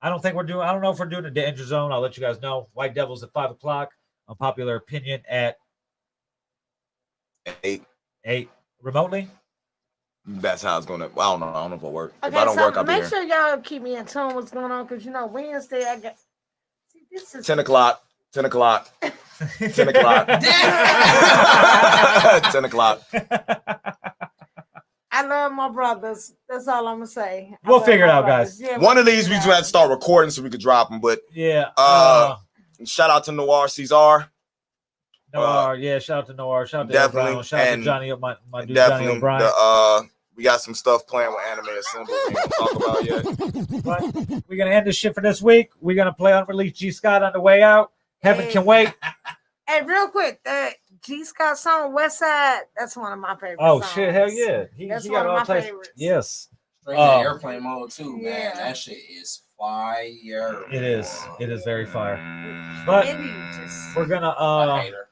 Speaker 2: I don't know if we're doing a danger zone. I'll let you guys know. White Devils at 5:00. Unpopular opinion at 8 remotely.
Speaker 1: That's how it's gonna. I don't know. I don't know if it'll work.
Speaker 5: Okay,
Speaker 1: If I don't
Speaker 5: so
Speaker 1: work, I'll be
Speaker 5: make
Speaker 1: here.
Speaker 5: sure y'all keep me in tune what's going on because Wednesday I got. See, this is
Speaker 1: 10 o'clock. 10 o'clock. 10 o'clock. 10 o'clock.
Speaker 5: I love my brothers. That's all I'm gonna say. I
Speaker 2: We'll
Speaker 5: love
Speaker 2: figure it
Speaker 5: my
Speaker 2: out,
Speaker 5: brothers.
Speaker 2: guys.
Speaker 5: Yeah,
Speaker 1: One
Speaker 5: we'll
Speaker 1: of these
Speaker 5: figure
Speaker 1: we
Speaker 5: it
Speaker 1: just have
Speaker 5: out.
Speaker 1: to start recording so we could drop them. But
Speaker 2: Yeah.
Speaker 1: shout out to Noir Cesar.
Speaker 2: Noir. Yeah. Shout out to Noir. Shout out to
Speaker 1: definitely,
Speaker 2: Brown. Shout out to
Speaker 1: and
Speaker 2: Johnny. My dude Johnny
Speaker 1: Definitely.
Speaker 2: O'Brien.
Speaker 1: We got some stuff playing with Anime Assemble we ain't gonna talk about yet.
Speaker 2: But we're gonna end this shit for this week. We're gonna play unreleased G Scott on the way out. Heaven
Speaker 5: Hey.
Speaker 2: can wait.
Speaker 5: Hey, real quick, that G Scott song West Side, that's one of my favorite
Speaker 2: Oh
Speaker 5: songs.
Speaker 2: shit! Hell yeah! He
Speaker 5: That's
Speaker 2: got
Speaker 5: one of
Speaker 2: all
Speaker 5: my
Speaker 2: types.
Speaker 5: favorites.
Speaker 2: Yes,
Speaker 3: Straight to airplane mode too, man.
Speaker 5: Yeah.
Speaker 3: That shit is fire.
Speaker 2: it is. It is very fire.
Speaker 1: Mm,
Speaker 2: But
Speaker 5: Maybe just
Speaker 2: we're gonna
Speaker 3: I hate her.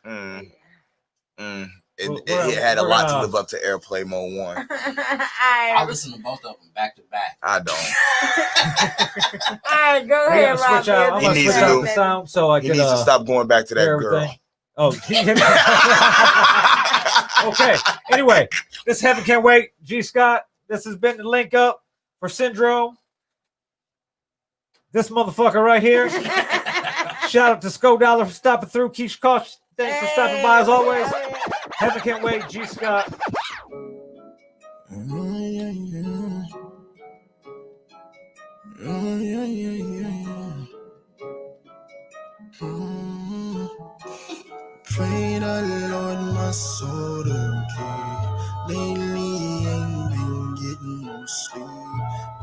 Speaker 1: It had a
Speaker 2: we're
Speaker 1: lot to
Speaker 2: gonna-
Speaker 1: live up to Airplay Mode 1.
Speaker 3: I
Speaker 5: I
Speaker 3: listen to both of them back to back.
Speaker 1: I don't.
Speaker 5: all right, go
Speaker 2: we're
Speaker 5: ahead,
Speaker 2: gonna switch out. I'm
Speaker 5: Rob.
Speaker 1: He
Speaker 2: gonna
Speaker 1: needs
Speaker 2: switch
Speaker 1: to
Speaker 2: out
Speaker 1: do-
Speaker 2: the sound so I
Speaker 1: He
Speaker 2: can
Speaker 1: needs to stop going back to that
Speaker 2: hear
Speaker 1: girl.
Speaker 2: everything. Oh, okay. Anyway, this Heaven Can't Wait. G Scott. This has been the link up for Syndrome. This motherfucker right here. Shout out to Sco Dollar for stopping through. Keisha Kosh, thanks for stopping by as always. Heaven Can't Wait. G Scott.
Speaker 6: Pray the Lord my soul to keep. Lately ain't been getting no sleep.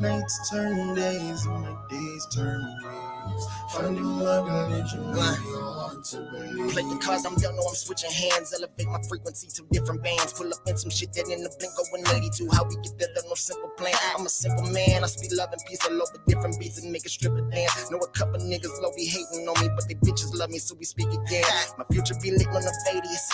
Speaker 6: Nights turn days and my days turn weeks. Finding my religion may be hard to believe.
Speaker 7: Play the cards, I'm young, know I'm switching hands. Elevate my frequency to different bands. Pull up in some shit that in the blink of 182. How we get there, there's no simple plan. I'm a simple man, I speak love and peace all over different beats and make a stripper dance. Know a couple niggas low be hating on me, but they bitches love me, so we speak again. My future be lit on the 80s.